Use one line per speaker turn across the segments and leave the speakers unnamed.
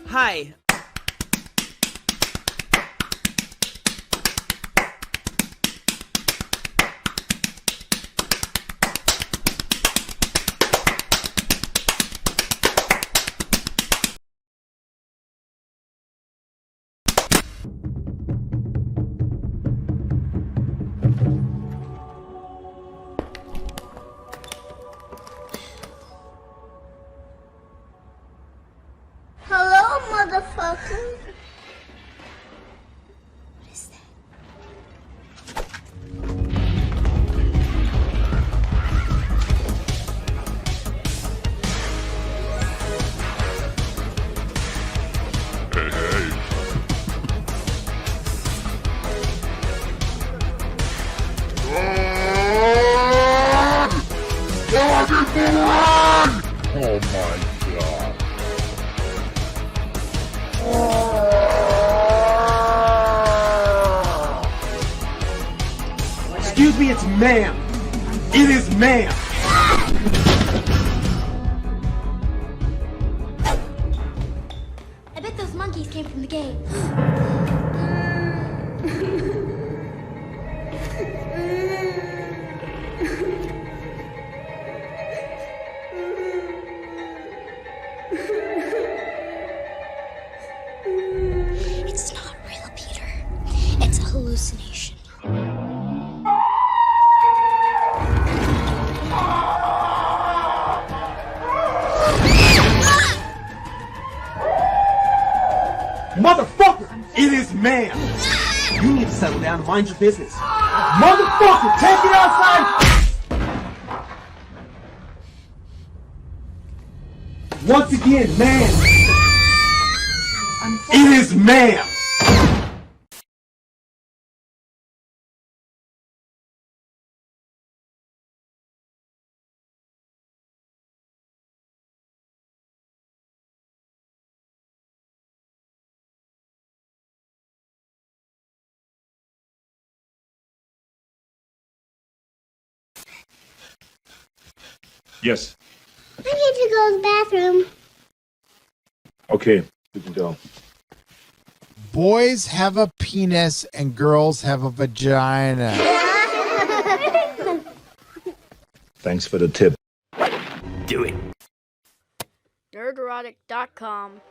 Hi.
Hello, motherfucker. What is that?
Oh my god.
Excuse me, it's ma'am. It is ma'am.
I bet those monkeys came from the game. It's not real, Peter. It's a hallucination.
Motherfucker, it is ma'am. You need to settle down and mind your business. Motherfucker, take it outside. Once again, ma'am. It is ma'am.
Yes.
I need to go to the bathroom.
Okay, you can go.
Boys have a penis and girls have a vagina.
Thanks for the tip.
Do it.
Nerdrotic.com.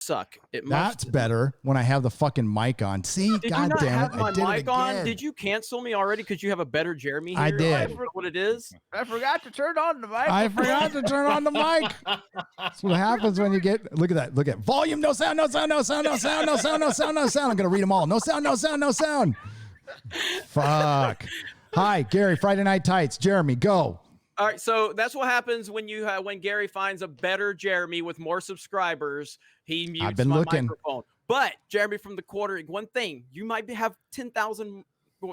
Suck. It
That's
must.
better when I have the fucking mic on. See,
Did you
god
not
damn
have
it,
my
I did it
mic on?
again.
Did you cancel me already because you have a better Jeremy here?
I did.
Is that what it is?
I forgot to turn on the mic.
I forgot to turn on the mic. That's what happens when you get. Look at that. Look at volume. No sound. No sound. No sound. No sound. No sound. No sound. No sound. I'm gonna read them all. No sound. No sound. No sound. Fuck. Hi, Gary. Friday Night Tights. Jeremy, go.
All right, so that's what happens when you when Gary finds a better Jeremy with more subscribers. He mutes
been
my
looking.
microphone. But Jeremy from the quarter, one thing, you might have 10,000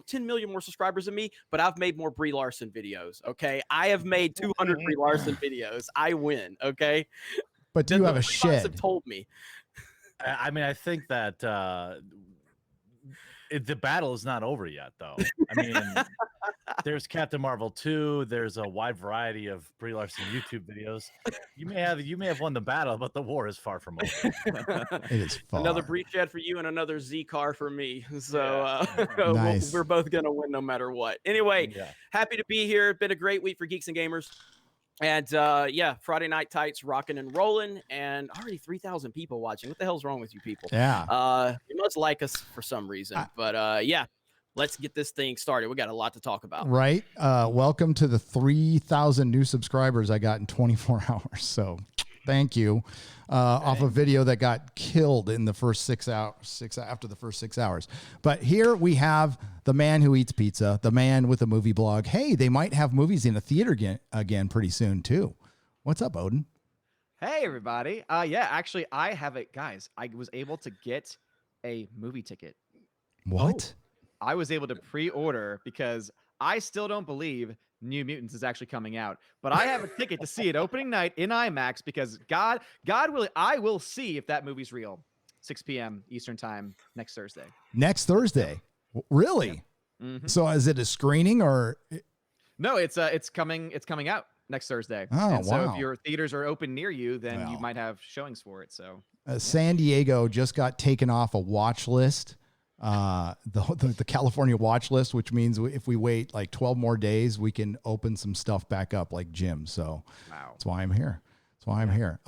10 million more subscribers than me, but I've made more Brie Larson videos. Okay, I have made 200 Brie Larson videos. I win. Okay,
But do you have a
the bots have
shed?
told me.
I mean, I think that the battle is not over yet, though. I mean, there's Captain Marvel 2. There's a wide variety of Brie Larson YouTube videos. You may have won the battle, but the war is far from over.
It is far.
Another Brie shed for you and another Z car for me. So
Nice.
we're both gonna win no matter what. Anyway,
Yeah.
happy to be here. Been a great week for Geeks and Gamers. And yeah, Friday Night Tights rocking and rolling, and already 3,000 people watching. What the hell's wrong with you people?
Yeah.
You must like us for some reason. But yeah, let's get this thing started. We got a lot to talk about.
Right. Welcome to the 3,000 new subscribers I got in 24 hours. So thank you. Off a video that got killed in the first 6 hours, after the first 6 hours. But here we have the man who eats pizza, the man with a movie blog. Hey, they might have movies in a theater again pretty soon too. What's up, Odin?
Hey, everybody. Yeah, actually, I have it. Guys, I was able to get a movie ticket.
What?
I was able to pre-order because I still don't believe New Mutants is actually coming out. But I have a ticket to see it opening night in IMAX because God willing, I will see if that movie's real. 6 p.m. Eastern time next Thursday.
Next Thursday? Really?
Mhm.
So is it a screening or?
No, it's coming out next Thursday.
Oh,
and so
wow.
if your theaters are open near you, then you
Well.
might have showings for it. So
San Diego just got taken off a watch list, the California watch list, which means if we wait like 12 more days, we can open some stuff back up like gyms. So
wow.
that's why I'm here. That's why I'm here.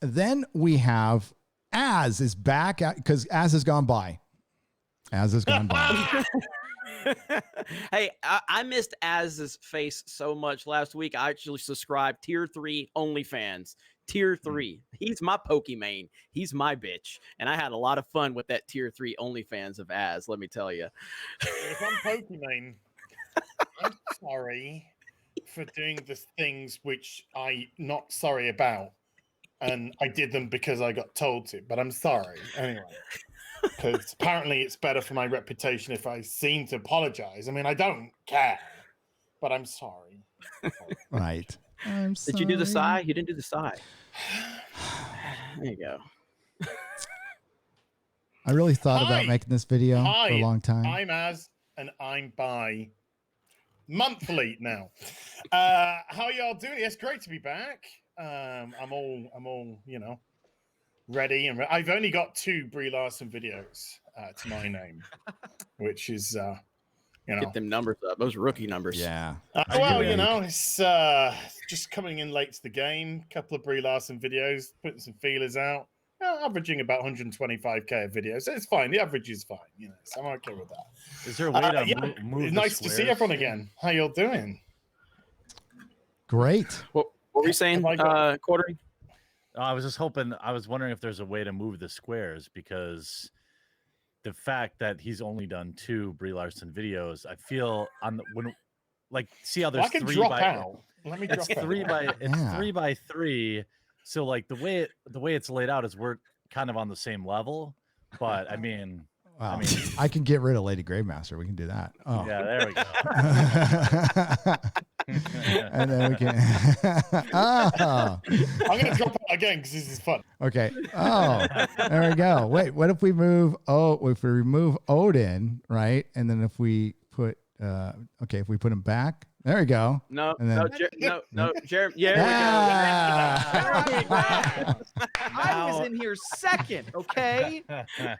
Then we have Az is back because Az has gone by. Az has gone by.
Hey, I missed Az's face so much last week. I actually subscribed tier 3 OnlyFans. Tier 3. He's my Pokemon. He's my bitch. And I had a lot of fun with that tier 3 OnlyFans of Az, let me tell you.
If I'm Pokemon, I'm sorry for doing the things which I'm not sorry about. And I did them because I got told to, but I'm sorry anyway. Because apparently it's better for my reputation if I seem to apologize. I mean, I don't care, but I'm sorry.
Right. I'm sorry.
Did you do the sigh? You didn't do the sigh. There you go.
I really thought about
Hi.
making this video for a
Hi,
long time.
I'm Az, and I'm by monthly now. How y'all doing? Yes, great to be back. I'm all, ready and I've only got 2 Brie Larson videos to my name, which is,
Get them numbers up. Those rookie numbers.
Yeah.
well,
Great.
it's just coming in late to the game. Couple of Brie Larson videos, putting some feelers out. Averaging about 125k a video, so it's fine. The average is fine, so I'm okay with that.
Is there a way to move
It's
the
nice to see
squares?
everyone again. How y'all doing?
Great.
What were we saying,
Have I got-
Quartering?
I was wondering if there's a way to move the squares because the fact that he's only done 2 Brie Larson videos, I feel see how
Well,
there's
I can
3
drop
by
out. Let me
it's
drop out.
3 by it's
Yeah.
3 by 3. So like the way it's laid out is we're kind of on the same level, but I mean,
Wow.
I mean-
I can get rid of Lady Gravemaster. We can do that. Oh.
yeah, there we go.
And then we can. Oh,
I'm gonna drop out again because this is fun.
okay. Oh, there we go. Wait, what if we move? Oh, if we remove Odin, right? And then if we put, if we put him back, there we go.
No,
And then-
no, Jeremy. Yeah, there we go.
Ah.
I was in here second, okay?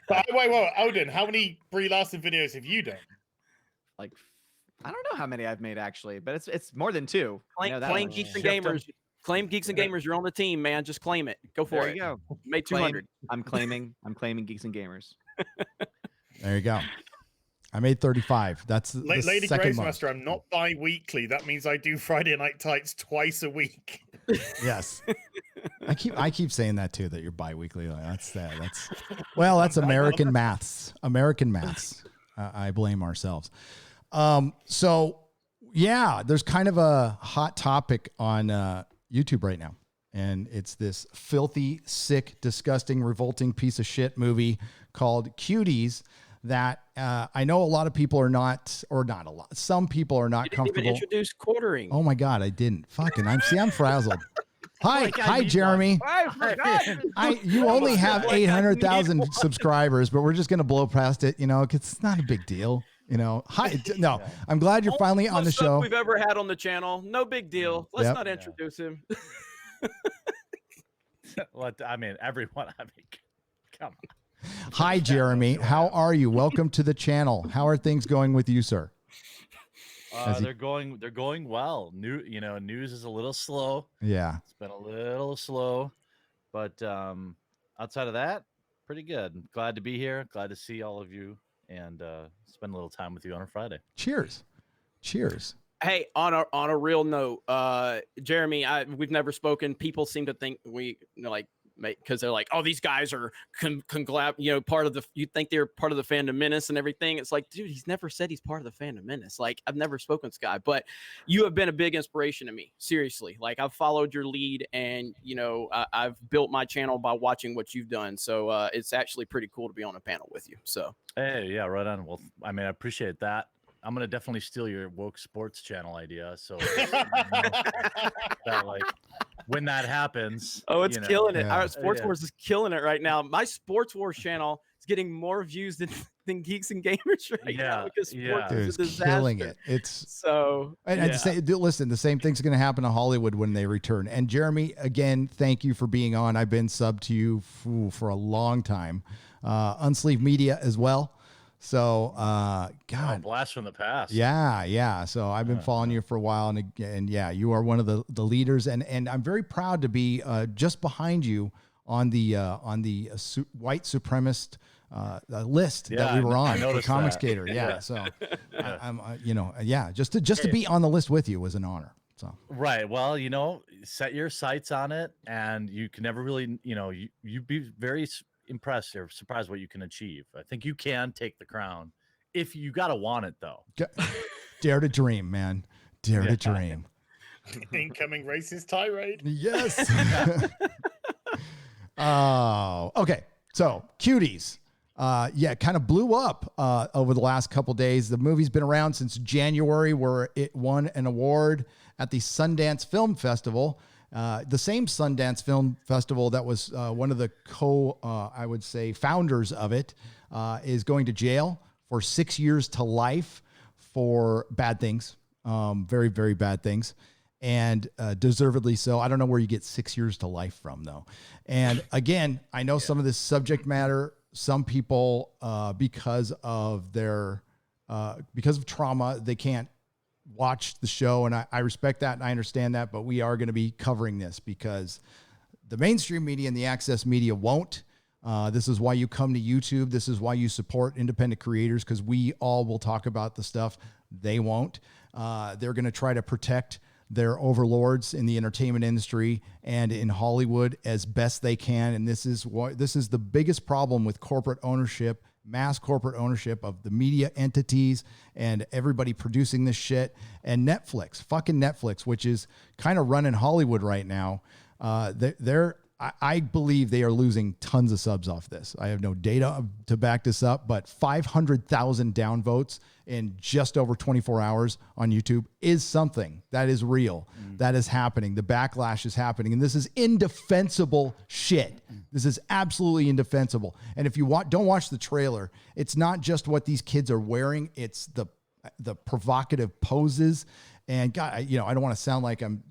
But wait, Odin, how many Brie Larson videos have you done?
Like, I don't know how many I've made actually, but it's more than 2. I know that
Claim
much.
Geeks and
Shipped 'em.
Gamers. Claim Geeks and Gamers. You're on the team, man. Just claim it. Go for
There
it.
you go.
Made
Claim-
200.
I'm claiming Geeks and Gamers.
There you go. I made 35. That's the
Lady
second most.
Gravemaster, I'm not bi-weekly. That means I do Friday Night Tights twice a week.
Yes. I keep saying that too, that you're bi-weekly. That's that's American maths. American maths. I blame ourselves. So yeah, there's kind of a hot topic on YouTube right now. And it's this filthy, sick, disgusting, revolting piece of shit movie called Cuties that I know a lot of people are not, or not a lot. Some people are not
You didn't even
comfortable.
introduce quartering.
Oh my God, I didn't. Fucking, I'm frazzled. Hi,
Like I
hi,
need
Jeremy.
I forgot.
You only have
Like I need
800,000
one.
subscribers, but we're just gonna blow past it, you know, because it's not a big deal. You know, hi. No, I'm glad you're finally on the
Most suck
show.
we've ever had on the channel. No big deal. Let's
Yep.
not introduce him.
I mean, everyone. I mean, come on.
Hi, Jeremy. How are you? Welcome to the channel. How are things going with you, sir?
They're going well. News is a little slow.
Yeah.
It's been a little slow, but outside of that, pretty good. Glad to be here. Glad to see all of you and spend a little time with you on a Friday.
Cheers. Cheers.
Hey, on a real note, Jeremy, we've never spoken. People seem to think we because they're like, oh, these guys are part of the. You think they're part of the Fandom Menace and everything. It's like, dude, he's never said he's part of the Fandom Menace. Like, I've never spoken to this guy, but you have been a big inspiration to me. Seriously, like I've followed your lead, and I've built my channel by watching what you've done. So it's actually pretty cool to be on a panel with you. So
hey, yeah, right on. Well, I mean, I appreciate that. I'm gonna definitely steal your woke sports channel idea. So that, like, when that happens,
it's killing it.
Yeah.
Our Sports Wars is killing it right now. My Sports Wars channel is getting more views than Geeks and Gamers right now because sports
Dude,
is a
it's
disaster.
killing it. It's
so.
and to say, listen, the same thing's going to happen to Hollywood when they return. And Jeremy, again, thank you for being on. I've been sub to you for a long time. Unsleeved Media as well. So, God,
blast from the past.
Yeah. So I've been following you for a while, and yeah, you are one of the leaders, and I'm very proud to be just behind you on the white supremacist list that we were on for Comics Gator. Yeah. So I'm just to be on the list with you was an honor. So
Right. Well, set your sights on it, and you can never really, you'd be very impressed or surprised what you can achieve. I think you can take the crown if you gotta want it, though.
Dare to dream, man. Dare to dream.
Incoming racist tirade.
Yes. Oh, okay. So Cuties, kind of blew up over the last couple days. The movie's been around since January, where it won an award at the Sundance Film Festival. The same Sundance Film Festival that was one of the I would say, founders of it, is going to jail for 6 years to life for bad things, very, very bad things, and deservedly so. I don't know where you get 6 years to life from, though. And again, I know some of this subject matter, some people, because of trauma, they can't watch the show, and I respect that and I understand that, but we are going to be covering this because the mainstream media and the access media won't. This is why you come to YouTube. This is why you support independent creators, because we all will talk about the stuff they won't. They're going to try to protect their overlords in the entertainment industry and in Hollywood as best they can. And this is the biggest problem with corporate ownership, mass corporate ownership of the media entities and everybody producing this shit. And fucking Netflix, which is kind of running Hollywood right now. I believe they are losing tons of subs off this. I have no data to back this up, but 500,000 downvotes in just over 24 hours on YouTube is something that is real. That is happening. The backlash is happening. And this is indefensible shit. This is absolutely indefensible. And if you don't watch the trailer, it's not just what these kids are wearing. It's the provocative poses. And God, I don't want to sound like I'm,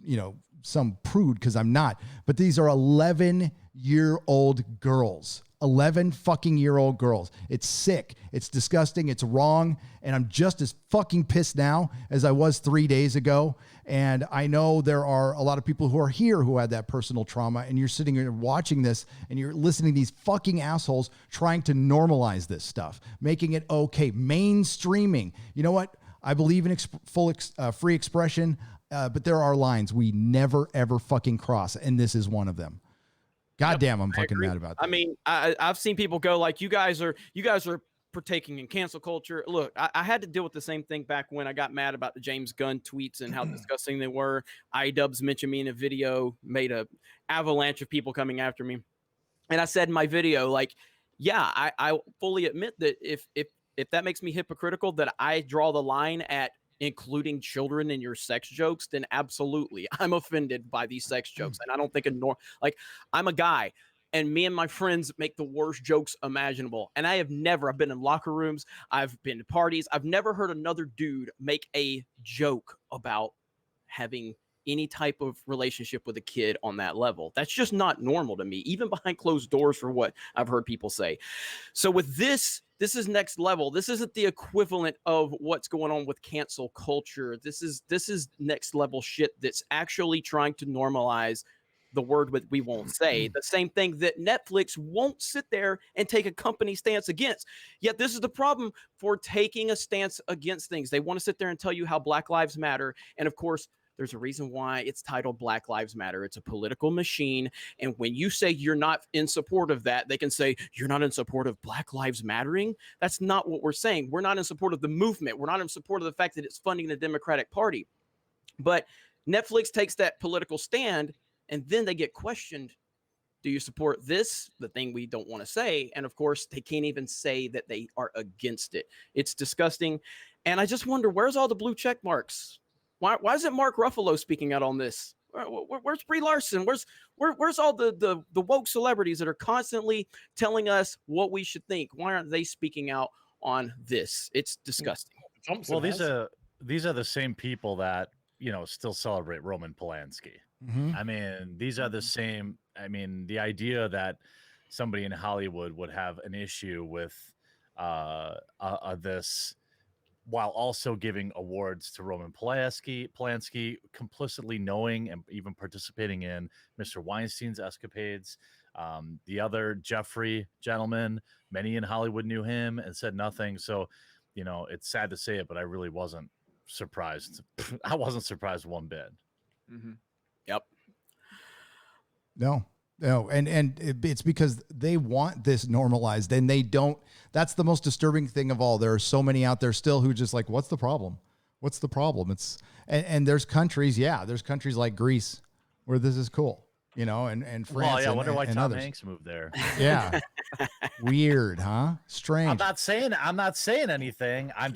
some prude, because I'm not, but these are 11-year-old girls. 11 fucking year old girls. It's sick. It's disgusting. It's wrong. And I'm just as fucking pissed now as I was 3 days ago. And I know there are a lot of people who are here who had that personal trauma, and you're sitting here watching this and you're listening to these fucking assholes trying to normalize this stuff, making it okay, mainstreaming. You know what? I believe in free expression, but there are lines we never, ever fucking cross. And this is one of them. God damn, I'm fucking mad about that.
I mean, I've seen people go like, you guys are partaking in cancel culture. Look, I had to deal with the same thing back when I got mad about the James Gunn tweets and how disgusting they were. iDubbbz mentioned me in a video, made a avalanche of people coming after me. And I said in my video, like, yeah, I fully admit that if that makes me hypocritical, that I draw the line at including children in your sex jokes, then absolutely, I'm offended by these sex jokes, and I don't think like I'm a guy. And me and my friends make the worst jokes imaginable. And I've been in locker rooms, I've been to parties, I've never heard another dude make a joke about having any type of relationship with a kid on that level. That's just not normal to me, even behind closed doors, for what I've heard people say. So with this is next level. This isn't the equivalent of what's going on with cancel culture. This is next level shit that's actually trying to normalize the word that we won't say. The same thing that Netflix won't sit there and take a company stance against. Yet this is the problem for taking a stance against things. They want to sit there and tell you how Black Lives Matter. And of course, there's a reason why it's titled Black Lives Matter. It's a political machine. And when you say you're not in support of that, they can say you're not in support of Black Lives Mattering. That's not what we're saying. We're not in support of the movement. We're not in support of the fact that it's funding the Democratic Party. But Netflix takes that political stand, and then they get questioned. Do you support this? The thing we don't want to say. And of course, they can't even say that they are against it. It's disgusting. And I just wonder, where's all the blue check marks? Why isn't Mark Ruffalo speaking out on this? Where's Brie Larson? Where's all the woke celebrities that are constantly telling us what we should think? Why aren't they speaking out on this? It's disgusting.
Well, these are the same people that, you know, still celebrate Roman Polanski. I mean, these are the same. I mean, the idea that somebody in Hollywood would have an issue with this, while also giving awards to Roman Polanski, complicitly knowing and even participating in Mr. Weinstein's escapades. The other Jeffrey gentleman, many in Hollywood knew him and said nothing. So, you know, it's sad to say it, but I really wasn't surprised. I wasn't surprised one bit.
Yep.
No, and it's because they want this normalized, and they don't. That's the most disturbing thing of all. There are so many out there still who just like, what's the problem? What's the problem? It's and there's countries, there's countries like Greece where this is cool, you know, and France.
Well, yeah, I wonder why Tom
others.
Hanks moved there.
Yeah, weird, huh? Strange.
I'm not saying anything. I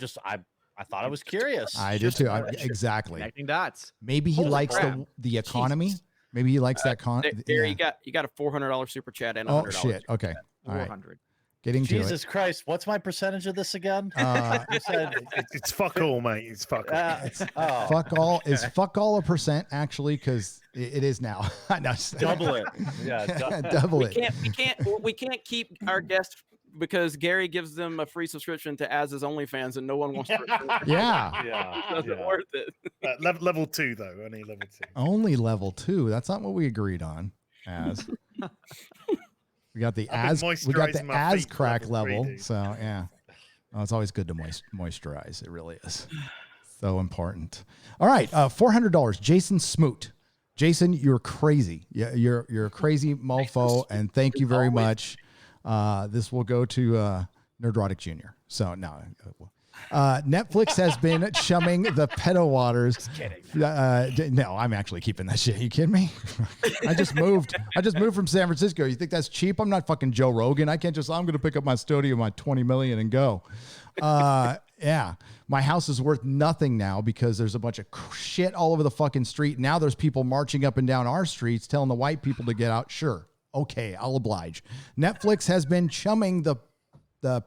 thought I was curious.
I did too. Exactly.
Connecting dots.
Maybe he likes the economy. Maybe he likes that
There you got a $400 super chat and a $100.
Oh shit. Okay. All right.
400.
Getting to
Jesus Christ. What's my percentage of this again? You said
it's fuck all, mate. It's fuck all.
Fuck all is fuck all a percent actually, because it is now. No,
double it. Yeah,
double it.
We can't keep our guests because Gary gives them a free subscription to Az's OnlyFans and no one wants to.
Yeah.
It's not worth it.
Level 2 though, only level 2.
Only level 2. That's not what we agreed on. Az. We got the Az crack level. So yeah. Oh, it's always good to moisturize. It really is. So important. All right, $400. Jason Smoot. Jason, you're crazy. Yeah, you're a crazy mofo, and thank you very much. This will go to Nerdrotic Jr. So no, Netflix has been chumming the pedo waters. Just kidding. No, I'm actually keeping that shit. You kidding me? I just moved from San Francisco. You think that's cheap? I'm not fucking Joe Rogan. I can't I'm going to pick up my studio, my 20 million and go. Yeah. My house is worth nothing now because there's a bunch of shit all over the fucking street. Now there's people marching up and down our streets telling the white people to get out. Sure. Okay, I'll oblige. Netflix has been chumming the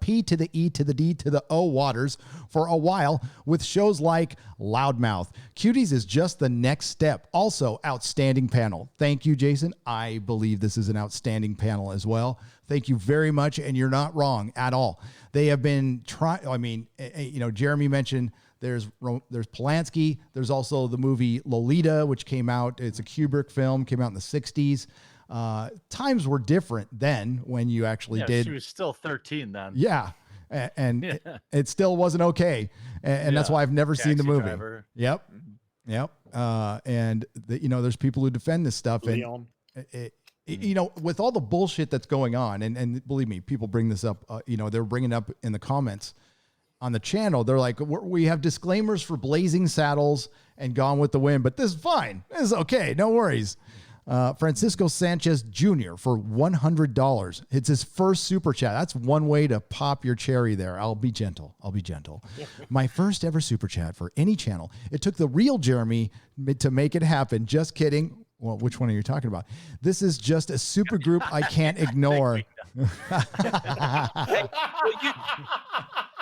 P to the E to the D to the O waters for a while with shows like Loudmouth. Cuties is just the next step. Also, outstanding panel. Thank you, Jason. I believe this is an outstanding panel as well. Thank you very much, and you're not wrong at all. They have been trying. I mean, you know, Jeremy mentioned there's Polanski. There's also the movie Lolita, which came out. It's a Kubrick film, came out in the 60s. Times were different then when you actually did.
She was still 13 then.
Yeah. And it still wasn't okay. And that's why I've never seen the movie.
Driver.
Yep. And you know, there's people who defend this stuff.
Leon.
And you know, with all the bullshit that's going on, and believe me, people bring this up, you know, they're bringing it up in the comments on the channel. They're like, we have disclaimers for Blazing Saddles and Gone with the Wind, but this is fine. This is okay. No worries. Francisco Sanchez Jr. for $100. It's his first super chat. That's one way to pop your cherry there. I'll be gentle. My first ever super chat for any channel. It took the real Jeremy to make it happen. Just kidding. Well, which one are you talking about? This is just a super group I can't ignore.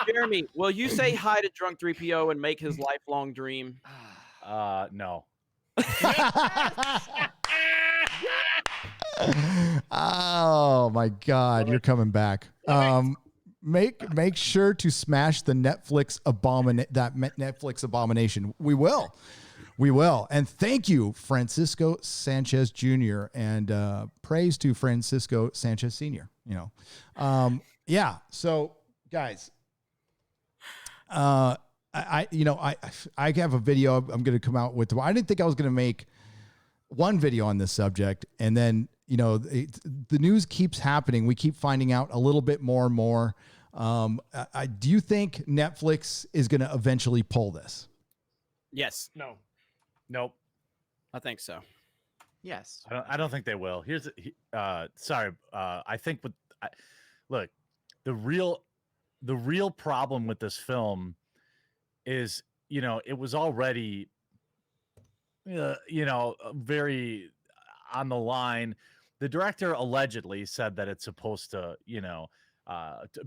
Jeremy, will you say hi to Drunk 3PO and make his lifelong dream?
No.
Oh my God, you're coming back. Make sure to smash the Netflix abomination. We will. And thank you, Francisco Sanchez Jr. and praise to Francisco Sanchez Sr. Yeah. So guys, I have a video I'm going to come out with. I didn't think I was going to make one video on this subject, and then the news keeps happening. We keep finding out a little bit more and more. Do you think Netflix is going to eventually pull this?
Yes.
No.
Nope.
I think so.
Yes.
I don't think they will. Sorry. I think look, the real problem with this film is, it was already, very on the line. The director allegedly said that it's supposed to, to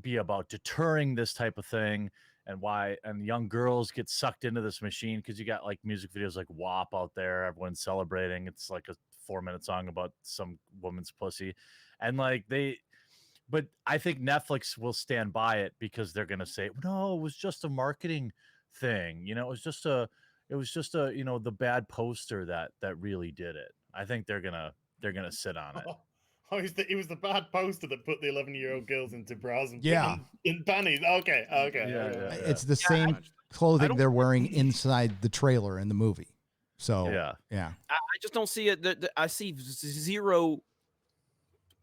be about deterring this type of thing, and young girls get sucked into this machine because you got like music videos like WAP out there, everyone's celebrating. It's like a 4-minute song about some woman's pussy, and but I think Netflix will stand by it because they're gonna say, no, it was just a marketing thing. It was just a the bad poster that really did it. I think they're gonna sit on it.
Oh, it was the bad poster that put the 11-year-old girls into bras and in panties. Okay.
Yeah.
It's the same clothing they're wearing inside the trailer in the movie. So yeah.
I just don't see it. I see zero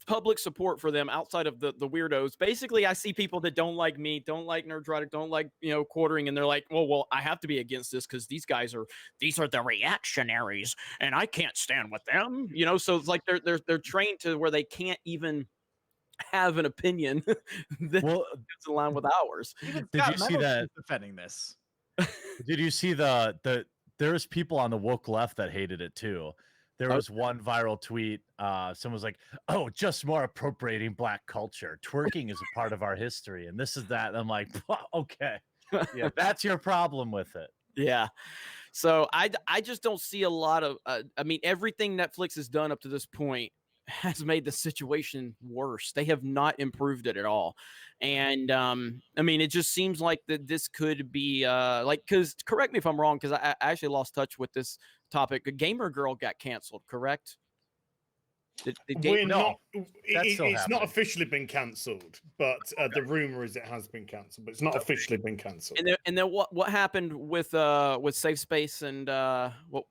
public support for them outside of the weirdos. Basically, I see people that don't like me, don't like Nerdrotic, don't like quartering, and they're like, well, I have to be against this because these are the reactionaries, and I can't stand with them. So it's like they're trained to where they can't even have an opinion that's in line with ours.
Even
Did
Scott
you see
Meadows
that
is defending this?
Did you see there's people on the woke left that hated it too. There was one viral tweet. Someone was like, "Oh, just more appropriating Black culture. Twerking is a part of our history, and this is that." And I'm like, okay, yeah, that's your problem with it.
Yeah. So I just don't see a lot of. Everything Netflix has done up to this point has made the situation worse. They have not improved it at all. And it just seems like that this could be because correct me if I'm wrong, because I actually lost touch with this topic. A Gamer Girl got canceled, correct?
It's not officially been cancelled, but the rumor is it has been cancelled, but it's not officially been cancelled.
And then what happened with Safe Space and what?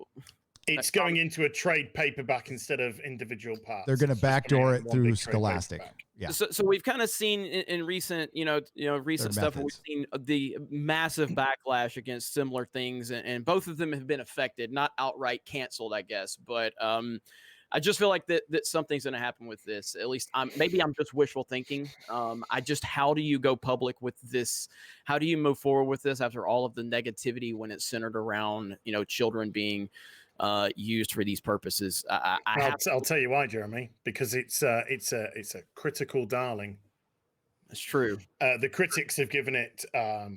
It's going into a trade paperback instead of individual parts.
They're going to backdoor it through Scholastic. Yeah.
So we've kind of seen in recent, recent stuff, we've seen the massive backlash against similar things, and both of them have been affected, not outright canceled, I guess. But I just feel like that something's going to happen with this. At least maybe I'm just wishful thinking. How do you go public with this? How do you move forward with this after all of the negativity when it's centered around, children being used for these purposes?
I'll tell you why, Jeremy, because it's a critical darling.
That's true.
The critics have given it a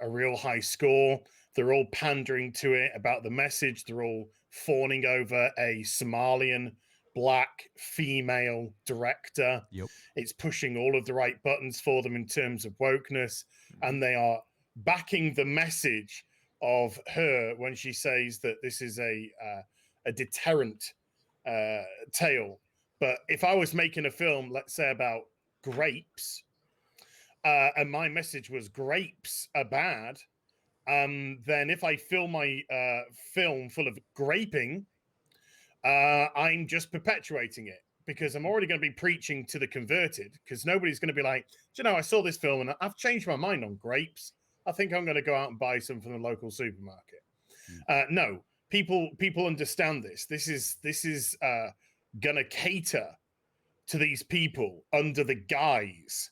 real high score. They're all pandering to it about the message. They're all fawning over a Somalian Black female director.
Yep.
It's pushing all of the right buttons for them in terms of wokeness, and they are backing the message of her when she says that this is a deterrent tale. But if I was making a film, let's say about grapes, and my message was grapes are bad, then if I fill my film full of graping, I'm just perpetuating it, because I'm already going to be preaching to the converted, because nobody's going to be like, I saw this film and I've changed my mind on grapes. I think I'm going to go out and buy some from the local supermarket. No, people understand this. This is gonna cater to these people under the guise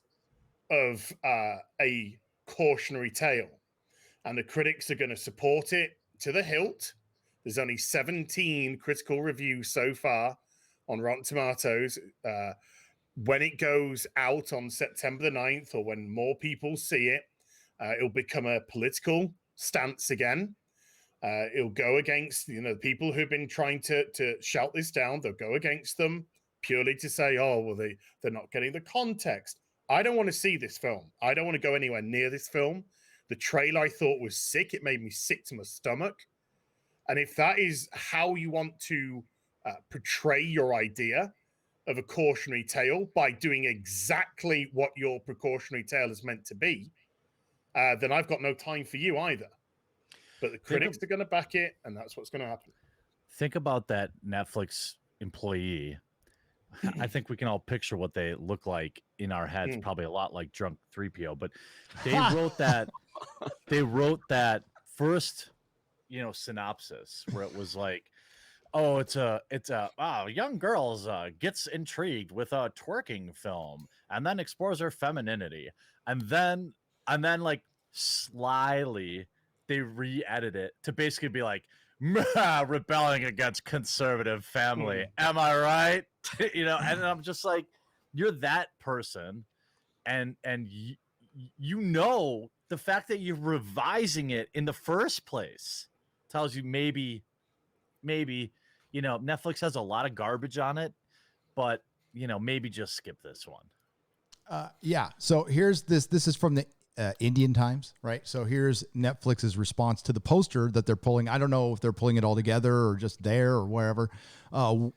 of a cautionary tale, and the critics are going to support it to the hilt. There's only 17 critical reviews so far on Rotten Tomatoes. When it goes out on September the 9th, or when more people see it, it'll become a political stance again. It'll go against, the people who've been trying to shout this down. They'll go against them purely to say, oh, well, they're not getting the context. I don't want to see this film. I don't want to go anywhere near this film. The trailer I thought was sick. It made me sick to my stomach. And if that is how you want to portray your idea of a cautionary tale by doing exactly what your precautionary tale is meant to be, then I've got no time for you either. But the critics are going to back it, and that's what's going to happen.
Think about that Netflix employee. I think we can all picture what they look like in our heads, probably a lot like drunk 3PO, but they wrote that first, synopsis where it was like, oh, it's a young girls gets intrigued with a twerking film and then explores her femininity. And then like slyly they re-edit it to basically be like, rebelling against conservative family. Am I right? And I'm just like, you're that person. And the fact that you're revising it in the first place tells you maybe, Netflix has a lot of garbage on it, but maybe just skip this one.
Yeah. So here's this. This is from the Indian Times, right? So here's Netflix's response to the poster that they're pulling. I don't know if they're pulling it all together or just there or wherever.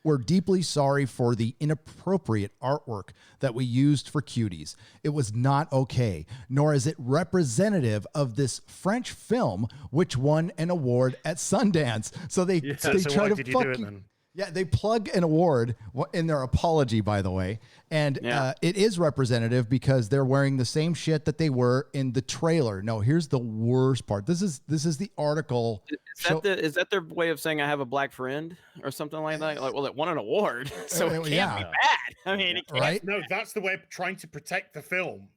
We're deeply sorry for the inappropriate artwork that we used for Cuties. It was not okay, nor is it representative of this French film, which won an award at Sundance. So they try to fucking... Yeah, they plug an award in their apology, by the way. And it is representative because they're wearing the same shit that they were in the trailer. No, here's the worst part. This is the article.
Is that their way of saying I have a black friend or something like that? Like, well, it won an award, so it can't be bad. I mean, it can't.
Right?
No, that's the way of trying to protect the film.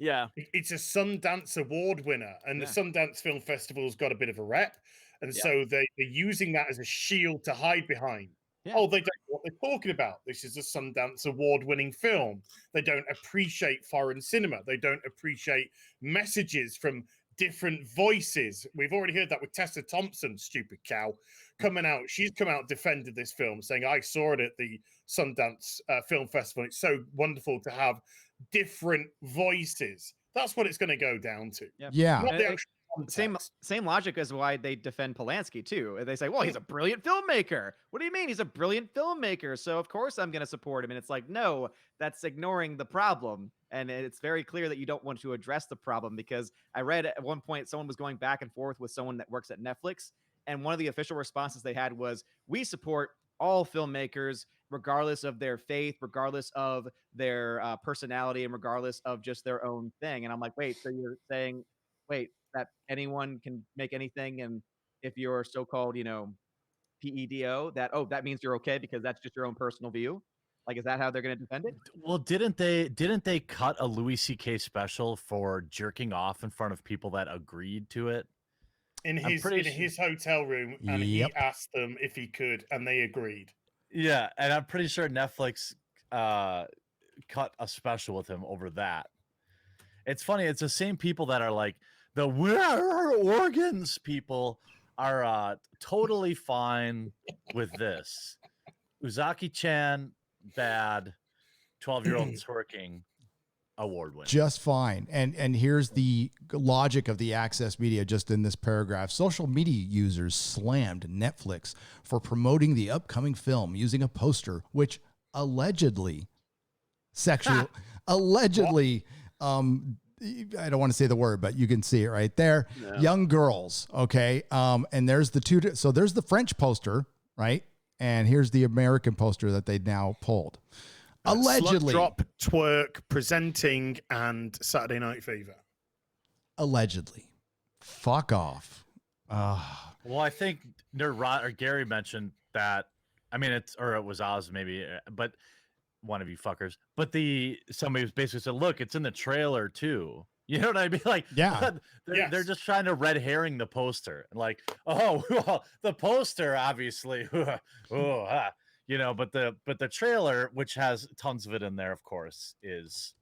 Yeah.
It's a Sundance Award winner, and the Sundance Film Festival's got a bit of a rep. And so they're using that as a shield to hide behind. Yeah. Oh, they don't know what they're talking about. This is a Sundance Award-winning film. They don't appreciate foreign cinema. They don't appreciate messages from different voices. We've already heard that with Tessa Thompson, stupid cow, coming out. She's come out and defended this film, saying, I saw it at the Sundance Film Festival. It's so wonderful to have different voices. That's what it's going to go down to.
Yeah.
Not the actual
Same logic as why they defend Polanski too. They say, well, he's a brilliant filmmaker. What do you mean he's a brilliant filmmaker? So of course I'm going to support him. And it's like, no, that's ignoring the problem. And it's very clear that you don't want to address the problem, because I read at one point someone was going back and forth with someone that works at Netflix, and one of the official responses they had was, we support all filmmakers regardless of their faith, regardless of their personality, and regardless of just their own thing. And I'm like, wait, so you're saying, that anyone can make anything, and if you're so-called, PEDO, that means you're okay because that's just your own personal view? Like, is that how they're going to defend it?
Well, didn't they cut a Louis C.K. special for jerking off in front of people that agreed to it?
In his hotel room, and he asked them if he could, and they agreed.
Yeah, and I'm pretty sure Netflix cut a special with him over that. It's funny. It's the same people that are like, the where are organs people are totally fine with this. Uzaki-chan, bad. 12-year-old twerking, award winner.
Just fine. And here's the logic of the Access Media just in this paragraph. Social media users slammed Netflix for promoting the upcoming film using a poster which allegedly I don't want to say the word, but you can see it right there. Yeah. Young girls. Okay. And there's the two. So there's the French poster, right? And here's the American poster that they now pulled. Allegedly.
Slut Drop, Twerk, Presenting, and Saturday Night Fever.
Allegedly. Fuck off.
Well, I think Nerdrotic or Gary mentioned that. I mean, it was Oz maybe, but one of you fuckers. But somebody was basically said, "Look, it's in the trailer too." You know what I mean? Like,
Yeah.
they're just trying to red herring the poster, and like, oh, well, the poster obviously, but the trailer, which has tons of it in there, of course, is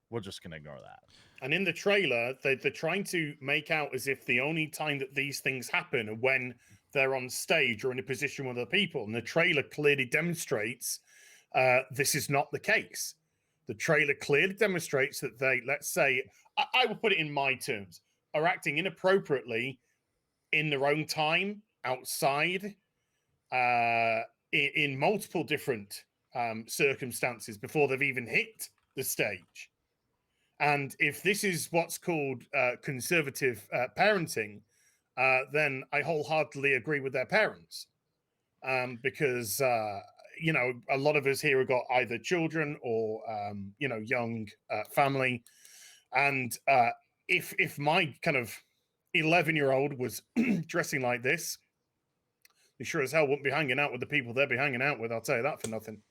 we're just gonna ignore that.
And in the trailer, they're trying to make out as if the only time that these things happen are when they're on stage or in a position with other people. And the trailer clearly demonstrates this is not the case. The trailer clearly demonstrates that they, let's say, I will put it in my terms, are acting inappropriately in their own time, outside, in multiple different circumstances before they've even hit the stage. And if this is what's called conservative parenting, then I wholeheartedly agree with their parents. Because, a lot of us here have got either children or, young family. And if my kind of 11-year-old was dressing like this, they sure as hell wouldn't be hanging out with the people they'd be hanging out with. I'll tell you that for nothing.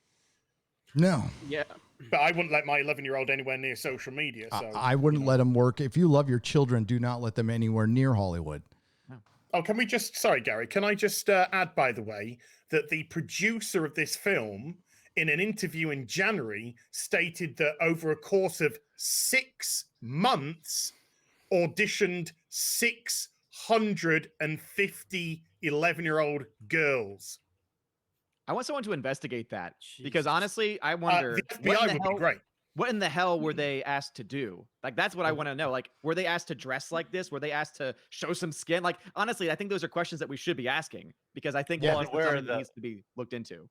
No.
Yeah.
But I wouldn't let my 11-year-old anywhere near social media. So
I wouldn't let them work. If you love your children, do not let them anywhere near Hollywood.
Oh, can we just, sorry, Gary, can I just add, by the way, that the producer of this film, in an interview in January, stated that over a course of 6 months, auditioned 650 11-year-old girls.
I want someone to investigate that because honestly, I wonder
the FBI would be great.
What in the hell were they asked to do? Like, that's what I want to know. Like, were they asked to dress like this? Were they asked to show some skin? Like, honestly, I think those are questions that we should be asking because I think that needs to be looked into.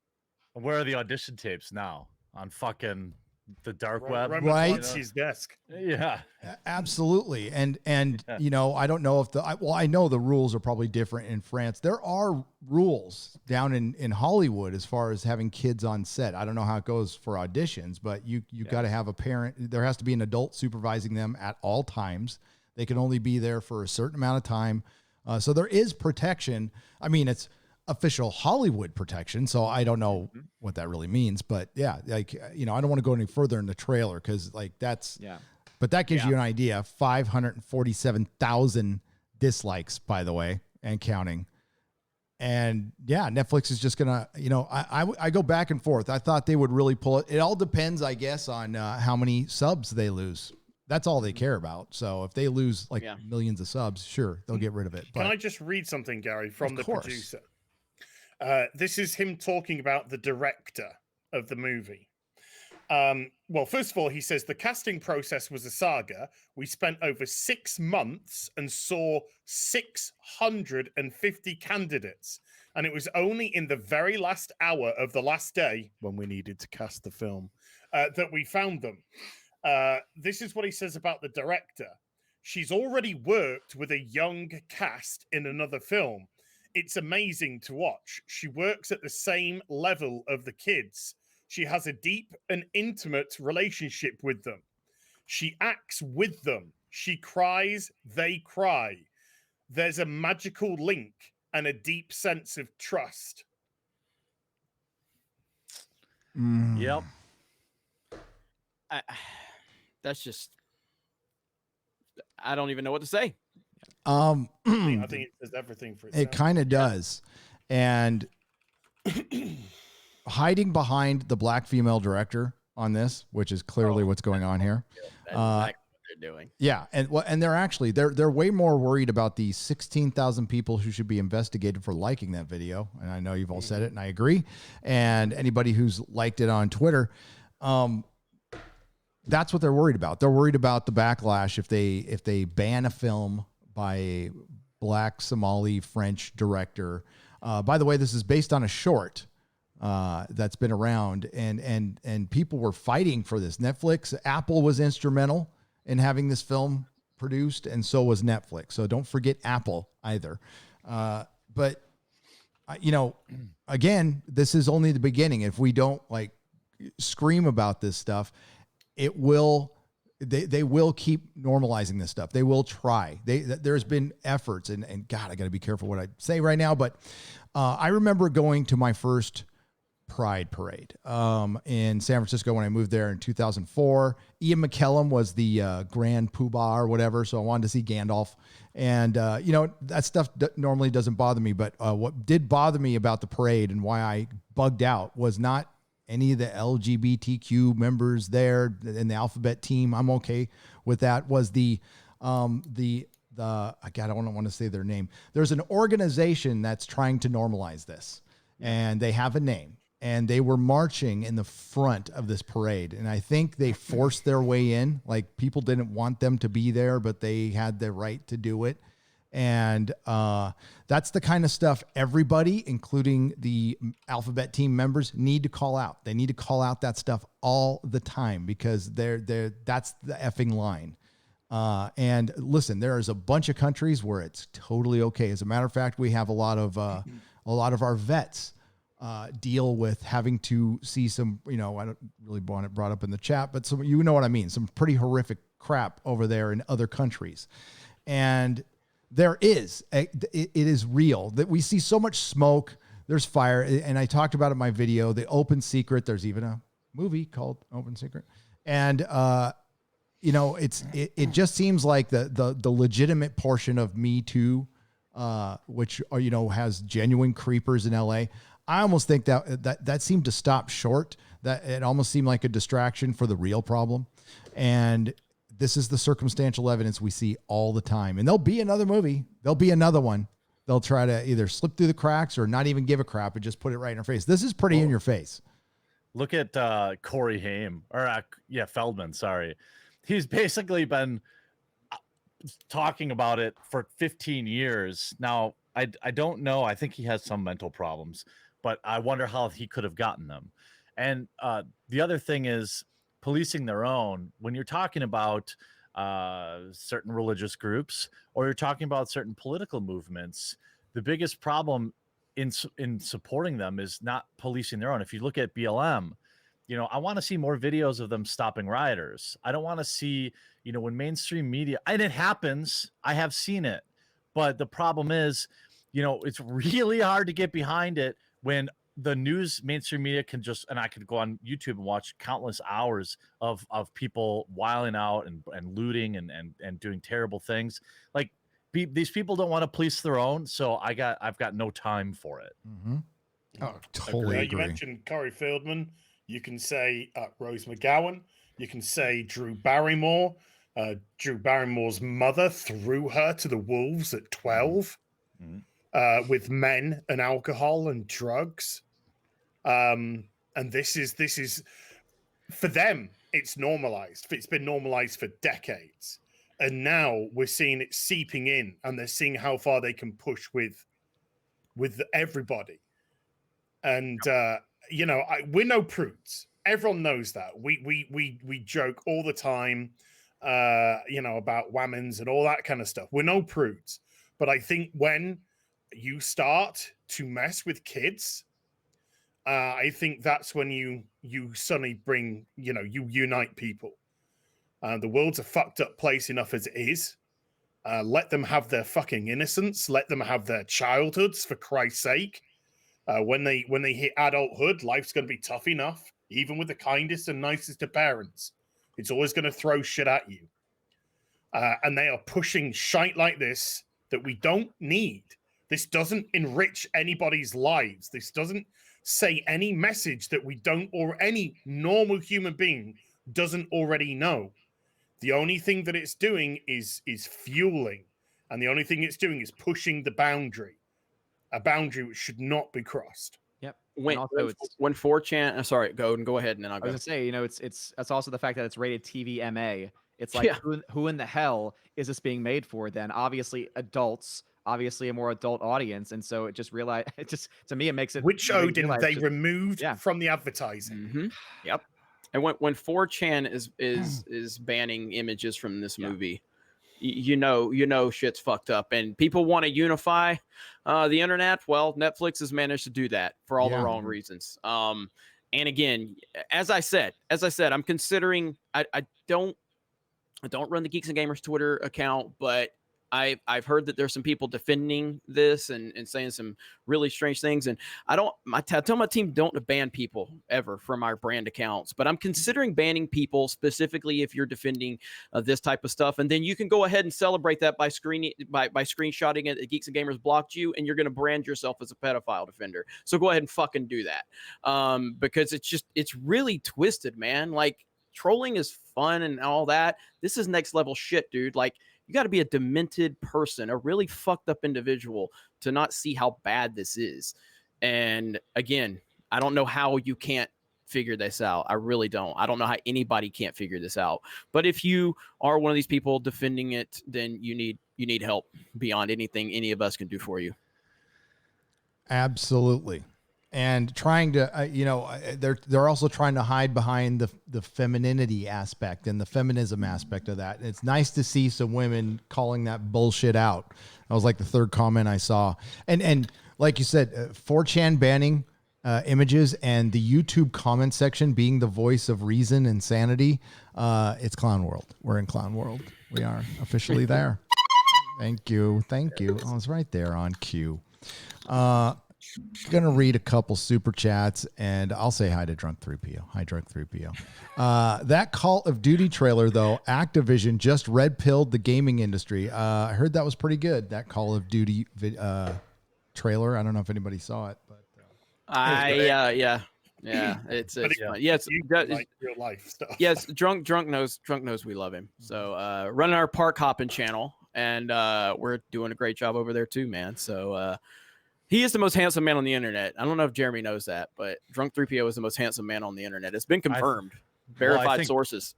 Where are the audition tapes now? On fucking the dark web,
right?
His desk.
Yeah,
absolutely. And I don't know if I know the rules are probably different in France. There are rules down in Hollywood as far as having kids on set. I don't know how it goes for auditions, but you got to have a parent. There has to be an adult supervising them at all times. They can only be there for a certain amount of time. So there is protection. I mean, it's official Hollywood protection. So I don't know what that really means, but yeah, like, I don't want to go any further in the trailer because but that gives you an idea. 547,000 dislikes, by the way, and counting. And yeah, Netflix is just gonna, I go back and forth. I thought they would really pull it. It all depends, I guess, on how many subs they lose. That's all they care about. So if they lose millions of subs, sure, they'll get rid of it. But
can I just read something, Gary, from the producer? This is him talking about the director of the movie. Well, first of all, he says the casting process was a saga. We spent over 6 months and saw 650 candidates. And it was only in the very last hour of the last day, when we needed to cast the film, that we found them. This is what he says about the director. She's already worked with a young cast in another film. It's amazing to watch. She works at the same level of the kids. She has a deep and intimate relationship with them. She acts with them. She cries, they cry. There's a magical link and a deep sense of trust.
Yep.
That's just, I don't even know what to say.
I think it says everything for itself.
It kind of does. And hiding behind the black female director on this, which is clearly what's going on here.
That's exactly what they're doing.
Yeah. And they're actually, they're way more worried about the 16,000 people who should be investigated for liking that video. And I know you've all said it and I agree. And anybody who's liked it on Twitter, that's what they're worried about. They're worried about the backlash if they ban a film by a black Somali French director. By the way, this is based on a short that's been around, and people were fighting for this. Netflix, Apple was instrumental in having this film produced, and so was Netflix. So don't forget Apple either. But again, this is only the beginning. If we don't scream about this stuff, it will they will keep normalizing this stuff. They will try. There's been efforts, and God, I got to be careful what I say right now. But I remember going to my first Pride Parade in San Francisco when I moved there in 2004. Ian McKellen was the Grand Poobah or whatever, so I wanted to see Gandalf. And you know, that stuff normally doesn't bother me, but what did bother me about the parade and why I bugged out was not any of the LGBTQ members there in the alphabet team. I'm okay with that. Was I don't want to say their name. There's an organization that's trying to normalize this, and they have a name, and they were marching in the front of this parade. And I think they forced their way in. Like, people didn't want them to be there, but they had the right to do it. And that's the kind of stuff everybody, including the alphabet team members, need to call out. They need to call out that stuff all the time, because that's the effing line. And listen, there's a bunch of countries where it's totally okay. As a matter of fact, we have a lot of our vets deal with having to see some, you know, I don't really want it brought up in the chat, but some, you know what I mean, some pretty horrific crap over there in other countries. And there is, it is real that we see so much smoke. There's fire. And I talked about it in my video, The Open Secret. There's even a movie called Open Secret. And, you know, it just seems like the legitimate portion of Me Too, which, you know, has genuine creepers in LA. I almost think that seemed to stop short. That it almost seemed like a distraction for the real problem. And this is the circumstantial evidence we see all the time. And there'll be another movie. There'll be another one. They'll try to either slip through the cracks or not even give a crap and just put it right in our face. This is pretty in your face.
Look at Corey Haim, or Feldman. Sorry, he's basically been talking about it for 15 years now. I don't know. I think he has some mental problems, but I wonder how he could have gotten them. And the other thing is policing their own. When you're talking about certain religious groups, or you're talking about certain political movements, the biggest problem in supporting them is not policing their own. If you look at BLM, you know, I want to see more videos of them stopping rioters. I don't want to see, you know, when mainstream media, and it happens, I have seen it, but the problem is, you know, it's really hard to get behind it when the news, mainstream media can just, and I could go on YouTube and watch countless hours of people wilding out and looting and doing terrible things. Like, these people don't want to police their own. So I've got no time for it.
Mm-hmm. Oh, totally agree.
You mentioned Corey Feldman. You can say Rose McGowan. You can say Drew Barrymore. Drew Barrymore's mother threw her to the wolves at 12 with men and alcohol and drugs. And this is for them, it's normalized. It's been normalized for decades. And now we're seeing it seeping in, and they're seeing how far they can push with everybody. And you know, we're no prudes. Everyone knows that. We joke all the time, you know, about whammons and all that kind of stuff. We're no prudes. But I think when you start to mess with kids, I think that's when you suddenly bring, you know, you unite people. The world's a fucked up place enough as it is. Let them have their fucking innocence. Let them have their childhoods, for Christ's sake. When they hit adulthood, life's going to be tough enough, even with the kindest and nicest of parents. It's always going to throw shit at you. And they are pushing shite like this that we don't need. This doesn't enrich anybody's lives. This doesn't say any message that we don't, or any normal human being doesn't already know. The only thing that it's doing is fueling. And the only thing it's doing is pushing the boundary. A boundary which should not be crossed.
Yep.
When 4chan, sorry, go ahead, and then I'll go.
I was gonna say, you know, that's also the fact that it's rated TV MA. It's like, who in the hell is this being made for? Then obviously adults, obviously a more adult audience, and so it just to me it makes it.
Which Odin they removed from the advertising.
Mm-hmm. Yep. And when 4chan is banning images from this movie, you know shit's fucked up, and people want to unify the internet. Well, Netflix has managed to do that for all the wrong reasons. And again, as I said, I'm considering. I don't I don't run the Geeks and Gamers Twitter account, but I've heard that there's some people defending this and saying some really strange things. And I tell my team don't ban people ever from our brand accounts, but I'm considering banning people specifically if you're defending this type of stuff. And then you can go ahead and celebrate that by screenshotting it. Geeks and Gamers blocked you, and you're going to brand yourself as a pedophile defender. So go ahead and fucking do that, because it's really twisted, man. Like, trolling is fun and all that. This is next level shit, dude. Like, you got to be a demented person, a really fucked up individual to not see how bad this is. And again, I don't know how you can't figure this out. I really don't. I don't know how anybody can't figure this out. But if you are one of these people defending it, then you need help beyond anything any of us can do for you.
Absolutely. And trying to, they're also trying to hide behind the femininity aspect and the feminism aspect of that. And it's nice to see some women calling that bullshit out. That was like the third comment I saw. And like you said, 4chan banning images and the YouTube comment section being the voice of reason and sanity. It's clown world. We're in clown world. We are officially there. Thank you. Thank you. Oh, it's right there on cue. Gonna read a couple super chats, and I'll say hi to Drunk 3PO. Hi, Drunk 3PO. That Call of Duty trailer, though, Activision just red-pilled the gaming industry. I heard that was pretty good, that Call of Duty trailer. I don't know if anybody saw it, but
yeah, it's fun. Yes,
like real life stuff.
Yes, drunk knows we love him. So running our park hopping channel, and we're doing a great job over there too, man. So he is the most handsome man on the internet. I don't know if Jeremy knows that, but Drunk 3PO is the most handsome man on the internet. It's been confirmed. Verified sources.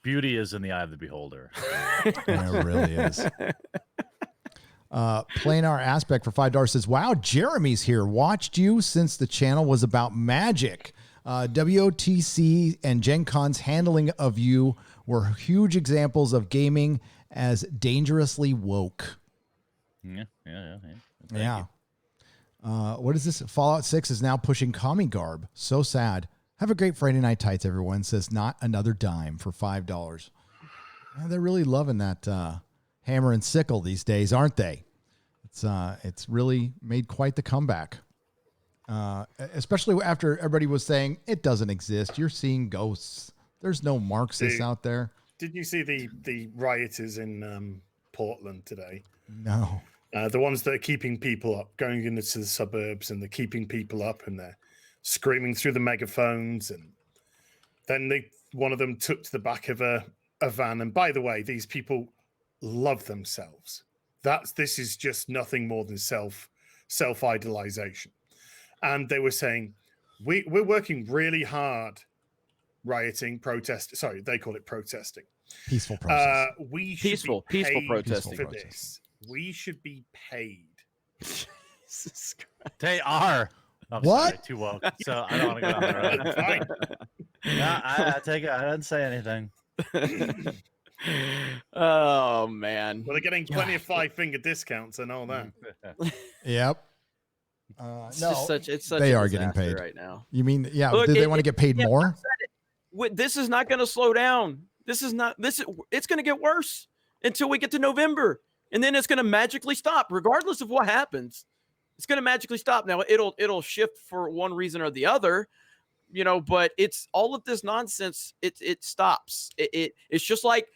Beauty is in the eye of the beholder.
Yeah, it really is. Planar Aspect for $5 says, wow, Jeremy's here. Watched you since the channel was about magic. WOTC and Gen Con's handling of you were huge examples of gaming as dangerously woke. Yeah. What is this? Fallout 6 is now pushing commie garb. So sad. Have a great Friday night tights, everyone. Says not another dime for $5. Yeah, they're really loving that hammer and sickle these days, aren't they? It's really made quite the comeback. Especially after everybody was saying it doesn't exist. You're seeing ghosts. There's no Marxists out there.
Did you see the rioters in Portland today?
No.
The ones that are keeping people up, going into the suburbs, and they're keeping people up, and they're screaming through the megaphones. And then one of them took to the back of a van. And by the way, these people love themselves. This is just nothing more than self-idolization. And they were saying, we're working really hard, rioting, protest. Sorry, they call it protesting.
Peaceful process.
We
peaceful protesting
for this. We should be paid.
Jesus Christ.
They are. Oh,
what?
Sorry, too woke. So I don't want to go on the road. Yeah, I take it. I didn't say anything.
Oh man.
Well, they're getting plenty of 5-finger discounts and all that.
Yep.
It's such
they
a
are getting
disaster
paid
right now.
You mean, yeah?
Look,
do they want to get paid more?
This is not going to slow down. It's going to get worse until we get to November. And then it's going to magically stop, regardless of what happens. It's going to magically stop. Now it'll shift for one reason or the other, but it's all of this nonsense. It stops. It's just like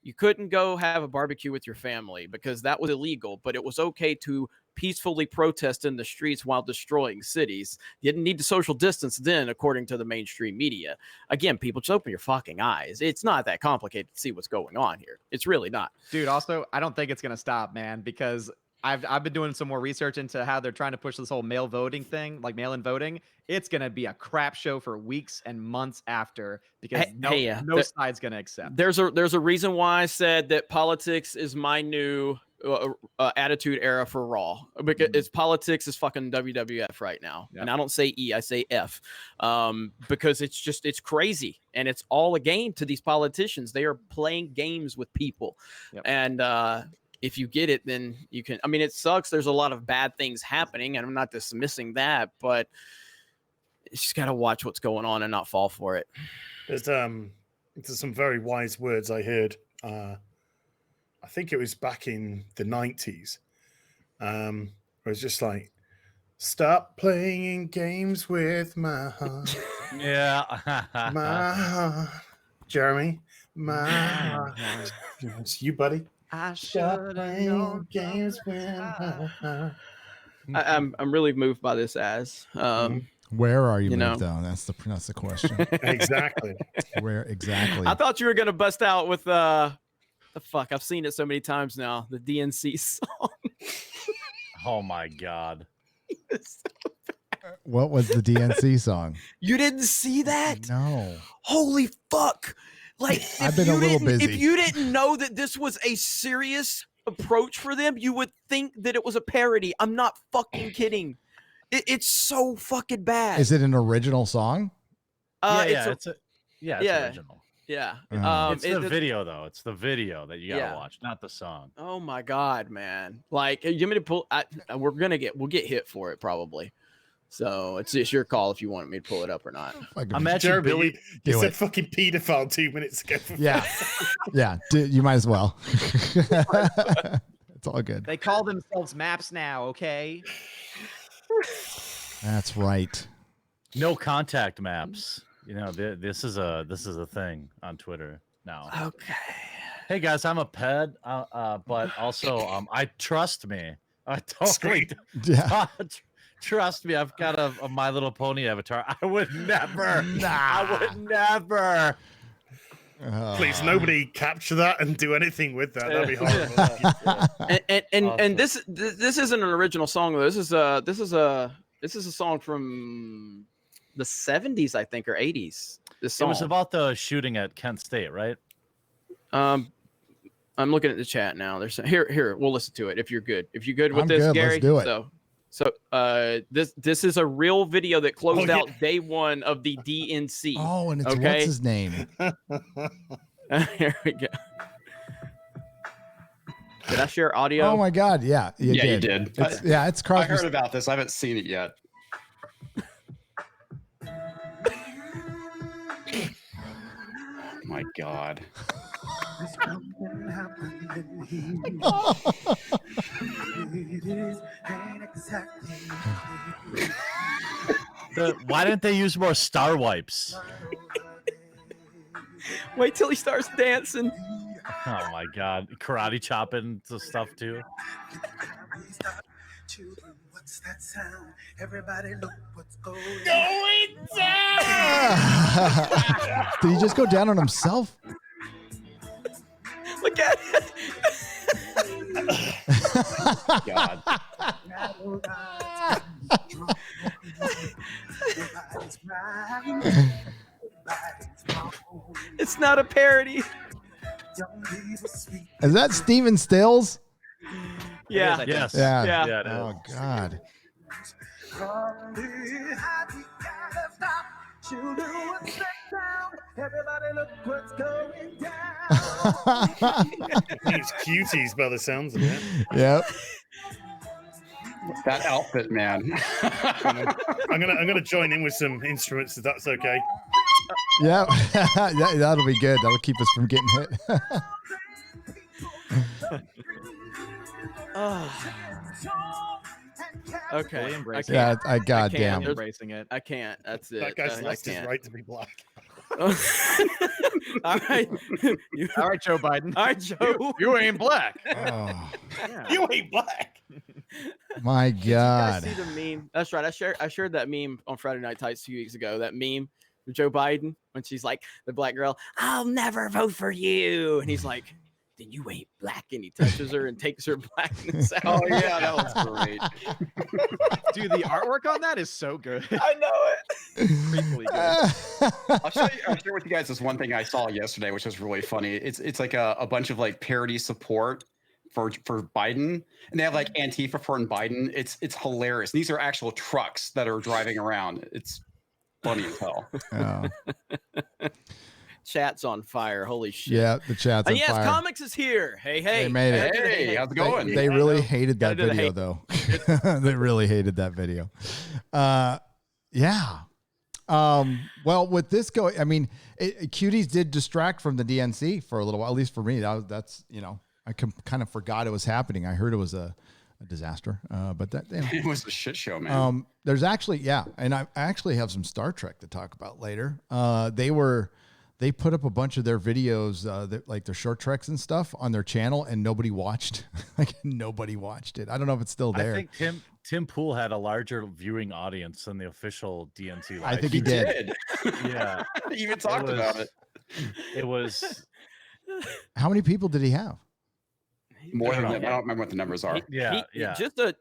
you couldn't go have a barbecue with your family because that was illegal, but it was okay to peacefully protest in the streets while destroying cities. You didn't need to social distance then, according to the mainstream media. Again, people, just open your fucking eyes. It's not that complicated to see what's going on here. It's really not.
Dude, also, I don't think it's going to stop, man, because I've been doing some more research into how they're trying to push this whole mail voting thing, like mail-in voting. It's going to be a crap show for weeks and months after because no side's going to accept.
There's a reason why I said that politics is my new attitude era for Raw, because it's politics is fucking WWF right now. Yep. And I don't say E, I say F, because it's crazy and it's all a game to these politicians. They are playing games with people. Yep. And if you get it, then you can. I mean, it sucks. There's a lot of bad things happening, and I'm not dismissing that, but you just got to watch what's going on and not fall for it.
There's to some very wise words I heard. I think it was back in the 90s. Where it was just like, stop playing games with my heart.
Yeah.
My heart. Jeremy, my heart. It's you, buddy.
I
Stop
should
playing games with my heart.
I'm really moved by this as
Where are you,
You
moved,
know.
though? That's the question.
Exactly.
Where exactly?
I thought you were gonna bust out with the fuck. I've seen it so many times now. The DNC song.
Oh my God.
What was the DNC song?
You didn't see that?
No.
Holy fuck! Like
I've been a little busy.
If you didn't know that this was a serious approach for them, you would think that it was a parody. I'm not fucking kidding. It's so fucking bad.
Is it an original song?
It's
yeah.
original.
Yeah.
It's the video though. It's the video that you gotta
Yeah.
watch, not the song.
Oh my god, man! Like, you want me to pull? We'll get hit for it probably. So it's your call if you want me to pull it up or not.
Imagine
Jeremy,
Billy.
you
Do
said
it.
fucking pedophile 2 minutes ago.
Yeah. Yeah. You might as well. It's all good.
They call themselves maps now, okay?
That's right.
No contact maps. You know, this is a thing on Twitter now.
Okay.
Hey guys, I'm a ped, but also I trust me. I totally
Yeah.
trust me. I've got a My Little Pony avatar. I would never. I would never.
Please, nobody capture that and do anything with that. That'd be horrible.
And this isn't an original song though. This is a song from the 70s, I think, or 80s. This
It
song.
was about the shooting at Kent State, right?
I'm looking at the chat now. There's here. We'll listen to it if you're good. If you're good with
I'm
this,
good.
Gary.
Let's do it.
So this is a real video that closed
yeah.
out day one of the DNC.
Oh, and it's
Okay.
what's his name?
Here we go. Did I share audio?
Oh my God! Yeah,
Yeah, you did.
It's
I
Crosby.
heard about this. I haven't seen it yet. Oh my God.
Why didn't they use more star wipes?
Wait till he starts dancing.
Oh my God, karate chopping the stuff too.
What's that sound? Everybody look what's going
Did he just go down on himself?
Look at it.
God.
It's not a parody.
Is that Steven Stills?
Yeah.
Yes.
Yeah.
Yeah.
it
Oh
is.
God.
It's Cuties by the sounds of it.
Yep.
That outfit, man.
I'm gonna join in with some instruments if that's okay.
Yep. That'll be good. That'll keep us from getting hit.
Okay.
Embrace
Yeah. I
can't.
goddamn.
embracing it.
I can't. That's it.
That guy's
I
lost his
can't.
right to be black.
All right.
All right, Joe Biden.
All right, Joe.
You ain't black.
Oh
You ain't black.
my
Did you guys
God.
see the meme? That's right. I shared that meme on Friday Night Tights 2 weeks ago. That meme of Joe Biden when she's like, the black girl, "I'll never vote for you," and he's like, "Then you ain't black," and he touches her and takes her blackness out.
Oh yeah, that was great.
Dude, the artwork on that is so good.
I know it.
Creepily good.
I'll share with you guys this one thing I saw yesterday, which was really funny. It's like a bunch of like parody support for Biden, and they have like Antifa for Biden. It's hilarious. These are actual trucks that are driving around. It's funny as hell.
Oh.
Chat's on fire. Holy shit.
Yeah, the chat's on
And yes,
fire.
Comics is here. Hey, hey.
They made it.
Hey, how's it going?
They really hated that
Gotta do the
video,
hate.
though. They really hated that video. Yeah. Well, with this going, I mean, Cuties did distract from the DNC for a little while, at least for me. That's I kind of forgot it was happening. I heard it was a disaster, but that
it was a shit show, man.
There's actually, and I actually have some Star Trek to talk about later. They put up a bunch of their videos, like their short treks and stuff, on their channel, and nobody watched. Like nobody watched it. I don't know if it's still there.
I think Tim Pool had a larger viewing audience than the official DNC.
I think he did.
Yeah,
he even talked about it.
It was.
How many people did he have?
More than that. I don't remember what the numbers are.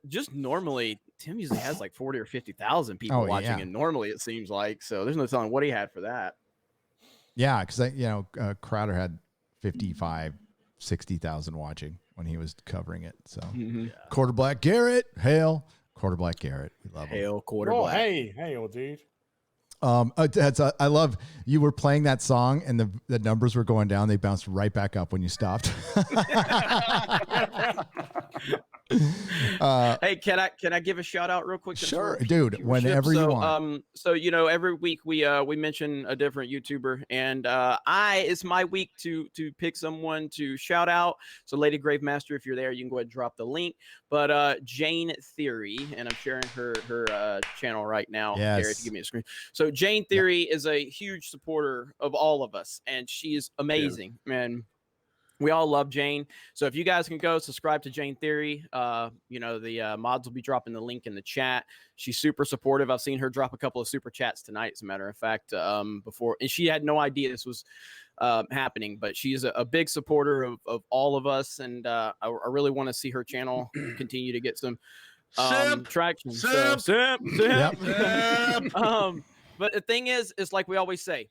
Just normally, Tim usually has like 40 or 50,000 people watching, and normally it seems like, so there's no telling what he had for that.
Yeah, because Crowder had 55, 60,000 watching when he was covering it. So Quarter Black Garrett, hail Quarter Black Garrett. We love him.
Hail Quarter Black.
Hey, old dude.
I love you were playing that song and the numbers were going down. They bounced right back up when you stopped.
Hey, can I give a shout out real quick?
Sure, dude. Whenever you want.
So every week we mention a different YouTuber, and it's my week to pick someone to shout out. So Lady Gravemaster, if you're there, you can go ahead and drop the link. But Jane Theory, and I'm sharing her channel right now.
Yes.
Gary, if you give me a screen. So Jane Theory is a huge supporter of all of us, and she is amazing, man. We all love Jane. So if you guys can go subscribe to Jane Theory, the mods will be dropping the link in the chat. She's super supportive. I've seen her drop a couple of super chats tonight, as a matter of fact, before, and she had no idea this was happening, but she's a big supporter of all of us. And I really want to see her channel continue to get some traction. Simp. But the thing is like we always say,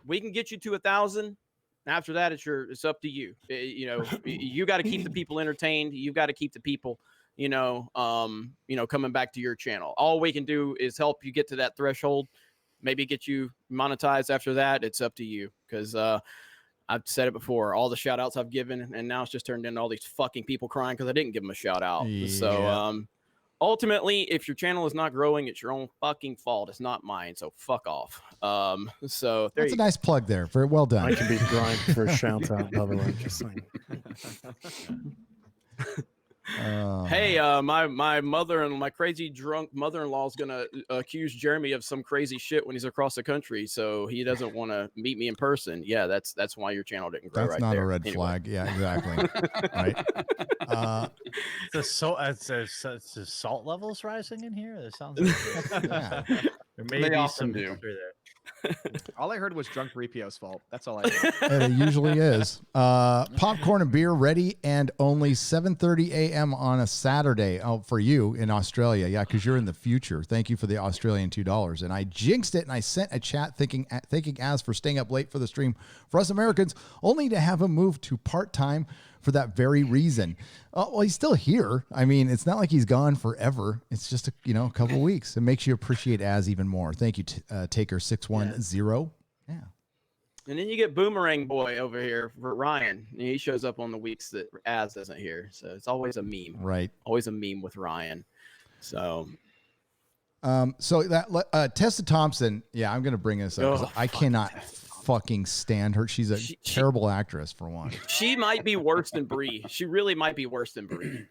we can get you to 1,000. After that, it's up to you. You got to keep the people entertained. You got to keep the people, coming back to your channel. All we can do is help you get to that threshold. Maybe get you monetized after that. It's up to you. Because I've said it before. All the shout outs I've given, and now it's just turned into all these fucking people crying because I didn't give them a shout out. Yeah. So ultimately, if your channel is not growing, it's your own fucking fault. It's not mine. So fuck off. So
that's a nice plug there. Very well done.
I can be grind for a shout out, by the way. Just saying.
Hey, my mother and my crazy drunk mother-in-law is gonna accuse Jeremy of some crazy shit when he's across the country, so he doesn't want to meet me in person. Yeah, that's why your channel didn't grow.
That's not a red flag. Yeah, exactly. Right.
The salt levels rising in here. It sounds like there may be some history there.
All I heard was drunk Repio's fault. That's all I heard.
And it usually is. Popcorn and beer ready, and only 7:30 a.m. on a Saturday. Oh, for you in Australia. Yeah, because you're in the future. Thank you for the Australian $2. And I jinxed it, and I sent a chat thanking Az for staying up late for the stream for us Americans, only to have him move to part-time for that very reason. Well, he's still here. I mean, it's not like he's gone forever. It's just a couple weeks. It makes you appreciate Az even more. Thank you, Taker610. Yeah.
And then you get Boomerang Boy over here for Ryan. He shows up on the weeks that Az isn't here, so it's always a meme.
Right.
Always a meme with Ryan. So.
So that Tessa Thompson. Yeah, I'm gonna bring this up because I cannot fucking stand her. She's a terrible actress, for one.
She might be worse than Brie. She really might be worse than Brie.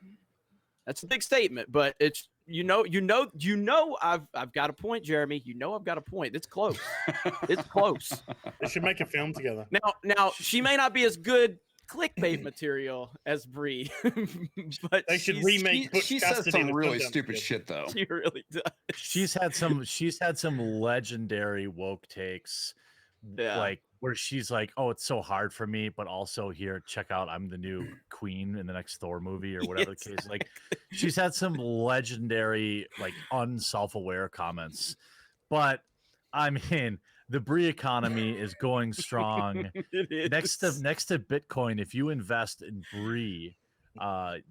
That's a big statement, but it's I've got a point, Jeremy. I've got a point. It's close. It's close.
They should make a film together.
Now she may not be as good clickbait material as Brie, but
they should remake.
She says some really stupid shit, though.
She really does.
She's had some legendary woke takes.
Yeah.
Like where she's like, oh, it's so hard for me, but also here, check out, I'm the new queen in the next Thor movie or whatever the case. Like she's had some legendary, like unself-aware comments. But I mean, the Brie economy is going strong. Next to Bitcoin, if you invest in Brie, I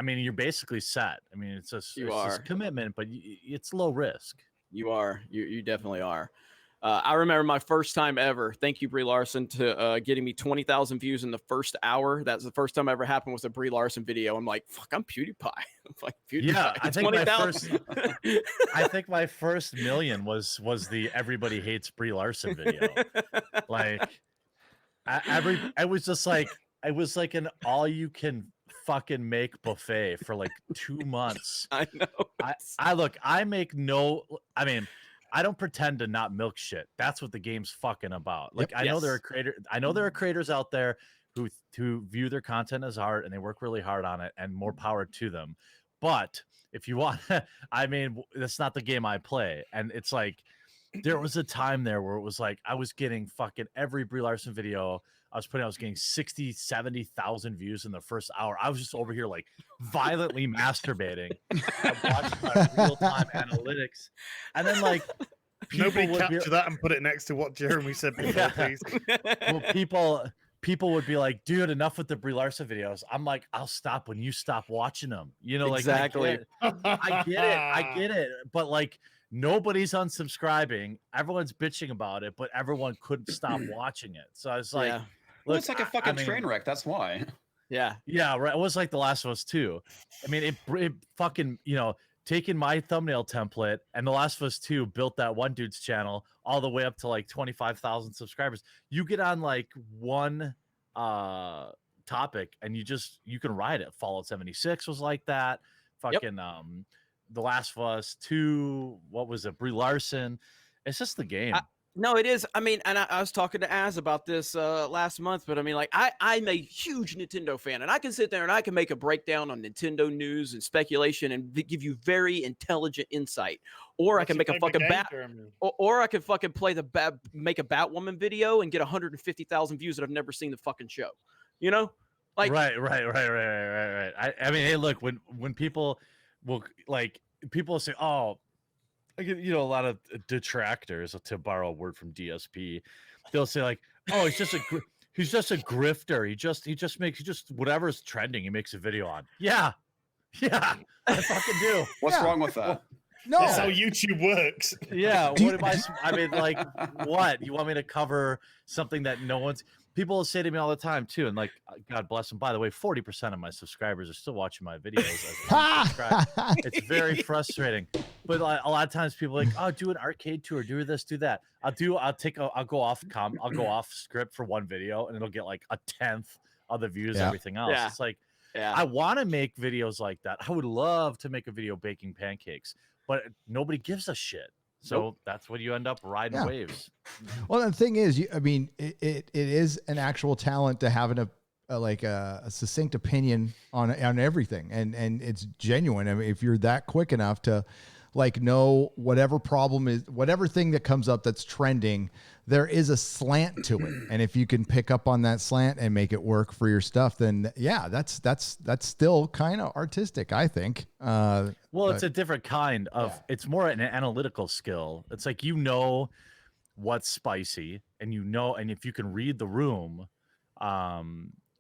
mean, you're basically set. I mean, it's a commitment, but it's low risk.
You definitely are. I remember my first time ever. Thank you, Brie Larson, to getting me 20,000 views in the first hour. That's the first time ever happened was a Brie Larson video. I'm like, fuck, I'm PewDiePie. I'm like, PewDiePie.
Yeah, I think my
20,000.
I think my first million was the Everybody Hates Brie Larson video. Like, it was just like it was like an all you can fucking make buffet for like 2 months.
I know.
I look, I make no, I mean, I don't pretend to not milk shit. That's what the game's fucking about. Like, I know there are creators out there who view their content as art and they work really hard on it, and more power to them. But if you want, I mean, that's not the game I play. And it's like, there was a time there where it was like, I was getting fucking every Brie Larson video I was getting 60, 70,000 views in the first hour. I was just over here like violently masturbating. I watched my real-time analytics. And then like
nobody capture that and put it next to what Jeremy said before, please.
Well, people would be like, dude, enough with the Brie Larson videos. I'm like, I'll stop when you stop watching them. You know, like
exactly.
I get it. But like nobody's unsubscribing. Everyone's bitching about it, but everyone couldn't stop watching it. So I was like,
well, it's like a fucking train wreck. That's why.
Yeah.
Yeah. Right. It was like The Last of Us 2. I mean, it fucking, you know, taking my thumbnail template and The Last of Us 2 built that one dude's channel all the way up to like 25,000 subscribers. You get on like one topic and you can ride it. Fallout 76 was like that. Fucking The Last of Us 2, what was it? Brie Larson. It's just the game.
No, it is. I mean, and I was talking to Az about this last month, but I mean, like, I'm a huge Nintendo fan, and I can sit there and I can make a breakdown on Nintendo news and speculation and give you very intelligent insight. Or I can make a fucking or I can fucking make a Batwoman video and get 150,000 views that I've never seen the fucking show. You know, like
right. I mean, hey, look, when people will like people say, oh. You know, a lot of detractors, to borrow a word from DSP, they'll say like, "Oh, he's just a grifter. He just whatever's trending, he makes a video on." Yeah, I fucking do.
What's wrong with that?
No, that's how YouTube works.
Yeah, what am I mean, like, what you want me to cover something that no one's? People will say to me all the time too, and like, God bless them. By the way, 40% of my subscribers are still watching my videos. It's very frustrating. But like, a lot of times people are like, oh, do an arcade tour, do this, do that. I'll go off script for one video, and it'll get like 1/10 of the views. Everything else, it's like, I want to make videos like that. I would love to make a video baking pancakes, but nobody gives a shit. So that's what you end up riding waves.
Well, the thing is, I mean, it is an actual talent to have a succinct opinion on everything, and it's genuine. I mean, if you're that quick enough to like know whatever problem is, whatever thing that comes up that's trending, there is a slant to it, and if you can pick up on that slant and make it work for your stuff, then that's still kind of artistic, I think.
Well, it's a different kind of. It's more an analytical skill. It's like, you know what's spicy, and and if you can read the room,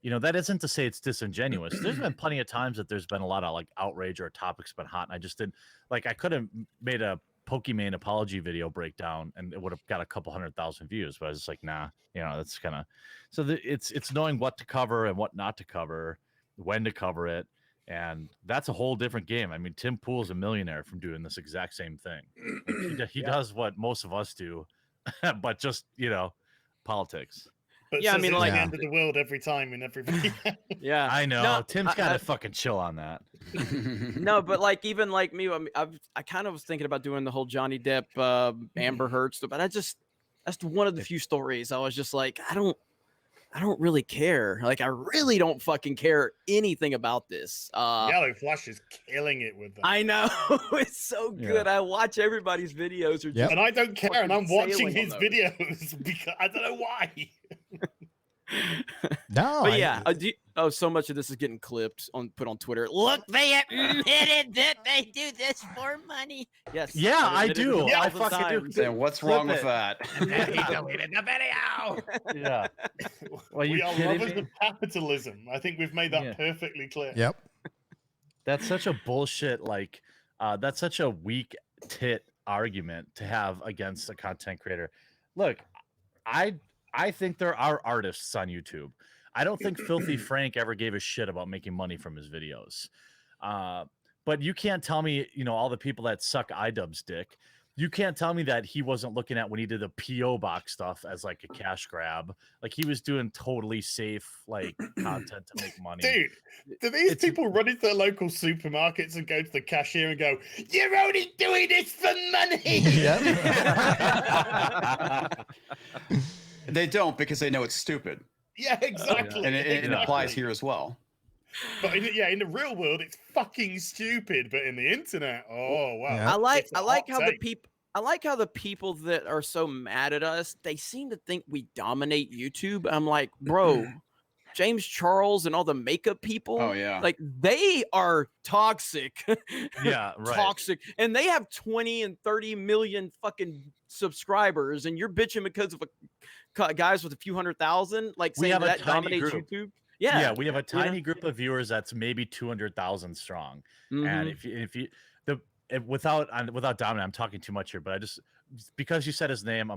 you know, that isn't to say it's disingenuous. There's been plenty of times that there's been a lot of like outrage or a topic's been hot, and I just didn't like. I could have made a Pokemon apology video breakdown, and it would have got a couple 100,000 views. But I was just like, nah, you know, that's kind of. So it's knowing what to cover and what not to cover, when to cover it, and that's a whole different game. I mean, Tim Pool's a millionaire from doing this exact same thing. Like, he does what most of us do, but just, you know, politics.
But I mean, like the end of the world every time in every video.
Yeah,
I know. No, Tim's got to fucking chill on that.
No, but like, even like me, I kind of was thinking about doing the whole Johnny Depp, Amber Heard stuff, but that's one of the few stories I was just like, I don't really care. Like, I really don't fucking care anything about this.
Yellow Flash is killing it with them.
I know. It's so good. I watch everybody's videos.
And I don't care, and I'm watching his videos because I don't know why.
No,
but yeah. So much of this is getting clipped put on Twitter. Look, they admitted that they do this for money. Yes.
Yeah, I do.
Yeah,
I fucking do.
Then what's wrong with that?
And then he deleted the video.
Yeah. Well,
we are lovers of capitalism. I think we've made that perfectly clear.
Yep.
That's such a bullshit. Like, that's such a weak tit argument to have against a content creator. look, I think there are artists on YouTube. I don't think Filthy Frank ever gave a shit about making money from his videos. But you can't tell me, all the people that suck iDubbbz dick. You can't tell me that he wasn't looking at when he did the PO box stuff as like a cash grab. Like he was doing totally safe like content to make money.
Dude, do these people run into their local supermarkets and go to the cashier and go, "You're only doing this for money"?
They don't, because they know it's stupid.
Yeah, exactly.
And it applies here as well.
But in the real world, it's fucking stupid. But in the internet, oh wow!
Yeah.
I like
It's a
how
hot
the
take.
people. I like how the people that are so mad at us, they seem to think we dominate YouTube. I'm like, bro, James Charles and all the makeup people.
Oh, yeah.
Like they are toxic.
Yeah, right.
Toxic. And they have 20 and 30 million fucking subscribers, and you're bitching because of guys with a few 100,000, like
We
saying
have a
that
tiny
dominates
group.
YouTube.
Yeah, we have a tiny group of viewers that's maybe 200,000 strong. And
Mhm.
without dominant, I'm talking too much here, but because you said his name,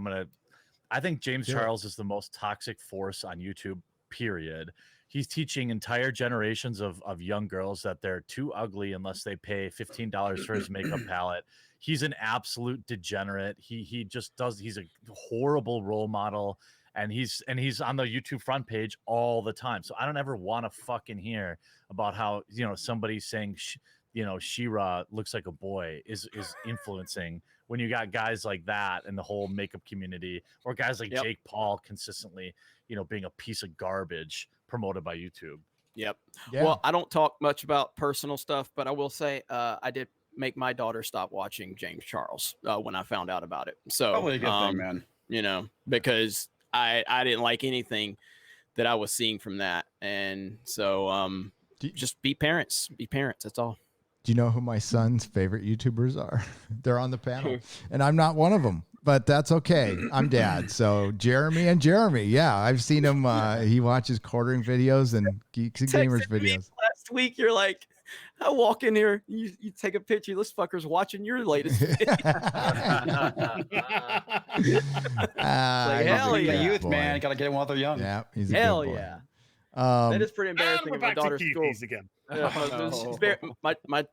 I think James Charles is the most toxic force on YouTube, period. He's teaching entire generations of young girls that they're too ugly unless they pay $15 for his makeup palette. He's an absolute degenerate. He's a horrible role model. And he's on the YouTube front page all the time. So I don't ever want to fucking hear about how, somebody saying, She-Ra looks like a boy is influencing, when you got guys like that in the whole makeup community, or guys like Jake Paul consistently, being a piece of garbage promoted by YouTube.
Yep.
Yeah.
Well, I don't talk much about personal stuff, but I will say I did make my daughter stop watching James Charles when I found out about it. So
Probably a good thing, man.
Because I didn't like anything that I was seeing from that. And so just be parents. Be parents. That's all.
Do you know who my son's favorite YouTubers are? They're on the panel, and I'm not one of them, but that's okay. I'm dad. So Jeremy. Yeah, I've seen him. He watches quartering videos and Geeks and Gamers videos.
Last week, you're like, I walk in here, you take a picture. This fucker's watching your latest video. Hell
He's
yeah.
a youth,
boy.
man. Got to get him while they're young.
Yeah, he's a
Hell
good boy.
yeah. That is pretty
And
embarrassing
we're
at my
back to
daughter's school.
cuties again.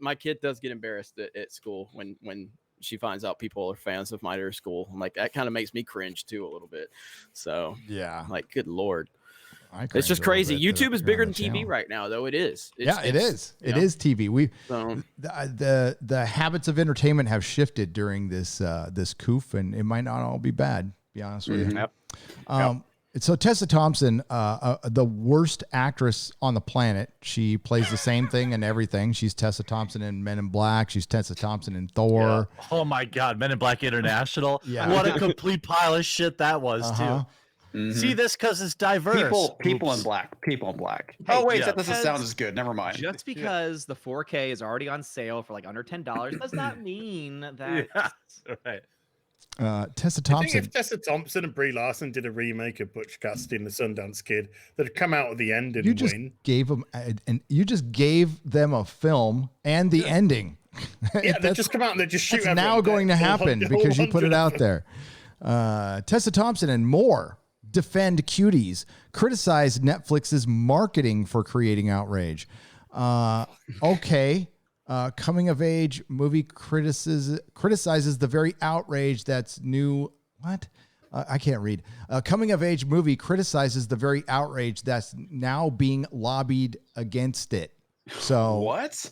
My kid does get embarrassed at school when she finds out people are fans of my daughter's school. I'm like, that kind of makes me cringe too a little bit. So
Yeah.
like, good Lord.
I
It's
cringe
just
a little
crazy.
bit that
YouTube is
you're
bigger
on
than
the
TV
channel.
right now, though. It is.
It is. It is TV. We
So,
the habits of entertainment have shifted during this coof, and it might not all be bad. To be honest with you.
Yep.
So Tessa Thompson, the worst actress on the planet. She plays the same thing in everything. She's Tessa Thompson in Men in Black. She's Tessa Thompson in Thor.
Yeah. Oh my God, Men in Black International.
Yeah.
What a complete pile of shit that was too. See this because it's diverse.
People in black. Oh wait,
yeah.
that doesn't sound as good. Never mind.
Just because the 4K is already on sale for like under $10 does not mean that.
Yeah, right.
Tessa
I think
Thompson.
if Tessa Thompson and Brie Larson did a remake of Butch Cassidy and the Sundance Kid, they'd come out at the end and
You just
win.
gave them, and you just gave them a film and the ending.
Yeah, they just come out and they just shoot.
It's now going to happen because you put it out there. Tessa Thompson and more defend Cuties, criticize Netflix's marketing for creating outrage. Okay. Coming of age movie criticizes the very outrage that's new. What? I can't read. Coming of age movie criticizes the very outrage that's now being lobbied against it. So
what?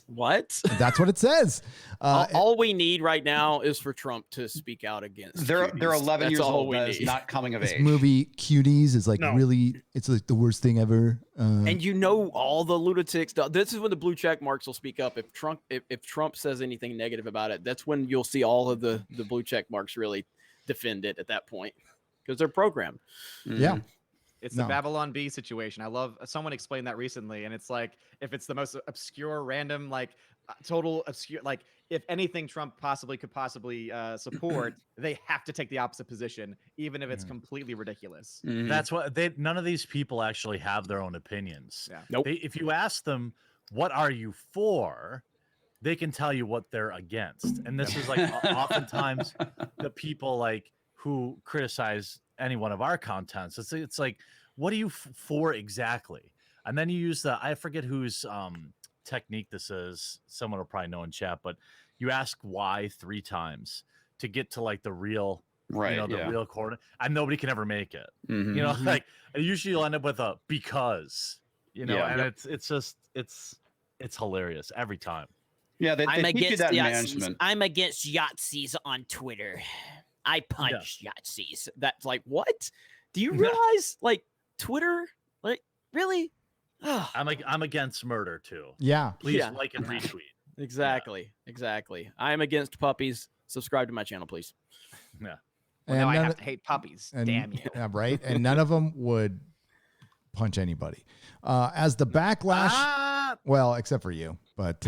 That's what it says.
all we need right now is for Trump to speak out against.
They're
Cuties.
11
That's
years
all
old.
we
That is
need.
not coming of
This
age.
movie Cuties is like
No.
really, it's like the worst thing ever.
And you know all the lunatics. This is when the blue check marks will speak up. If Trump says anything negative about it, that's when you'll see all of the blue check marks really defend it at that point because they're programmed.
Yeah.
It's the Babylon Bee situation. I love someone explained that recently, and it's like if it's the most obscure, random, like total obscure, like if anything Trump could possibly support, they have to take the opposite position, even if it's completely ridiculous.
That's what none of these people actually have their own opinions.
Yeah.
Nope.
If you ask them, what are you for? They can tell you what they're against. And this is like oftentimes the people like who criticize any one of our contents. It's like, what are you for exactly? And then you use I forget whose technique this is. Someone will probably know in chat, but you ask why 3 times to get to like the real, real coordinate, and nobody can ever make it.
Mhm.
You know, like usually you'll end up with a because, and it's just it's hilarious every time.
Yeah, they
I'm
teach you
against
that in
Yahtzees.
management.
I'm against Yahtzees on Twitter. I punch Yahtzees. That's like, what? Do you realize, like, Twitter, like, really?
I'm against murder too.
Yeah.
Please like and retweet.
Exactly. I'm against puppies. Subscribe to my channel, please.
Yeah.
Well, now I have to hate puppies.
And,
Damn you.
Yeah, right. And none of them would punch anybody. As the backlash, well, except for you, but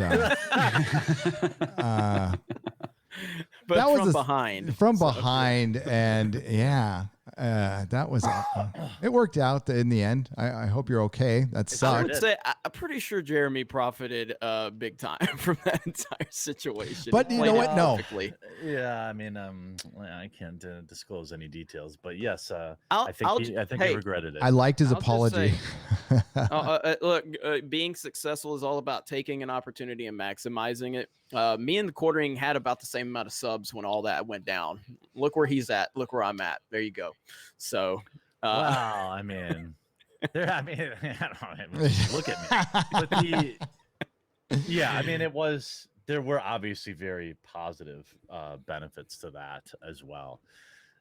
But
that was
from behind.
From behind, and that was it worked out in the end. I hope you're okay. That
I
sucked.
would say I'm pretty sure Jeremy profited big time from that entire situation.
But you know what? No.
Yeah, I mean, I can't disclose any details, but yes,
I think
he regretted it.
I liked his apology.
Look, being successful is all about taking an opportunity and maximizing it. Me and the Quartering had about the same amount of subs when all that went down. Look where he's at. Look where I'm at. There you go. So,
wow. I mean, I don't know. Look at me. But I mean, there were obviously very positive benefits to that as well,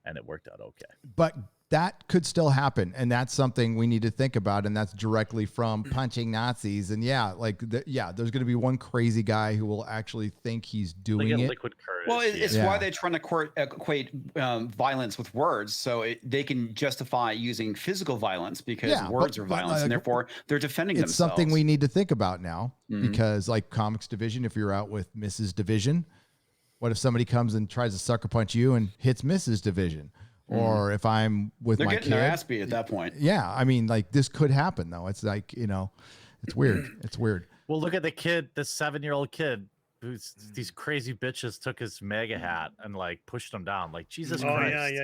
and it worked out okay.
But that could still happen, and that's something we need to think about, and that's directly from punching Nazis. And there's going to be one crazy guy who will actually think he's doing it.
Liquid courage.
Well, it's why they're trying to equate violence with words, so they can justify using physical violence because words are violence, and therefore they're defending themselves.
It's something we need to think about now, because like Comics Division, if you're out with Mrs. Division, what if somebody comes and tries to sucker punch you and hits Mrs. Division? Or if I'm with my kid,
they're getting their ass beat at that point.
Yeah, I mean, like this could happen though. It's like it's weird. It's weird.
Well, look at the kid, the 7-year-old kid, who's these crazy bitches took his MAGA hat and like pushed him down. Like Jesus Christ.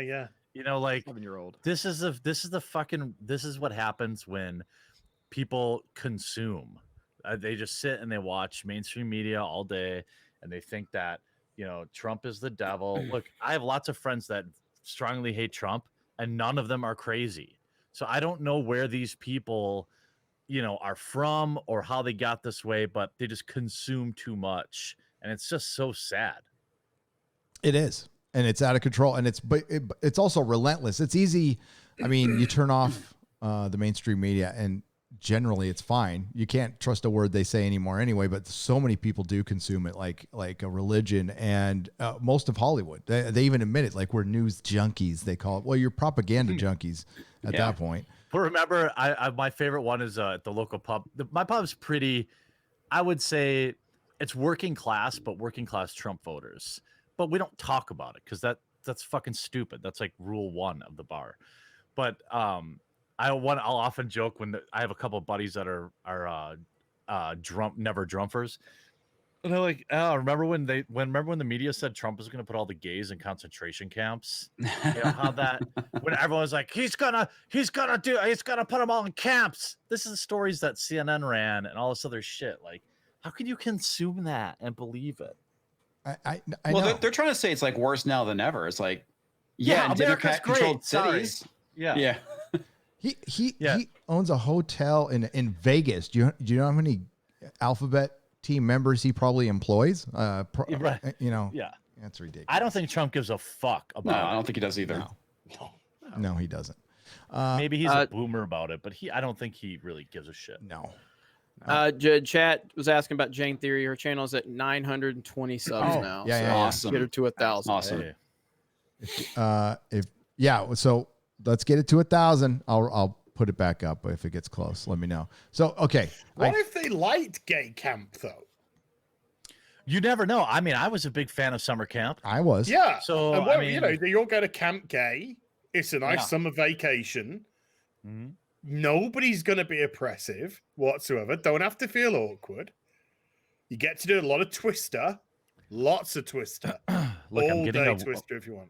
Yeah.
Like
7-year-old.
This is what happens when people consume. They just sit and they watch mainstream media all day, and they think that Trump is the devil. Look, I have lots of friends that strongly hate Trump, and none of them are crazy. So I don't know where these people, are from or how they got this way, but they just consume too much, and it's just so sad.
It is, and it's out of control, and it's also relentless. It's easy. I mean, you turn off the mainstream media, and generally it's fine. You can't trust a word they say anymore anyway, but so many people do consume it like a religion, and most of Hollywood, they even admit it, like we're news junkies, they call it. Well, you're propaganda junkies at that point.
But remember, my favorite one is at the local pub. My pub's pretty, I would say it's working class, but working class Trump voters. But we don't talk about it because that's fucking stupid. That's like rule 1 of the bar. But I'll often joke when I have a couple of buddies that are never Drumpers, and they're like, "Oh, remember when the media said Trump was going to put all the gays in concentration camps? How that when everyone was like, he's gonna put them all in camps. This is the stories that CNN ran and all this other shit. Like, how can you consume that and believe it?
I
well,
know.
they're trying to say it's like worse now than ever. It's like, in Democrat-controlled cities.
Yeah.
He owns a hotel in Vegas. Do you know how many Alphabet team members he probably employs?
Right.
That's ridiculous.
I don't think Trump gives a fuck about
No,
it.
I don't think he does either.
No, he doesn't.
Maybe he's a boomer about it, but I don't think he really gives a shit.
No.
Chat was asking about Jane Theory. Her channel is at 920 subs now.
Yeah,
so
yeah.
Awesome.
Get her to 1,000.
Awesome.
Hey. So let's get it to 1,000. I'll put it back up if it gets close. Let me know. So okay.
What if they liked gay camp though?
You never know. I mean, I was a big fan of summer camp.
I was.
Yeah.
So
and
I mean,
they all go to Camp Gay. It's a nice summer vacation.
Mm-hmm.
Nobody's going to be oppressive whatsoever. Don't have to feel awkward. You get to do a lot of Twister, lots of Twister.
Look, I'm
all
getting
day
a
Twister if you want.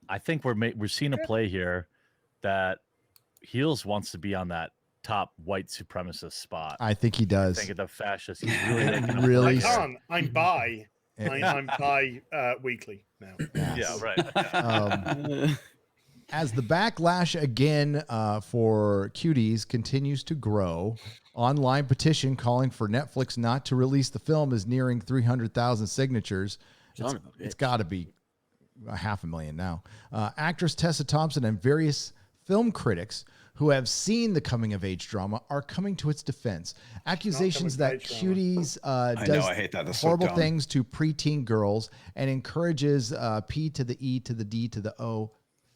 I think we're seeing a play here that Heels wants to be on that top white supremacist spot.
I think he does.
I think the fascist. He's really making a
Really?
I
play there.
can't. I'm bi. I'm bi weekly now.
Yeah, right.
As the backlash again for Cuties continues to grow, online petition calling for Netflix not to release the film is nearing 300,000 signatures. It's got to be 500,000 now. Actress Tessa Thompson and various film critics who have seen the coming-of-age drama are coming to its defense. Accusations that Cuties does horrible things to preteen girls and encourages P to the E to the D to the O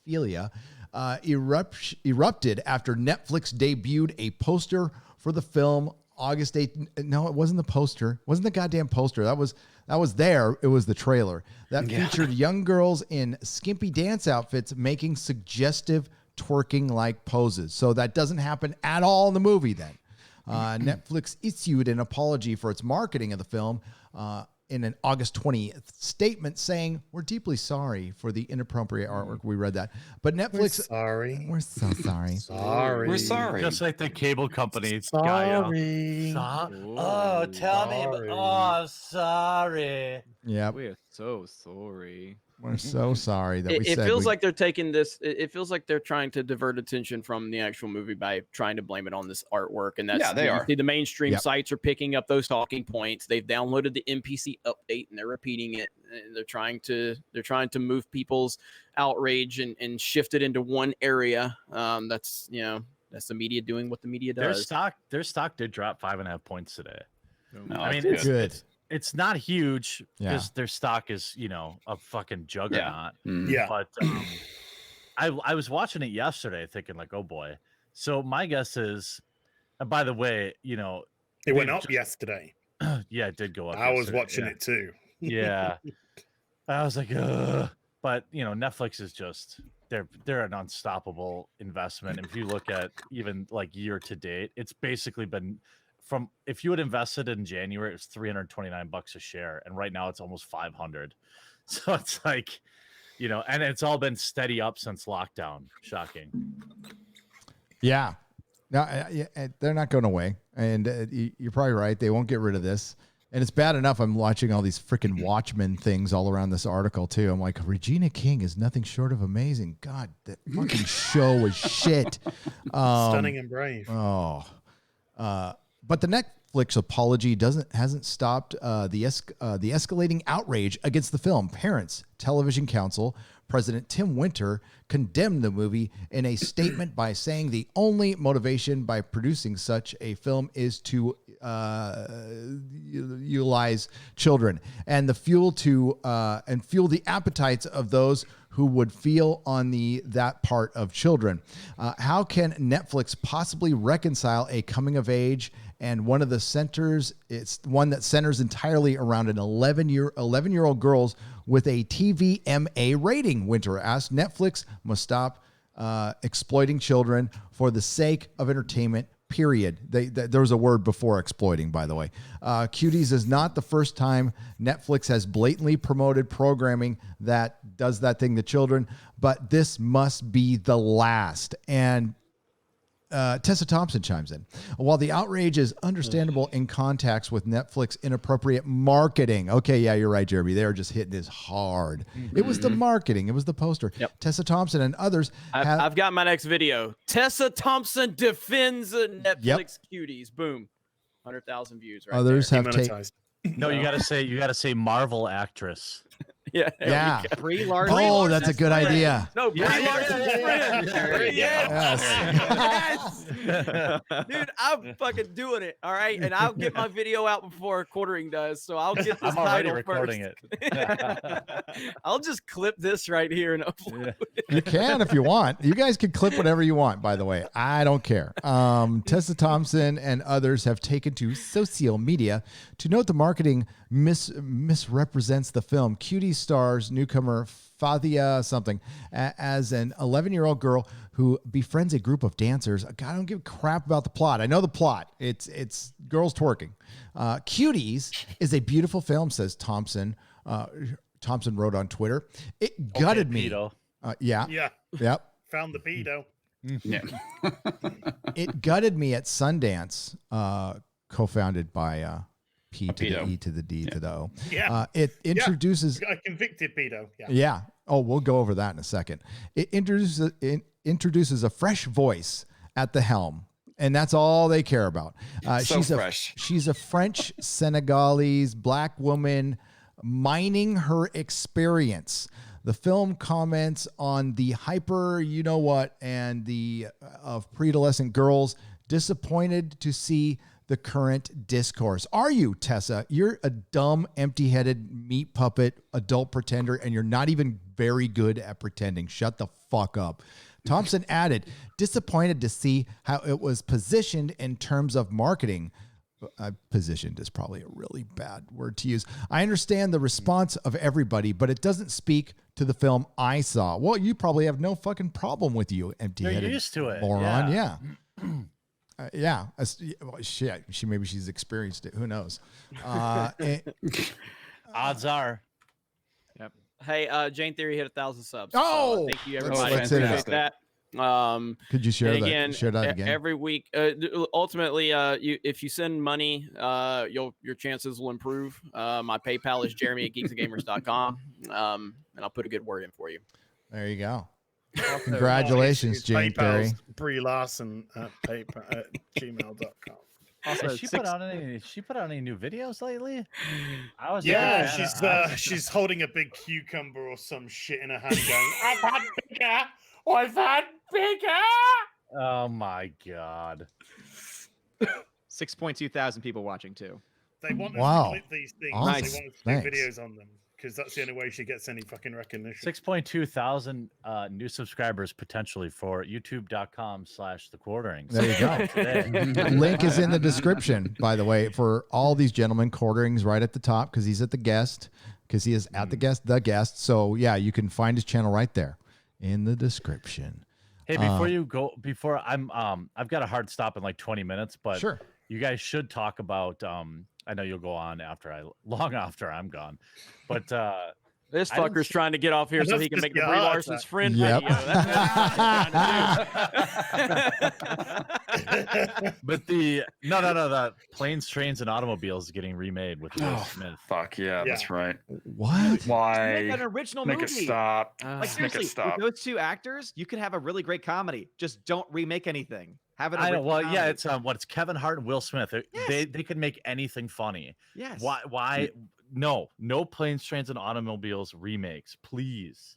philia erupted after Netflix debuted a poster for the film August 8th. No, it wasn't the poster. It wasn't the goddamn poster. That was there. It was the trailer that featured young girls in skimpy dance outfits making suggestive twerking-like poses. So that doesn't happen at all in the movie then. Netflix issued an apology for its marketing of the film in an August 20th statement saying, "We're deeply sorry for the inappropriate artwork." We read that. But Netflix... We're so sorry.
We're sorry.
Just like the cable company
Sorry.
guy. Oh, tell me. Oh, sorry.
Yeah.
We're so sorry.
We're so sorry that we
It
said
feels like they're taking this. It feels like they're trying to divert attention from the actual movie by trying to blame it on this artwork. And that's
they are.
See, the mainstream
Yep.
sites are picking up those talking points. They've downloaded the NPC update and they're repeating it. And they're trying to move people's outrage and shift it into one area. That's the media doing what the media does.
Their stock did drop 5.5 points today.
No,
I mean,
that's
it's it's not huge
Yeah.
because their stock is, a fucking juggernaut.
Yeah.
But I was watching it yesterday thinking like, oh boy. So my guess is, and by the way,
It went up yesterday.
yeah, it did go up.
I was
yesterday,
watching
yeah.
it too.
Yeah. I was like, ugh. But Netflix is just they're an unstoppable investment. If you look at even like year to date, it's basically been if you had invested in January, it was $329 a share, and right now it's almost 500. So it's like, and it's all been steady up since lockdown. Shocking.
Yeah. No, they're not going away. And you're probably right. They won't get rid of this. And it's bad enough I'm watching all these freaking Watchmen things all around this article, too. I'm like, Regina King is nothing short of amazing. God, that fucking show was shit.
Stunning and brave.
But the Netflix apology hasn't stopped the escalating outrage against the film. Parents Television Council President Tim Winter condemned the movie in a statement by saying the only motivation by producing such a film is to utilize children and fuel the appetites of those who would feel on that part of children. How can Netflix possibly reconcile a coming of age and one that centers entirely around an 11-year-old girls with a TVMA rating? Winter asked. Netflix must stop exploiting children for the sake of entertainment. Period. There was a word before exploiting, by the way. Cuties is not the first time Netflix has blatantly promoted programming that does that thing to children, but this must be the last. And Tessa Thompson chimes in. While the outrage is understandable in context with Netflix inappropriate marketing. Okay, yeah, you're right, Jeremy. They are just hitting this hard. It was the marketing. It was the poster.
Yep.
Tessa Thompson and others
I've got my next video. Tessa Thompson defends Netflix Cuties. Boom. 100,000 views right
others
there.
have taken.
No, you gotta say Marvel actress.
Yeah.
Brie Larson.
Oh, that's a good idea.
No, Brie Larson's friend. Yes. Dude, I'm fucking doing it. All right. And I'll get my video out before quartering does. So I'll get this
I'm already
title
recording
first.
it.
I'll just clip this right here and upload it.
You can if you want. You guys can clip whatever you want, by the way. I don't care. Tessa Thompson and others have taken to social media to note the marketing misrepresents the film. Cutie stars newcomer Fathia something as an 11-year-old girl who befriends a group of dancers. God, I don't give a crap about the plot. I know the plot. It's girls twerking. Cuties is a beautiful film, says Thompson. Thompson wrote on Twitter. It gutted me.
Pedo.
Yeah.
Yeah.
Yep.
Found the pedo.
Yeah.
It gutted me at Sundance, co-founded by P to the
pedo.
E to the D to the O.
Yeah.
It introduces.
A convicted pedo. Yeah.
Yeah. Oh, we'll go over that in a second. It introduces a fresh voice at the helm, and that's all they care about.
So fresh.
She's a French Senegalese black woman mining her experience. The film comments on the hyper, you know what, and the of pre-adolescent girls disappointed to see the current discourse. Are you, Tessa? You're a dumb, empty-headed meat puppet adult pretender, and you're not even very good at pretending. Shut the fuck up. Thompson added, disappointed to see how it was positioned in terms of marketing. Positioned is probably a really bad word to use. I understand the response of everybody, but it doesn't speak to the film I saw. Well, you probably have no fucking problem with you, empty-headed
You're used to it.
moron. Yeah. Yeah. Well, shit. Maybe she's experienced it. Who knows?
Odds are.
Yep.
Hey, Jane Theory hit 1,000 subs.
Oh!
Thank you,
Let's
everybody.
hit it
Appreciate
up.
that.
Could you share
and
that?
again,
Share that again.
every week. Ultimately, if you send money, your chances will improve. My PayPal is jeremy@geeksandgamers.com, and I'll put a good word in for you.
There you go. Congratulations, Jane Theory.
Brie Larson at gmail.com.
Also,
Has she put out any new videos lately? I was
she's holding a big cucumber or some shit in her hand going, I've had bigger! I've had bigger!
Oh my god.
6.2 thousand people watching too.
They want us
Wow.
to clip these things.
Awesome.
They want us to do
Thanks.
videos on them because that's the only way she gets any fucking recognition.
6.2 thousand new subscribers potentially for youtube.com/thequartering.
There you go. Link is in the description, by the way, for all these gentlemen. Quartering's right at the top because he's at the guest, because he is at the guest. So yeah, you can find his channel right there in the description.
Hey, before you go, I've got a hard stop in like 20 minutes, but
Sure.
you guys should talk about, I know you'll go on long after I'm gone, but
This
I didn't
fucker's trying to get off here so
That's
he can
just
make the
your
Brie
heart
Larson's
attack.
friend
Yep.
video.
but the the planes, trains, and automobiles is getting remade with Will Smith.
Fuck yeah, that's right.
What?
Why?
Make an original
Make
movie.
it stop.
Like
Make
seriously,
it stop.
with those two actors, you could have a really great comedy. Just don't remake anything. Have it.
I know. Well, yeah, it's it's Kevin Hart and Will Smith. They could make anything funny.
Yes.
Why? No planes, trains, and automobiles remakes, please.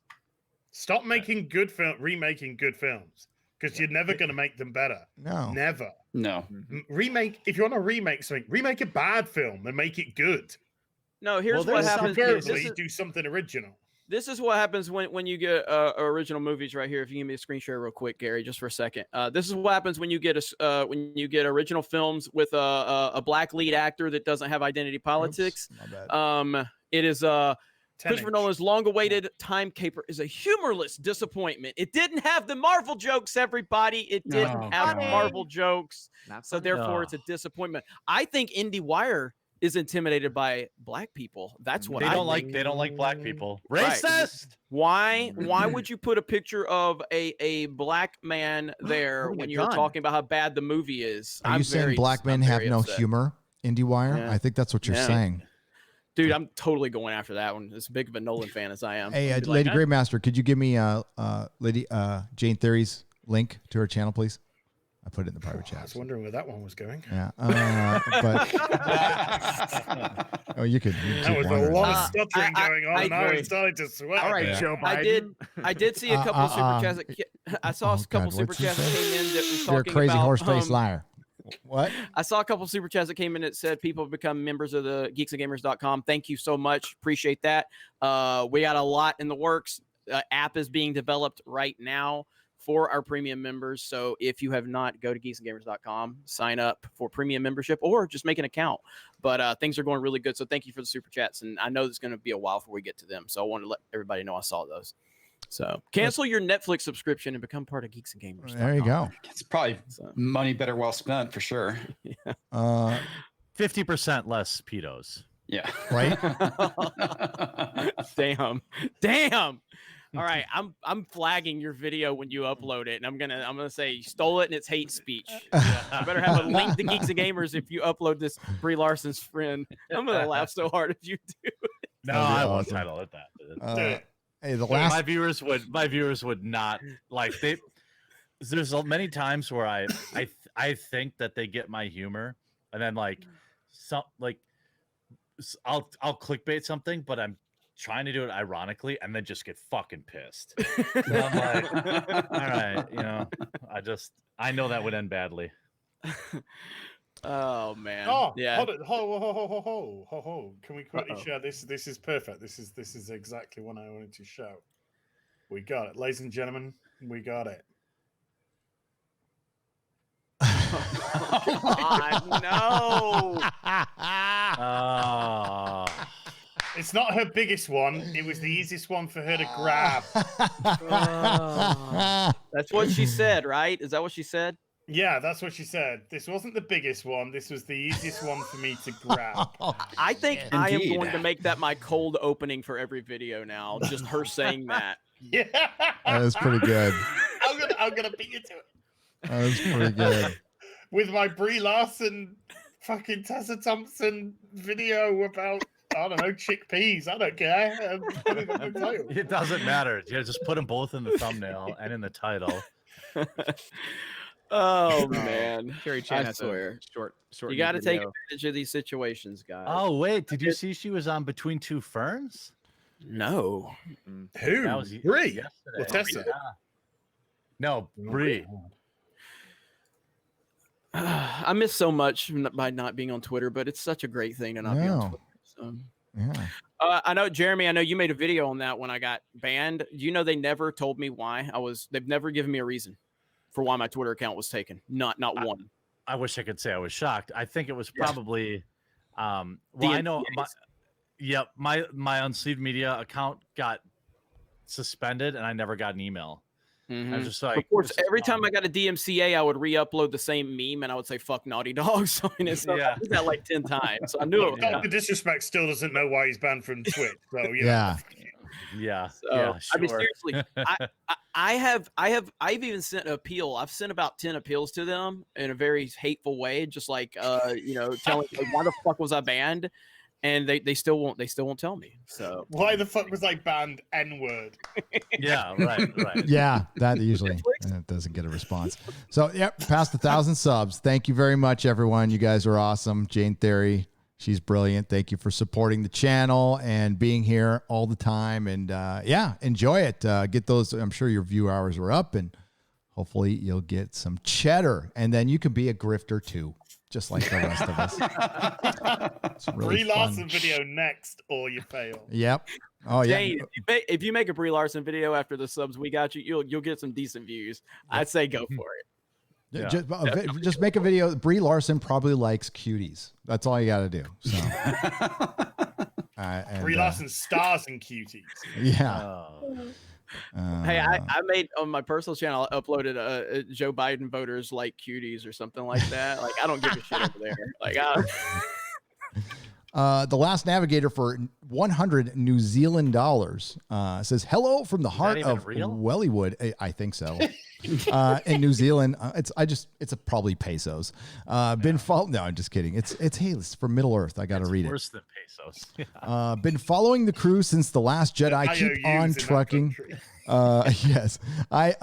Stop making remaking good films because you're never going to make them better.
No.
Never.
No.
Remake, if you want to remake something, remake a bad film and make it good.
No, here's
Well,
what
there's
happens.
Preferably do something original.
This is what happens when you get original movies right here. If you give me a screen share real quick, Gary, just for a second. This is what happens when you get original films with a black lead actor that doesn't have identity politics.
Oops, my bad.
It is Christopher
10-inch.
Nolan's long-awaited Time Caper is a humorless disappointment. It didn't have the Marvel jokes, everybody. It didn't have
God.
Marvel jokes.
Not
So
funny.
therefore,
No.
it's a disappointment. I think IndieWire is intimidated by black people. That's what
They
I
don't
think.
they don't like black people.
Right.
Racist.
Why would you put a picture of a black man there
Holding a
when you're
gun.
talking about how bad the movie is?
Are you saying black men have no humor, IndieWire?
Yeah.
I think that's what you're
Yeah.
saying.
Dude, I'm totally going after that one. As big of a Nolan fan as I am.
Hey,
I'd be
Lady
like,
Greymaster, could you give me Lady Jane Theory's link to her channel, please? I put it in the private
I
chat.
was wondering where that one was going.
Yeah, but oh, you could.
That was a lot of stuttering
I-
going on, and I was starting to sweat.
All right,
Yeah.
Joe Biden.
I did see a couple of super chats. I saw a couple
God,
super
what'd she
chats that
say?
came in that was
You're a
talking
crazy
about
horse-faced liar. What?
I saw a couple super chats that came in that said people have become members of the geeksandgamers.com. Thank you so much. Appreciate that. We got a lot in the works. App is being developed right now for our premium members. So if you have not, go to geeksandgamers.com, sign up for premium membership, or just make an account. But things are going really good. So thank you for the super chats. And I know it's going to be a while before we get to them. So I want to let everybody know I saw those. So cancel your Netflix subscription and become part of Geeks and Gamers.
There you go.
It's probably money better well spent for sure.
50% less pedos.
Yeah.
Right?
Damn. All right, I'm flagging your video when you upload it, and I'm gonna say you stole it and it's hate speech. You better have a link to Geeks and Gamers if you upload this Brie Larson's friend. I'm gonna laugh so hard if you do.
No,
That'd be
I won't
awesome.
title it that.
Hey, the
My
last
viewers would not like they. There's many times where I think that they get my humor, and then I'll clickbait something, but I'm trying to do it ironically, and then just get fucking pissed. And I'm like, all right, I know that would end badly.
Oh man.
Oh,
yeah.
hold it. Ho. Can we quickly share this? This is perfect. This is exactly what I wanted to show. We got it, ladies and gentlemen. We got it.
God, no.
Oh.
It's not her biggest one. It was the easiest one for her to grab.
That's what she said, right? Is that what she said?
Yeah, that's what she said. This wasn't the biggest one. This was the easiest one for me to grab.
I think I am
Indeed.
going to make that my cold opening for every video now. Just her saying that.
Yeah,
that was pretty good.
I'm gonna beat you to it
That was pretty good.
with my Brie Larson, fucking Tessa Thompson video about, I don't know, chickpeas. I don't care. Put it on the title.
It doesn't matter. Yeah, just put them both in the thumbnail and in the title.
Oh man,
Carrie Chan
I
has
swear.
a short.
You got to take advantage of these situations, guys.
Oh wait, did you see she was on Between Two Ferns?
no.
Who?
That was
Brie?
yesterday.
Or Tessa?
Yeah. No, Brie.
I miss so much by not being on Twitter, but it's such a great thing to not be on
No.
Twitter. So.
Yeah.
I know, Jeremy. I know you made a video on that when I got banned. Do you know they never told me why They've never given me a reason for why my Twitter account was taken. Not one.
I wish I could say I was shocked. I think it was probably. Well,
The
I know.
NDAs.
My unsleeved media account got suspended, and I never got an email. I was just like,
of course, every time I got a DMCA, I would re-upload the same meme, and I would say "fuck Naughty Dog." So I did that like 10 times. So I knew it. Was
Dr. Disrespect still doesn't know why he's banned from Twitch. So
Yeah.
Yeah.
So,
Yeah.
I mean,
Sure.
seriously, I've even sent an appeal. I've sent about 10 appeals to them in a very hateful way, just like telling why the fuck was I banned, and they still won't tell me. So
why the fuck was I banned N-word?
Yeah. Right.
Yeah, that usually doesn't get a response. So, yep, past 1,000 subs. Thank you very much, everyone. You guys are awesome. Jane Theory, she's brilliant. Thank you for supporting the channel and being here all the time. And enjoy it. Get those. I'm sure your view hours are up, and hopefully you'll get some cheddar. And then you can be a grifter too, just like the rest of us. It's really
Brie
fun.
Larson video next, or you fail.
Yep. Oh yeah.
Jane, if you make a Brie Larson video after the subs we got you, you'll get some decent views. I'd say go for it.
Yeah.
Just make a video. Brie Larson probably likes cuties. That's all you got to do. So.
Brie Larson stars in Cuties.
Yeah.
Hey, I made on my personal channel, I uploaded a Joe Biden voters like cuties or something like that. Like, I don't give a shit over there. Like,
the last navigator for 100 New Zealand dollars says hello from the heart of Wellywood. I think so. In New Zealand, it's probably pesos. No, I'm just kidding. It's from Middle Earth. I got to read it.
Worse than pesos.
Been following the crew since the Last Jedi. Keep on trucking. Yes. I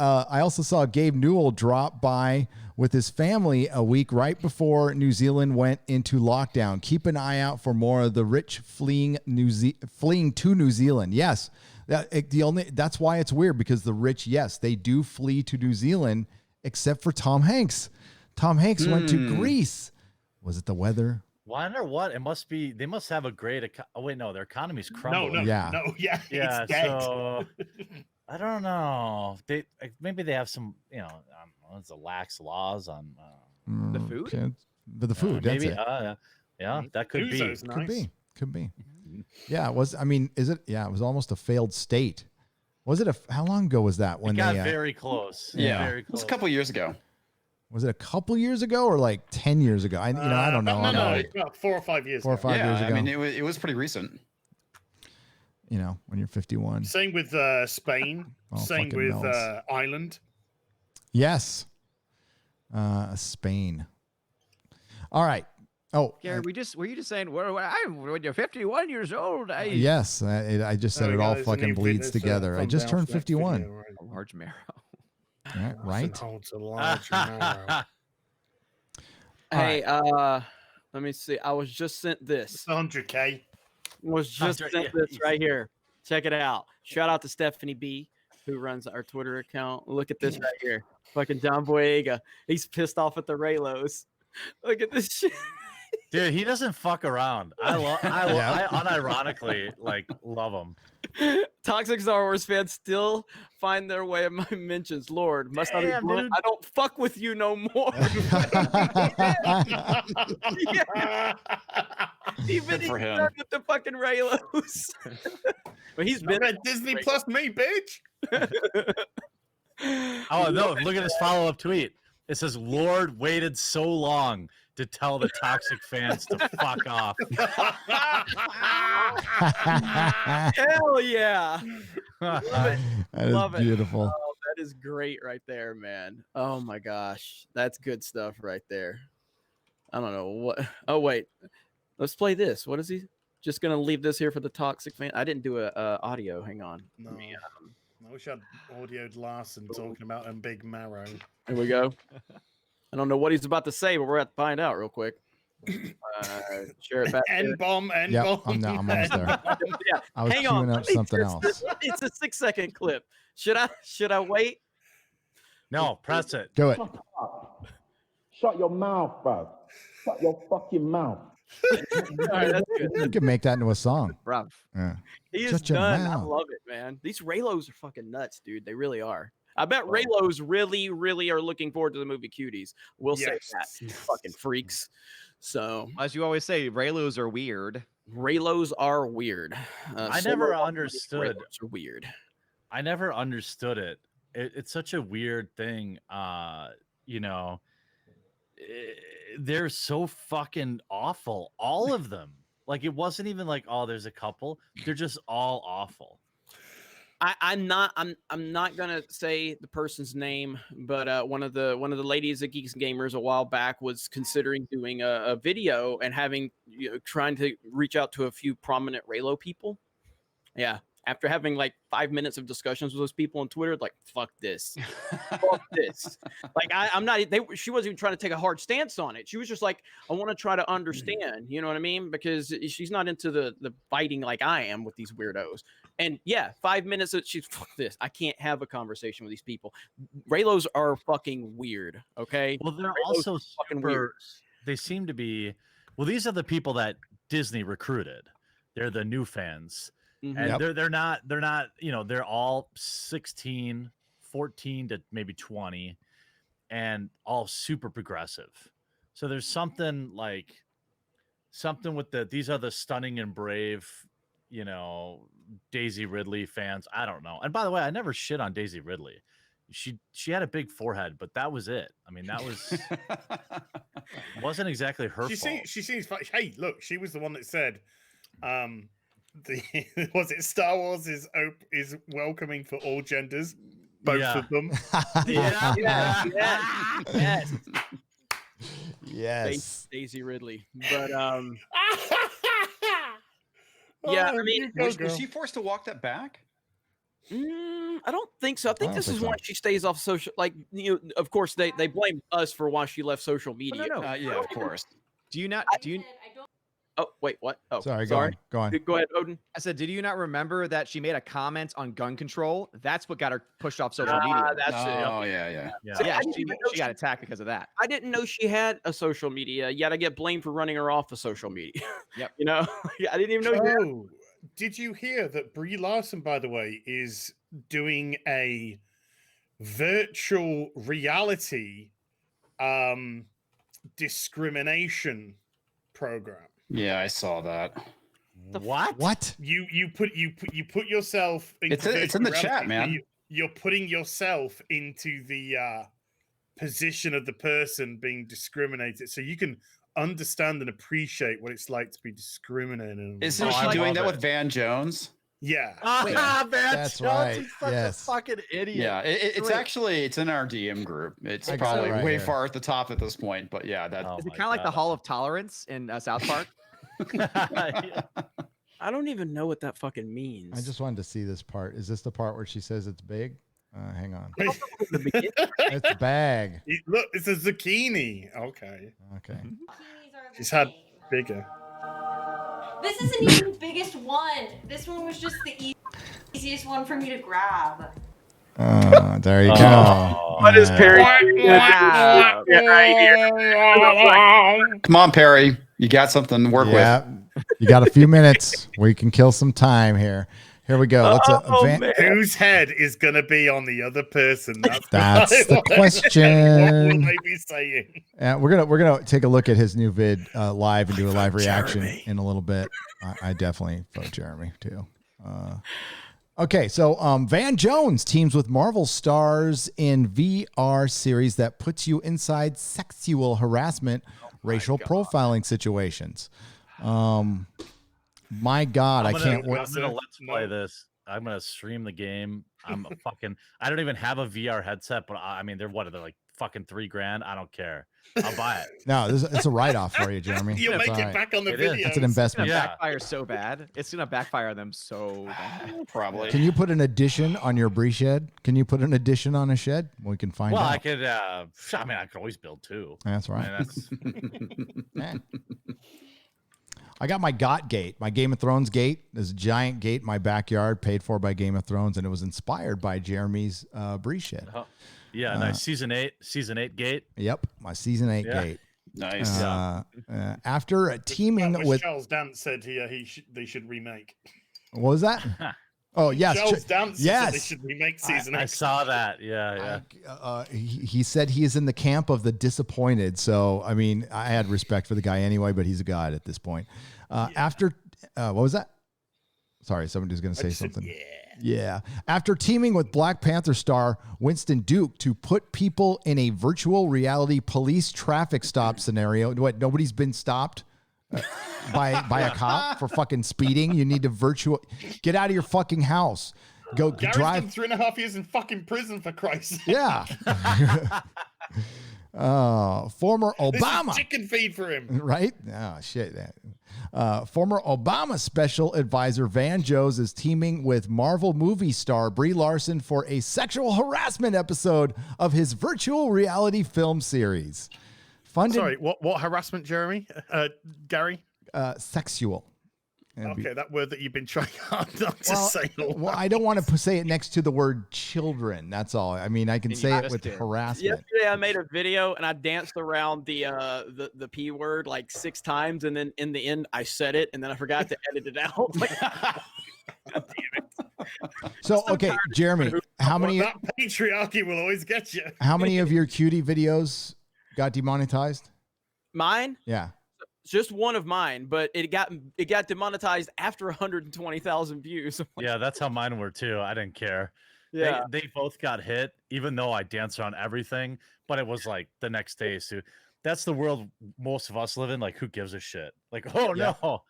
also saw Gabe Newell drop by with his family a week right before New Zealand went into lockdown. Keep an eye out for more of the rich fleeing to New Zealand. Yes. That's why it's weird, because the rich, yes, they do flee to New Zealand, except for Tom Hanks. Tom Hanks went to Greece. Was it the weather?
Wonder what it must be. They must have a great. Oh wait, no, their economy's crumbling.
Yeah.
It's dead.
So I don't know. Maybe they have some, it's a lax laws on
the food.
Okay. But the food, that's
maybe.
it.
Yeah, that could be.
Uzo's nice.
Could be. Yeah, it was. I mean, is it? Yeah, it was almost a failed state. Was it how long ago was that when
it got
they
very close?
Yeah,
very close.
It was a couple years ago.
Was it a couple years ago or like 10 years ago? I don't know.
No, it's about 4 or 5 years.
4 or 5 years ago.
I mean, it was pretty recent.
You know, when you're 51.
Same with Spain.
All
Same
fucking
with
melts.
Ireland.
Yes. Spain. All right. Oh,
Gary, were you just saying when you're 51 years old?
yes. I just said
There
it
we
all
go, there's a
fucking
new
bleeds
video,
together. I just
thumbnail
turned
for next video,
51.
right?
A large marrow.
Yeah, right?
Holds a large marrow.
Hey, let me see. I was just sent this.
It's 100K.
Was just sent this right here. Check it out. Shout out to Stephanie B, who runs our Twitter account. Look at this right here. Fucking John Boyega. He's pissed off at the Raylos. Look at this shit.
Dude, he doesn't fuck around. I unironically like love him.
Toxic Star Wars fans still find their way in my mentions. Lord, must I be
Damn,
blunt?
dude.
I don't fuck with you no more. Even
for
he's
him.
done with the fucking Raylos. But he's been
Not at Disney Plus me, bitch.
Oh no! Look at his follow-up tweet. It says, "Lord waited so long to tell the toxic fans to fuck off."
Hell yeah.
That is
Love it.
beautiful.
Oh, that is great right there, man. Oh my gosh. That's good stuff right there. I don't know what. Oh, wait. Let's play this. What is he? Just going to leave this here for the toxic fan. I didn't do a audio. Hang on.
No. I wish I'd audioed Larson talking about them big marrow.
Here we go. I don't know what he's about to say, but we're going to find out real quick. Share it back.
N-bomb, N-bomb.
Yep, I'm almost there.
Yeah.
I was
Hang on.
queuing up something else.
It's a 6-second clip. Should I wait?
No, press it.
Do it.
Shut your mouth, bro. Shut your fucking mouth.
All right, that's good.
You can make that into a song.
Bruv.
Yeah.
He is
Shut your
done. I
mouth.
love it, man. These Raylos are fucking nuts, dude. They really are. I bet Raylos really, really are looking forward to the movie Cuties. We'll say that. Fucking freaks. So,
As you always say, Raylos are weird.
Raylos are weird.
I
so
never
are
understood.
Raylos are weird.
I never understood it. It's such a weird thing. You know, they're so fucking awful. All of them. Like, it wasn't even like, oh, there's a couple. They're just all awful.
I'm not gonna say the person's name, but one of the ladies at Geeks and Gamers a while back was considering doing a video and having trying to reach out to a few prominent Raylo people. Yeah. After having like 5 minutes of discussions with those people on Twitter, like, fuck this. Fuck this. Like, I'm not, she wasn't even trying to take a hard stance on it. She was just like, I want to try to understand, you know what I mean? Because she's not into the fighting like I am with these weirdos. And yeah, 5 minutes, she's, fuck this. I can't have a conversation with these people. Raylos are fucking weird, okay?
Well, they're
Raylos
also
are fucking
super,
weird.
they seem to be, well, these are the people that Disney recruited. They're the new fans.
Mhm.
And they're not, you know, they're all 16, 14 to maybe 20 and all super progressive. So there's something with these are the stunning and brave, you know, Daisy Ridley fans. I don't know. And by the way, I never shit on Daisy Ridley. She had a big forehead, but that was it. I mean, that was wasn't exactly her fault.
She seems fine. Hey, look, she was the one that said, was it Star Wars is welcoming for all genders, both of them.
Yes.
Daisy Ridley. But yeah, I mean,
was she forced to walk that back?
I don't think so. I think
don't
this
think
is
so.
why she stays off social. Like, you know, of course they blame us for why she left social media.
no.
Yeah, of course.
Do you?
Oh wait, what? Oh,
Sorry,
sorry.
go on.
Go ahead, Odin.
I said, did you not remember that she made a comment on gun control? That's what got her pushed off social media.
That's it.
Oh, yeah.
So
Yeah,
I didn't even know
she got attacked because of that.
I didn't know she had a social media. Yet I get blamed for running her off of social media.
Yep.
You know, I didn't even know. She had.
Oh, did you hear that Brie Larson, by the way, is doing a virtual reality discrimination program?
Yeah, I saw that.
What?
You put yourself into
It's in the
virtual
chat,
reality,
man.
You're putting yourself into the position of the person being discriminated, so you can understand and appreciate what it's like to be discriminated.
Isn't
Oh,
she
I
doing
love
that
it.
with Van Jones?
Yeah.
Man,
That's
Jones,
right.
he's such
Yes.
a fucking idiot.
Yeah, it's
Wait.
actually it's in our DM group. It's
I got it
probably
right
way
here.
far at the top at this point, but yeah, that
Oh
Is it
my
kind of like the
God.
Hall of Tolerance in South Park?
Yeah.
I don't even know what that fucking means.
I just wanted to see this part. Is this the part where she says it's big? Hang on. It's bag.
Look, it's a zucchini. Okay.
Okay.
Bikinis are the
She's had
same.
bigger.
This isn't even the biggest one. This one was just the easiest one for me to grab.
There you go.
Oh,
What is Perry?
Wow.
Come on, Perry, you got something to work with.
Yeah. You got a few minutes where you can kill some time here. Here we go. Let's
man.
Whose head is going to be on the other person?
That's the
what
question.
will they be saying?
We're gonna take a look at his new vid live and do a live reaction in a little bit. I definitely vote Jeremy too. Okay, so Van Jones teams with Marvel stars in VR series that puts you inside sexual harassment, racial profiling situations. My God, I can't wait.
I'm gonna let's play this. I'm gonna stream the game. I don't even have a VR headset, but I mean, they're like fucking $3,000. I don't care. I'll buy it.
No, it's a write-off for you, Jeremy.
You'll
That's
make
all
it
right.
back on the
It is.
video.
It's an investment.
It's gonna
Yeah.
backfire so bad. It's gonna backfire on them so bad.
Probably.
Can you put an addition on your Brie shed? Can you put an addition on a shed? We can find
Well,
out.
I could. I mean, I could always build two.
That's
I
right.
mean, that's,
I got my gate, my Game of Thrones gate. This giant gate in my backyard, paid for by Game of Thrones, and it was inspired by Jeremy's Brie shed.
yeah, nice. Season 8 gate.
Yep, my season 8
Yeah.
gate.
Nice.
After teaming
That was
with
Charles Dance said they should remake.
what was that? Oh yes,
Charles Dance said they
yes.
should remake season 8.
I saw that. Yeah.
He said he is in the camp of the disappointed. So I mean, I had respect for the guy anyway, but he's a god at this point. After what was that? Sorry, somebody's going to say something. Yeah. After teaming with Black Panther star Winston Duke to put people in a virtual reality police traffic stop scenario. What? Nobody's been stopped by a cop for fucking speeding. You need to get out of your fucking house. Go
Gary's
drive.
done 3.5 years in fucking prison for Christ's sake.
Yeah. Former
This is
Obama.
chicken feed for him.
Right? Oh, shit. Former Obama special advisor Van Jones is teaming with Marvel movie star Brie Larson for a sexual harassment episode of his virtual reality film series. Funded,
Sorry, what harassment, Jeremy? Gary?
Sexual.
Okay, that word that you've been trying hard not to say.
Well, I don't want to say it next to the word children. That's all. I mean, I can say it with harassment.
Yesterday, I made a video and I danced around the P word like 6 times, and then in the end, I said it, and then I forgot to edit it out. Like, God damn it.
So, okay, Jeremy, how many?
That patriarchy will always get you.
How many of your cutie videos got demonetized?
Mine?
Yeah.
Just one of mine, but it got demonetized after 120,000 views.
Yeah, that's how mine were too. I didn't care.
Yeah.
They both got hit, even though I danced around everything. But it was like the next day. So that's the world most of us live in. Like, who gives a shit? Like, oh no.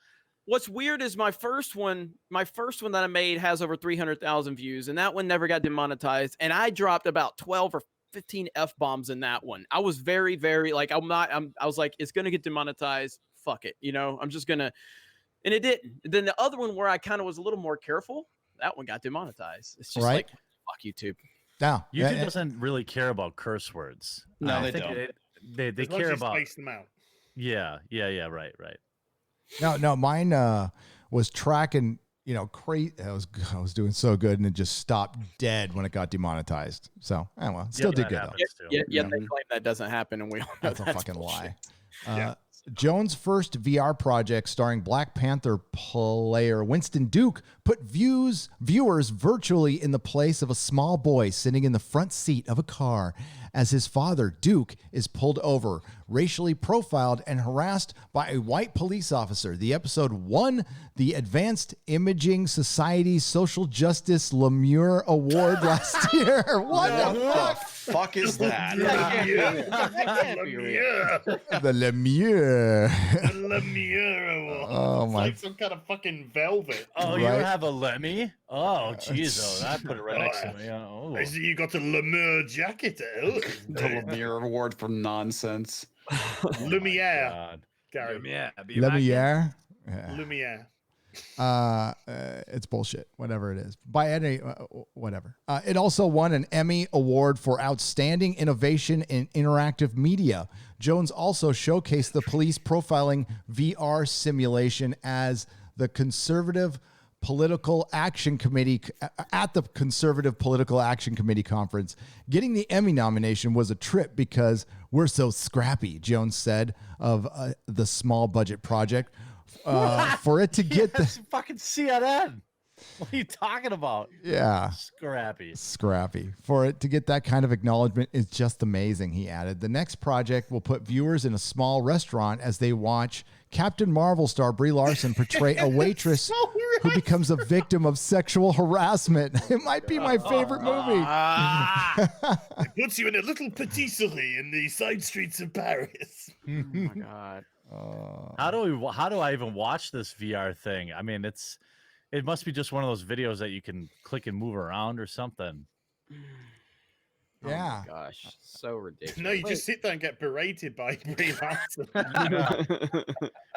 What's weird is my first one that I made has over 300,000 views, and that one never got demonetized. And I dropped about 12 or 15 F-bombs in that one. I was very, very like, I was like, it's going to get demonetized. Fuck it. You know, I'm just going to, and it didn't. Then the other one where I kind of was a little more careful, that one got demonetized. It's just like, fuck YouTube.
No.
YouTube doesn't really care about curse words.
No,
I
they
think
don't.
They care about.
Space them out.
Yeah. Right.
No, mine was tracking, crazy. I was doing so good, and it just stopped dead when it got demonetized. So, well, still did good, though.
Yeah, they claim that doesn't happen, and we all know
That's a fucking
bullshit.
lie. Jones' first VR project starring Black Panther player Winston Duke put viewers virtually in the place of a small boy sitting in the front seat of a car as his father, Duke, is pulled over, racially profiled, and harassed by a white police officer. The episode won the Advanced Imaging Society Social Justice Lemure Award last year. What the
fuck is that?
The Lemure.
Lemire Award.
Oh,
It's
my-
like some kind of fucking velvet.
Oh, you
Right.
have a Lemmy? Oh, jeez, oh, that put it right next to me. Oh.
I see you got a Lemire jacket. Oh,
The Lemire Award for nonsense.
Lumiere,
God.
Gary.
Lumiere.
Lumiere.
It's bullshit. Whatever it is. By any whatever. It also won an Emmy Award for Outstanding Innovation in Interactive Media. Jones also showcased the police profiling VR simulation as the Conservative Political Action Committee at the Conservative Political Action Committee conference. Getting the Emmy nomination was a trip because we're so scrappy, Jones said of the small budget project. For it to get
That's fucking CNN. What are you talking about?
Yeah.
Scrappy.
For it to get that kind of acknowledgement is just amazing, he added. The next project will put viewers in a small restaurant as they watch Captain Marvel star Brie Larson portray a waitress who becomes a victim of sexual harassment. It might be my favorite movie.
It puts you in a little patisserie in the side streets of Paris.
Oh my god.
How do I even watch this VR thing? I mean, it must be just one of those videos that you can click and move around or something.
Yeah.
Oh my gosh, so ridiculous.
No, you just sit there and get berated by Brie Larson.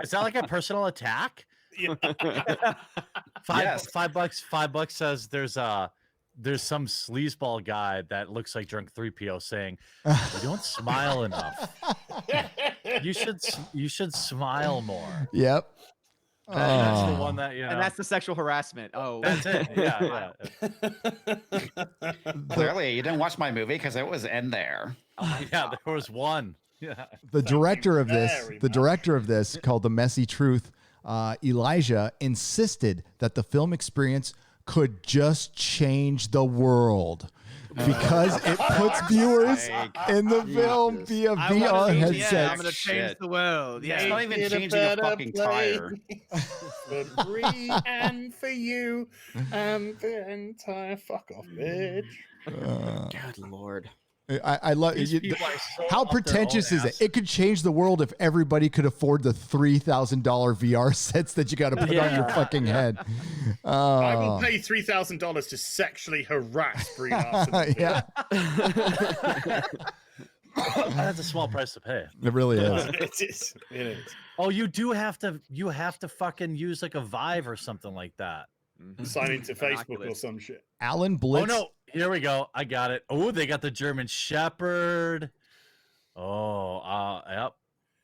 Is that like a personal attack?
Yeah.
$5 says there's some sleazeball guy that looks like drunk 3PO saying, "You don't smile enough. You should smile more."
Yep.
That's the one that, you know.
And that's the sexual harassment. Oh,
That's it. Yeah.
Clearly, you didn't watch my movie because it was in there.
Yeah, there was one. Yeah.
The director of this,
very
the
much.
director of this, called The Messy Truth, Elijah, insisted that the film experience could just change the world because it puts viewers in the film via VR
I'm
headsets.
gonna change
Shit.
the world.
It's
Yeah.
not even
Make it a
changing a
better
fucking
place
tire.
For Brie and for you and the entire fuck off, bitch.
God lord.
I love
These
you,
people are so
how
up their
pretentious
own
is
ass.
it? It could change the world if everybody could afford the $3,000 VR sets that you got to put on your fucking head.
I will pay $3,000 to sexually harass Brie Larson.
Yeah,
That's a small price to pay.
it really is.
It is. It is.
Oh, you have to fucking use like a Vive or something like that.
Sign into Facebook or
Oculus.
some shit.
Alan Blitz.
Oh no, here we go. I got it. Oh, they got the German Shepherd. Oh, yep.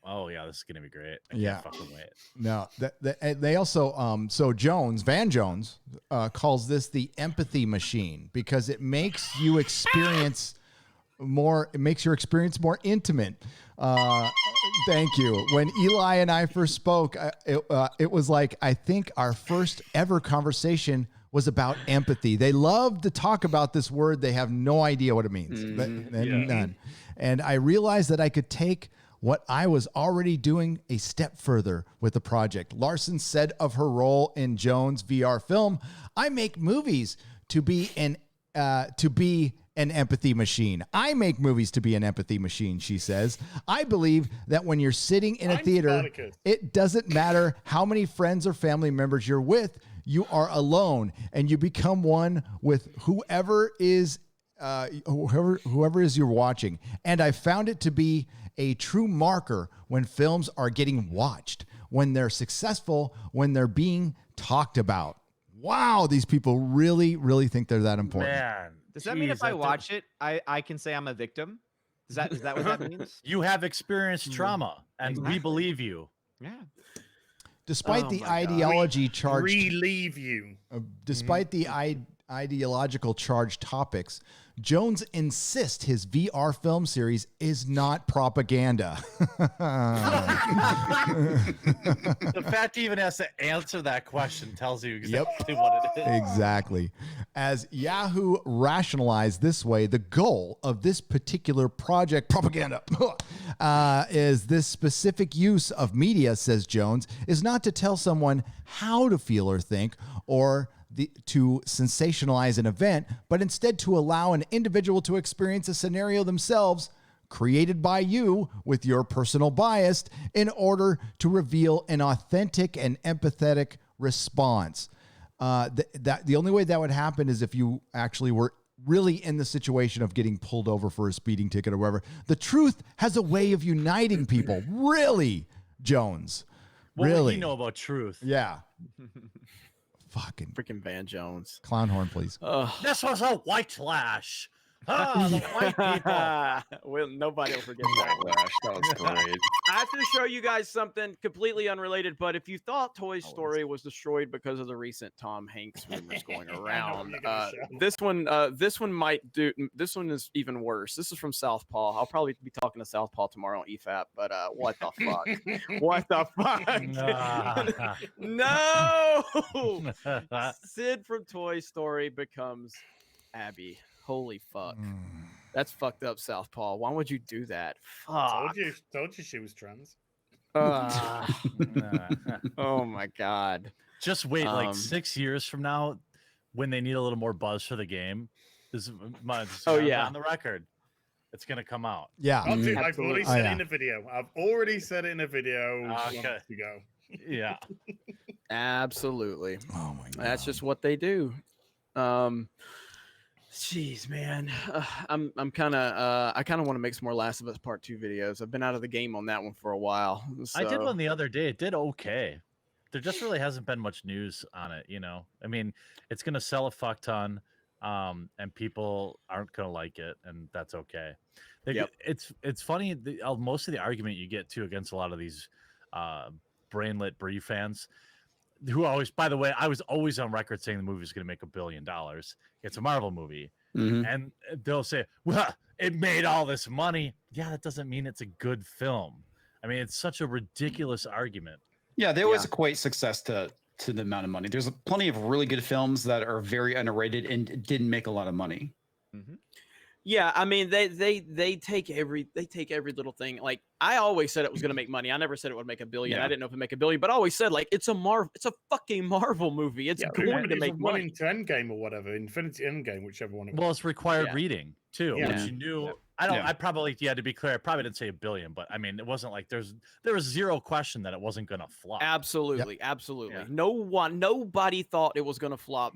Oh yeah, this is gonna be great. I
Yeah.
can't fucking wait.
No, they also so Van Jones calls this the empathy machine because it makes you experience more. It makes your experience more intimate. Thank you. When Eli and I first spoke, it was like I think our first ever conversation was about empathy. They love to talk about this word. They have no idea what it means. None. And I realized that I could take what I was already doing a step further with the project. Larson said of her role in Jones' VR film, "I make movies to be an empathy machine. I make movies to be an empathy machine," she says. "I believe that when you're sitting in a
I'm
theater,
Spartacus.
it doesn't matter how many friends or family members you're with, you are alone and you become one with whoever is you're watching. And I found it to be a true marker when films are getting watched, when they're successful, when they're being talked about." Wow, these people really, really think they're that important.
Man,
Does that mean
geez,
if I
that
watch it, I can say I'm a victim? Is that what that means?
you have experienced trauma, and we
Exactly.
believe you.
Yeah.
Despite
Oh
the
my God.
ideology charged,
Relieve you.
despite the ideological charged topics, Jones insists his VR film series is not propaganda.
The fact he even has to answer that question tells you exactly what it is.
Exactly. As Yahoo rationalized this way, the goal of this particular project, propaganda, is this specific use of media, says Jones, is not to tell someone how to feel or think or to sensationalize an event, but instead to allow an individual to experience a scenario themselves, created by you with your personal bias in order to reveal an authentic and empathetic response. The only way that would happen is if you actually were really in the situation of getting pulled over for a speeding ticket or whatever. The truth has a way of uniting people. Really, Jones.
What
really?
would he know about truth?
Yeah. Fucking
Freaking Van Jones.
clown horn, please.
This was a white lash. Ah, the white people.
Well, nobody will forget that.
Backlash. That was great.
I have to show you guys something completely unrunrelated, but if you thought Toy Story was destroyed because of the recent Tom Hanks rumors going around, this one might do. This one is even worse. This is from Southpaw. I'll probably be talking to Southpaw tomorrow on EFAP, but what the fuck? What the fuck? No! Sid from Toy Story becomes Abby. Holy fuck. That's fucked up, Southpaw. Why would you do that? Fuck.
Told you she was trans.
Oh my god.
Just wait, like 6 years from now, when they need a little more buzz for the game, this is on the record. It's gonna come out.
Yeah.
I've already said it in a video. I've already said it in a video.
Okay.
Months ago.
Yeah.
Absolutely.
Oh my god.
That's just what they do. Jeez, man. I'm kind of I kind of want to make some more Last of Us Part 2 videos. I've been out of the game on that one for a while.
I did
so-
one the other day. It did okay. There just really hasn't been much news on it, you know. I mean, it's gonna sell a fuck ton, and people aren't gonna like it, and that's okay. It's funny. Most of the argument you get too against a lot of these brainlet Brie fans, who always, by the way, I was always on record saying the movie is going to make $1 billion. It's a Marvel movie. And they'll say, well, it made all this money. Yeah, that doesn't mean it's a good film. I mean, it's such a ridiculous argument.
Yeah, they always equate success to the amount of money. There's plenty of really good films that are very underrated and didn't make a lot of money.
Yeah, I mean they take every little thing. Like I always said it was going to make money. I never said it would make $1 billion.
Yeah.
I didn't know if it'd make $1 billion, but I always said like it's a fucking Marvel movie. It's going to make money.
Into Endgame or whatever, Infinity Endgame, whichever one.
Well, it's required reading too,
Yeah.
which you knew. I probably, to be clear, I probably didn't say $1 billion, but I mean, it wasn't like there was zero question that it wasn't going to flop.
Absolutely. Yeah. Nobody thought it was going to flop.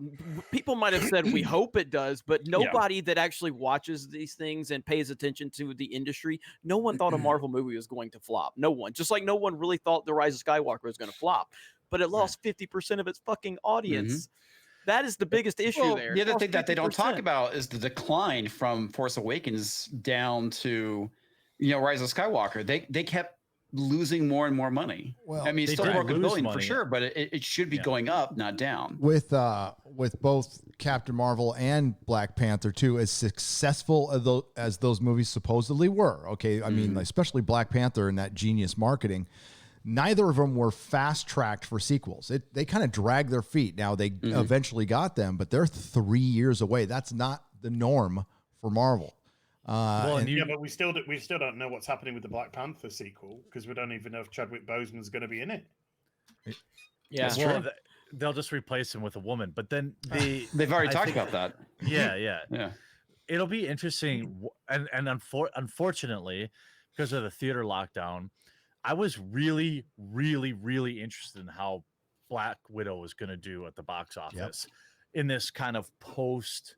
People might have said we hope it does, but nobody that actually watches these things and pays attention to the industry, no one thought a Marvel movie was going to flop. No one. Just like no one really thought The Rise of Skywalker was going to flop, but it lost 50% of its fucking audience. That is the biggest issue there.
The other thing that they don't talk about is the decline from Force Awakens down to, Rise of Skywalker. They kept losing more and more money.
Well,
I mean, it's
they
still
did
broke $1
lose
billion for
money.
sure, but it should be going up, not down.
With both Captain Marvel and Black Panther 2, as successful as those movies supposedly were, okay, I mean, especially Black Panther and that genius marketing, neither of them were fast-tracked for sequels. They kind of dragged their feet. Now, they eventually got them, but they're 3 years away. That's not the norm for Marvel.
But we still don't know what's happening with the Black Panther sequel because we don't even know if Chadwick Boseman's going to be in it.
Yeah.
Well, they'll just replace him with a woman, but then
they've already talked about that.
Yeah. It'll be interesting, and unfortunately, because of the theater lockdown, I was really, really, really interested in how Black Widow was going to do at the box office in this kind of post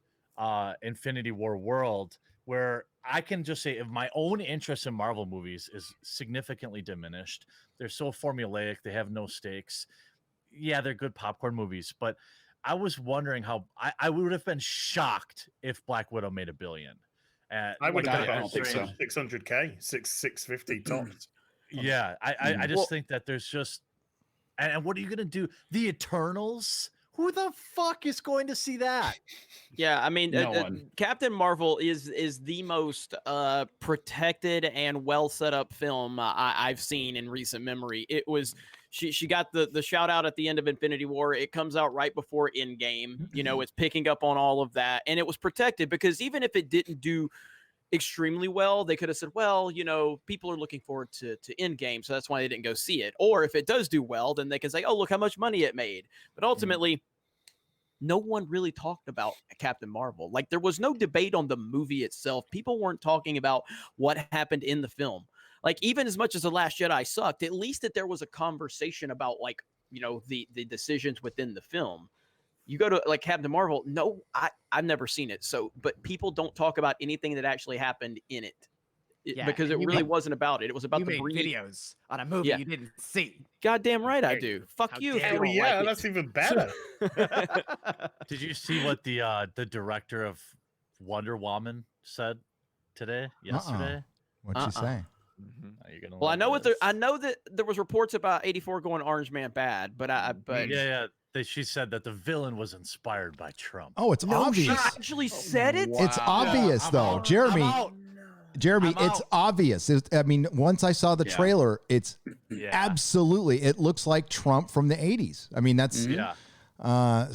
Infinity War world, where I can just say if my own interest in Marvel movies is significantly diminished. They're so formulaic. They have no stakes. Yeah, they're good popcorn movies, but I was wondering how I would have been shocked if Black Widow made $1 billion.
I would have
I don't think so.
600K, 650 tops.
Yeah, I just think that there's just, and what are you gonna do? The Eternals? Who the fuck is going to see that?
Yeah, I mean,
No one.
Captain Marvel is the most protected and well set up film I've seen in recent memory. It was she got the shout out at the end of Infinity War. It comes out right before Endgame. It's picking up on all of that, and it was protected because even if it didn't do extremely well, they could have said, well, people are looking forward to Endgame, so that's why they didn't go see it. Or if it does do well, then they can say, oh, look how much money it made. But ultimately, no one really talked about Captain Marvel. Like, there was no debate on the movie itself. People weren't talking about what happened in the film. Like, even as much as The Last Jedi sucked, at least that there was a conversation about, like, you know, the decisions within the film. You go to like Captain Marvel, no, I've never seen it. So, but people don't talk about anything that actually happened in it. Because it really wasn't about it. It was about
you
the
made
Brie
videos on a movie you didn't see.
Goddamn right I do. Fuck you.
Hell yeah, that's even better.
Did you see what the director of Wonder Woman said yesterday?
What'd she say?
You're gonna
Well, I
love
know
this.
I know that there was reports about 84 going Orange Man bad, but
She said that the villain was inspired by Trump.
Oh, it's obvious.
She actually said it.
It's obvious though, Jeremy. Jeremy, it's obvious. I mean, once I saw the trailer, it's absolutely. It looks like Trump from the '80s. I mean, that's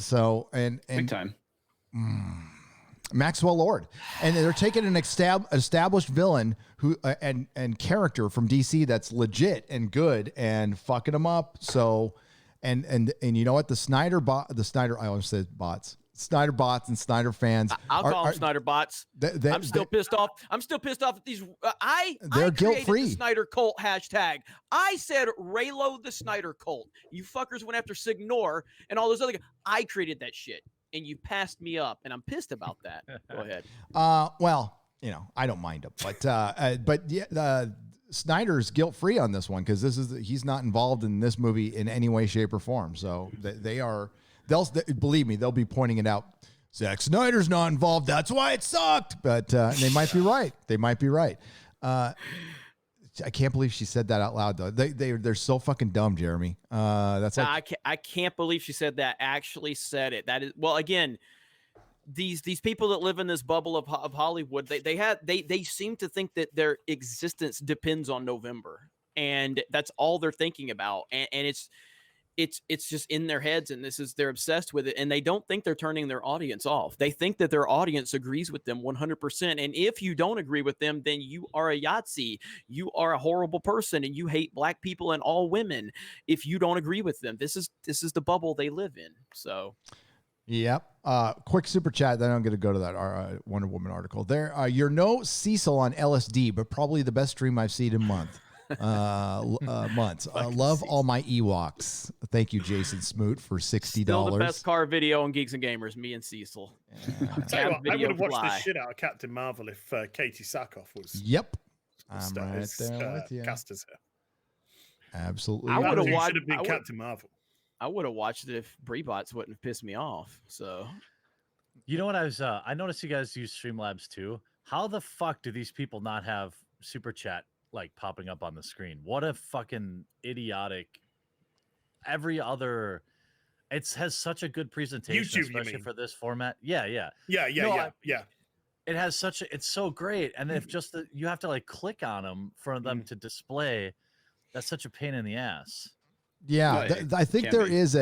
so and
big time.
Maxwell Lord, and they're taking an established villain who and character from DC that's legit and good and fucking them up. So, and you know what? The Snyder I always said bots. Snyder bots and Snyder fans.
I'll call them Snyder bots. I'm still pissed off. I'm still pissed off at these.
They're guilt-free.
The Snyder cult hashtag. I said Raylo the Snyder cult. You fuckers went after Signor and all those other guys. I created that shit, and you passed me up, and I'm pissed about that. Go ahead.
Well, you know, I don't mind him, but yeah, Snyder's guilt-free on this one because he's not involved in this movie in any way, shape, or form. So they are. Believe me, they'll be pointing it out. Zack Snyder's not involved. That's why it sucked. But they might be right. They might be right. I can't believe she said that out loud, though. They're so fucking dumb, Jeremy. That's like
I can't believe she said that. Actually said it. That is well. Again, these people that live in this bubble of Hollywood, they seem to think that their existence depends on November, and that's all they're thinking about. And it's just in their heads, and they're obsessed with it, and they don't think they're turning their audience off. They think that their audience agrees with them 100%. And if you don't agree with them, then you are a Yahtzee. You are a horrible person, and you hate black people and all women. If you don't agree with them, this is the bubble they live in. So,
yep. Quick super chat. Then I'm going to go to that Wonder Woman article. There, you're no Cecil on LSD, but probably the best stream I've seen in months. Love all my Ewoks. Thank you, Jason Smoot, for $60.
Still the best car video on Geeks and Gamers. Me and Cecil.
I would have watched the shit out of Captain Marvel if Katie Sackhoff was.
Yep, I'm right there with you.
Cast as her.
Absolutely.
I would have watched.
Should have been Captain Marvel.
I would have watched it if Brie bots wouldn't have pissed me off. So,
you know what I noticed you guys use Streamlabs too. How the fuck do these people not have super chat like popping up on the screen? What a fucking idiotic. Every other, it has such a good presentation,
YouTube,
especially for this format. Yeah. It has it's so great, and if just you have to like click on them for them to display, that's such a pain in the ass.
Yeah, I think there is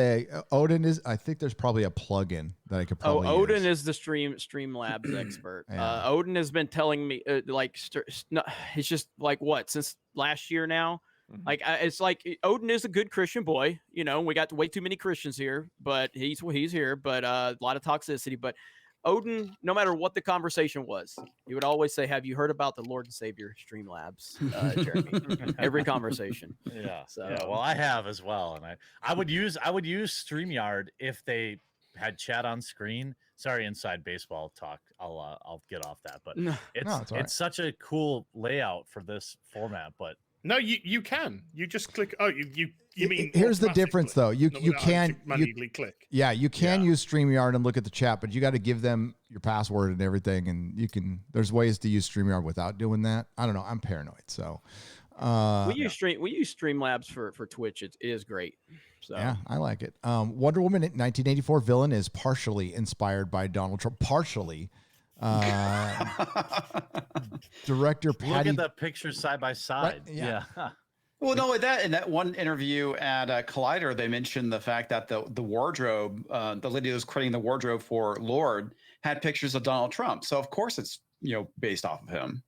Odin is. I think there's probably a plugin that I could probably.
Odin
use.
is the Streamlabs expert.
Yeah.
Odin has been telling me it's just like what since last year now. Like it's like Odin is a good Christian boy. You know, we got way too many Christians here, but he's here. But a lot of toxicity. But Odin, no matter what the conversation was, he would always say, "Have you heard about the Lord and Savior Streamlabs, Jeremy?" Every conversation.
Yeah.
So,
yeah. Well, I have as well, and I would use StreamYard if they had chat on screen. Sorry, inside baseball talk. I'll get off that, but it's such a cool layout for this format. But
no, you can. You just click. Oh, you mean?
Here's the difference, though. You can
manually click.
Yeah, you can use StreamYard and look at the chat, but you got to give them your password and everything. And you can. There's ways to use StreamYard without doing that. I don't know. I'm paranoid, so.
We use Streamlabs for Twitch. It is great. So
yeah, I like it. Wonder Woman 1984 villain is partially inspired by Donald Trump. Partially. Director Patty.
Look at the pictures side by side.
Right? Yeah.
Well, no, in that one interview at Collider, they mentioned the fact that the wardrobe, the lady that was creating the wardrobe for Lord, had pictures of Donald Trump. So of course it's based off of him.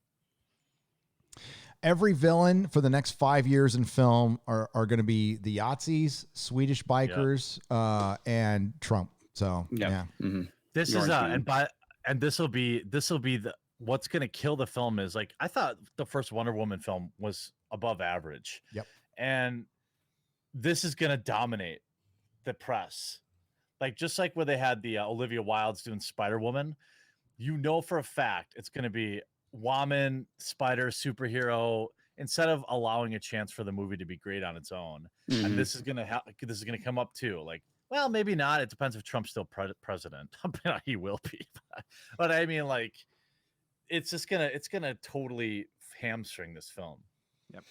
Every villain for the next 5 years in film are going to be the Yahtzees, Swedish bikers, and Trump. So yeah.
Mhm.
This
The
is
Orange Man.
and this will be the what's gonna kill the film is like I thought the first Wonder Woman film was above average.
Yep.
And this is gonna dominate the press. Like just like where they had the Olivia Wilde's doing Spider-Woman, you know for a fact it's gonna be woman, spider, superhero, instead of allowing a chance for the movie to be great on its own.
Mhm.
And this is gonna come up too. Like, well, maybe not. It depends if Trump's still president. He will be, but I mean, like, it's gonna totally hamstring this film.
Yep.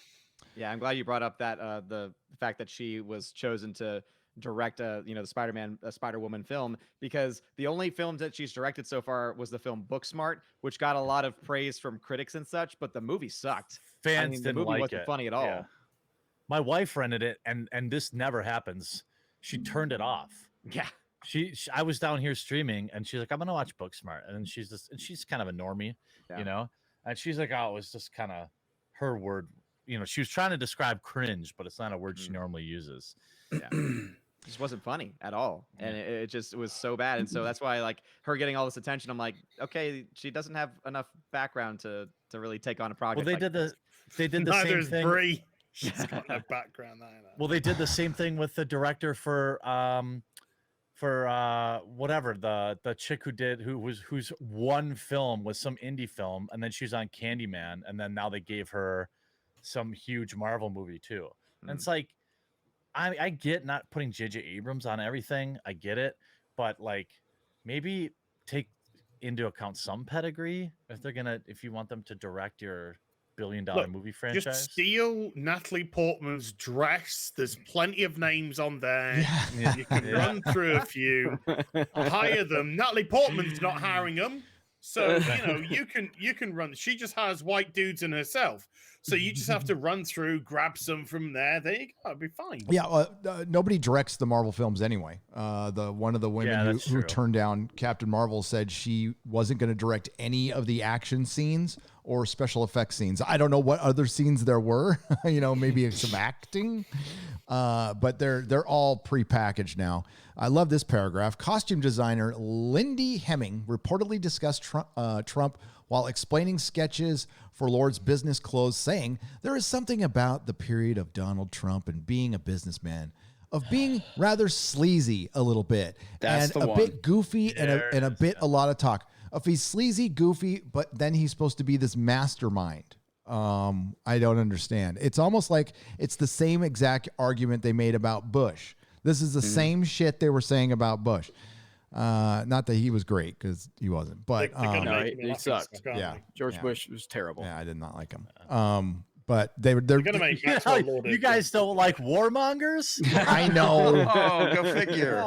Yeah, I'm glad you brought up that the fact that she was chosen to direct the Spider-Woman film, because the only films that she's directed so far was the film Booksmart, which got a lot of praise from critics and such, but the movie sucked.
Fans
the
didn't
movie
like
wasn't
it.
funny at all.
Yeah. My wife rented it, and this never happens. She turned it off.
Yeah.
I was down here streaming, and she's like, "I'm gonna watch Booksmart," and she's kind of a normie, you know, and she's like, "Oh, it was just kind of her word." You know, she was trying to describe cringe, but it's not a word she normally uses.
Yeah. It just wasn't funny at all, and it was so bad, and so that's why, like, her getting all this attention, I'm like, okay, she doesn't have enough background to really take on a project.
Well, they did the
Neither
same
is
thing.
Brie. She's got no background either.
Well, they did the same thing with the director for whatever, the chick whose one film was some indie film, and then she's on Candyman, and then now they gave her some huge Marvel movie too. And it's like, I get not putting J.J. Abrams on everything. I get it, but like maybe take into account some pedigree if you want them to direct your billion-dollar movie franchise.
Just steal Natalie Portman's dress. There's plenty of names on there.
Yeah.
You can run through a few, hire them. Natalie Portman's not hiring them, so you can run. She just hires white dudes and herself. So you just have to run through, grab some from there. There you go. It'll be fine.
Yeah, nobody directs the Marvel films anyway. One of the women who turned down Captain Marvel said she wasn't going to direct any of the action scenes or special effects scenes. I don't know what other scenes there were. Maybe some acting, but they're all prepackaged now. I love this paragraph. Costume designer Lindy Hemming reportedly discussed Trump while explaining sketches for Lord's business clothes, saying there is something about the period of Donald Trump and being a businessman, of being rather sleazy a little bit,
That's
and
the
a
one.
bit goofy and a lot of talk. If he's sleazy, goofy, but then he's supposed to be this mastermind. I don't understand. It's almost like it's the same exact argument they made about Bush. This is the same shit they were saying about Bush. Not that he was great, because he wasn't, but
he sucked.
Yeah,
George Bush was terrible.
Yeah, I did not like him. But they're going
to make
you guys don't like warmongers?
I know.
Oh, go figure.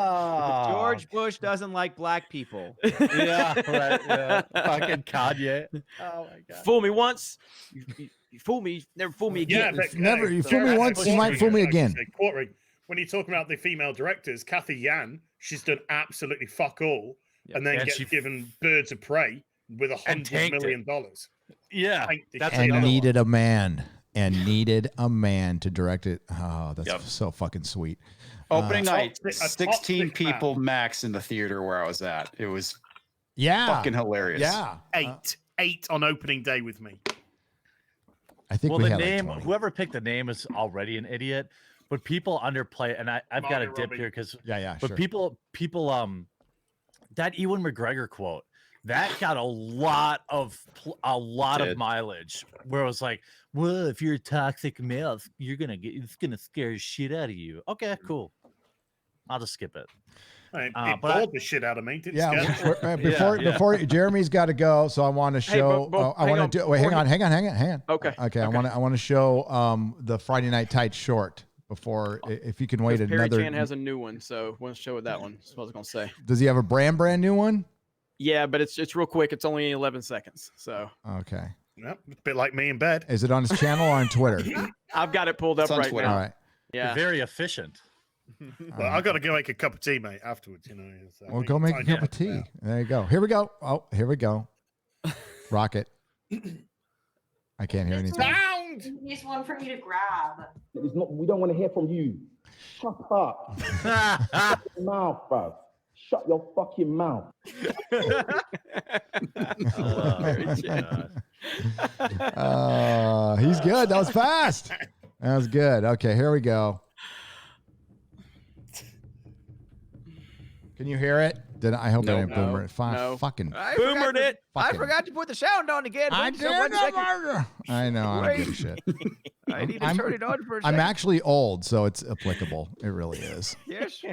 George Bush doesn't like black people.
Yeah, right. Yeah. Fucking Kanye. Oh my god.
Fool me once, you fool me, never fool me again.
Yeah,
you fool me once, you might fool me again.
When you talk about the female directors, Kathy Yan, she's done absolutely fuck all, and then gets given Birds of Prey with $100 million.
Yeah,
needed a man to direct it. Oh, that's so fucking sweet.
Opening night, 16 people max in the theater where I was at. It was fucking hilarious.
Yeah,
eight on opening day with me.
I think
the name, whoever picked the name is already an idiot, but people underplay, and I've got a dip here because
sure.
people that Ewan McGregor quote that got a lot of mileage where it was like, well, if you're a toxic male, it's gonna scare the shit out of you. Okay, cool. I'll just skip it.
It bored the shit out of me.
Before Jeremy's got to go, so I want to show. Hang on.
Okay.
I want to show the Friday Night Tights short before, if you can wait another.
Perry Chan has a new one, so we'll show that one. That's what I was gonna say.
Does he have a brand new one?
Yeah, but it's real quick. It's only 11 seconds. So
okay.
Yep, a bit like me in bed.
Is it on his channel or on Twitter?
I've got it pulled up right
Twitter.
now.
All right.
Yeah.
You're very efficient.
Well, I got to go make a cup of tea, mate. Afterwards,
Well, go make a cup of tea. There you go. Here we go. Oh, here we go. Rocket. I can't hear anything.
Sound! Here's one for me to grab.
We don't want to hear from you. Shut up. Shut your mouth, bro. Shut your fucking mouth.
He's good. That was fast. That was good. Okay, here we go. Can you hear it? I hope I didn't boomer it. Fucking
Boomered it.
I forgot to put the sound on again.
I
Wait just 1 second.
I know. I don't give a shit.
I need to turn it on for a
I'm
second.
actually old, so it's applicable. It really is.
Yes.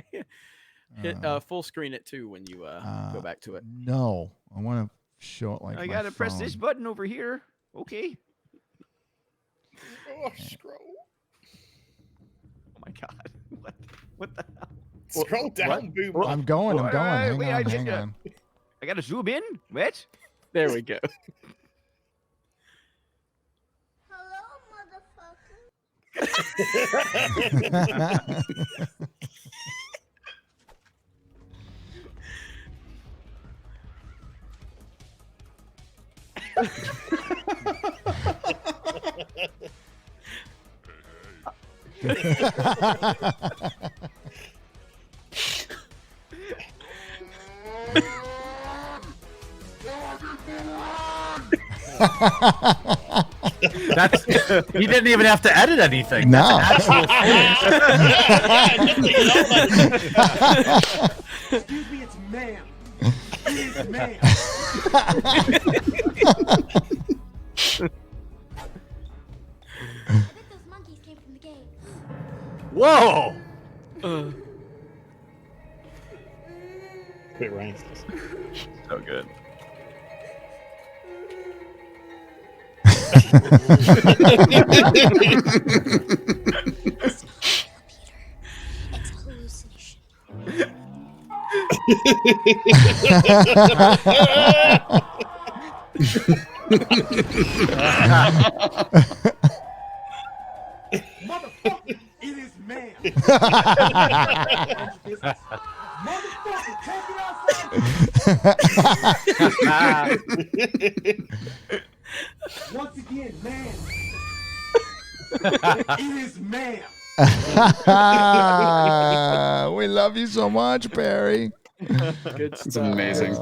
Hit full screen it too when you go back to it.
No, I want to show it like
I gotta press this button over here. Okay.
Oh, scroll.
Oh my god. What the hell?
Scroll down, Boomer.
I'm going. Hang on.
I gotta zoom in. What?
There we go.
That's he didn't even have to edit anything.
No.
Excuse me, it's ma'am. It is ma'am.
I bet those monkeys came from the game.
Whoa!
Bit racist.
So good.
It's a hallucination.
Motherfucker, it is ma'am. Motherfucker, take it outside. Once again, man. It is ma'am.
We love you so much, Barry.
Good
It's amazing.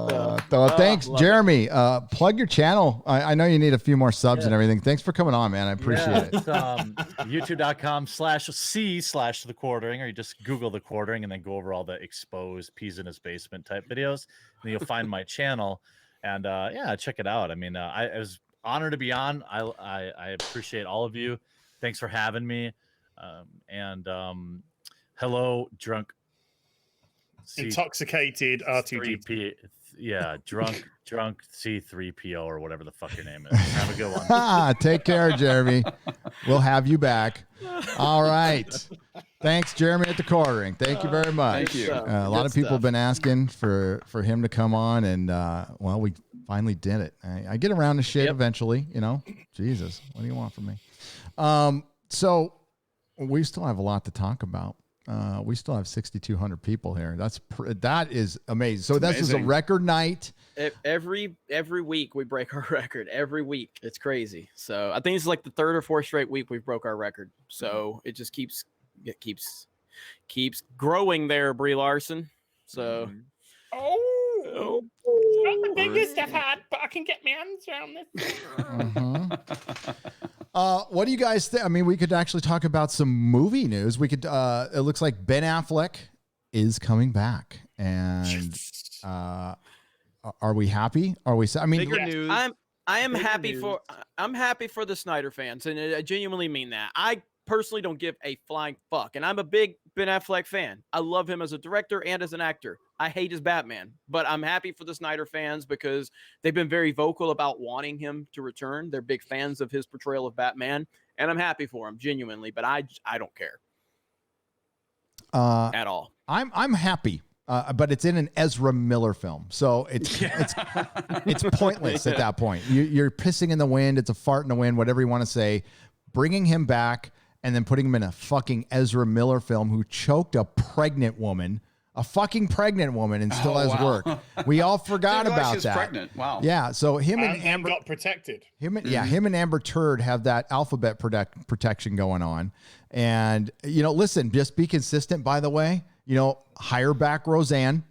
Thanks,
love
Jeremy. Plug your channel. I know you need a few more subs and everything. Thanks for coming on, man. I appreciate it.
It's, youtube.com/c/the quartering, or you just Google the quartering and then go over all the exposed peas in his basement type videos. And then you'll find my channel. And yeah, check it out. I mean, I was honored to be on. I appreciate all of you. Thanks for having me. Hello, drunk.
Intoxicated R2D2.
3P, yeah, drunk C3PO or whatever the fuck your name is. Have a good one.
Take care, Jeremy. We'll have you back. All right. Thanks, Jeremy at the quartering. Thank you very much.
Thank you.
A lot of people have been asking for him to come on, and well, we finally did it. I get around to shit eventually, you know. Jesus, what do you want from me? So we still have a lot to talk about. We still have 6,200 people here. That is amazing. So this is a record night.
Every week we break our record. Every week, it's crazy. So I think it's like the third or fourth straight week we've broke our record. So it just keeps growing there, Brie Larson. So
Oh, it's not the biggest I've had, but I can get my hands around this.
What do you guys think? I mean, we could actually talk about some movie news. We could. It looks like Ben Affleck is coming back, and are we happy? Are we? I mean,
Bigger news.
I'm happy for the Snyder fans, and I genuinely mean that. I personally don't give a flying fuck, and I'm a big Ben Affleck fan. I love him as a director and as an actor. I hate his Batman, but I'm happy for the Snyder fans because they've been very vocal about wanting him to return. They're big fans of his portrayal of Batman, and I'm happy for him genuinely. But I don't care at all.
I'm happy. But it's in an Ezra Miller film, so it's pointless at that point. You're pissing in the wind. It's a fart in the wind. Whatever you want to say. Bringing him back and then putting him in a fucking Ezra Miller film who choked a pregnant woman. A fucking pregnant woman and still has work. We all forgot about that.
Pregnant. Wow.
Yeah. So him and Amber
got protected.
Him and Amber Turd have that alphabet protection going on. And listen, just be consistent. By the way, hire back Roseanne.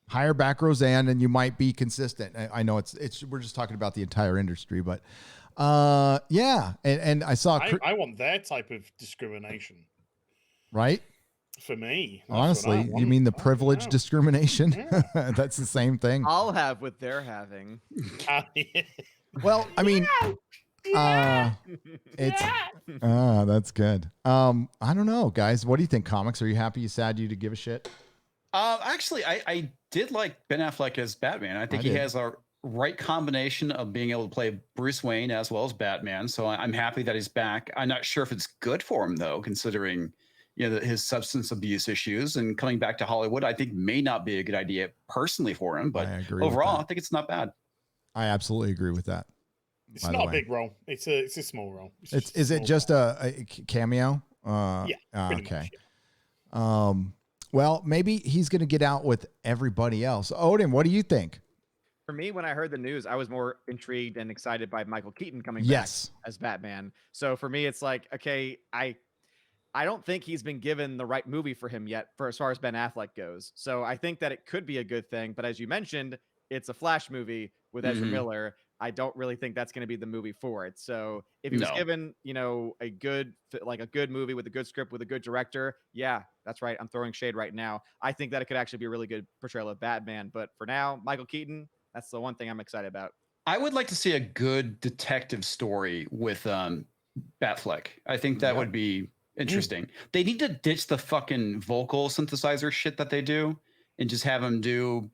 Hire back Roseanne, and you might be consistent. I know it's. We're just talking about the entire industry, but yeah. And I saw.
I want their type of discrimination.
Right.
For me,
Honestly, you mean the privilege discrimination?
Yeah.
That's the same thing.
I'll have what they're having.
Well, I mean, it's that's good. I don't know, guys. What do you think? Comics? Are you happy? You sad? You to give a shit?
Actually, I did like Ben Affleck as Batman. I think he has a right combination of being able to play Bruce Wayne as well as Batman. So I'm happy that he's back. I'm not sure if it's good for him though, considering his substance abuse issues, and coming back to Hollywood, I think may not be a good idea personally for him. But overall, I think it's not bad.
I absolutely agree with that.
It's not a big role. It's a small role.
Is it just a cameo?
Yeah.
Okay. Much, yeah. Well, maybe he's going to get out with everybody else. Odin, what do you think?
For me, when I heard the news, I was more intrigued and excited by Michael Keaton coming back as Batman. So for me, it's like, okay, I don't think he's been given the right movie for him yet, for as far as Ben Affleck goes. So I think that it could be a good thing. But as you mentioned, it's a Flash movie with Ezra Miller. I don't really think that's going to be the movie for it. So if he was given, a good movie with a good script with a good director, yeah, that's right. I'm throwing shade right now. I think that it could actually be a really good portrayal of Batman. But for now, Michael Keaton, that's the one thing I'm excited about.
I would like to see a good detective story with Batfleck. I think that would be interesting. They need to ditch the fucking vocal synthesizer shit that they do and just have him do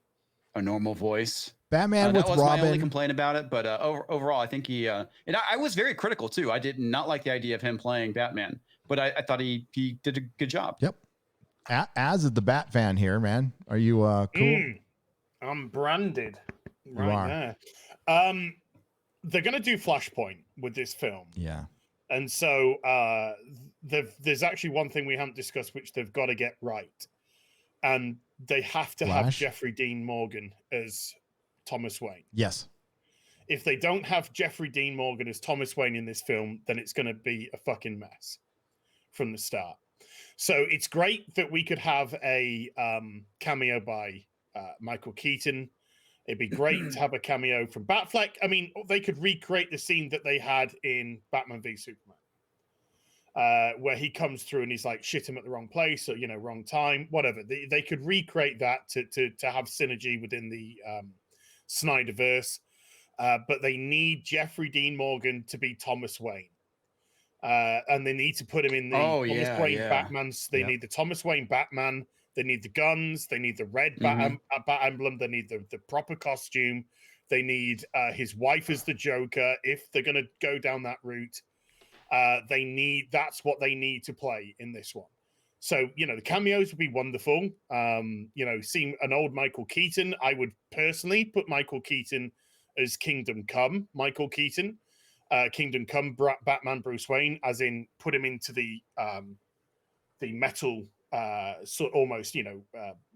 a normal voice.
Batman with
that was
Robin.
my only complaint about it, but overall, I think he and I was very critical too. I did not like the idea of him playing Batman, but I thought he did a good job.
Yep. As is the Bat fan here, man. Are you cool?
I'm branded right there. They're gonna do Flashpoint with this film.
Yeah.
And so there's actually one thing we haven't discussed, which they've got to get right. And they have to have Jeffrey Dean Morgan as Thomas Wayne.
Yes.
If they don't have Jeffrey Dean Morgan as Thomas Wayne in this film, then it's going to be a fucking mess from the start. So it's great that we could have a cameo by Michael Keaton. It'd be great to have a cameo from Batfleck. I mean, they could recreate the scene that they had in Batman v Superman, where he comes through and he's like, shit him at the wrong place or, wrong time, whatever. They could recreate that to have synergy within the Snyderverse. But they need Jeffrey Dean Morgan to be Thomas Wayne. And they need to put him in the Thomas Wayne Batmans. They need the Thomas Wayne Batman. They need the guns. They need the red bat emblem. They need the proper costume. They need his wife as the Joker. If they're going to go down that route, that's what they need to play in this one. So, the cameos would be wonderful. Seeing an old Michael Keaton, I would personally put Michael Keaton as Kingdom Come Michael Keaton. Kingdom Come Batman Bruce Wayne, as in put him into the metal almost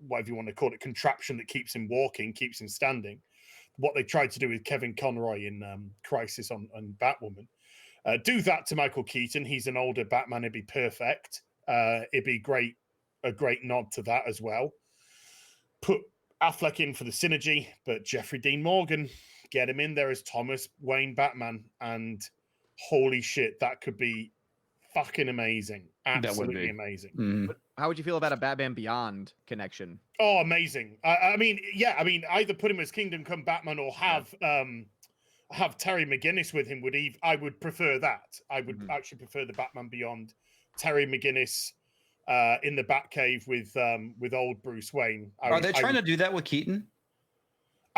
whatever you want to call it, contraption that keeps him walking, keeps him standing. What they tried to do with Kevin Conroy in Crisis on Batwoman. Do that to Michael Keaton. He's an older Batman. It'd be perfect. It'd be a great nod to that as well. Put Affleck in for the synergy, but Jeffrey Dean Morgan, get him in there as Thomas Wayne Batman, and holy shit, that could be fucking amazing. Absolutely amazing.
Mm.
How would you feel about a Batman Beyond connection?
Oh, amazing. I mean, either put him as Kingdom Come Batman or have Terry McGinnis with him. I would prefer that. I would actually prefer the Batman Beyond, Terry McGinnis in the Batcave with old Bruce Wayne.
Are they trying to do that with Keaton?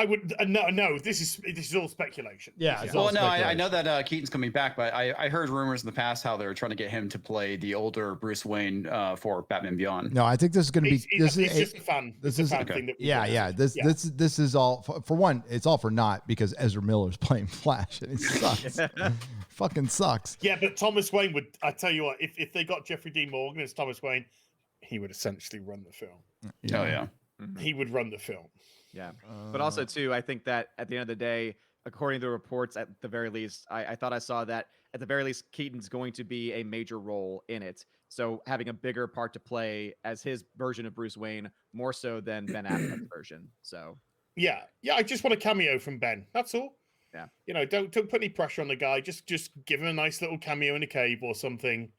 I would no. This is all speculation.
Yeah.
Well, no, I know that Keaton's coming back, but I heard rumors in the past how they're trying to get him to play the older Bruce Wayne for Batman Beyond.
No, I think this is going to be.
It's just a fan. This is a fan thing. That
This is all for one. It's all for naught because Ezra Miller's playing Flash and it sucks. Fucking sucks.
Yeah, but Thomas Wayne would. I tell you what, if they got Jeffrey Dean Morgan as Thomas Wayne, he would essentially run the film.
Yeah. Oh yeah.
He would run the film.
Yeah. But also, too, I think that at the end of the day, according to the reports, at the very least, I thought I saw that at the very least, Keaton's going to be a major role in it. So having a bigger part to play as his version of Bruce Wayne, more so than Ben Affleck's version. So
Yeah, I just want a cameo from Ben. That's all.
Yeah.
You know, don't put any pressure on the guy. Just give him a nice little cameo in a cave or something.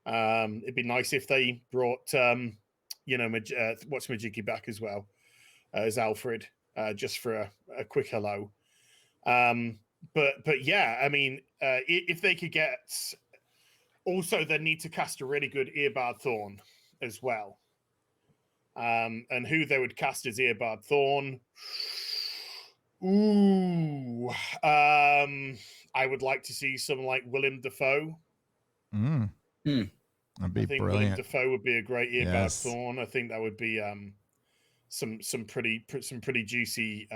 It'd be nice if they brought what's Majiki back as well as Alfred, just for a quick hello. But yeah, I mean, if they could get, also they need to cast a really good Eobard Thawne as well. And who they would cast as Eobard Thawne? Ooh, I would like to see someone like Willem Dafoe.
That'd be
I think Willem
brilliant.
Dafoe would be a great Eobard
Yes.
Thawne. I think that would be some pretty juicy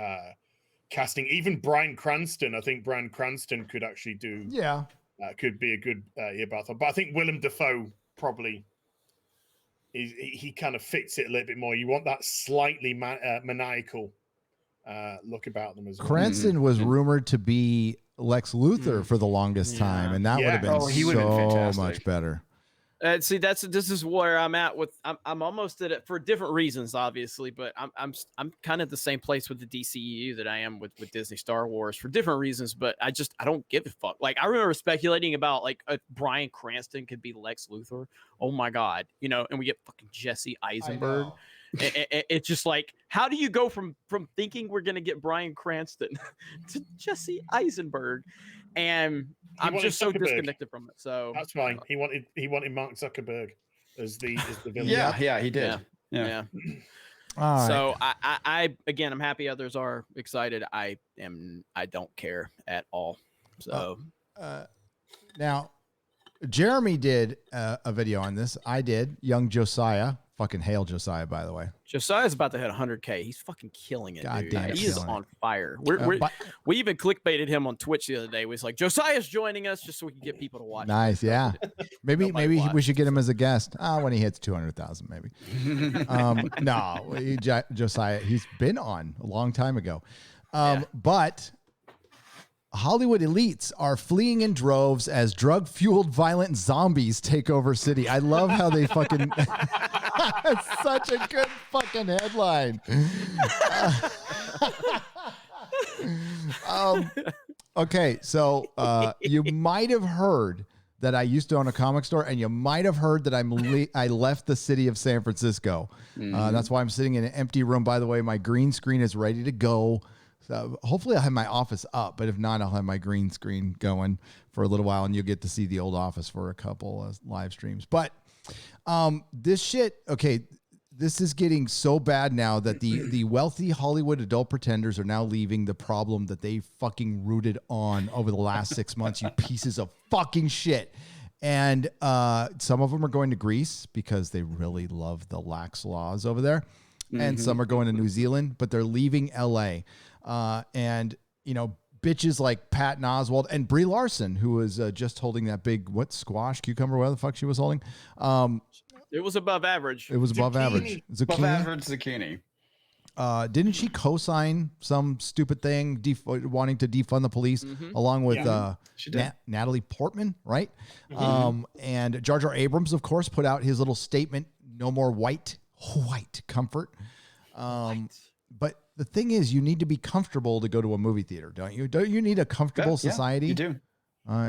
casting. Even Bryan Cranston. I think Bryan Cranston could actually do.
Yeah.
Could be a good Eobard Thawne. But I think Willem Dafoe probably. He kind of fits it a little bit more. You want that slightly maniacal look about them as well.
Cranston was rumored to be Lex Luthor for the longest time, and that would have been
he would have been
so
fantastic.
much better.
See, this is where I'm at with. I'm almost at it for different reasons, obviously, but I'm kind of the same place with the DCEU that I am with Disney Star Wars for different reasons. But I don't give a fuck. Like I remember speculating about like Bryan Cranston could be Lex Luthor. Oh my god, and we get fucking Jesse Eisenberg. It's just like, how do you go from thinking we're gonna get Bryan Cranston to Jesse Eisenberg? And I'm just so disconnected from it. So
that's fine. He wanted Mark Zuckerberg as the villain.
Yeah, he did.
Yeah.
All right.
So I again, I'm happy others are excited. I don't care at all. So
Now, Jeremy did a video on this. I did. Young Josiah. Fucking hail Josiah, by the way.
Josiah's about to hit 100K. He's fucking killing it, dude.
Goddamn
He is
killing
on
it.
fire. We even clickbaited him on Twitch the other day. We was like, Josiah's joining us just so we can get people to watch.
Nice, yeah. Maybe
Nobody watched.
we should get him as a guest. When he hits 200,000, maybe. No, Josiah, he's been on a long time ago. But Hollywood elites are fleeing in droves as drug-fueled violent zombies take over city. I love how they fucking... It's such a good fucking headline. Okay, so you might have heard that I used to own a comic store, and you might have heard that I left the city of San Francisco. That's why I'm sitting in an empty room. By the way, my green screen is ready to go. So hopefully I'll have my office up, but if not, I'll have my green screen going for a little while, and you'll get to see the old office for a couple of live streams. But this shit, okay, this is getting so bad now that the wealthy Hollywood adult pretenders are now leaving the problem that they fucking rooted on over the last 6 months, you pieces of fucking shit. And some of them are going to Greece because they really love the lax laws over there. And some are going to New Zealand, but they're leaving LA. And, bitches like Patton Oswalt and Brie Larson, who was just holding that big, squash, cucumber, whatever the fuck she was holding.
It was above average.
It was above average.
Above average zucchini.
Didn't she co-sign some stupid thing wanting to defund the police along with Natalie Portman, right? And Jar Jar Abrams, of course, put out his little statement, no more white comfort. But the thing is, you need to be comfortable to go to a movie theater, don't you? Don't you need a comfortable society?
You do.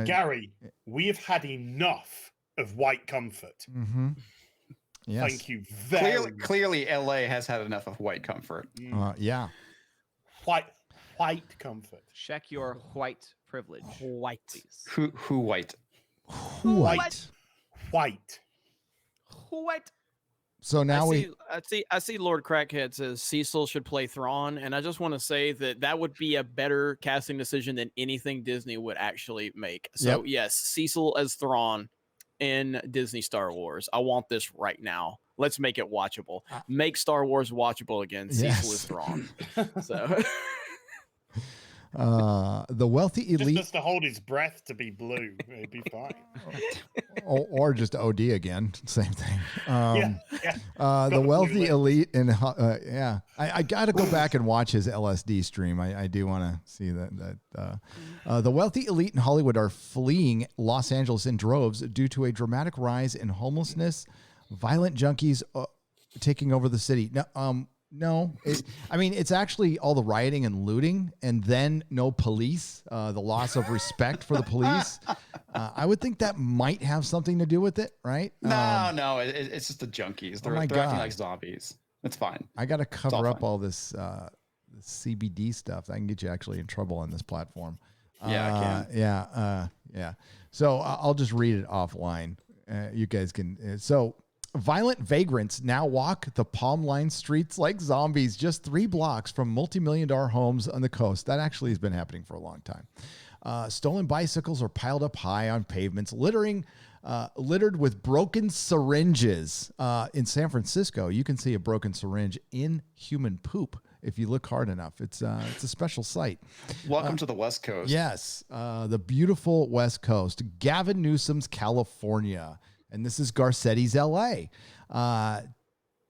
Gary, we have had enough of white comfort.
Yes.
Thank you very much.
Clearly, LA has had enough of white comfort.
Yeah.
White comfort.
check your white privilege.
White.
Please.
Who white?
White. So now
I see Lord Crackhead says Cecil should play Thrawn, and I just want to say that would be a better casting decision than anything Disney would actually make. So yes, Cecil as Thrawn in Disney Star Wars. I want this right now. Let's make it watchable. Make Star Wars watchable again. Cecil is Thrawn. So
The wealthy
Just
elite,
has to hold his breath to be blue. It'd be fine.
or just OD again, same thing.
Yeah.
The
Got
wealthy
blue lips.
elite, and yeah, I got to go back and watch his LSD stream. I do want to see that. The wealthy elite in Hollywood are fleeing Los Angeles in droves due to a dramatic rise in homelessness, violent junkies taking over the city. No, I mean, it's actually all the rioting and looting, and then no police, the loss of respect for the police. I would think that might have something to do with it, right?
No, it's just the junkies. They're acting like zombies. It's fine.
I got to cover up all this CBD stuff. I can get you actually in trouble on this platform.
Yeah, I can.
Yeah. So I'll just read it offline. You guys can. So violent vagrants now walk the palm-lined streets like zombies just 3 blocks from multi-million-dollar homes on the coast. That actually has been happening for a long time. Stolen bicycles are piled up high on pavements, littered with broken syringes. In San Francisco, you can see a broken syringe in human poop if you look hard enough. It's a special sight.
Welcome to the West Coast.
Yes, the beautiful West Coast. Gavin Newsom's California. And this is Garcetti's LA.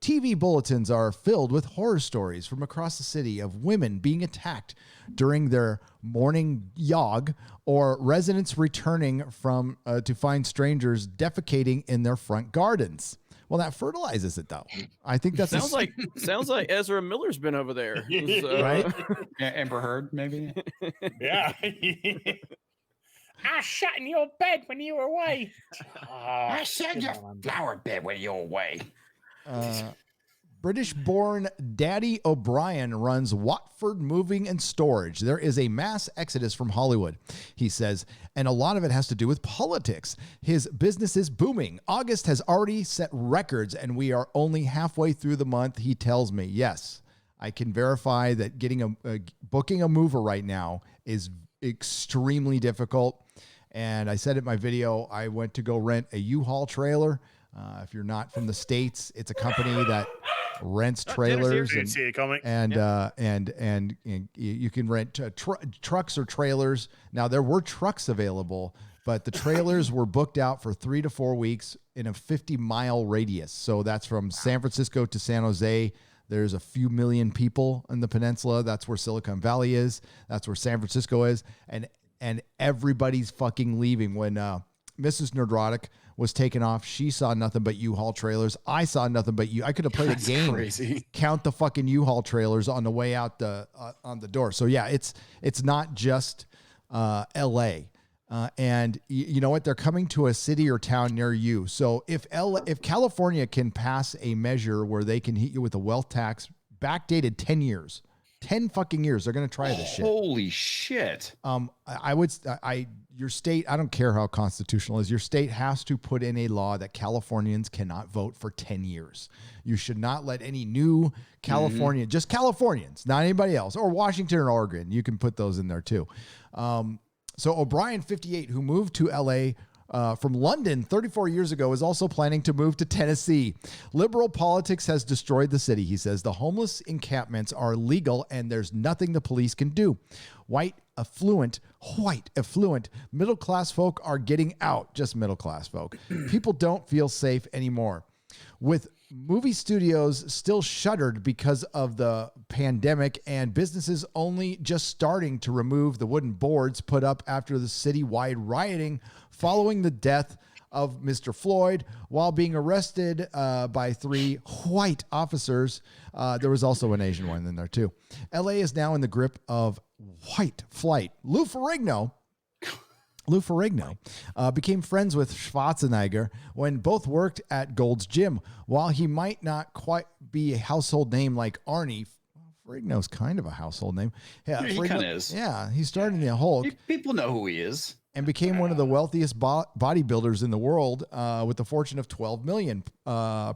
TV bulletins are filled with horror stories from across the city of women being attacked during their morning jog, or residents returning from to find strangers defecating in their front gardens. Well, that fertilizes it, though. I think that
sounds like Ezra Miller's been over there,
right?
Amber Heard, maybe.
Yeah. I sat in your bed when you were away.
I sat in your flower bed when you were away.
British-born Daddy O'Brien runs Watford Moving and Storage. There is a mass exodus from Hollywood, he says, and a lot of it has to do with politics. His business is booming. August has already set records, and we are only halfway through the month, he tells me. Yes, I can verify that booking a mover right now is extremely difficult. And I said in my video, I went to go rent a U-Haul trailer. If you're not from the States, it's a company that rents trailers, and you can rent trucks or trailers. Now, there were trucks available, but the trailers were booked out for 3 to 4 weeks in a 50-mile radius. So that's from San Francisco to San Jose. There's a few million people in the peninsula. That's where Silicon Valley is. That's where San Francisco is. And everybody's fucking leaving. When Mrs. Nerdrotic was taken off, she saw nothing but U-Haul trailers. I saw nothing but I could have played a game.
Crazy.
Count the fucking U-Haul trailers on the way out on the door. So yeah, it's not just L.A. And you know what? They're coming to a city or town near you. So if California can pass a measure where they can hit you with a wealth tax backdated 10 years, 10 fucking years, they're going to try this shit.
Holy shit.
Your state, I don't care how constitutional it is, your state has to put in a law that Californians cannot vote for 10 years. You should not let any new Californian, just Californians, not anybody else, or Washington or Oregon. You can put those in there too. So O'Brien, 58, who moved to LA from London 34 years ago, is also planning to move to Tennessee. Liberal politics has destroyed the city, he says. The homeless encampments are legal and there's nothing the police can do. White, affluent, middle-class folk are getting out. Just middle-class folk. People don't feel safe anymore. With movie studios still shuttered because of the pandemic and businesses only just starting to remove the wooden boards put up after the citywide rioting following the death of Mr. Floyd while being arrested by 3 white officers. There was also an Asian one in there too. LA is now in the grip of white flight. Lou Ferrigno became friends with Schwarzenegger when both worked at Gold's Gym. While he might not quite be a household name like Arnie, Ferrigno's kind of a household name. Yeah,
he kind of is.
Yeah, he started in the whole.
People know who he is.
And became one of the wealthiest bodybuilders in the world with a fortune of $12 million.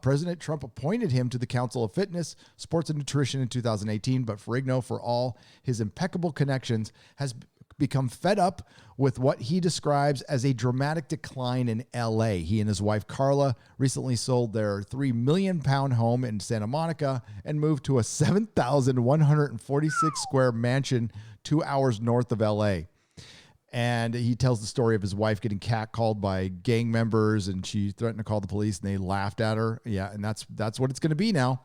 President Trump appointed him to the Council of Fitness, Sports and Nutrition in 2018, but Ferrigno, for all his impeccable connections, has become fed up with what he describes as a dramatic decline in LA. He and his wife Carla recently sold their 3 million pound home in Santa Monica and moved to a 7,146 square mansion 2 hours north of LA. And he tells the story of his wife getting catcalled by gang members, and she threatened to call the police, and they laughed at her. Yeah, and that's what it's going to be now.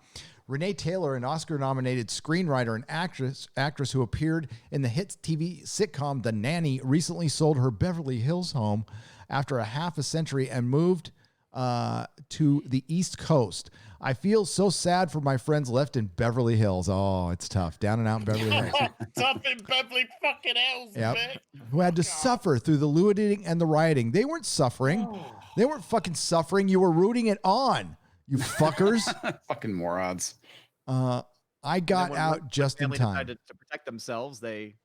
Renee Taylor, an Oscar-nominated screenwriter and actress who appeared in the hit TV sitcom The Nanny, recently sold her Beverly Hills home after a half a century and moved to the East Coast. I feel so sad for my friends left in Beverly Hills. Oh, it's tough. Down and out in Beverly Hills.
Tough in Beverly fucking Hills,
Yep.
man.
Who had to suffer through the looting and the rioting. They weren't suffering. They weren't fucking suffering. You were rooting it on, you fuckers.
Fucking morons.
I got out just in
family
time.
decided to protect themselves. They,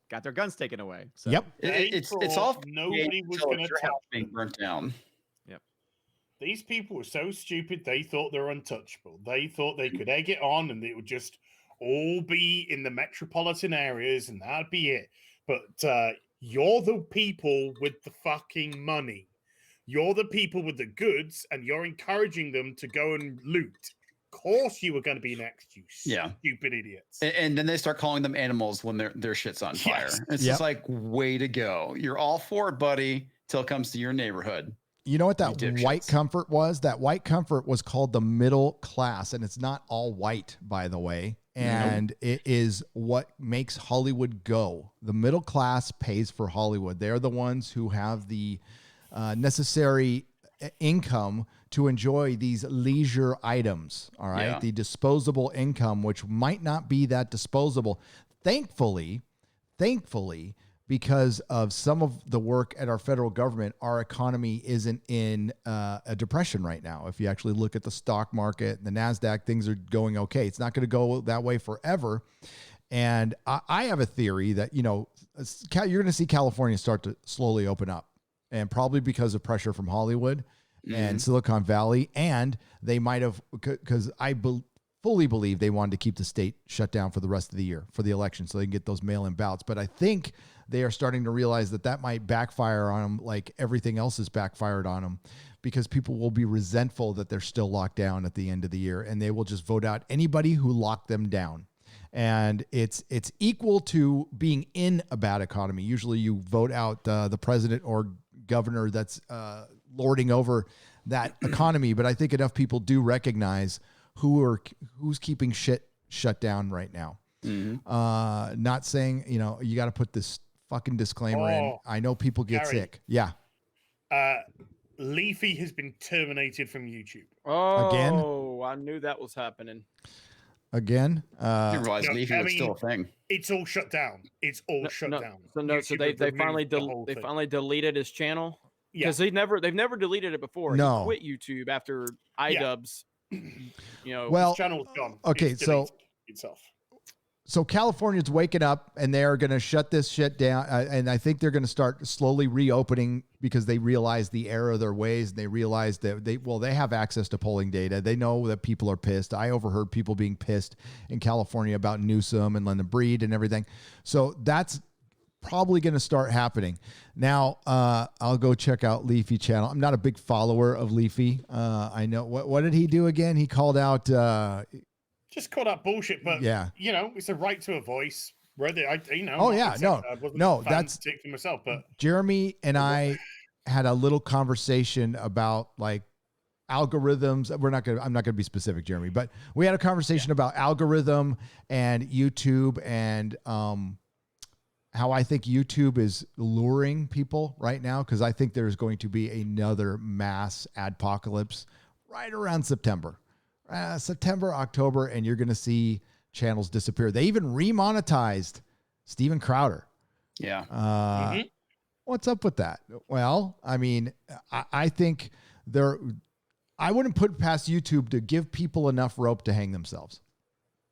got their guns taken away. So.
Yep.
It's all
Nobody was going to touch
being burnt down.
Yep.
These people were so stupid. They thought they were untouchable. They thought they could egg it on, and it would just all be in the metropolitan areas, and that'd be it. But you're the people with the fucking money. You're the people with the goods, and you're encouraging them to go and loot. Of course you were going to be next, you stupid idiots.
And then they start calling them animals when their shit's on fire.
Yes.
It's just like, way to go. You're all for it, buddy, till it comes to your neighborhood.
You know what that white comfort was? That white comfort was called the middle class, and it's not all white, by the way. And it is what makes Hollywood go. The middle class pays for Hollywood. They're the ones who have the necessary income to enjoy these leisure items. All right.
Yeah.
The disposable income, which might not be that disposable. Thankfully, because of some of the work at our federal government, our economy isn't in a depression right now. If you actually look at the stock market, the NASDAQ, things are going okay. It's not going to go that way forever. And I have a theory that, you're going to see California start to slowly open up, and probably because of pressure from Hollywood and Silicon Valley. And they might have, because I fully believe they wanted to keep the state shut down for the rest of the year for the election so they can get those mail-in ballots. But I think they are starting to realize that might backfire on them, like everything else has backfired on them, because people will be resentful that they're still locked down at the end of the year, and they will just vote out anybody who locked them down. And it's equal to being in a bad economy. Usually you vote out the president or governor that's lording over that economy. But I think enough people do recognize who's keeping shit shut down right now. Not saying, you got to put this fucking disclaimer in. I know people get
Gary.
sick. Yeah.
Leafy has been terminated from YouTube.
Oh, I knew that was happening.
Again,
I didn't realize
No,
Leafy
I
was still a
mean,
thing.
It's all shut down. It's all shut down.
So
YouTube
they
have
finally
removed the whole
they
thing.
finally deleted his channel.
Yeah.
Because they've never deleted it before.
No.
He quit YouTube after iDubbbz.
Well,
His channel's gone.
okay,
It's
so-
deleted itself.
So California's waking up, and they're going to shut this shit down. And I think they're going to start slowly reopening because they realize the error of their ways. And they realize that they have access to polling data. They know that people are pissed. I overheard people being pissed in California about Newsom and London Breed and everything. So that's probably going to start happening. Now, I'll go check out Leafy channel. I'm not a big follower of Leafy. I know what did he do again? He called out,
Just call that bullshit, but
yeah.
It's a right to a voice. Whether
Oh, yeah, no, that's
take for myself, but
Jeremy and I had a little conversation about like algorithms. I'm not gonna be specific, Jeremy, but we had a conversation about algorithm and YouTube and how I think YouTube is luring people right now, because I think there's going to be another mass adpocalypse right around September, October, and you're going to see channels disappear. They even remonetized Steven Crowder.
Yeah.
What's up with that? Well, I mean, I think I wouldn't put past YouTube to give people enough rope to hang themselves.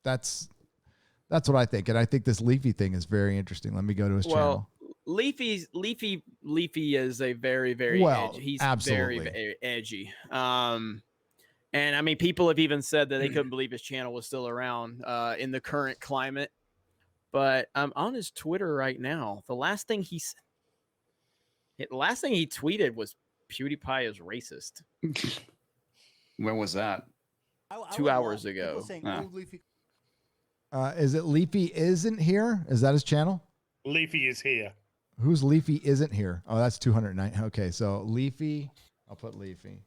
That's what I think. And I think this Leafy thing is very interesting. Let me go to his channel.
Leafy is a very, very edgy. He's
absolutely
very, very edgy. And I mean, people have even said that they couldn't believe his channel was still around in the current climate. but I'm on his Twitter right now. The last thing he tweeted was PewDiePie is racist.
When was that?
2 hours ago.
Is it Leafy isn't here? Is that his channel?
Leafy is here.
Who's Leafy isn't here? Oh, that's 209. Okay, so Leafy. I'll put Leafy.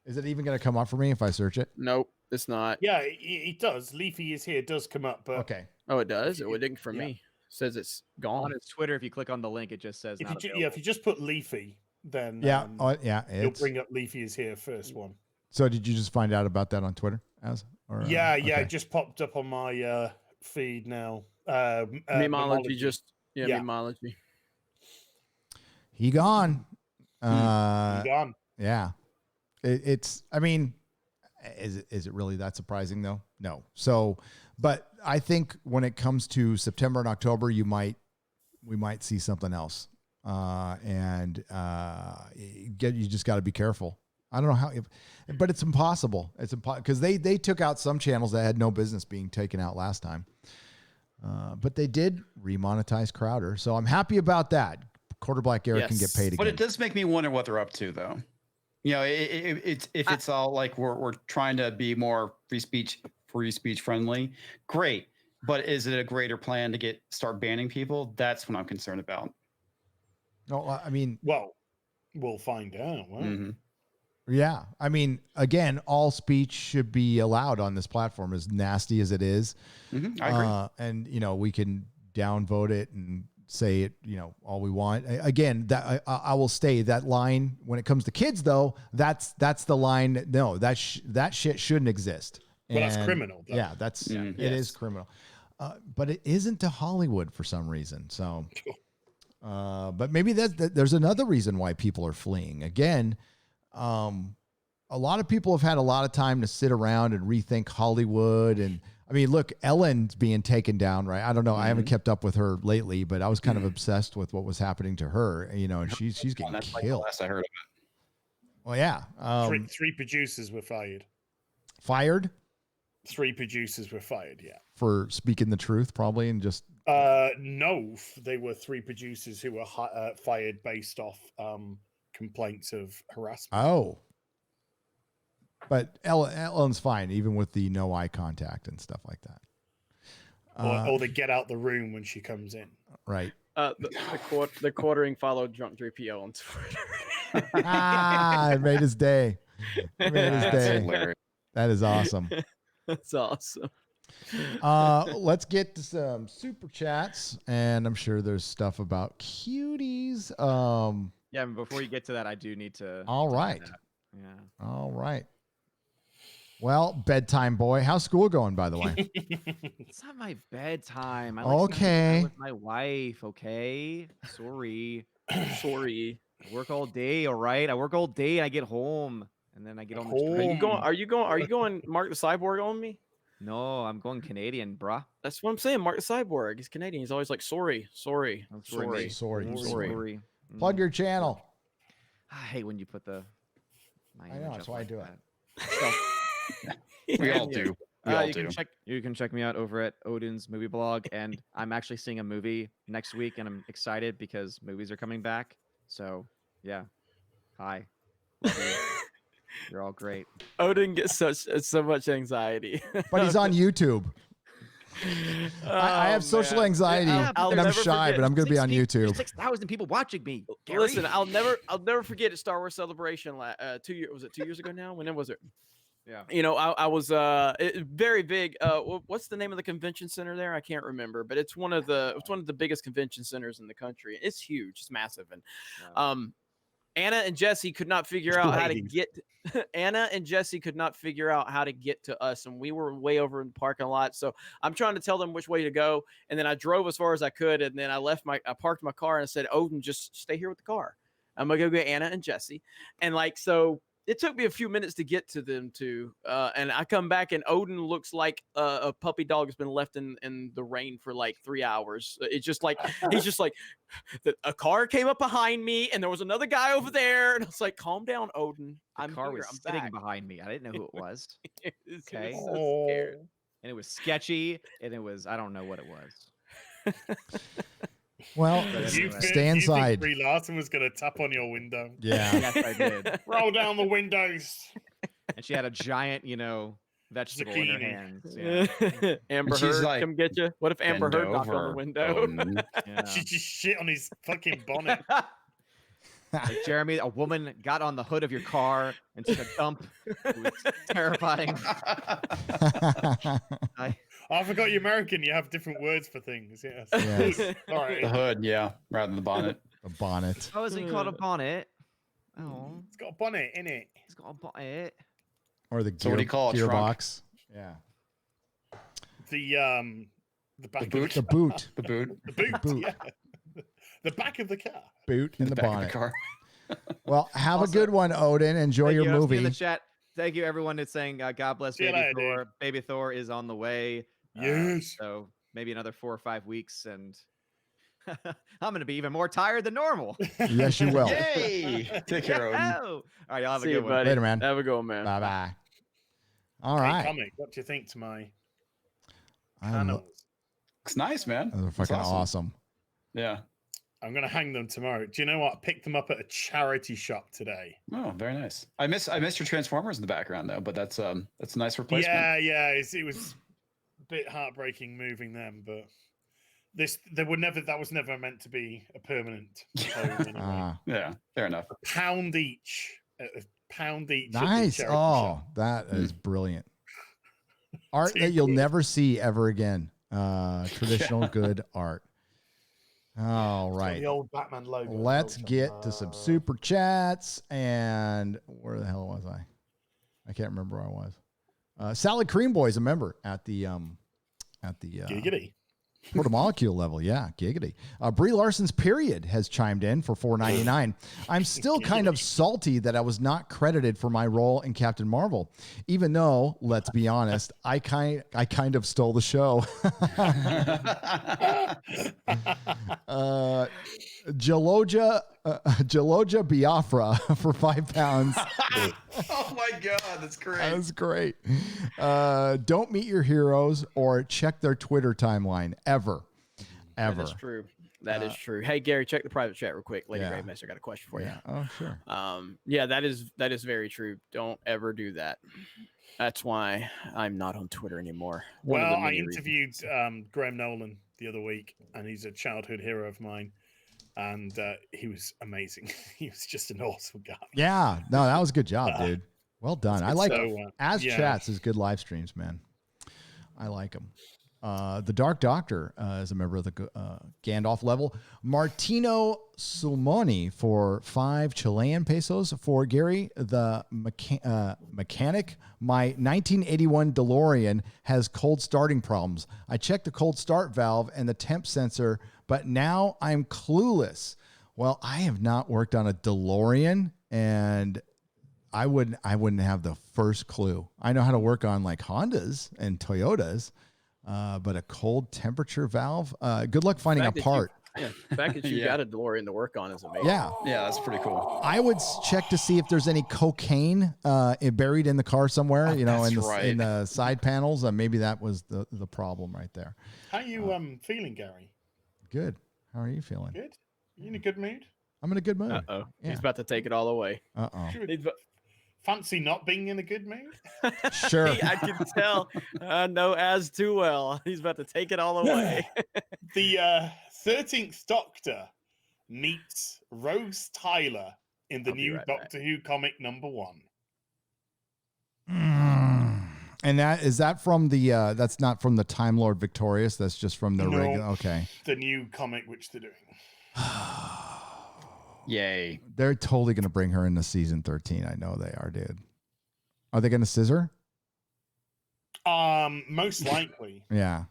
Is it even going to come up for me if I search it?
Nope, it's not.
Yeah, it does. Leafy is here. Does come up, but
okay.
Oh, it does. It didn't for me. It says it's gone
On his Twitter, if you click on the link, it just says
if
not
you
available.
if you just put Leafy, then
Yeah,
you'll
it's...
bring up Leafy is here first one.
So did you just find out about that on Twitter?
Yeah,
okay.
it just popped up on my feed now.
Memology Memology.
He gone.
He gone.
Yeah. It's. I mean, is it really that surprising though? No. So, but I think when it comes to September and October, we might see something else. You just got to be careful. I don't know how, but it's impossible. It's impossible because they took out some channels that had no business being taken out last time. But they did remonetize Crowder, so I'm happy about that. Quarter Black Eric can get paid again.
But it does make me wonder what they're up to, though. You know, it's all like we're trying to be more free speech friendly. Great, but is it a greater plan to start banning people? That's what I'm concerned about.
No, I mean,
well, we'll find out. Right?
Mm-hmm.
Yeah, I mean, again, all speech should be allowed on this platform, as nasty as it is.
Mm-hmm. I agree.
And we can downvote it and say it, all we want. Again, that I will stay that line when it comes to kids, though. That's the line. No, that shit shouldn't exist.
Well, that's criminal, though.
Yeah, it is criminal. But it isn't to Hollywood for some reason. So, but maybe there's another reason why people are fleeing. Again, a lot of people have had a lot of time to sit around and rethink Hollywood. And I mean, look, Ellen's being taken down, right? I don't know. I haven't kept up with her lately, but I was kind of obsessed with what was happening to her, and she's getting
That's
killed.
like the last I heard of it.
Well, yeah.
Three producers were fired.
Fired?
3 producers were fired, yeah.
For speaking the truth, probably, and just...
No, they were 3 producers who were fired based off complaints of harassment.
Oh. But Ellen's fine, even with the no eye contact and stuff like that.
Or they get out the room when she comes in.
Right.
The quartering followed Drunk 3PO on Twitter.
It made his day. It made his day.
Hilarious.
That is awesome.
That's awesome.
Let's get to some super chats, and I'm sure there's stuff about cuties.
Yeah, but before you get to that, I do need to.
All right.
Yeah.
All right. Well, bedtime, boy. How's school going, by the way?
It's not my bedtime. I like
Okay.
with my wife. Okay. Sorry.
Sorry.
I work all day. All right. I work all day. And I get home, and then I get on the
Are
train.
you going Mark the Cyborg on me?
No, I'm going Canadian, bruh.
That's what I'm saying. Mark the Cyborg. He's Canadian. He's always like, sorry.
I'm sorry.
Sorry. Plug your channel.
I hate when you put the.
I know. That's why I do it.
We all do.
You can check me out over at Odin's Movie Blog, and I'm actually seeing a movie next week, and I'm excited because movies are coming back. So, yeah. Hi. Love you. You're all great.
Odin gets so much anxiety.
But he's on YouTube. I have social anxiety, and I'm shy, but I'm going to be on YouTube.
6,000 people watching me. Gary.
Listen, I'll never forget at Star Wars Celebration. 2 years was it 2 years ago now? When was it?
Yeah.
I was very big. What's the name of the convention center there? I can't remember, but it's one of the biggest convention centers in the country. It's huge. It's massive, and Anna and Jesse could not figure out how to get. Anna and Jesse could not figure out how to get to us, and we were way over in the parking lot. So I'm trying to tell them which way to go, and then I drove as far as I could, and then I parked my car, and I said, "Odin, just stay here with the car. I'm gonna go get Anna and Jesse," and so. It took me a few minutes to get to them too, and I come back and Odin looks like a puppy dog has been left in the rain for like 3 hours. It's just like he's just like a car came up behind me and there was another guy over there, and I was like, "Calm down, Odin.
The car was
I'm
sitting
back."
behind me. I didn't know who it was.
It was
Okay.
so scared.
And it was sketchy, and it was I don't know what it was.
Well, stay
You
inside.
think Brie Larson was going to tap on your window?
Yeah.
Yes, I did.
Roll down the windows.
And she had a giant, vegetable in her
Zucchini.
hands. Yeah.
Amber
she's
Heard,
like,
come get you. What if Amber
"Bend
Heard knocked on the
over."
window?
Yeah.
She just shit on his fucking bonnet.
Like, Jeremy, a woman got on the hood of your car and took a dump. It was terrifying.
I forgot you're American. You have different words for things. Yes.
Yes.
Sorry.
The hood, yeah, rather than the bonnet.
A bonnet.
How is it called a bonnet? Oh,
It's got a bonnet in it.
it's got a bonnet.
Or the
So what do you call it, trunk?
gearbox. Yeah.
The back
boot?
The boot.
The boot.
The boot.
boot.
Yeah. The back of the car.
Boot in the
back of
bonnet.
car.
Well, have
Also-
a good one, Odin. Enjoy
Thank
your
you. I was seeing
movie.
in the chat. Thank you, everyone that's saying God bless
See you
Baby
later,
Thor.
dude.
Baby Thor is on the way.
Yes.
So maybe another 4 or 5 weeks, and I'm going to be even more tired than normal.
Yes, you will.
Yay! Take care, Odin.
Yeah. All right, y'all have
See
a
you,
good one.
buddy.
Later, man.
Have a good one, man.
Bye bye. All
Hey,
right.
comic, what do you think to my
I
panels?
It's nice, man.
They're
It's
fucking awesome.
Yeah.
I'm gonna hang them tomorrow. Do you know what? I picked them up at a charity shop today.
Oh, very nice. I miss your Transformers in the background though, but that's a nice replacement.
Yeah. It was a bit heartbreaking moving them, but that was never meant to be a permanent home anyway.
Ah,
Yeah, fair enough.
Pound each. A pound each. at the
nice.
charity
Oh,
shop.
that is brilliant. Art that you'll never see ever again. Traditional good art. All
It's got
right.
the old Batman logo. as
Let's
well,
get to some super chats. And where the hell was I? I can't remember where I was. Salad Cream Boy is a member at the
Giggity.
Proto Molecule level. Yeah, giggity. Brie Larson's period has chimed in for $4.99. I'm still kind of salty that I was not credited for my role in Captain Marvel, even though, let's be honest, I kind of stole the show. Jaloja Biafra for £5.
Oh my god, that's great.
That's great. Don't meet your heroes or check their Twitter timeline ever.
That is true. That is true. Hey, Gary, check the private chat real quick. Lady
yeah.
Gravemaster got a question for you.
Yeah. Oh, sure.
Yeah, that is very true. Don't ever do that. That's why I'm not on Twitter anymore. One of
Well,
the
I
many
interviewed
reasons.
Graham Nolan the other week, and he's a childhood hero of mine. And he was amazing. He was just an awesome guy.
Yeah. No, that was a good job, dude. Well done. I like
yeah.
chats is good live streams, man. I like them. The Dark Doctor is a member of the Gandalf level. Martino Sulmoni for 5 Chilean pesos. For Gary, the mechanic, my 1981 DeLorean has cold starting problems. I checked the cold start valve and the temp sensor, but now I'm clueless. Well, I have not worked on a DeLorean, and I wouldn't have the first clue. I know how to work on like Hondas and Toyotas. But a cold temperature valve. Good luck finding a part.
The fact that you got a DeLorean to work on is amazing.
Yeah.
Yeah, that's pretty cool.
I would check to see if there's any cocaine buried in the car somewhere, in the side panels. Maybe that was the problem right there.
How you feeling, Gary?
Good. How are you feeling?
Good. You in a good mood?
I'm in a good mood.
Uh-oh.
Yeah.
He's about to take it all away.
Uh-oh.
Fancy not being in a good mood?
Sure.
I can tell. I know as too well. He's about to take it all away.
The 13th Doctor meets Rose Tyler in the new Doctor Who comic #1.
And is that from the that's not from the Time Lord Victorious, that's just from the regular. Okay.
The new comic which they're doing.
Yay.
They're totally going to bring her into season 13. I know they are, dude. Are they going to scissor?
Most likely.
Yeah.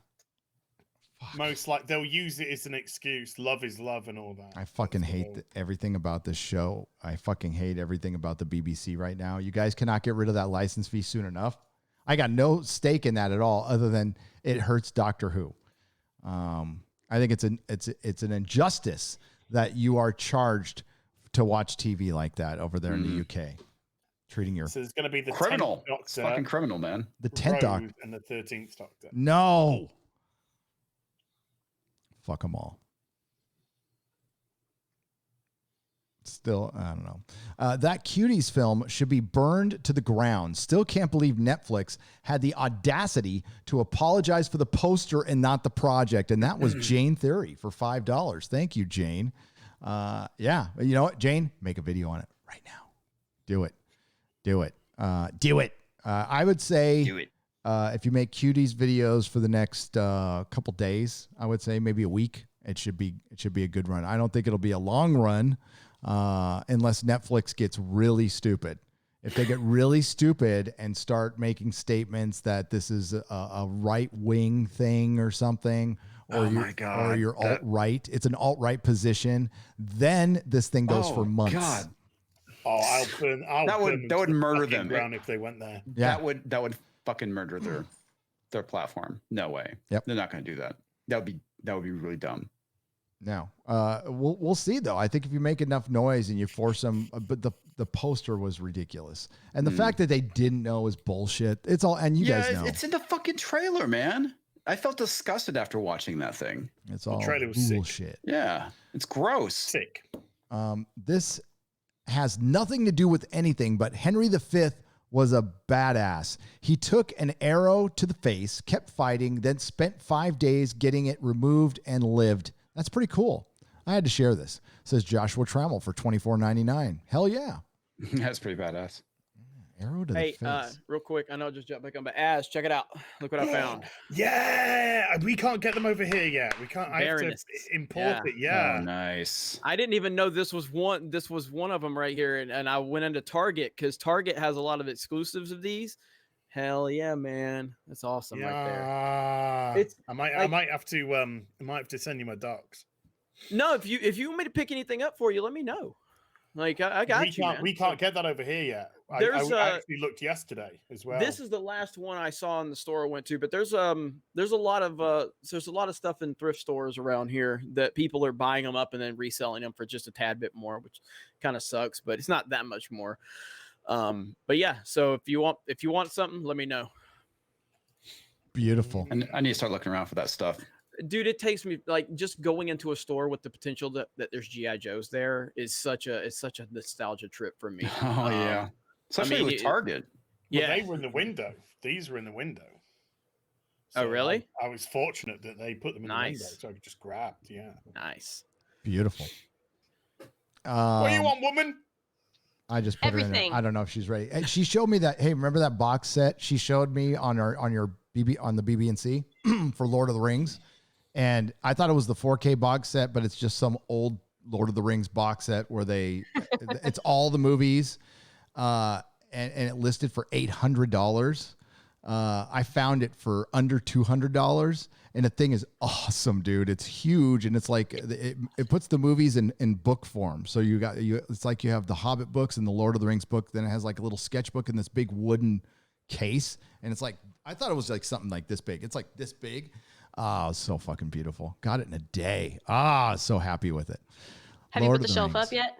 Most like they'll use it as an excuse. Love is love and all that.
I fucking hate everything about this show. I fucking hate everything about the BBC right now. You guys cannot get rid of that license fee soon enough. I got no stake in that at all, other than it hurts Doctor Who. I think it's an injustice that you are charged to watch TV like that over there in the UK. Treating your
So it's going to be the
criminal.
10th Doctor,
It's fucking criminal, man.
The 10th Doctor
and the 13th Doctor.
No. Fuck them all. Still, I don't know. That Cuties film should be burned to the ground. Still can't believe Netflix had the audacity to apologize for the poster and not the project. And that was Jane Theory for $5. Thank you, Jane. Yeah, you know what, Jane? Make a video on it right now. Do it. Do it. Do it. I would say
Do it.
If you make Cuties videos for the next couple days, I would say maybe a week. It should be a good run. I don't think it'll be a long run. Unless Netflix gets really stupid. If they get really stupid and start making statements that this is a right-wing thing or something, or you're alt-right, it's an alt-right position, then this thing goes for months.
God.
Oh, that
would murder them
if they went there.
Yeah.
That would fucking murder their platform. No way.
Yep.
They're not going to do that. That would be really dumb.
No, we'll see though. I think if you make enough noise and you force them, but the poster was ridiculous, and the fact that they didn't know is bullshit. It's all, and you guys know
it's in the fucking trailer, man. I felt disgusted after watching that thing.
It's all
trailer was
bullshit.
Yeah, it's gross.
Sick.
This has nothing to do with anything, but Henry V was a badass. He took an arrow to the face, kept fighting, then spent 5 days getting it removed and lived. That's pretty cool. I had to share this. Says Joshua Trammell for $24.99. Hell yeah.
That's pretty badass.
Arrow to the face.
Real quick, I know I just jumped back on, but Az, check it out. Look what I found.
Yeah, we can't get them over here yet. We can't. I have to import it. Yeah.
Oh, nice.
I didn't even know this was one. This was one of them right here, and I went into Target because Target has a lot of exclusives of these. Hell yeah, man! That's awesome right there. It's
I might have to send you my docs.
No, if you want me to pick anything up for you, let me know. Like I got you.
We can't get that over here yet. I actually looked yesterday as well.
This is the last one I saw in the store I went to, but there's a lot of stuff in thrift stores around here that people are buying them up and then reselling them for just a tad bit more, which kind of sucks, but it's not that much more. But yeah, so if you want something, let me know.
Beautiful.
And I need to start looking around for that stuff.
Dude, it takes me like just going into a store with the potential that there's GI Joes there is such a nostalgia trip for me.
Oh yeah, especially with Target.
Well, they were in the window. These were in the window.
So really?
I was fortunate that they put them in the window, so I could just grab. Yeah.
Nice.
Beautiful.
What do you want, woman?
I just put her in there. I don't know if she's ready. And she showed me that. Hey, remember that box set she showed me on the BB&C for Lord of the Rings? And I thought it was the 4K box set, but it's just some old Lord of the Rings box set where it's all the movies, and it listed for $800. I found it for under $200, and the thing is awesome, dude. It's huge, and it's like it puts the movies in book form. So it's like you have the Hobbit books and the Lord of the Rings book. Then it has like a little sketchbook in this big wooden case, and it's like I thought it was like something like this big. It's like this big. Oh, it's so fucking beautiful. Got it in a day. So happy with it.
Have
Lord
you put the shelf up yet?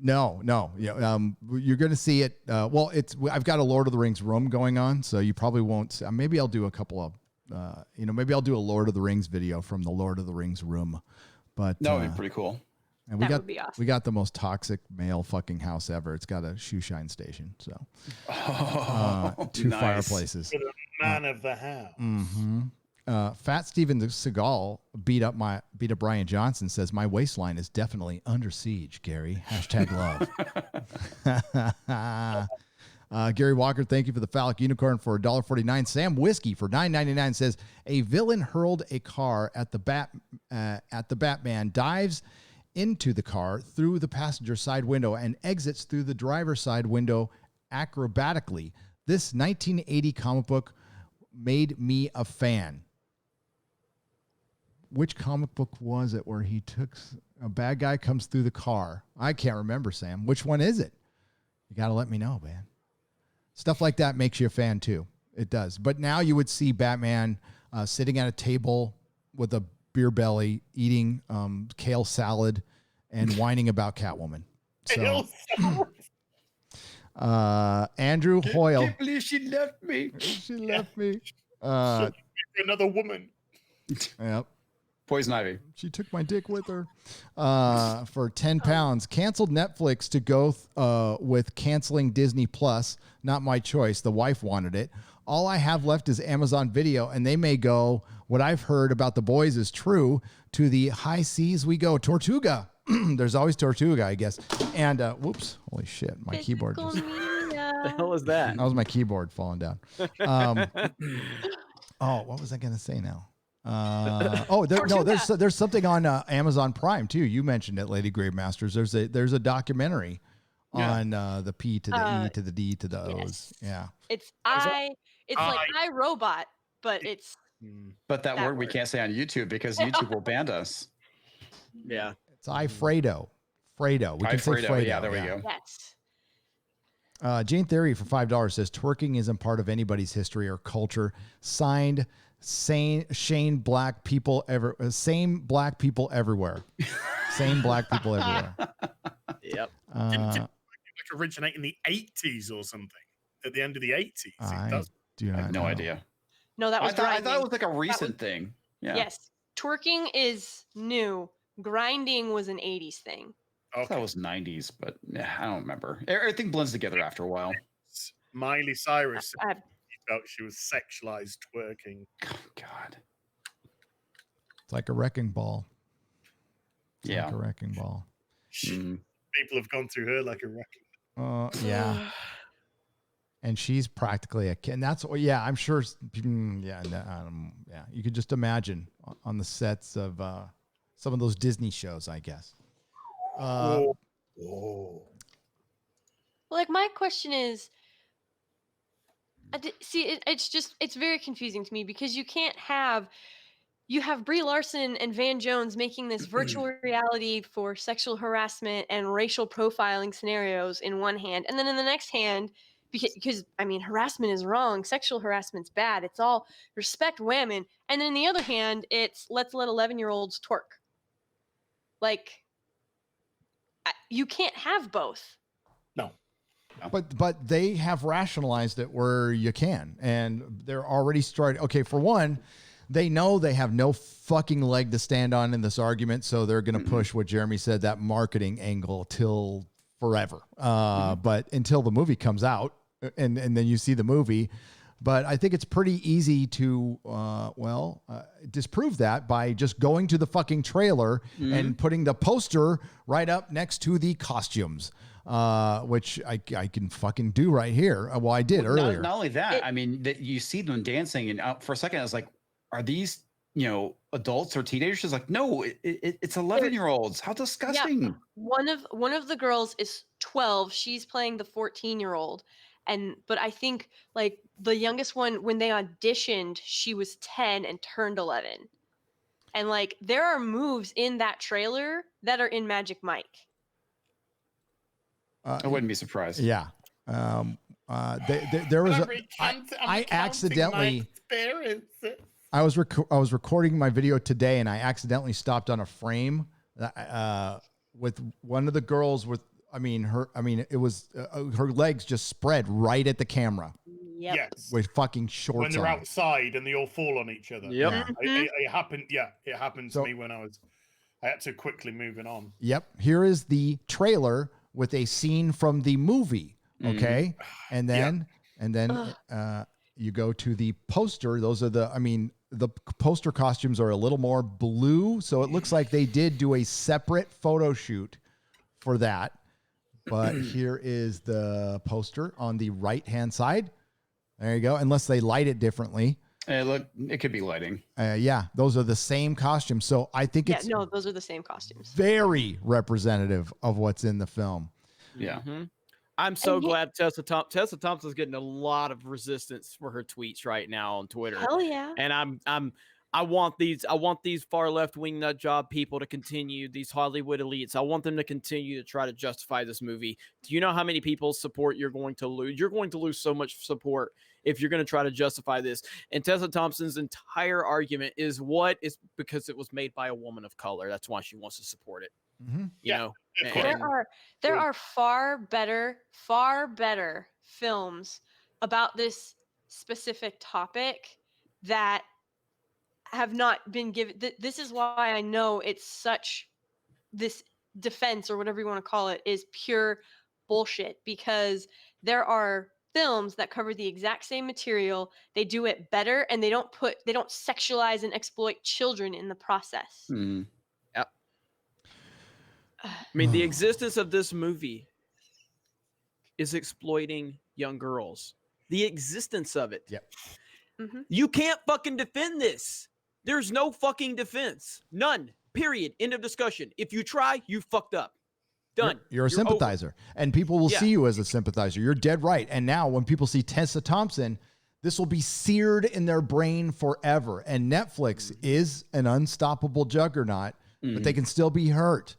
No. Yeah. You're going to see it. Well, I've got a Lord of the Rings room going on, so you probably won't. Maybe I'll do a couple of, maybe I'll do a Lord of the Rings video from the Lord of the Rings room. But
that would be pretty cool.
And we got the most toxic male fucking house ever. It's got a shoe shine station. So 2 fireplaces.
For the man of the house.
Mm-hmm. Fat Steven Seagal beat up Brian Johnson, says my waistline is definitely under siege, Gary. #love. Gary Walker, thank you for the phallic unicorn for $1.49. Sam Whiskey for $9.99 says a villain hurled a car at the Batman, dives into the car through the passenger side window and exits through the driver's side window acrobatically. This 1980 comic book made me a fan. Which comic book was it where he took a bad guy comes through the car? I can't remember, Sam. Which one is it? You got to let me know, man. Stuff like that makes you a fan too. It does. But now you would see Batman sitting at a table with a beer belly, eating kale salad and whining about Catwoman. So, Andrew Hoyle.
I can't believe she left me.
She left me.
Another woman.
Yep.
Poison Ivy.
She took my dick with her for 10 pounds. Canceled Netflix to go with canceling Disney Plus. Not my choice. The wife wanted it. All I have left is Amazon Video, and they may go, what I've heard about the boys is true, to the high seas we go. Tortuga. There's always Tortuga, I guess. And, whoops, holy shit, my keyboard just...
The hell is that?
That was my keyboard falling down. Oh, what was I going to say now? There's something on Amazon Prime too. You mentioned it, Lady Gravemasters. There's a documentary on the P to the E to the D to the O's. Yeah.
It's like iRobot, but it's
But that word we can't say on YouTube because YouTube will ban us.
Yeah.
It's iFredo. Fredo. We can say Fredo.
Yeah, there we go.
Yes.
Jane Theory for $5 says twerking isn't part of anybody's history or culture. Signed, Shane black people same black people everywhere. Same black people everywhere.
Yep.
Didn't originate in the 80s or something? At the end of the 80s?
I do not
I have no
know.
idea.
No, that was
I thought
grinding.
it was like a recent thing. Yeah.
Yes. Twerking is new. Grinding was an 80s thing.
I thought it was 90s, but I don't remember. Everything blends together after a while.
Miley Cyrus felt she was sexualized twerking.
Oh, God.
It's like a wrecking ball. It's
Yeah.
like a wrecking ball.
People have gone through her like a wrecking.
Yeah. And she's practically a kid. And that's, I'm sure. Yeah. You could just imagine on the sets of some of those Disney shows, I guess.
Like, my question is, it's very confusing to me because you have Brie Larson and Van Jones making this virtual reality for sexual harassment and racial profiling scenarios in one hand. And then in the next hand, because I mean, harassment is wrong. Sexual harassment's bad. It's all respect women. And then in the other hand, it's let's let 11-year-olds twerk. Like, you can't have both.
No.
But they have rationalized it where you can, and they're already starting. Okay, for one, they know they have no fucking leg to stand on in this argument, so they're going to push what Jeremy said, that marketing angle, till forever. But until the movie comes out, and then you see the movie. But I think it's pretty easy to, disprove that by just going to the fucking trailer and putting the poster right up next to the costumes, which I can fucking do right here. Well, I did earlier.
Not only that, I mean, that you see them dancing, and for a second, I was like, are these, adults or teenagers? Like, no, it's 11-year-olds. How disgusting.
Yeah. One of the girls is 12. She's playing the 14-year-old. But I think like the youngest one, when they auditioned, she was 10 and turned 11. And like, there are moves in that trailer that are in Magic Mike.
I wouldn't be surprised.
Yeah. There was I accidentally, I was recording my video today, and I accidentally stopped on a frame with one of the girls with, it was her legs just spread right at the camera.
Yep.
Yes.
With fucking shorts
when they're
on.
outside and they all fall on each other.
Yep.
Yeah. It happened. Yeah, it happened to me when I had to quickly move it on.
Yep. Here is the trailer with a scene from the movie. Okay. And then you go to the poster. Those are the poster costumes are a little more blue. So it looks like they did do a separate photo shoot for that. But here is the poster on the right-hand side. There you go. Unless they light it differently.
It could be lighting.
Yeah, those are the same costumes. So I think it's
those are the same costumes.
very representative of what's in the film.
Yeah.
I'm so glad Tessa Thompson's getting a lot of resistance for her tweets right now on Twitter.
Hell yeah.
And I want these far left wing nut job people to continue, these Hollywood elites. I want them to continue to try to justify this movie. Do you know how many people's support you're going to lose? You're going to lose so much support if you're going to try to justify this. And Tessa Thompson's entire argument is because it was made by a woman of color. That's why she wants to support it. You know,
there are far better films about this specific topic that have not been given. This is why I know it's such this defense or whatever you want to call it is pure bullshit, because there are films that cover the exact same material, they do it better, and they don't sexualize and exploit children in the process.
Mhm.
Yep. I mean, the existence of this movie is exploiting young girls. The existence of it.
Yep.
You can't fucking defend this. There's no fucking defense. None. Period. End of discussion. If you try, you fucked up. Done.
You're a
over.
sympathizer, and people will
Yeah.
see you as a sympathizer. You're dead right. And now when people see Tessa Thompson, this will be seared in their brain forever. And Netflix is an unstoppable juggernaut, but they can still be hurt,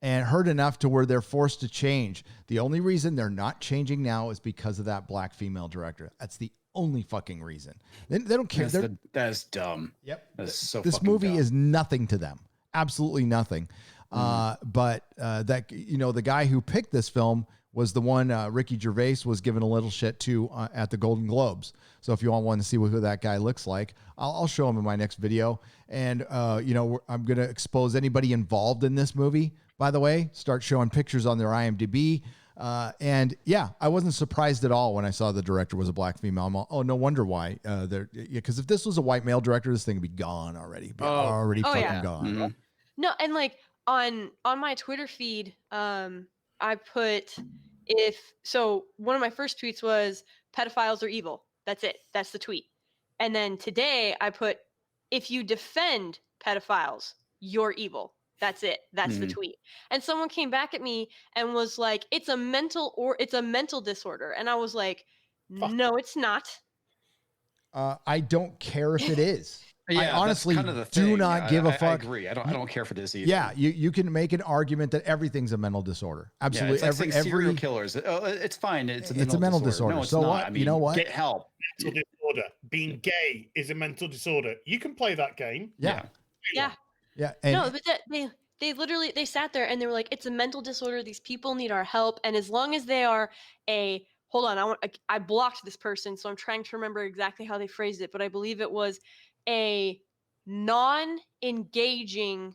and hurt enough to where they're forced to change. The only reason they're not changing now is because of that black female director. That's the only fucking reason. They don't care.
That's dumb.
Yep.
That's so
This
fucking
movie
dumb.
is nothing to them. Absolutely nothing. But that, the guy who picked this film was the one Ricky Gervais was giving a little shit to at the Golden Globes. So if you all want to see who that guy looks like, I'll show him in my next video. And, I'm going to expose anybody involved in this movie, by the way, start showing pictures on their IMDb. And yeah, I wasn't surprised at all when I saw the director was a black female. I'm all, oh, no wonder why. Because if this was a white male director, this thing would be gone already. Already fucking gone.
Mm-hmm.
No, and like on my Twitter feed, I put one of my first tweets was pedophiles are evil. That's it. That's the tweet. And then today I put, if you defend pedophiles, you're evil. That's it. That's the tweet. And someone came back at me and was like, it's a mental disorder. And I was like, no, it's not.
I don't care if it is.
Yeah,
I
that's
honestly
kind of the
do
thing.
not give a fuck.
I agree. I don't care for this either.
Yeah, you can make an argument that everything's a mental disorder. Absolutely.
Yeah, it's like saying serial killers. It's fine. It's a mental disorder. No, it's
so
not.
what?
I mean,
You know what?
Get help.
Mental disorder. Being gay is a mental disorder. You can play that game.
Yeah.
Yeah.
Yeah. And
No, but they literally sat there and they were like, it's a mental disorder. These people need our help. And as long as they are hold on, I blocked this person, so I'm trying to remember exactly how they phrased it, but I believe it was a non-engaging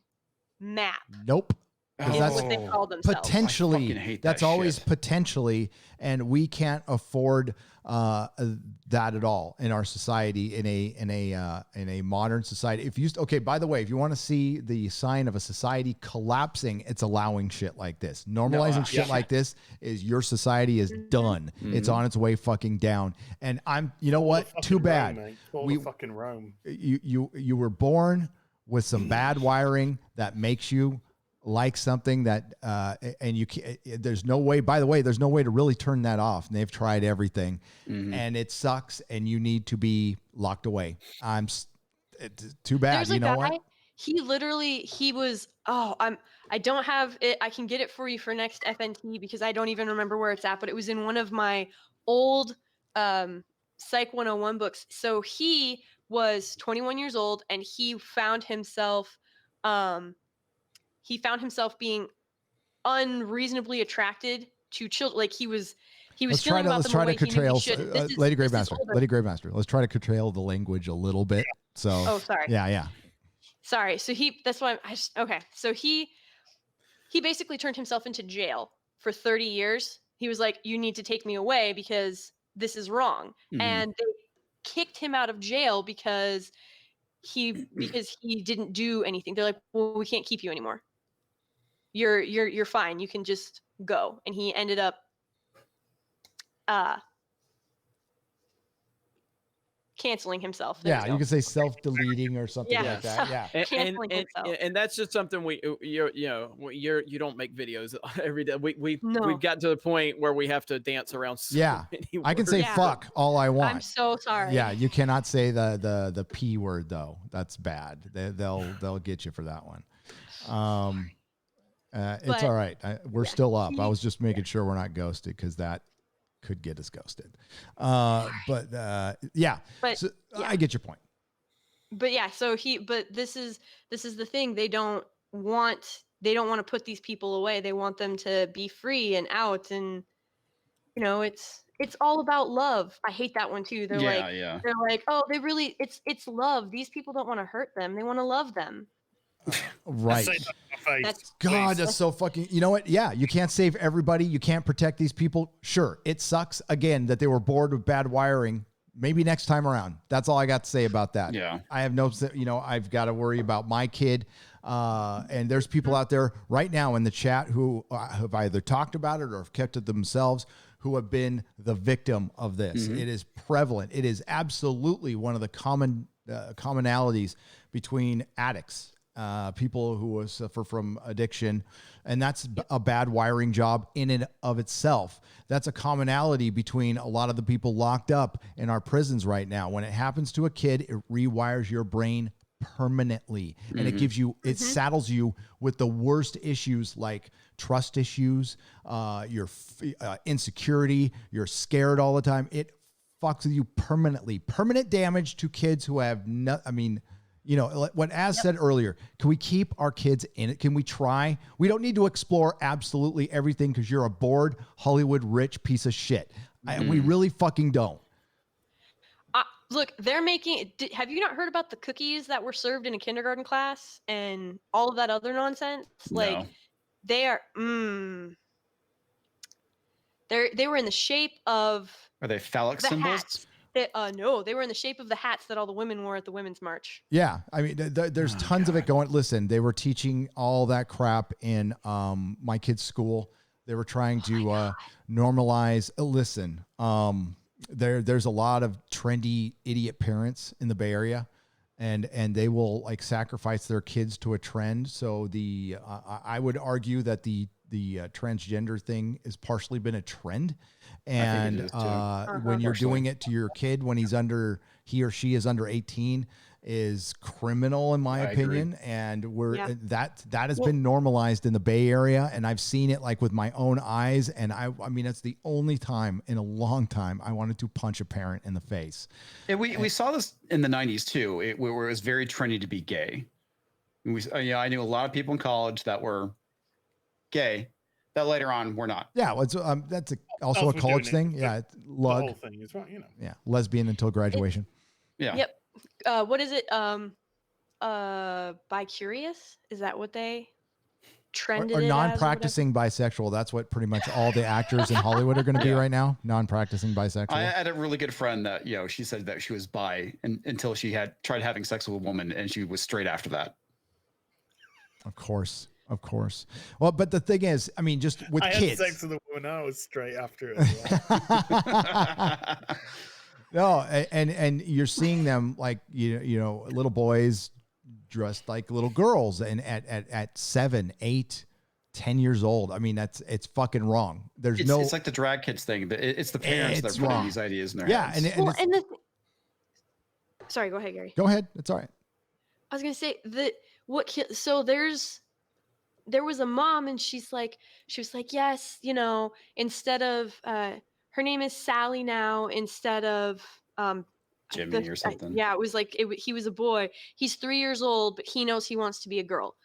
map.
Nope.
Is
Because
what they call themselves.
potentially,
I hate
that's
that
always
shit.
potentially, and we can't afford that at all in our society, in a modern society. Okay, by the way, if you want to see the sign of a society collapsing, it's allowing shit like this. Normalizing shit like this is your society is done. It's on its way fucking down. And you know what? Too bad.
Rome, mate. All the fucking Rome.
You were born with some bad wiring that makes you like something that and you can't, there's no way, by the way, there's no way to really turn that off, and they've tried everything, and it sucks, and you need to be locked away. It's too bad.
There's
You
a
know
guy,
what?
he was I don't have it. I can get it for you for next FNT because I don't even remember where it's at, but it was in one of my old Psych 101 books. So he was 21 years old, and he found himself being unreasonably attracted to children. Like he was feeling about them the way he knew he should.
Lady Gravemaster. Let's try to curtail the language a little bit. So
Oh, sorry.
Yeah.
Sorry. So that's why okay. So he basically turned himself into jail for 30 years. He was like, you need to take me away because this is wrong. And they kicked him out of jail because he didn't do anything. They're like, well, we can't keep you anymore. You're fine. You can just go. And he ended up canceling himself. There
Yeah,
we
you
go.
can say self-deleting or something
Yeah.
like that. Yeah.
Canceling himself.
And that's just something you don't make videos every day. We've
No.
gotten to the point where we have to dance around. So
Yeah.
many
I can say
words.
Yeah.
fuck all I want.
I'm so sorry.
Yeah, you cannot say the P word though. That's bad. They'll get you for that one. It's
But,
all right. We're still up. I
he-
was just making sure we're not ghosted because that could get us ghosted. Yeah.
But,
So,
yeah.
I get your point.
But yeah, but this is the thing. They don't want to put these people away. They want them to be free and out, and you know, it's all about love. I hate that one too. They're
Yeah,
like
yeah.
they're like, oh, they really it's love. These people don't want to hurt them. They want to love them.
Right.
Say that to my face,
That's
God,
please.
that's so fucking. You know what? Yeah, you can't save everybody. You can't protect these people. Sure, it sucks again that they were bored with bad wiring. Maybe next time around. That's all I got to say about that.
Yeah.
I have no, you know, I've got to worry about my kid. And there's people out there right now in the chat who have either talked about it or have kept it themselves, who have been the victim of this. It is prevalent. It is absolutely one of the commonalities between addicts, people who suffer from addiction, and that's a bad wiring job in and of itself. That's a commonality between a lot of the people locked up in our prisons right now. When it happens to a kid, it rewires your brain permanently, and it gives you, it saddles you with the worst issues like trust issues, your insecurity, you're scared all the time. It fucks with you permanently. Permanent damage to kids who have no, I mean, you know, what Az said earlier, can we keep our kids in it? Can we try? We don't need to explore absolutely everything because you're a bored Hollywood rich piece of shit. We really fucking don't.
Look, they're making. Have you not heard about the cookies that were served in a kindergarten class and all of that other nonsense? Like,
No.
they are. They were in the shape of
Are they phallic
the
symbols?
hats. No, they were in the shape of the hats that all the women wore at the Women's March.
Yeah, I mean, there's tons of it going. Listen, they were teaching all that crap in my kid's school. They were trying to normalize. Listen, there's a lot of trendy idiot parents in the Bay Area, and they will like sacrifice their kids to a trend. So I would argue that the transgender thing has partially been a trend, and when you're doing it to your kid when he or she is under 18 is criminal in my opinion. And that has been normalized in the Bay Area, and I've seen it like with my own eyes. And I mean, it's the only time in a long time I wanted to punch a parent in the face.
And we saw this in the 90s too, where it was very trendy to be gay. I knew a lot of people in college that were gay that later on were not.
Yeah, well, that's also a college thing. Yeah,
The whole thing is right, you know.
Yeah, lesbian until graduation.
Yep. What is it? Bi-curious? Is that what they trended
or
it as
non-practicing bisexual. That's what pretty much all the actors in Hollywood are going to be right now. Non-practicing bisexual.
I had a really good friend that, you know, she said that she was bi until she had tried having sex with a woman, and she was straight after that.
Of course. Well, but the thing is, I mean, just with kids.
I had sex with a woman. I was straight after it as well.
No, and you're seeing them like you know little boys dressed like little girls, and at 7, 8, 10 years old. I mean, it's fucking wrong. It's
like the drag kids thing. It's the parents that are putting these ideas in their heads.
Sorry, go ahead, Gary.
Go ahead. It's all right.
I was gonna say so there was a mom, and she was like, yes, you know, instead of her name is Sally now, instead of
Jimmy or something.
Yeah, it was like he was a boy. He's 3 years old, but he knows he wants to be a girl.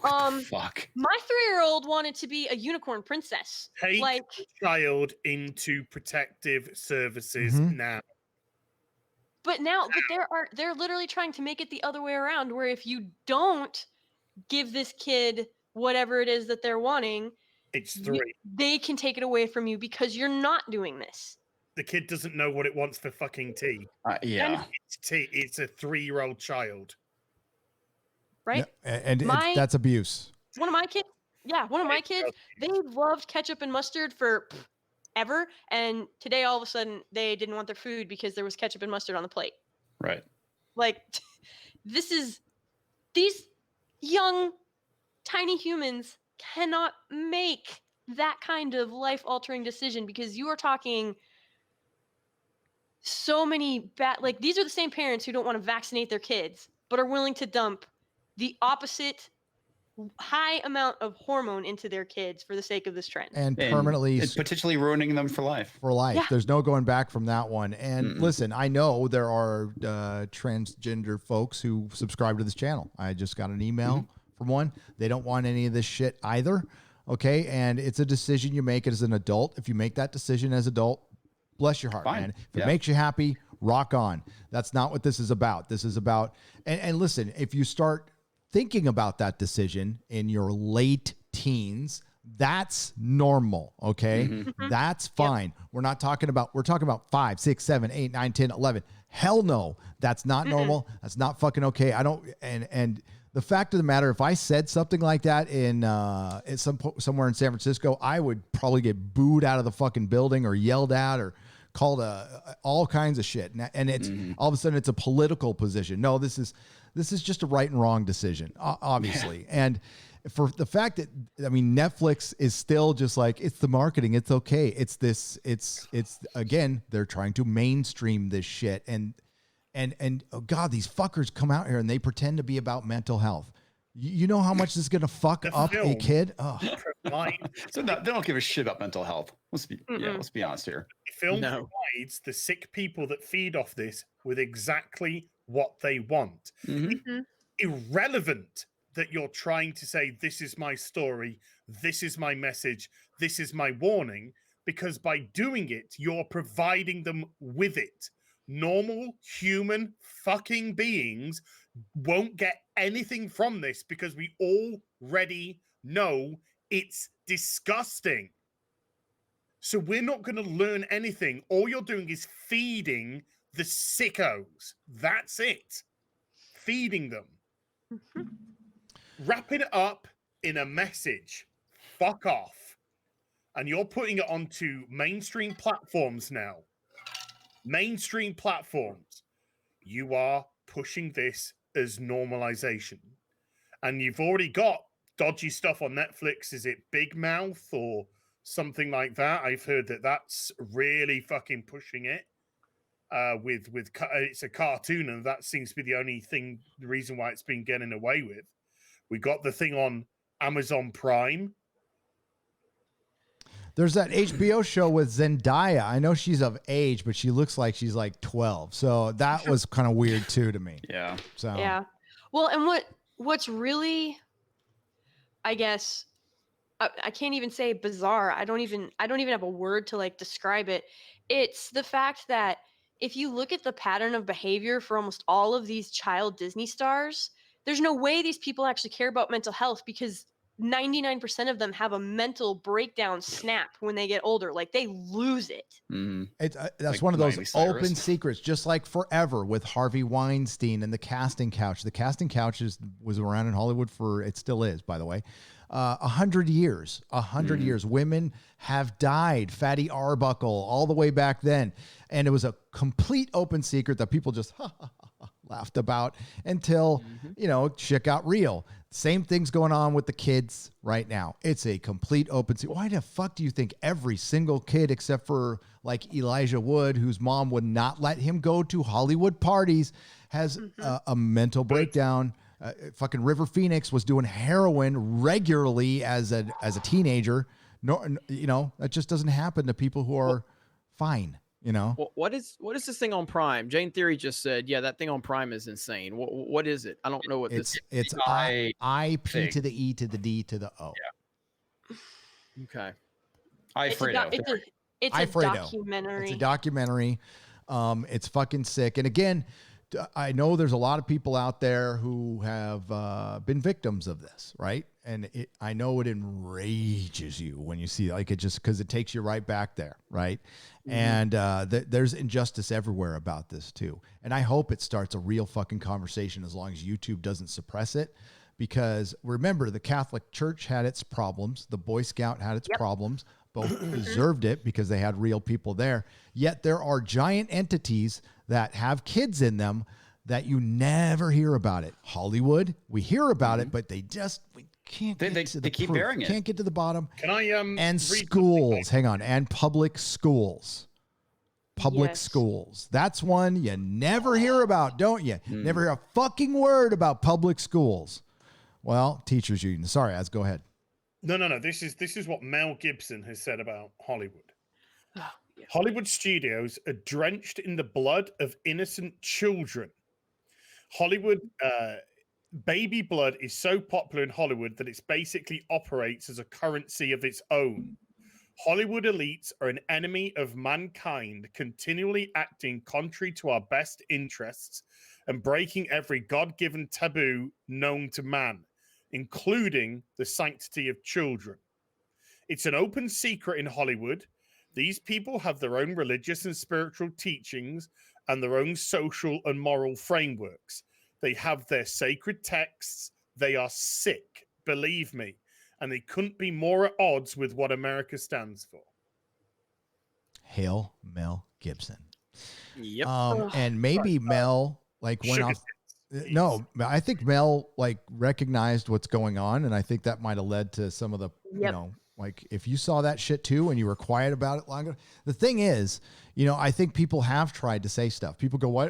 Fuck.
My 3-year-old wanted to be a unicorn princess.
Take the child into protective services now.
But they're literally trying to make it the other way around, where if you don't give this kid whatever it is that they're wanting,
it's 3.
They can take it away from you because you're not doing this.
The kid doesn't know what it wants for fucking tea.
Yeah.
It's tea. It's a 3-year-old child.
Right?
Yeah, and that's abuse.
One of my kids, they loved ketchup and mustard for ever. And today, all of a sudden, they didn't want their food because there was ketchup and mustard on the plate.
Right.
Like, these young, tiny humans cannot make that kind of life-altering decision, because you are talking so many like, these are the same parents who don't want to vaccinate their kids, but are willing to dump the opposite high amount of hormone into their kids for the sake of this trend.
And permanently
and potentially ruining them for life.
Yeah. There's no going back from that one. And listen, I know there are transgender folks who subscribe to this channel. I just got an email from one. They don't want any of this shit either. Okay. And it's a decision you make as an adult. If you make that decision as adult, bless your heart,
Fine.
man. If it
Yeah.
makes you happy, rock on. That's not what this is about. This is about, and listen, if you start thinking about that decision in your late teens, that's normal. Okay.
Mm-hmm.
That's fine. We're talking about 5, 6, 7, 8, 9, 10, 11. Hell no. That's not normal. That's not fucking okay. I don't, and the fact of the matter, if I said something like that in somewhere in San Francisco, I would probably get booed out of the fucking building or yelled at or called all kinds of shit. And it's all of a sudden it's a political position. No, this is just a right and wrong decision, obviously. Yeah. And for the fact that, I mean, Netflix is still just like, it's the marketing. It's okay. It's again, they're trying to mainstream this shit. And oh God, these fuckers come out here and they pretend to be about mental health. You know how much this is going to fuck up a kid? Oh.
So they don't give a shit about mental health. Let's be honest here.
The film provides the sick people that feed off this with exactly what they want.
Mm-hmm.
It's irrelevant that you're trying to say, this is my story, this is my message, this is my warning, because by doing it, you're providing them with it. Normal human fucking beings won't get anything from this because we already know it's disgusting. So we're not going to learn anything. All you're doing is feeding the sickos. That's it. Feeding them.
Mm-hmm.
Wrapping it up in a message. Fuck off. And you're putting it onto mainstream platforms now. Mainstream platforms. You are pushing this as normalization. And you've already got dodgy stuff on Netflix. Is it Big Mouth or something like that? I've heard that that's really fucking pushing it. With it's a cartoon, and that seems to be the reason why it's been getting away with. We got the thing on Amazon Prime.
There's that HBO show with Zendaya. I know she's of age, but she looks like she's like 12. So that was kind of weird too to me.
Yeah.
So
yeah. Well, and what's really, I guess, I can't even say bizarre. I don't even have a word to like describe it. It's the fact that if you look at the pattern of behavior for almost all of these child Disney stars, there's no way these people actually care about mental health because 99% of them have a mental breakdown snap when they get older. Like they lose it.
Mm-hmm.
That's
like
one of those
Miley Cyrus.
open secrets, just like Forever with Harvey Weinstein and the casting couch. The casting couch was around in Hollywood it still is, by the way, 100 years. 100 years. Women have died. Fatty Arbuckle, all the way back then. And it was a complete open secret that people just laughed about until, shit got real. Same thing's going on with the kids right now. It's a complete open secret. Why the fuck do you think every single kid, except for like Elijah Wood, whose mom would not let him go to Hollywood parties, has a mental breakdown? Fucking River Phoenix was doing heroin regularly as a teenager. No, that just doesn't happen to people who are fine.
What is this thing on Prime? Jane Theory just said, yeah, that thing on Prime is insane. What is it? I don't know what this.
It's IP to the E to the D to the O.
Yeah. Okay.
It's a documentary.
It's a documentary. It's fucking sick. And again, I know there's a lot of people out there who have been victims of this, right? And I know it enrages you when you see like it just because it takes you right back there, right? And there's injustice everywhere about this too. And I hope it starts a real fucking conversation as long as YouTube doesn't suppress it. Because remember, the Catholic Church had its problems. The Boy Scout had its problems. Both deserved it because they had real people there. Yet there are giant entities that have kids in them that you never hear about it. Hollywood, we hear about it, but we can't get to the
keep
proof.
burying it.
Can't get to the bottom.
Can I
and schools, hang on, and public schools. Public schools. That's one you never hear about, don't you? Never hear a fucking word about public schools. Well, teachers union. Sorry, Az, go ahead.
No. This is what Mel Gibson has said about Hollywood. Hollywood studios are drenched in the blood of innocent children. Hollywood, baby blood is so popular in Hollywood that it's basically operates as a currency of its own. Hollywood elites are an enemy of mankind, continually acting contrary to our best interests and breaking every God-given taboo known to man, including the sanctity of children. It's an open secret in Hollywood. These people have their own religious and spiritual teachings and their own social and moral frameworks. They have their sacred texts. They are sick, believe me, and they couldn't be more at odds with what America stands for.
Hail Mel Gibson.
Yep.
And maybe Mel like went
Sugar
off. No, I think Mel like recognized what's going on, and I think that might have led to some of the, you know, like if you saw that shit too and you were quiet about it longer. The thing is, you know, I think people have tried to say stuff. People go, why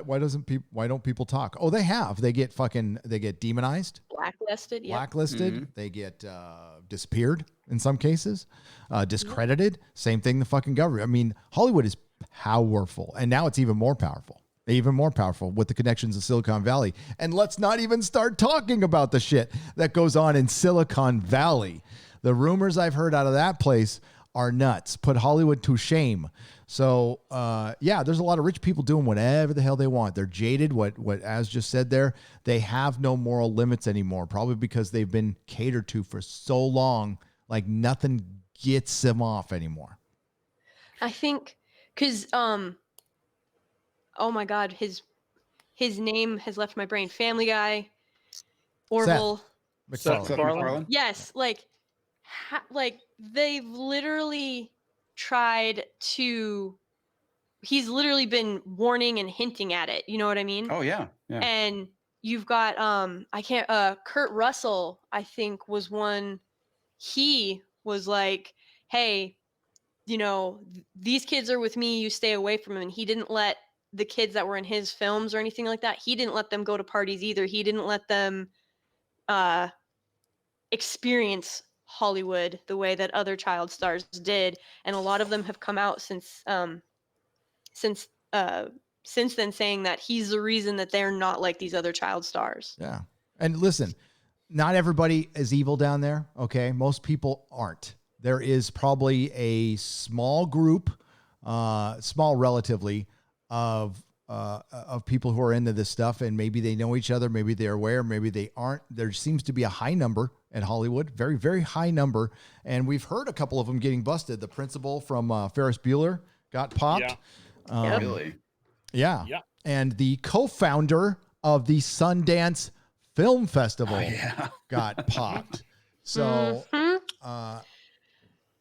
don't people talk? Oh, they have. They get demonized,
Blacklisted. Yep.
blacklisted. They get disappeared in some cases, discredited. Same thing. The fucking government. I mean, Hollywood is powerful, and now it's even more powerful. Even more powerful with the connections of Silicon Valley. And let's not even start talking about the shit that goes on in Silicon Valley. The rumors I've heard out of that place are nuts. Put Hollywood to shame. So, yeah, there's a lot of rich people doing whatever the hell they want. They're jaded. What Az just said there, they have no moral limits anymore, probably because they've been catered to for so long, like nothing gets them off anymore.
I think because oh my God, his name has left my brain. Family Guy, Orville.
Seth MacFarlane.
Yes, like they've literally tried to. He's literally been warning and hinting at it. You know what I mean?
Oh yeah, yeah.
And you've got Kurt Russell, I think, was one. He was like, hey, you know, these kids are with me, you stay away from them. And he didn't let the kids that were in his films or anything like that, he didn't let them go to parties either. He didn't let them experience Hollywood the way that other child stars did. And a lot of them have come out since then saying that he's the reason that they're not like these other child stars.
Yeah. And listen, not everybody is evil down there. Okay. Most people aren't. There is probably a small group, small relatively, of people who are into this stuff, and maybe they know each other, maybe they're aware, maybe they aren't. There seems to be a high number at Hollywood, very, very high number. And we've heard a couple of them getting busted. The principal from Ferris Bueller got popped.
Yeah. Really?
Yeah. And the co-founder of the Sundance Film Festival got popped. So,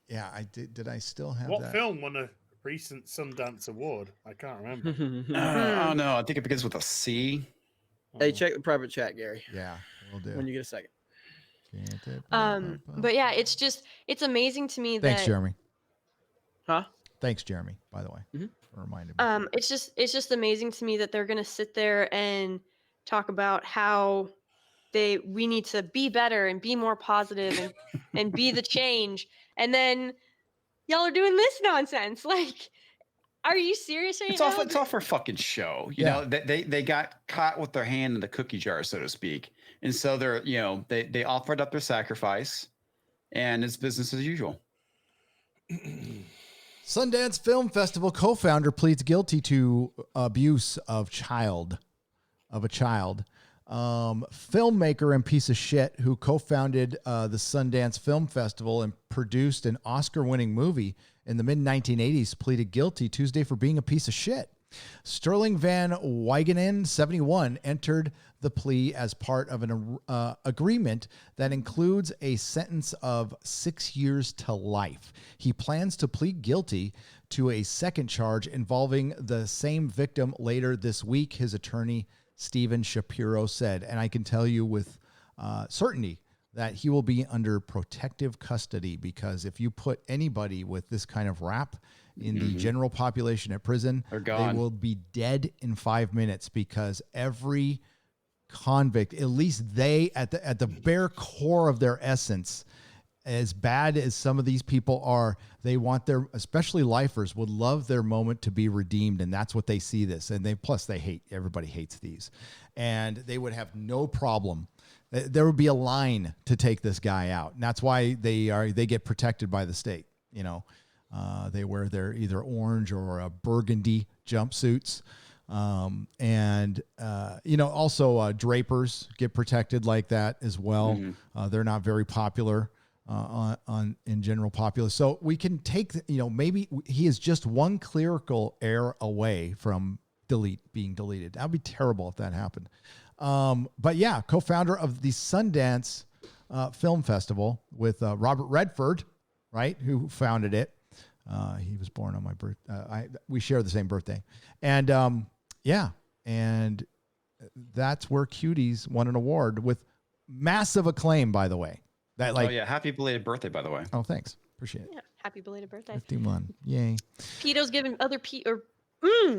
yeah, I did. Did I still have
what
that?
film won a recent Sundance Award? I can't remember.
Oh no, I think it begins with a C.
Hey, check the private chat, Gary.
Yeah, we'll do.
When you get a second.
But yeah, it's amazing to me
Thanks,
that.
Jeremy.
Huh?
Thanks, Jeremy, by the way, for reminding me.
It's just amazing to me that they're gonna sit there and talk about how we need to be better and be more positive and be the change, and then y'all are doing this nonsense. Like, are you serious right now?
It's all for fucking show. You know, they got caught with their hand in the cookie jar, so to speak. And so they're, you know, they offered up their sacrifice, and it's business as usual.
Sundance Film Festival co-founder pleads guilty to abuse of a child. Filmmaker and piece of shit who co-founded the Sundance Film Festival and produced an Oscar-winning movie in the mid-1980s pleaded guilty Tuesday for being a piece of shit. Sterling Van Wygenen, 71, entered the plea as part of an agreement that includes a sentence of 6 years to life. He plans to plead guilty to a second charge involving the same victim later this week, his attorney Stephen Shapiro said. And I can tell you with certainty that he will be under protective custody, because if you put anybody with this kind of rap in the general population at prison, they will be dead in 5 minutes, because every convict, at least they at the bare core of their essence, as bad as some of these people are, they want their, especially lifers, would love their moment to be redeemed. And that's what they see this. And they hate, everybody hates these. And they would have no problem There would be a line to take this guy out. And that's why they get protected by the state. You know, they wear their either orange or burgundy jumpsuits. And you know, also drapers get protected like that as well. They're not very popular in general populace. So we can take, you know, maybe he is just one clerical error away from being deleted. That would be terrible if that happened. But yeah, co-founder of the Sundance Film Festival with Robert Redford, right, who founded it. He was born on my birthday. We share the same birthday. And yeah, and that's where Cuties won an award with massive acclaim, by the way. That
Oh yeah, happy belated birthday, by the way.
Oh, thanks. Appreciate it.
Yeah, happy belated birthday.
51. Yay.
Peto's giving other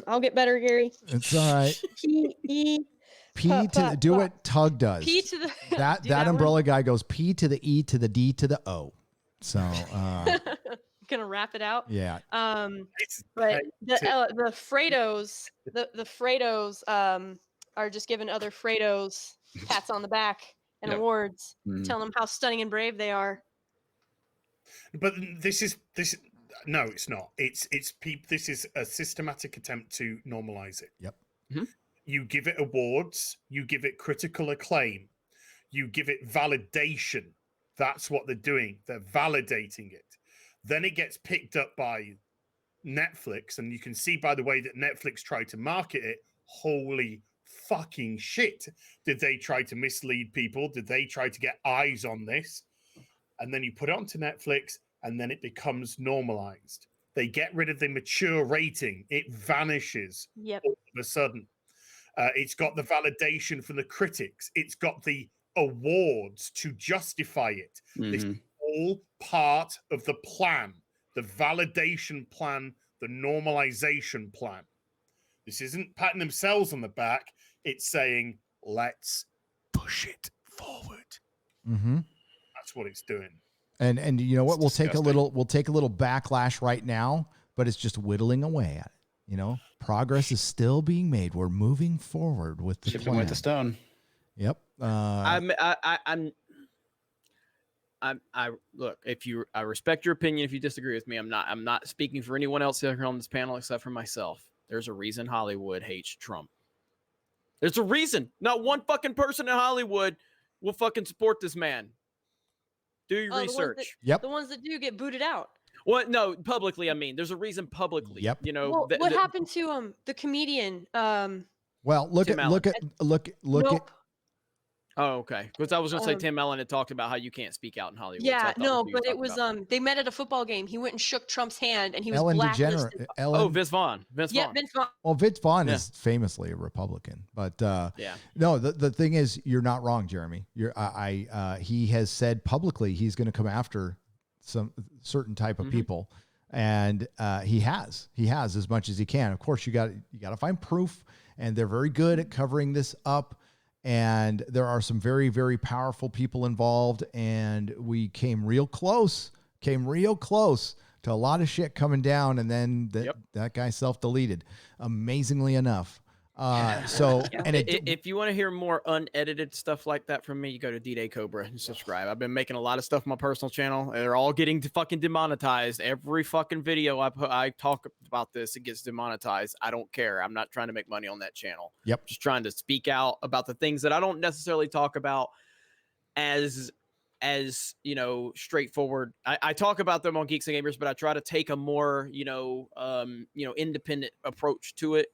I'll get better, Gary.
It's all right.
P
to do what Tug does.
P to the
that umbrella guy goes P to the E to the D to the O. So
gonna wrap it out.
Yeah.
But the Fredos, the Fredos are just giving other Fredos pats on the back and awards, telling them how stunning and brave they are.
But this no, it's not. This is a systematic attempt to normalize it.
Yep.
You give it awards, you give it critical acclaim, you give it validation. That's what they're doing. They're validating it. Then it gets picked up by Netflix, and you can see by the way that Netflix tried to market it, holy fucking shit. Did they try to mislead people? Did they try to get eyes on this? And then you put it onto Netflix, and then it becomes normalized. They get rid of the mature rating. It vanishes all of a sudden. It's got the validation from the critics. It's got the awards to justify it. This is all part of the plan, the validation plan, the normalization plan. This isn't patting themselves on the back. It's saying, let's push it forward. That's what it's doing.
And you know what? We'll take a little backlash right now, but it's just whittling away at it. You know, progress is still being made. We're moving forward with the
Chipping away at the stone.
Yep.
I look, I respect your opinion. If you disagree with me, I'm not speaking for anyone else here on this panel except for myself. There's a reason Hollywood hates Trump. There's a reason. Not one fucking person in Hollywood will fucking support this man. Do your research.
The ones that do get booted out.
Well, no, publicly. I mean, there's a reason publicly.
Yep.
You know,
well, what happened to the comedian?
Well, look
Tim
at
Allen.
look at.
Oh, okay. Because I was going to say Tim Allen had talked about how you can't speak out in Hollywood.
Yeah,
so
no, but it was they met at a football game. He went and shook Trump's hand, and he was
Ellen
blacklisted.
DeGeneres.
Vince Vaughn. Vince Vaughn.
Vince Vaughn.
Well, Vince Vaughn is famously a Republican, but no. The thing is, you're not wrong, Jeremy. He has said publicly he's going to come after some certain type of people, and he has as much as he can. Of course, you got to find proof, and they're very good at covering this up. And there are some very, very powerful people involved, and we came real close to a lot of shit coming down, and then that guy self-deleted, amazingly enough.
If you want to hear more unedited stuff like that from me, you go to D-Day Cobra and subscribe. I've been making a lot of stuff on my personal channel. They're all getting fucking demonetized. Every fucking video I talk about this, it gets demonetized. I don't care. I'm not trying to make money on that channel.
Yep.
Just trying to speak out about the things that I don't necessarily talk about as you know, straightforward. I talk about them on Geeks and Gamers, but I try to take a more, independent approach to it,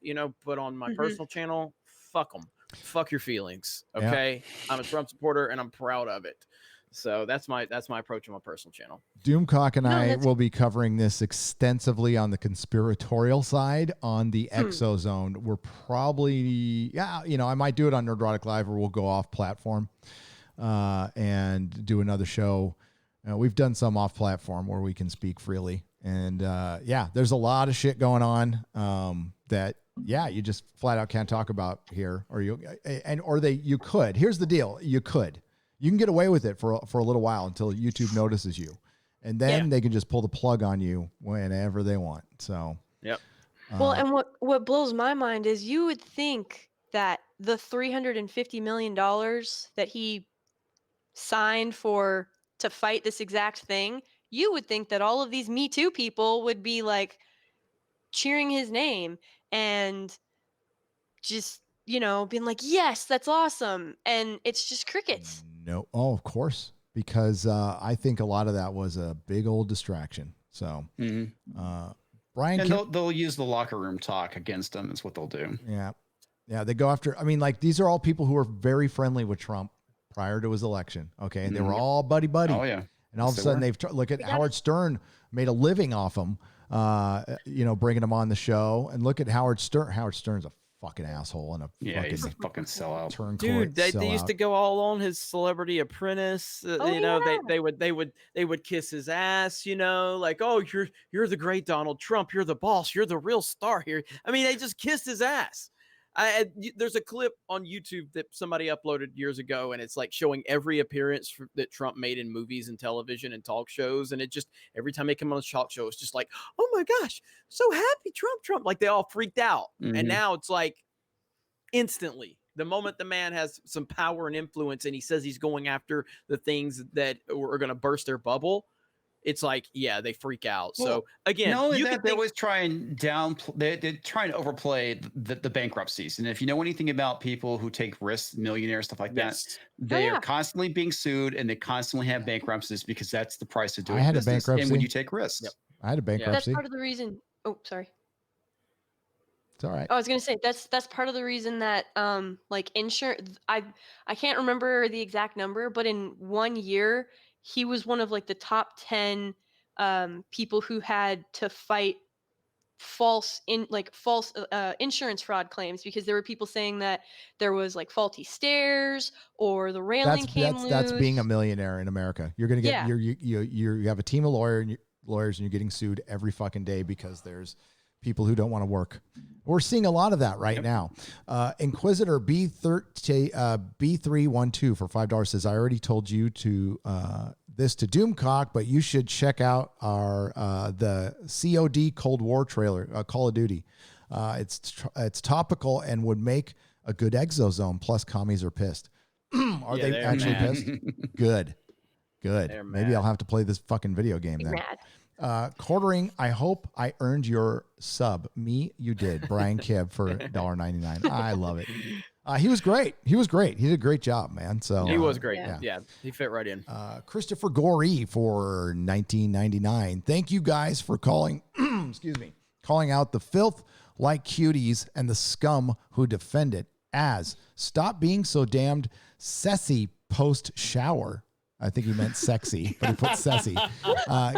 but on my personal channel, fuck them. Fuck your feelings. Okay. Yeah. I'm a Trump supporter and I'm proud of it. So that's my approach on my personal channel.
Doomcock and I will be covering this extensively on the conspiratorial side on the Exozone. We're probably, I might do it on Nerdrotic Live, or we'll go off platform and do another show. We've done some off platform where we can speak freely, and there's a lot of shit going on that you just flat out can't talk about here, or you could. Here's the deal: you can get away with it for a little while until YouTube notices you, and then they can just pull the plug on you whenever they want. So
well, and what blows my mind is you would think that the $350 million that he signed to fight this exact thing, you would think that all of these Me Too people would be like cheering his name and just, being like, yes, that's awesome. And it's just crickets.
No. Oh, of course. Because I think a lot of that was a big old distraction. So, Brian,
and they'll use the locker room talk against him. Is what they'll do.
Yeah. Yeah. They go after, I mean, like, these are all people who were very friendly with Trump prior to his election. Okay. And they were all buddy.
Oh, yeah.
And all of a sudden look at Howard Stern made a living off him, bringing him on the show. And look at Howard Stern. Howard Stern's a fucking asshole and
he's a fucking sellout.
Dude, they used to go all on his Celebrity Apprentice. They would kiss his ass, like, oh, you're the great Donald Trump, you're the boss, you're the real star here. I mean, they just kissed his ass. There's a clip on YouTube that somebody uploaded years ago, and it's like showing every appearance that Trump made in movies and television and talk shows. And it just, every time they come on the talk show, it's just like, oh my gosh, so happy, Trump. Like, they all freaked out. And now it's like instantly, the moment the man has some power and influence and he says he's going after the things that are going to burst their bubble, it's like, yeah, they freak out. Well, so again,
they always try and they try and overplay the bankruptcies. And if you know anything about people who take risks, millionaires, stuff like that, they are constantly being sued and they constantly have bankruptcies because that's the price of doing business.
Bankruptcy.
And when you take risks.
I had a bankruptcy.
That's part of the reason. Oh, sorry.
It's all right.
I was gonna say that's part of the reason that like insurance. I can't remember the exact number, but in 1 year he was one of like the top 10 people who had to fight false insurance fraud claims because there were people saying that there was like faulty stairs or the railing came loose.
That's being a millionaire in America. You're gonna get you have a team of lawyers and you're getting sued every fucking day because there's people who don't want to work. We're seeing a lot of that right now. Inquisitor B312 for $5 says, I already told you to this to Doomcock, but you should check out our the COD Cold War trailer, Call of Duty. It's topical and would make a good exozone. Plus, commies are pissed. Are they actually pissed? Good. Maybe I'll have to play this fucking video game then. Quartering, I hope I earned your sub. Me, you did. Brian Kibb for $1.99. I love it. He was great. He did a great job, man. So
he was great. Yeah, he fit right in.
Christopher Gorey for $19.99. Thank you guys for calling. Excuse me, calling out the filth like cuties and the scum who defend it. As stop being so damned sassy post shower. I think he meant sexy, but he put sassy.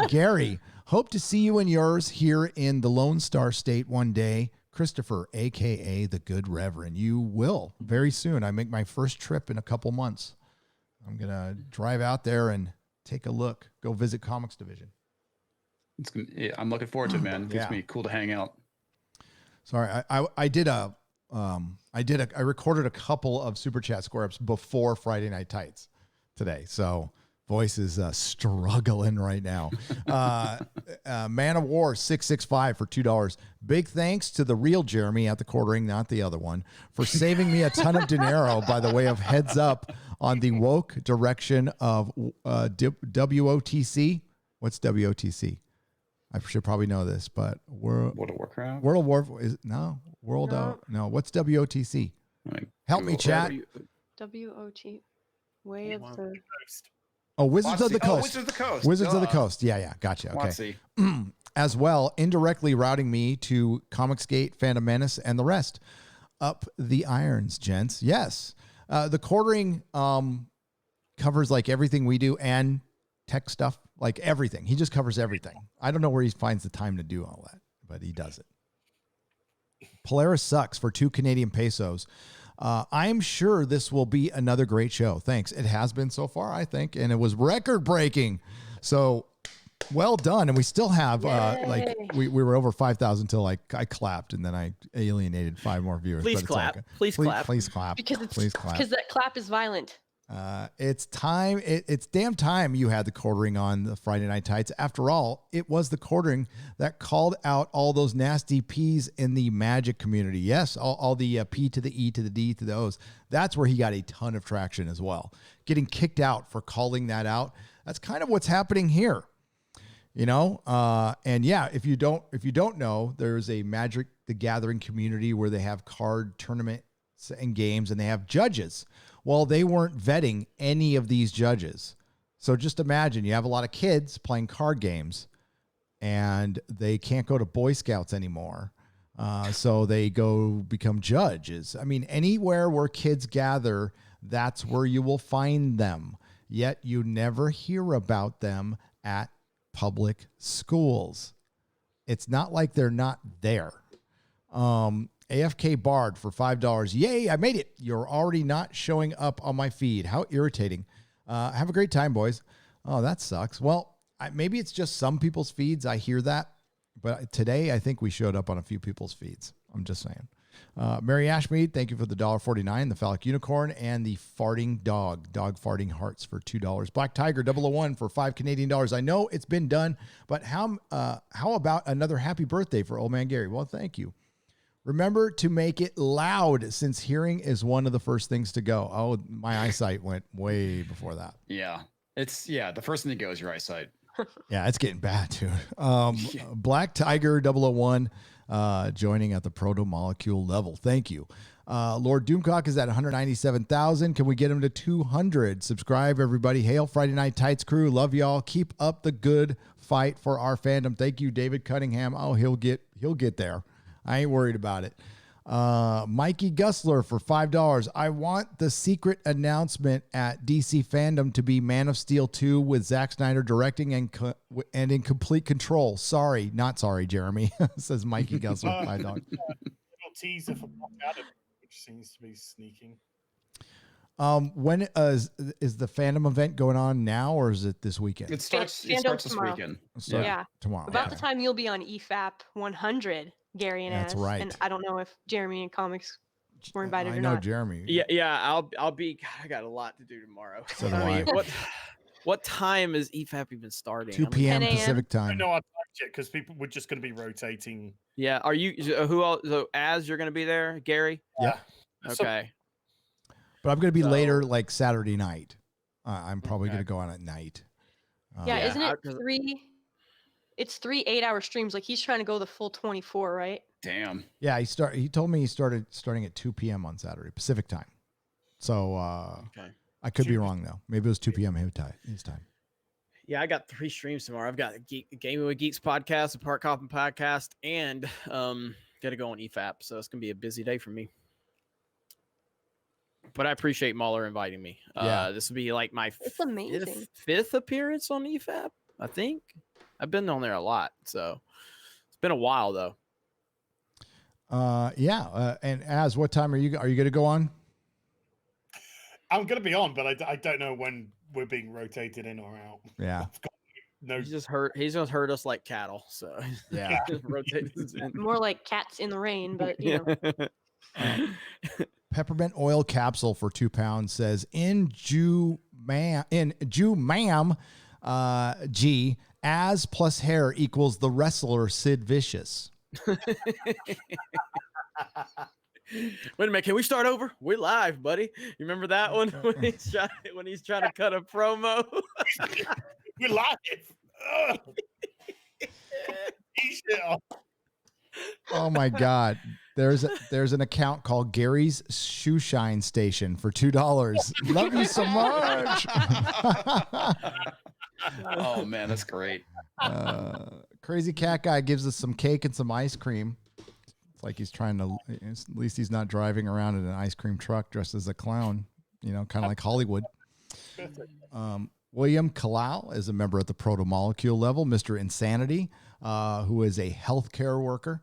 Gary, hope to see you and yours here in the Lone Star State one day. Christopher, a.k.a. the Good Reverend. You will very soon. I make my first trip in a couple months. I'm going to drive out there and take a look, go visit Comics Division.
I'm looking forward to it, man. It's going to be cool to hang out.
Sorry, I recorded a couple of Super Chat square ups before Friday Night Tights today. So voice is struggling right now. Man of War 665 for $2. Big thanks to the real Jeremy at the quartering, not the other one, for saving me a ton of dinero by the way of heads up on the woke direction of WOTC. What's WOTC? I should probably know this, but
World of Warcraft.
World of War is no. What's WOTC? Help me, chat.
WOT. Way of the
Coast.
Oh, Wizards of the Coast.
Wizards of the Coast.
Wizards of the Coast. Yeah. Gotcha. Okay. As well, indirectly routing me to Comicsgate, Phantom Menace, and the rest. Up the irons, gents. Yes. The quartering covers like everything we do and tech stuff, like everything. He just covers everything. I don't know where he finds the time to do all that, but he does it. Polaris sucks for 2 Canadian pesos. I'm sure this will be another great show. Thanks. It has been so far, I think, and it was record breaking. So well done. And we still have we were over 5,000 till I clapped, and then I alienated 5 more viewers.
Please clap. Please clap.
Please clap.
Because
please clap.
Because that clap is violent.
It's time. It's damn time you had the quartering on the Friday Night Tights. After all, it was the quartering that called out all those nasty P's in the Magic community. Yes, all the P to the E to the D to the O's. That's where he got a ton of traction as well. Getting kicked out for calling that out. That's kind of what's happening here. You know, and yeah, if you don't know, there's a Magic the Gathering community where they have card tournaments and games, and they have judges. Well, they weren't vetting any of these judges. So just imagine you have a lot of kids playing card games and they can't go to Boy Scouts anymore. So they go become judges. I mean, anywhere where kids gather, that's where you will find them. Yet you never hear about them at public schools. It's not like they're not there. AFK Bard for $5. Yay, I made it. You're already not showing up on my feed. How irritating. Have a great time, boys. Oh, that sucks. Well, maybe it's just some people's feeds. I hear that. But today, I think we showed up on a few people's feeds. I'm just saying. Mary Ashmead, thank you for the $1.49, the phallic unicorn, and the farting dog farting hearts for $2. Black Tiger 001 for $5 Canadian. I know it's been done, but how about another happy birthday for old man Gary? Well, thank you. Remember to make it loud, since hearing is one of the first things to go. Oh, my eyesight went way before that.
Yeah. The first thing to go is your eyesight.
Yeah, it's getting bad, dude. Black Tiger 001 joining at the proto molecule level. Thank you. Lord Doomcock is at 197,000. Can we get him to 200? Subscribe, everybody. Hail Friday Night Tights crew. Love y'all. Keep up the good fight for our fandom. Thank you, David Cunningham. Oh, he'll get there. I ain't worried about it. Mikey Gusler for $5. I want the secret announcement at DC Fandom to be Man of Steel 2 with Zack Snyder directing and in complete control. Sorry, not sorry, Jeremy, says Mikey Gusler. $5.
Little teaser for Black Adam, which seems to be sneaking.
When is the Fandom event going on now, or is it this weekend?
It starts this weekend.
Tomorrow.
About the time you'll be on EFAP 100. Gary and
That's right.
And I don't know if Jeremy and Comics were invited or not.
I know Jeremy.
Yeah. I'll be. I got a lot to do tomorrow.
So do I.
What time is EFAP even starting?
2 p.m. Pacific time.
I know I've typed it because people we're just going to be rotating.
Yeah. Are you? Who else? So Az, you're going to be there, Gary?
Yeah.
Okay.
But I'm going to be later, like Saturday night. I'm probably going to go on at night.
Isn't it 3? It's 3 8-hour streams. Like, he's trying to go the full 24, right?
Damn.
Yeah, he told me he starting at 2 p.m. on Saturday Pacific time. So I could be wrong though. Maybe it was 2 p.m. his time.
Yeah, I got 3 streams tomorrow. I've got a Gaming with Geeks podcast, a Park Hopping podcast, and got to go on EFAP. So it's gonna be a busy day for me. But I appreciate Mahler inviting me. This will be like my fifth appearance on EFAP, I think. I've been on there a lot, so it's been a while though.
And Az, what time are you going to go on?
I'm going to be on, but I don't know when we're being rotated in or out.
Yeah.
He's just hurt us like cattle. So
yeah,
rotate us in.
More like cats in the rain, but you know.
Peppermint oil capsule for £2 says in Jew ma'am G. Az plus hair equals the wrestler Sid Vicious.
Wait a minute, can we start over? We're live, buddy. You remember that one when he's trying to cut a promo?
We're live.
Oh my God. There's an account called Gary's Shoe Shine Station for $2. Love you so much.
Oh man, that's great.
Crazy Cat Guy gives us some cake and some ice cream. It's like he's trying to, at least he's not driving around in an ice cream truck dressed as a clown, kind of like Hollywood. William Kalal is a member at the proto molecule level. Mr. Insanity, who is a healthcare worker,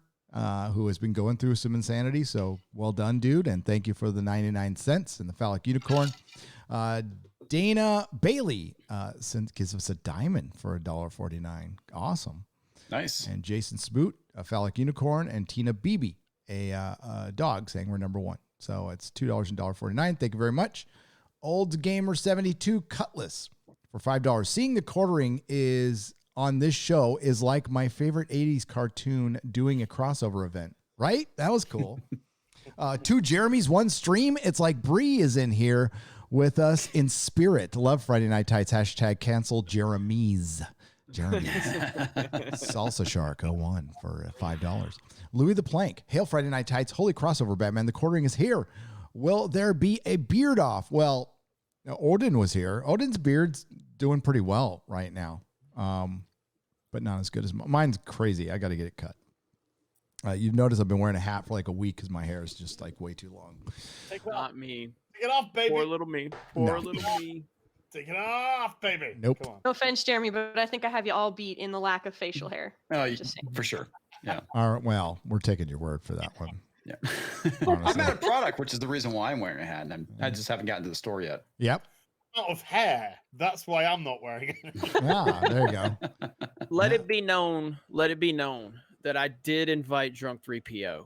who has been going through some insanity. So well done, dude. And thank you for the 99 cents and the phallic unicorn. Dana Bailey gives us a diamond for $1.49. Awesome.
Nice.
And Jason Smoot, a phallic unicorn, and Tina Beebe, a dog, saying we're number 1. So it's $2 and $1.49. Thank you very much. Old Gamer 72 Cutlass for $5. Seeing the quartering is on this show is like my favorite 80s cartoon doing a crossover event, right? That was cool. 2 Jeremy's, 1 stream. It's like Brie is in here with us in spirit. Love Friday Night Tights. Hashtag cancel Jeremy's. Salsa Shark 01 for $5. Louis the Plank. Hail Friday Night Tights. Holy crossover, Batman. The quartering is here. Will there be a beard off? Well, Odin was here. Odin's beard's doing pretty well right now. But not as good as mine's crazy. I got to get it cut. You've noticed I've been wearing a hat for like a week because my hair is just like way too long.
Not me.
Take it off, baby.
Poor little me. Poor little me.
Take it off, baby.
Nope.
Come on.
No offense, Jeremy, but I think I have you all beat in the lack of facial hair.
Oh,
Just saying.
for sure. Yeah.
All right. Well, we're taking your word for that one.
Yeah. I'm out of product, which is the reason why I'm wearing a hat, and I just haven't gotten to the store yet.
Yep.
Out of hair. That's why I'm not wearing it.
Yeah, there you go.
Let it be known that I did invite Drunk 3PO,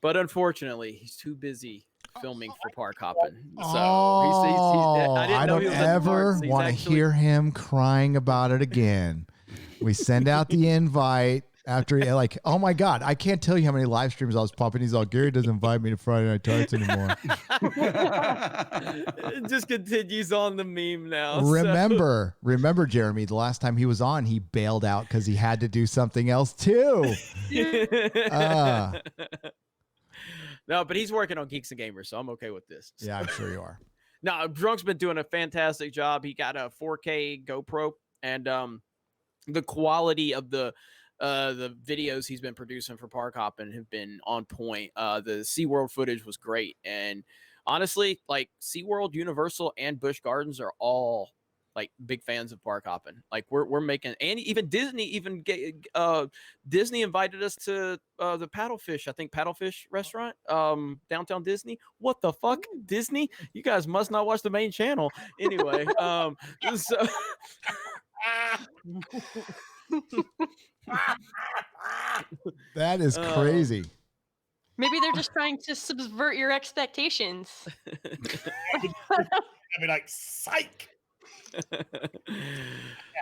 but unfortunately, he's too busy filming for Park Hoppin'. So I didn't know
I
he
don't
was at the
ever
park, so
want to hear him crying about it again. We send out the invite after like, oh my God, I can't tell you how many live streams I was popping. He's all, Gary doesn't invite me to Friday Night Tights anymore.
It just continues on the meme now.
Remember, Jeremy, the last time he was on, he bailed out because he had to do something else too.
No, but he's working on Geeks and Gamers, so I'm okay with this.
Yeah, I'm sure you are.
No, Drunk's been doing a fantastic job. He got a 4K GoPro, and the quality of the videos he's been producing for Park Hoppin' have been on point. The SeaWorld footage was great, and honestly, like SeaWorld, Universal, and Busch Gardens are all like big fans of Park Hoppin'. Like we're making, and even Disney Disney invited us to the Paddlefish, I think Paddlefish restaurant, downtown Disney. What the fuck, Disney? You guys must not watch the main channel. Anyway, so
that is crazy.
Maybe they're just trying to subvert your expectations.
I mean, like, psych.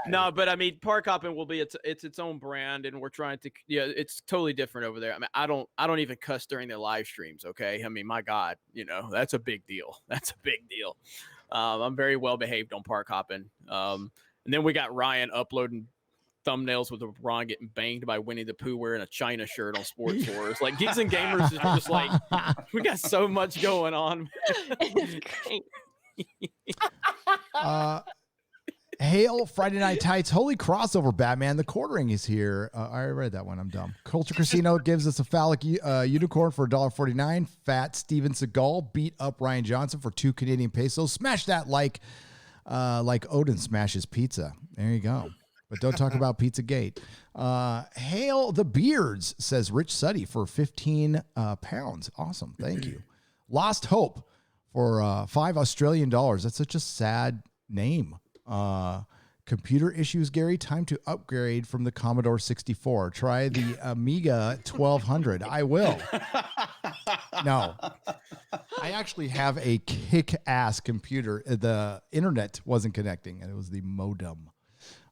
No, but I mean, Park Hoppin' will be its own brand, and we're trying to, it's totally different over there. I mean, I don't even cuss during their live streams. Okay, I mean, my God, that's a big deal. That's a big deal. I'm very well behaved on Park Hoppin'. And then we got Ryan uploading thumbnails with Ron getting banged by Winnie the Pooh wearing a China shirt on Sports Wars. Like Geeks and Gamers is just like, we got so much going on.
It's great.
Hail Friday Night Tights. Holy crossover, Batman. The quartering is here. I already read that one. I'm dumb. Culture Casino gives us a phallic unicorn for $1.49. Fat Steven Seagal beat up Ryan Johnson for 2 Canadian pesos. Smash that like Odin smashes pizza. There you go. But don't talk about Pizzagate. Hail the Beards, says Rich Suddy for 15 pounds. Awesome. Thank you. Lost Hope for 5 Australian dollars. That's such a sad name. Computer issues, Gary. Time to upgrade from the Commodore 64. Try the Amiga 1200. I will. No. I actually have a kick-ass computer. The internet wasn't connecting, and it was the modem.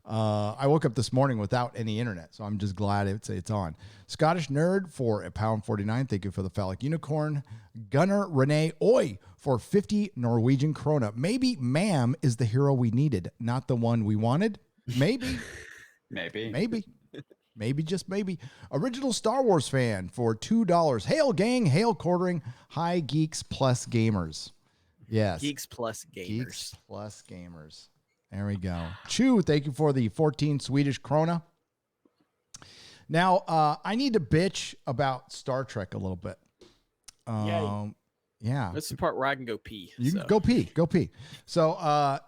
I woke up this morning without any internet, so I'm just glad it's on. Scottish Nerd for £1.49. Thank you for the phallic unicorn. Gunnar Renee Oi for 50 Norwegian krona. Maybe Ma'am is the hero we needed, not the one we wanted. Maybe. Maybe, just maybe. Original Star Wars fan for $2. Hail gang, hail quartering. Hi Geeks Plus Gamers. Yes.
Geeks Plus Gamers.
Geeks Plus Gamers. There we go. Chew, thank you for the 14 Swedish krona. Now, I need to bitch about Star Trek a little bit. Yeah.
That's the part where I can go pee.
You can go pee. So, I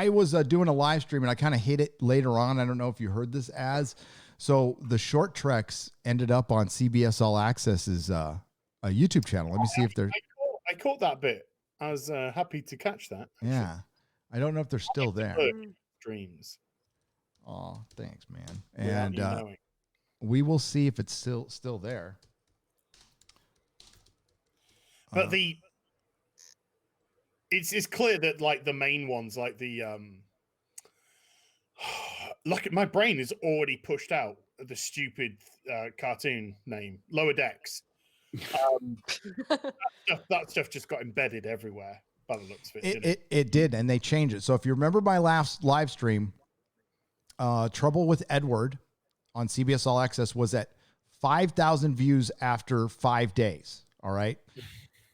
was doing a live stream, and I kind of hit it later on. I don't know if you heard this so the short treks ended up on CBS All Access's a YouTube channel. Let me see if they're...
I caught that bit. I was happy to catch that.
Actually. Yeah. I don't know if they're still there.
Dreams.
Oh, thanks, man. And we will see if it's still there.
But it's clear that like the main ones, like the like my brain is already pushed out the stupid cartoon name, Lower Decks. That stuff just got embedded everywhere by the looks of it. Didn't it?
It did, and they changed it. So if you remember my last live stream, Trouble with Edward on CBS All Access was at 5,000 views after 5 days. All right.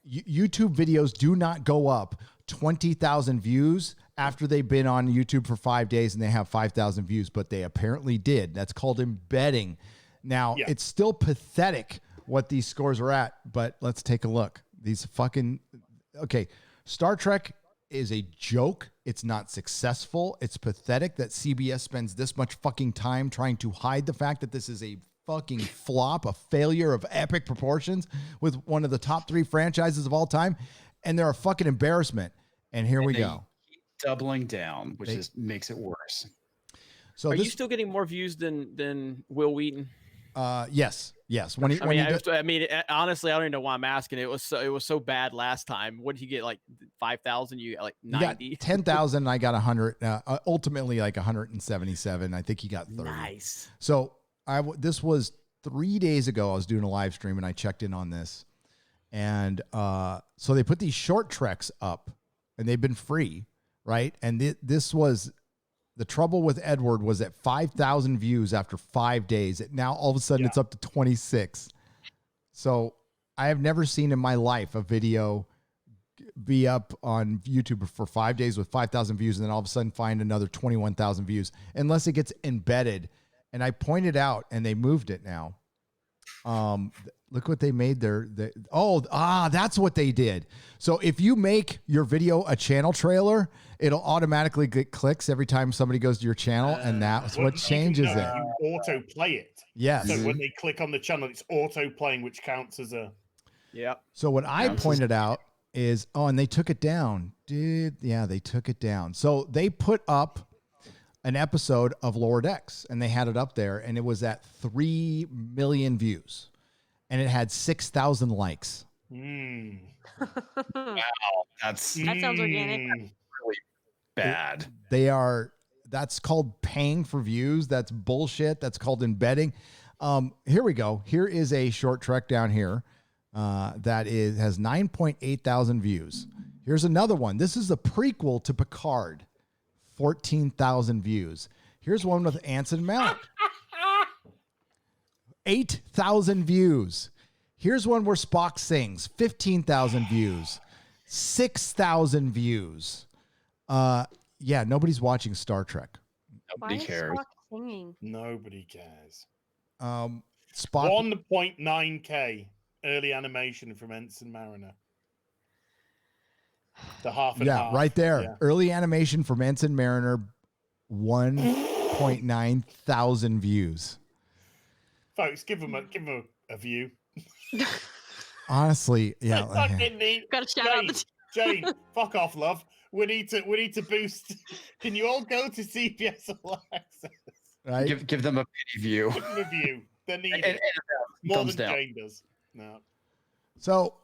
YouTube videos do not go up 20,000 views after they've been on YouTube for 5 days and they have 5,000 views, but they apparently did. That's called embedding. Now, it's still pathetic what these scores are at, but let's take a look. These fucking, okay, Star Trek is a joke. It's not successful. It's pathetic that CBS spends this much fucking time trying to hide the fact that this is a fucking flop, a failure of epic proportions with one of the top 3 franchises of all time. And they're a fucking embarrassment. And here we go.
Keep doubling down, which just makes it worse.
So
are you still getting more views than Will Wheaton?
Yes.
Honestly, I don't even know why I'm asking. It was so bad last time. What did you get? Like 5,000? You got like 90?
10,000. I got 100. Ultimately, like 177. I think he got 30.
Nice.
So this was 3 days ago. I was doing a live stream and I checked in on this, and so they put these short treks up, and they've been free, right? And this was. The Trouble with Edward was at 5,000 views after 5 days. Now, all of a sudden, it's up to 26. So I have never seen in my life a video be up on YouTube for 5 days with 5,000 views and then all of a sudden find another 21,000 views, unless it gets embedded. And I pointed out, and they moved it now. Look what they made that's what they did. So if you make your video a channel trailer, it'll automatically get clicks every time somebody goes to your channel, and that's what changes it.
You auto play it.
Yes.
So when they click on the channel, it's auto playing, which counts as a.
Yeah.
So what I pointed out is, and they took it down. They took it down. So they put up an episode of Lower Decks, and they had it up there, and it was at 3 million views. And it had 6,000 likes.
Wow,
that sounds organic.
Really bad.
That's called paying for views. That's bullshit. That's called embedding. Here we go. Here is a short trek down here that has 9.8 thousand views. Here's another one. This is a prequel to Picard. 14,000 views. Here's one with Anson Mount. 8,000 views. Here's one where Spock sings. 15,000 views. 6,000 views. Nobody's watching Star Trek.
Nobody cares.
Spock singing?
Nobody cares.
Spock
1.9K early animation from Ensign Mariner. The half and half.
Right there.
Yeah.
Early animation from Ensign Mariner. 1.9 thousand views.
Folks, give them a view.
Honestly, yeah.
Fucking neat.
Got to shout out
Jane, fuck off, love. We need to boost. Can you all go to CBS All Access?
Right?
Give them a pity view.
Give them a view. They need
And
it more
thumbs
than
down.
Jane does. No.
So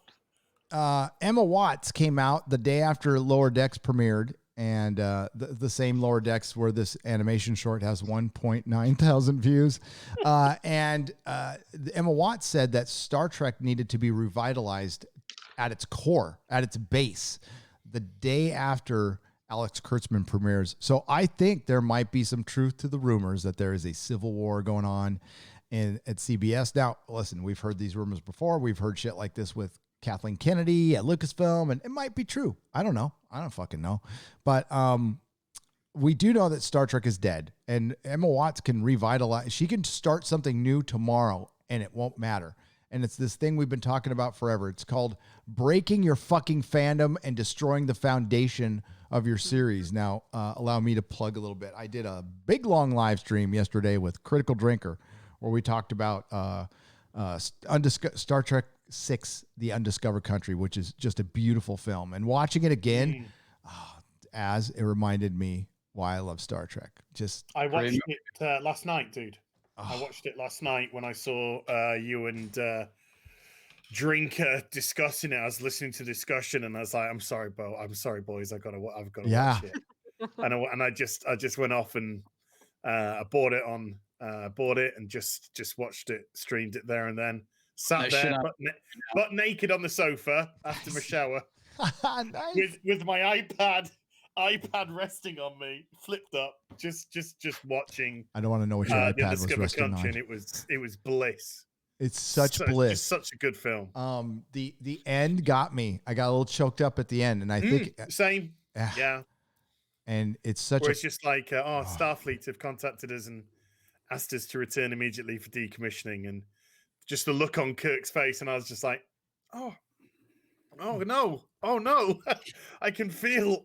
Emma Watts came out the day after Lower Decks premiered, and the same Lower Decks where this animation short has 1.9 thousand views. And Emma Watts said that Star Trek needed to be revitalized at its core, at its base, the day after Alex Kurtzman premieres. So I think there might be some truth to the rumors that there is a civil war going on at CBS. Now, listen, we've heard these rumors before. We've heard shit like this with Kathleen Kennedy at Lucasfilm, and it might be true. I don't know. I don't fucking know. But we do know that Star Trek is dead, and Emma Watts can revitalize. She can start something new tomorrow, and it won't matter. And it's this thing we've been talking about forever. It's called breaking your fucking fandom and destroying the foundation of your series. Now, allow me to plug a little bit. I did a big, long live stream yesterday with Critical Drinker, where we talked about Star Trek 6, The Undiscovered Country, which is just a beautiful film. And watching it again, as it reminded me why I love Star Trek.
I watched it last night, dude. I watched it last night when I saw you and drinker discussing it. I was listening to discussion, and I was like, "I'm sorry, Bo. I'm sorry, boys. I've got to watch it." And I just went off and I bought it and just watched it, streamed it there and then. Sat there, butt naked on the sofa after my shower, with my iPad resting on me, flipped up, just watching.
I don't want to know what your iPad was resting on.
And it was bliss.
It's such bliss.
Just such a good film.
The end got me. I got a little choked up at the end, and I think
same. Yeah.
And it's such
it's just like, Starfleet have contacted us and asked us to return immediately for decommissioning, and just the look on Kirk's face, and I was just like, oh no, I can feel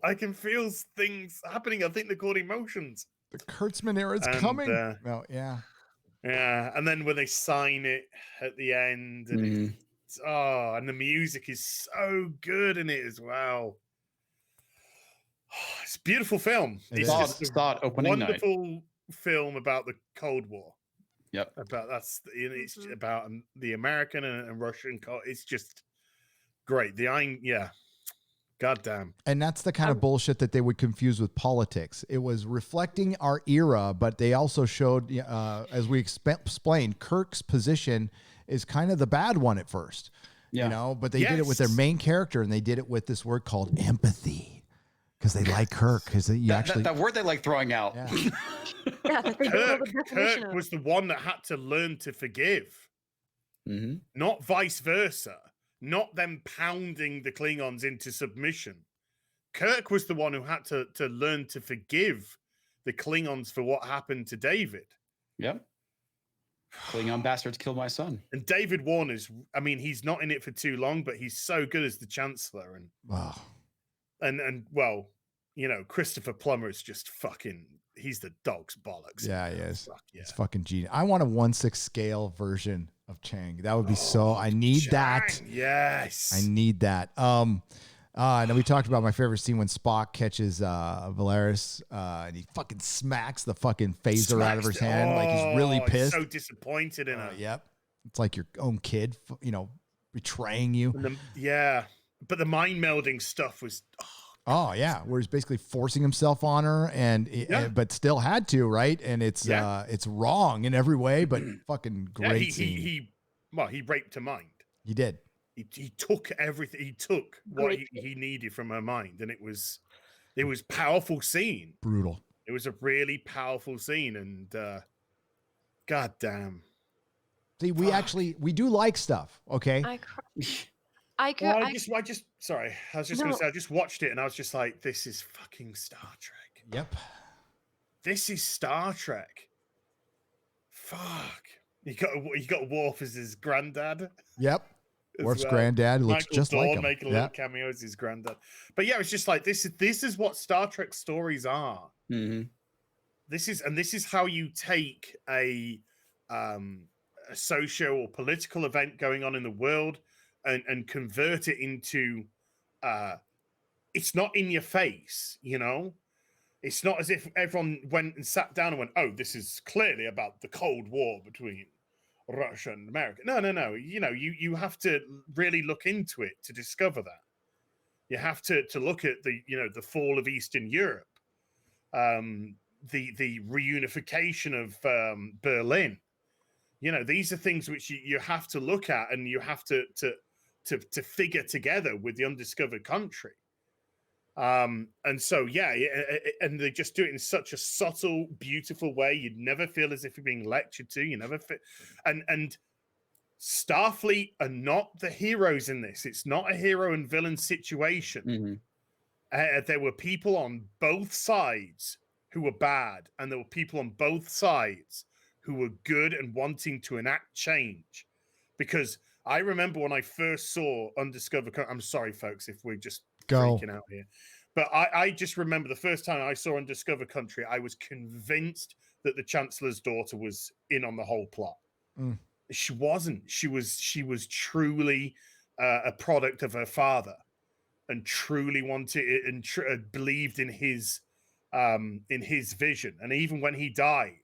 things happening. I think they're called emotions.
The Kurtzman era is coming. Yeah.
And then when they sign it at the end, and and the music is so good in it as well. It's a beautiful film. It's just a wonderful film about the Cold War.
Yep.
It's about the American and Russian. It's just great. Goddamn.
And that's the kind of bullshit that they would confuse with politics. It was reflecting our era, but they also showed, as we explained, Kirk's position is kind of the bad one at first. Yeah. But they did it with their main character, and they did it with this word called empathy. Because they like Kirk. Because
that word they like throwing out.
Yeah,
Kirk was the one that had to learn to forgive, not vice versa. Not them pounding the Klingons into submission. Kirk was the one who had to learn to forgive the Klingons for what happened to David.
Yep. Klingon bastards killed my son.
And David Warner's, he's not in it for too long, but he's so good as the Chancellor. And well, Christopher Plummer is just fucking, he's the dog's bollocks.
Yeah, he is. It's fucking genius. I want a 1/6 scale version of Chang. That would be I need
Chang,
that.
Yes.
I need that. And then we talked about my favorite scene when Spock catches Valeris and he fucking smacks the fucking phaser out of his hand. Like he's really pissed.
He's so disappointed in her.
Yep. It's like your own kid, betraying you.
But the mind melding stuff was
where he's basically forcing himself on her but still had to, right? And it's wrong in every way, but fucking great scene.
He raped her mind.
He did.
He took everything. He took what he needed from her mind, and it was powerful scene.
Brutal.
It was a really powerful scene, and goddamn.
See, we do like stuff, okay?
I just watched it and I was just like, this is fucking Star Trek.
Yep.
This is Star Trek. Fuck. You got Worf as his granddad.
Yep. Worf's granddad looks
Michael
just
Dorn
like him.
making a little cameo as his granddad. But yeah, it's just like this is what Star Trek stories are. This is how you take a socio or political event going on in the world and convert it into it's not in your face, It's not as if everyone went and sat down and went, oh, this is clearly about the Cold War between Russia and America. No. You have to really look into it to discover that. You have to look at the fall of Eastern Europe, the reunification of Berlin. These are things which you have to look at, and you have to figure together with the undiscovered country. And so, and they just do it in such a subtle, beautiful way. You'd never feel as if you're being lectured to. You never feel, and Starfleet are not the heroes in this. It's not a hero and villain situation. There were people on both sides who were bad, and there were people on both sides who were good and wanting to enact change. Because I remember when I first saw Undiscovered Country, I'm sorry, folks, if we're just freaking out here. But I just remember the first time I saw Undiscovered Country, I was convinced that the Chancellor's daughter was in on the whole plot. She wasn't. She was truly a product of her father, and truly wanted it and believed in his vision. And even when he died,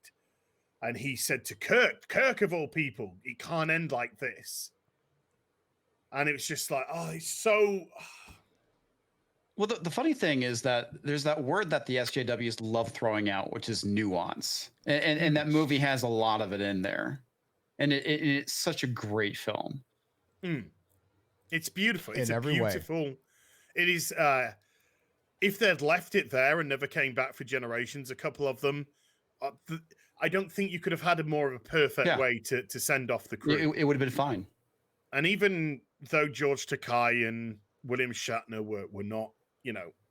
and he said to Kirk of all people, it can't end like this. and it was just like, oh, it's so.
Well, the funny thing is that there's that word that the SJWs love throwing out, which is nuance, and that movie has a lot of it in there, and it's such a great film.
It's beautiful. It's
In
a
every way.
beautiful. It is. If they'd left it there and never came back for generations, a couple of them, I don't think you could have had a more of a perfect way to send off the crew.
It would have been fine.
And even though George Takei and William Shatner were not,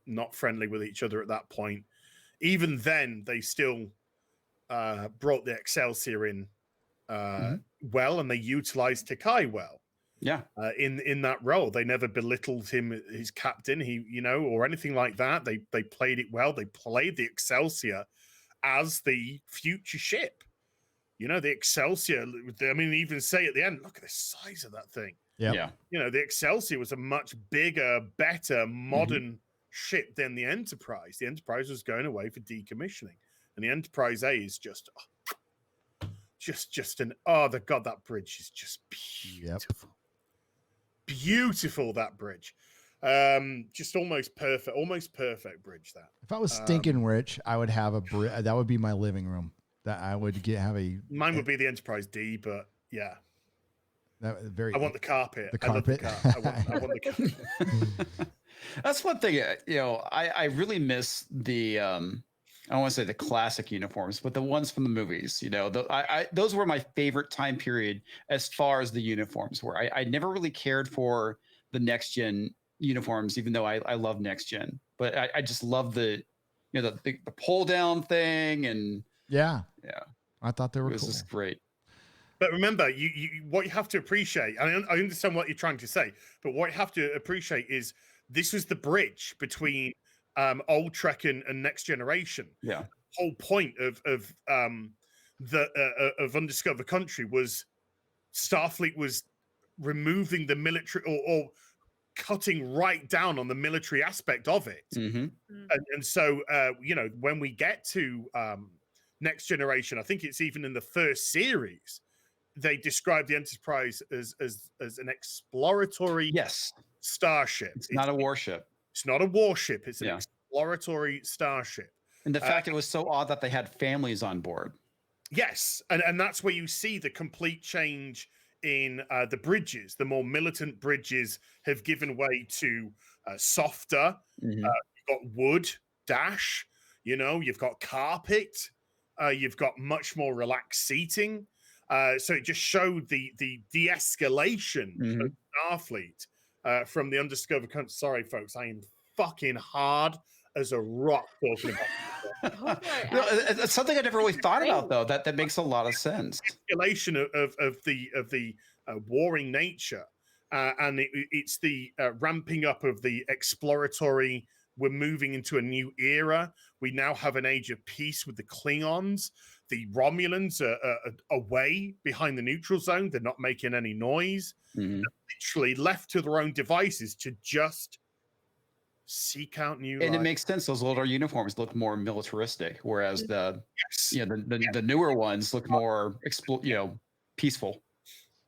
not friendly with each other at that point, even then they still brought the Excelsior in well, and they utilized Takei well.
Yeah.
In that role, they never belittled him, his captain, or anything like that. They played it well. They played the Excelsior as the future ship. The Excelsior. I mean, even say at the end, look at the size of that thing.
Yeah.
The Excelsior was a much bigger, better, modern ship than the Enterprise. The Enterprise was going away for decommissioning, and the Enterprise A is just an that bridge is just beautiful. Beautiful, that bridge. Just almost perfect bridge. That
If I was stinking rich, I would have a that would be my living room. That I would
mine would be the Enterprise D, but yeah.
I
want the carpet.
The carpet.
I want the carpet.
That's one thing. I really miss the. I don't want to say the classic uniforms, but the ones from the movies. Those were my favorite time period as far as the uniforms were. I never really cared for the next gen uniforms, even though I love next gen. But I just love the pull down thing and
yeah. I thought they were
it was
cool.
just great.
But remember, what you have to appreciate, and I understand what you're trying to say, but what you have to appreciate is this was the bridge between old Trek and Next Generation.
Yeah.
The whole point of Undiscovered Country was Starfleet was removing the military or cutting right down on the military aspect of it. And so when we get to Next Generation, I think it's even in the first series, they describe the Enterprise as an exploratory starship.
It's not a warship.
It's not a warship. It's an exploratory starship.
And the fact it was so odd that they had families on board.
Yes, and that's where you see the complete change in the bridges. The more militant bridges have given way to softer. You've got wood dash. You've got carpet. You've got much more relaxed seating. So it just showed the de-escalation of Starfleet from the Undiscovered Country. Sorry, folks, I am fucking hard as a rock talking about
it's something I never really thought about, though. That makes a lot of sense.
Escalation of the warring nature, and it's the ramping up of the exploratory. We're moving into a new era. We now have an age of peace with the Klingons. The Romulans are away behind the neutral zone. They're not making any noise. They're literally left to their own devices to just seek out new.
And it makes sense. Those older uniforms look more militaristic, whereas the newer ones look more peaceful.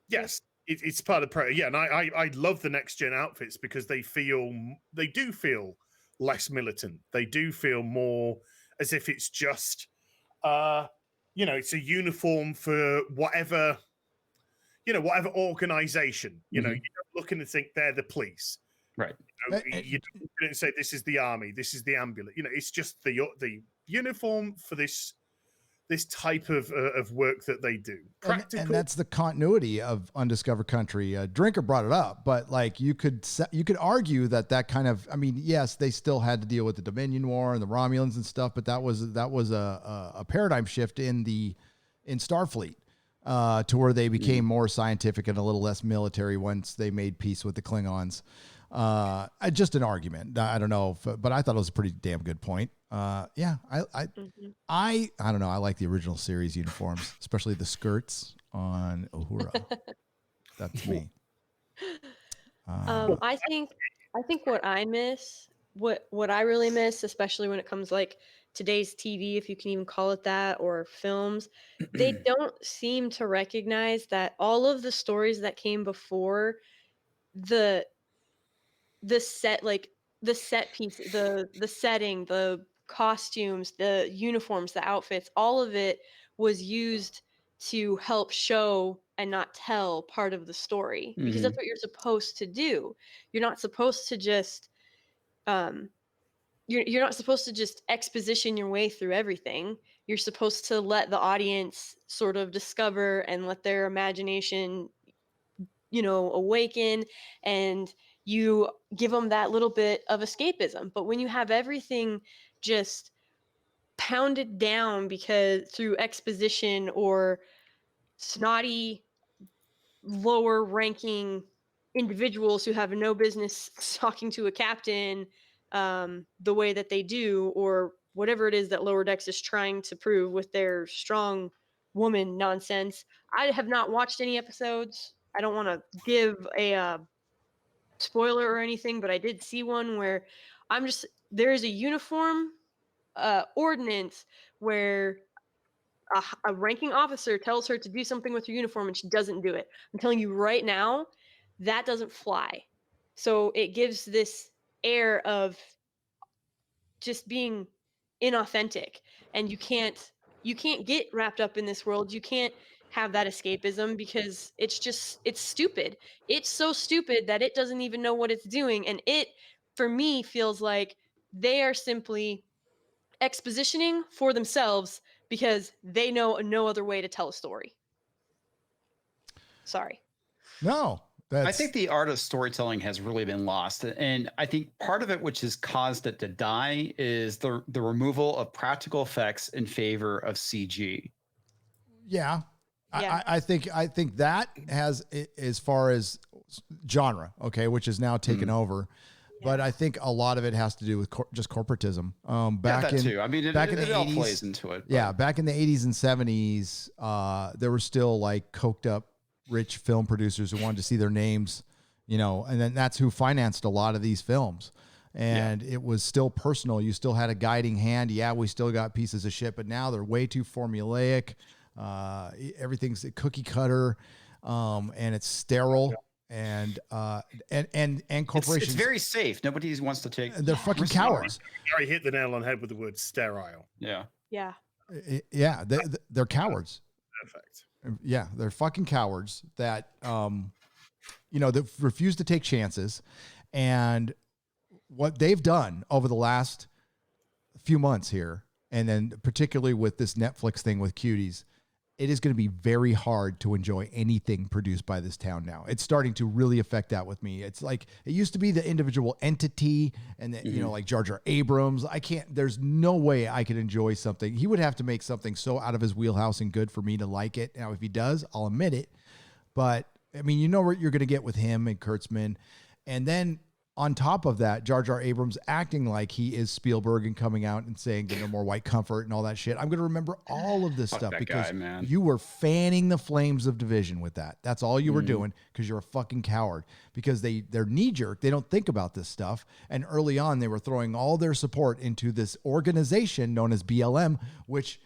Yes, it's part of the and I love the next gen outfits because they do feel less militant. They do feel more as if it's just it's a uniform for whatever organization. You don't look and think they're the police.
Right.
You don't say this is the army, this is the ambulance. It's just the uniform for this type of work that they do. Practical.
And that's the continuity of Undiscovered Country. Drinker brought it up, but like you could argue that kind of, I mean, yes, they still had to deal with the Dominion War and the Romulans and stuff, but that was a paradigm shift in Starfleet to where they became more scientific and a little less military once they made peace with the Klingons. Just an argument. I don't know, but I thought it was a pretty damn good point. I don't know. I like the original series uniforms, especially the skirts on Uhura. That's me.
I think what I miss, what I really miss, especially when it comes like today's TV, if you can even call it that, or films, they don't seem to recognize that all of the stories that came before the set, like the set piece, the setting, the costumes, the uniforms, the outfits, all of it was used to help show and not tell part of the story, because that's
Mhm.
what you're supposed to do. You're not supposed to just um you're not supposed to just exposition your way through everything. You're supposed to let the audience sort of discover and let their imagination, awaken, and you give them that little bit of escapism. But when you have everything just pounded down because through exposition or snotty lower ranking individuals who have no business talking to a captain the way that they do, or whatever it is that Lower Decks is trying to prove with their strong woman nonsense. I have not watched any episodes. I don't want to give a spoiler or anything, but I did see one where there is a uniform ordinance where a ranking officer tells her to do something with her uniform and she doesn't do it. I'm telling you right now, that doesn't fly. So it gives this air of just being inauthentic, and you can't get wrapped up in this world. You can't have that escapism because it's stupid. It's so stupid that it doesn't even know what it's doing, and it, for me, feels like they are simply expositioning for themselves because they know no other way to tell a story. Sorry.
No,
I think the art of storytelling has really been lost. And I think part of it, which has caused it to die, is the removal of practical effects in favor of CG.
Yeah.
Yeah.
I think that has, as far as genre, okay, which is now taken over. But I think a lot of it has to do with just corporatism. Back
that
in
too. I mean,
back in the
it all
80s,
plays into it.
Yeah, back in the 80s and 70s, there were still like coked up rich film producers who wanted to see their names, and then that's who financed a lot of these films. And it was still personal. You still had a guiding hand. Yeah, we still got pieces of shit, but now they're way too formulaic. Everything's a cookie cutter, and it's sterile. And corporations.
It's very safe. Nobody wants to take.
They're fucking cowards.
Gary hit the nail on the head with the word sterile.
Yeah.
Yeah.
Yeah, they're cowards.
Perfect.
Yeah, they're fucking cowards that that refuse to take chances. And what they've done over the last few months here, and then particularly with this Netflix thing with Cuties, it is going to be very hard to enjoy anything produced by this town now. It's starting to really affect that with me. It's like it used to be the individual entity, and the, like Jar Jar Abrams. There's no way I could enjoy something. He would have to make something so out of his wheelhouse and good for me to like it. Now, if he does, I'll admit it. But I mean, you know what you're going to get with him and Kurtzman. And then on top of that, Jar Jar Abrams acting like he is Spielberg and coming out and saying the no more white comfort and all that shit. I'm going to remember all of this stuff because you were fanning the flames of division with that. That's all you were doing because you're a fucking coward, because they're knee jerk. They don't think about this stuff. And early on, they were throwing all their support into this organization known as BLM, which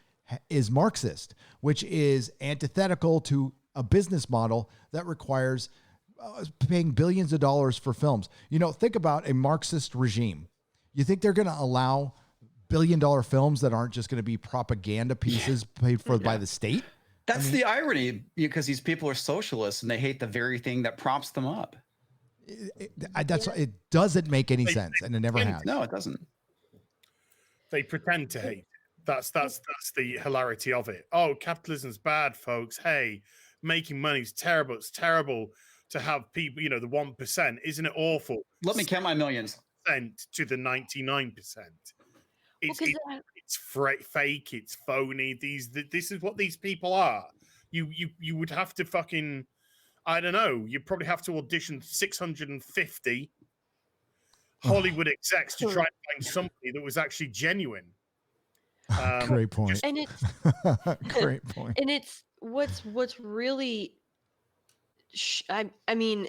is Marxist, which is antithetical to a business model that requires paying billions of dollars for films. Think about a Marxist regime. You think they're going to allow billion-dollar films that aren't just going to be propaganda pieces paid for by the state?
That's the irony, because these people are socialists and they hate the very thing that props them up.
It doesn't make any sense, and it never has.
No, it doesn't.
They pretend to hate. That's the hilarity of it. Oh, capitalism's bad, folks. Hey, making money's terrible. It's terrible to have people, the 1%. Isn't it awful?
Let me count my millions.
To the 99%. It's fake. It's phony. This is what these people are. You would have to fucking, I don't know. You probably have to audition 650 Hollywood execs to try and find somebody that was actually genuine.
Great point.
And it's
great point.
And it's what's really. I mean,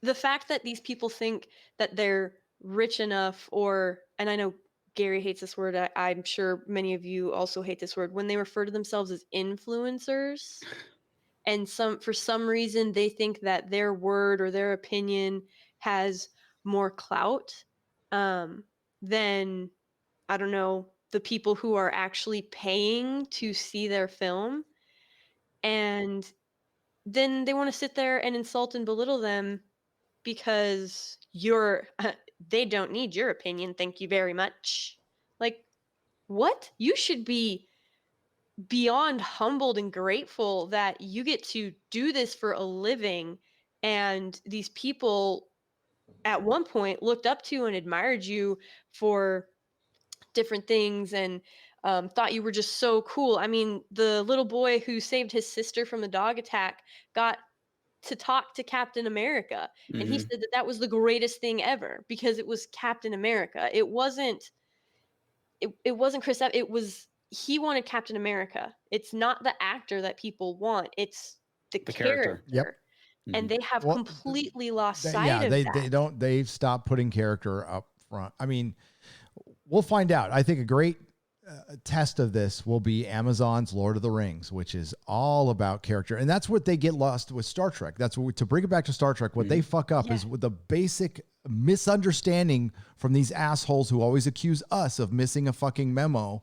the fact that these people think that they're rich enough, and I know Gary hates this word. I'm sure many of you also hate this word. When they refer to themselves as influencers, and for some reason they think that their word or their opinion has more clout than, I don't know, the people who are actually paying to see their film. And then they want to sit there and insult and belittle them because they don't need your opinion, thank you very much. Like, what? You should be beyond humbled and grateful that you get to do this for a living, and these people at one point looked up to and admired you for different things, and thought you were just so cool. I mean, the little boy who saved his sister from a dog attack got to talk to Captain America, and he said that that was the greatest thing ever because it was Captain America. It wasn't Chris Evans. He wanted Captain America. It's not the actor that people want. It's the character.
Yep.
And they have completely lost sight of that.
They've stopped putting character up front. I mean, we'll find out. I think a great test of this will be Amazon's Lord of the Rings, which is all about character. And that's what they get lost with Star Trek. That's what to bring it back to Star Trek. What they fuck up is with the basic misunderstanding from these assholes who always accuse us of missing a fucking memo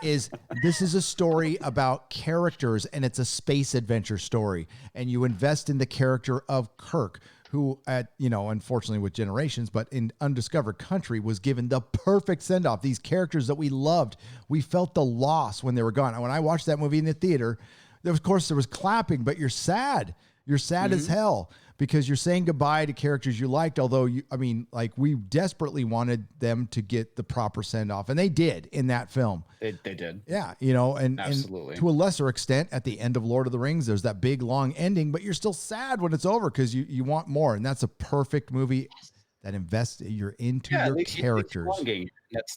is this is a story about characters, and it's a space adventure story. And you invest in the character of Kirk, who unfortunately with Generations, but in Undiscovered Country was given the perfect send-off. These characters that we loved, we felt the loss when they were gone. And when I watched that movie in the theater, there was clapping, but you're sad. You're sad as hell because you're saying goodbye to characters you liked. Although we desperately wanted them to get the proper send-off, and they did in that film.
They did.
Yeah, and
Absolutely.
And to a lesser extent, at the end of Lord of the Rings, there's that big long ending, but you're still sad when it's over because you want more, and that's a perfect movie that you're into your characters.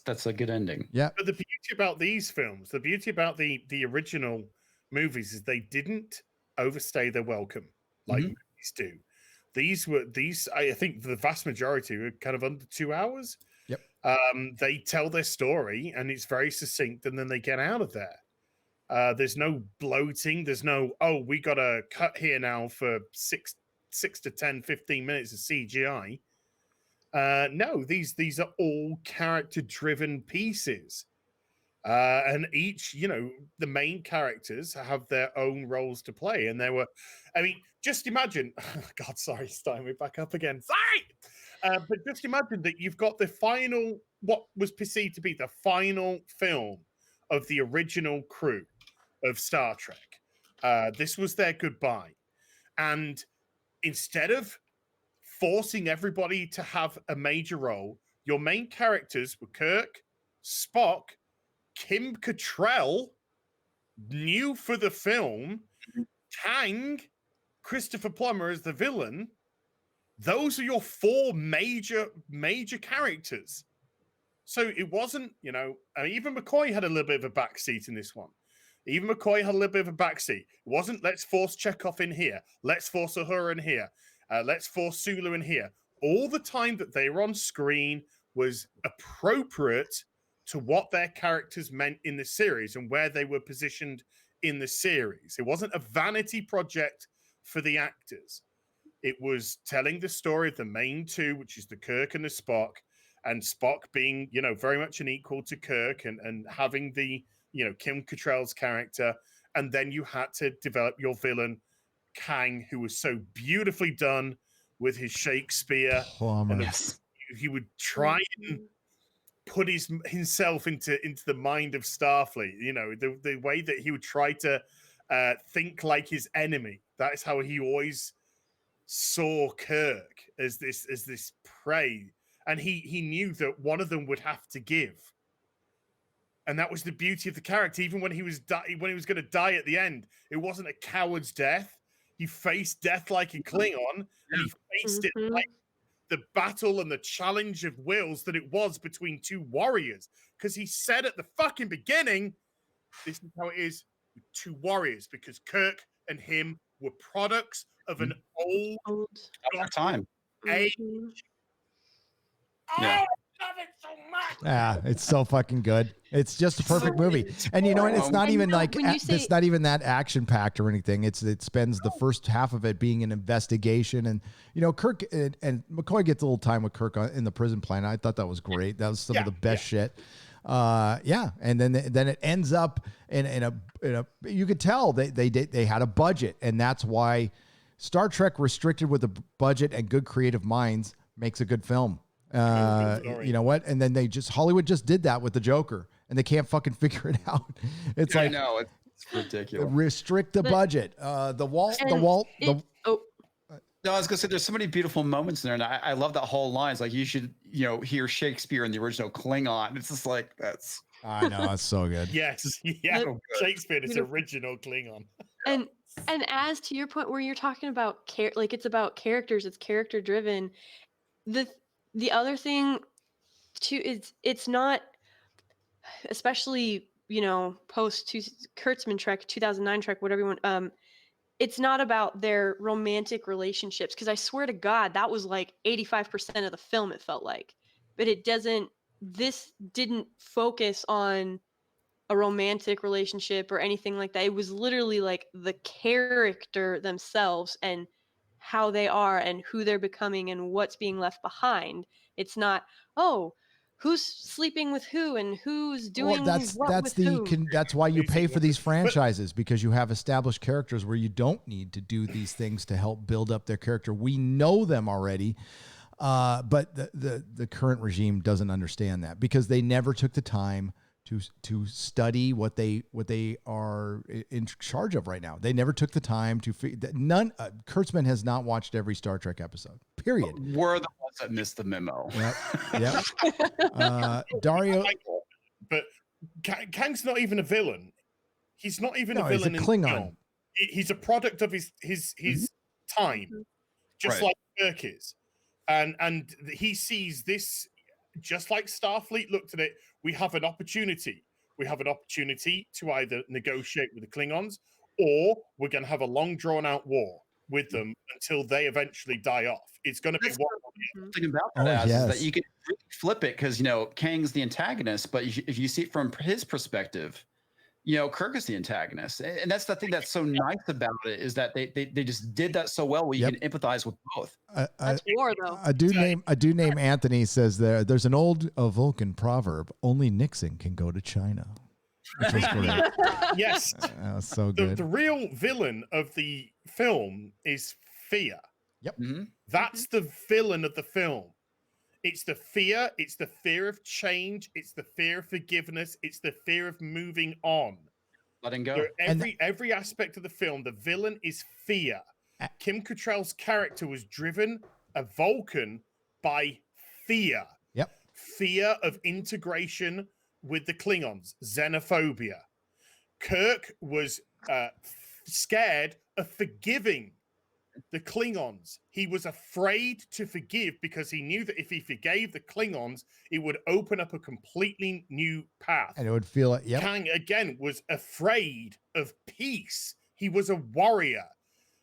That's a good ending.
Yeah.
But the beauty about these films, the beauty about the original movies is they didn't overstay their welcome like movies do. These I think the vast majority were kind of under 2 hours.
Yep.
They tell their story and it's very succinct, and then they get out of there. There's no bloating. There's no, we got to cut here now for 6 to 10, 15 minutes of CGI. No, these are all character-driven pieces. And each, the main characters have their own roles to play. And just imagine, God, sorry, starting me back up again. Sorry! But just imagine that you've got what was perceived to be the final film of the original crew of Star Trek. This was their goodbye. And instead of forcing everybody to have a major role, your main characters were Kirk, Spock, Kim Cattrall, new for the film, Kang, Christopher Plummer as the villain. Those are your 4 major characters. So it wasn't, even McCoy had a little bit of a backseat in this one. Even McCoy had a little bit of a backseat. It wasn't, let's force Chekhov in here. Let's force Uhura in here. Let's force Sulu in here. All the time that they were on screen was appropriate to what their characters meant in the series and where they were positioned in the series. It wasn't a vanity project for the actors. It was telling the story of the main two, which is the Kirk and the Spock, and Spock being, very much an equal to Kirk and having the, Kim Cattrall's character. And then you had to develop your villain, Kang, who was so beautifully done with his Shakespeare.
Yes.
He would try and put himself into the mind of Starfleet, the way that he would try to think like his enemy. That is how he always saw Kirk, as this prey, and he knew that one of them would have to give, and that was the beauty of the character. Even when he was going to die at the end, it wasn't a coward's death. He faced death like a Klingon, and he faced it like the battle and the challenge of wills that it was between 2 warriors. Because he said at the fucking beginning, this is how it is with 2 warriors, because Kirk and him were products of an old
time
age.
Yeah.
I love it so much.
Yeah, it's so fucking good. It's just a perfect movie. And you know what? It's not even like it's not even that action packed or anything. It spends the first half of it being an investigation, and you know, Kirk and McCoy gets a little time with Kirk in the prison plan. I thought that was great. That was some of the best shit. Yeah, and then it ends up in a you could tell they had a budget, and that's why Star Trek restricted with a budget and good creative minds makes a good film. You know what? And then Hollywood just did that with the Joker, and they can't fucking figure it out. It's like,
I know, it's ridiculous.
Restrict the budget.
No, I was gonna say there's so many beautiful moments in there, and I love that whole line. It's like you should, hear Shakespeare in the original Klingon. It's just like that's.
I know, that's so good.
Yes, yeah, Shakespeare is original Klingon.
And as to your point where you're talking about it's about characters, it's character driven. The other thing too is it's not, especially post Kurtzman Trek 2009 Trek, whatever you want. It's not about their romantic relationships, because I swear to God that was like 85% of the film. It felt like, but this didn't focus on a romantic relationship or anything like that. It was literally like the character themselves and how they are and who they're becoming and what's being left behind. It's not, who's sleeping with who and who's doing
that's why you pay for these franchises, because you have established characters where you don't need to do these things to help build up their character. We know them already. But the current regime doesn't understand that, because they never took the time to study what they are in charge of right now. They never took the time to Kurtzman has not watched every Star Trek episode. Period.
We're the ones that missed the memo.
Yep. Dario,
but Kang's not even a villain. He's not even a villain.
He's a Klingon.
In the film. He's a product of his time, just like Kirk is. And he sees this, just like Starfleet looked at it. We have an opportunity. We have an opportunity to either negotiate with the Klingons, or we're going to have a long, drawn-out war with them until they eventually die off. It's going to be one
thing about that is that you can really flip it, because Kang's the antagonist, but if you see it from his perspective, Kirk is the antagonist, and that's the thing that's so nice about it, is that they just did that so well. Where you can empathize with both.
That's war, though.
A dude named Anthony says there's an old Vulcan proverb: "Only Nixon can go to China." Which was great.
Yes,
that was so good.
The real villain of the film is fear.
Yep,
that's the villain of the film. It's the fear. It's the fear of change. It's the fear of forgiveness. It's the fear of moving on.
Letting go.
Every aspect of the film, the villain is fear. Kim Cattrall's character was driven, a Vulcan, by fear.
Yep.
Fear of integration with the Klingons, xenophobia. Kirk was scared of forgiving the Klingons. He was afraid to forgive, because he knew that if he forgave the Klingons, it would open up a completely new path.
And it would feel like,
Kang, again, was afraid of peace. He was a warrior.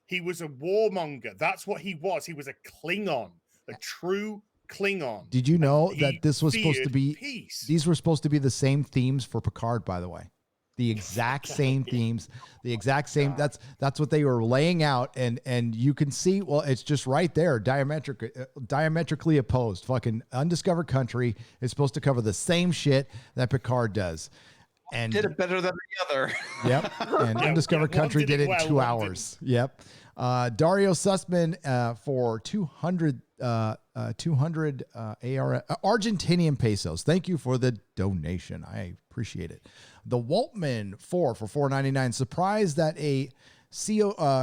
He was a warmonger. That's what he was. He was a Klingon, a true Klingon.
Did you know that this was supposed to
feared
be
peace.
These were supposed to be the same themes for Picard, by the way? The exact same themes, the exact same. That's what they were laying out, and you can see. Well, it's just right there, diametrically opposed. Fucking Undiscovered Country is supposed to cover the same shit that Picard does, and
did it better than the other.
Yep, and Undiscovered Country did it in 2 hours. Yep. Dario Sussman for 200 Argentinian pesos. Thank you for the donation. I appreciate it. The Waltman for $4.99. Surprised that a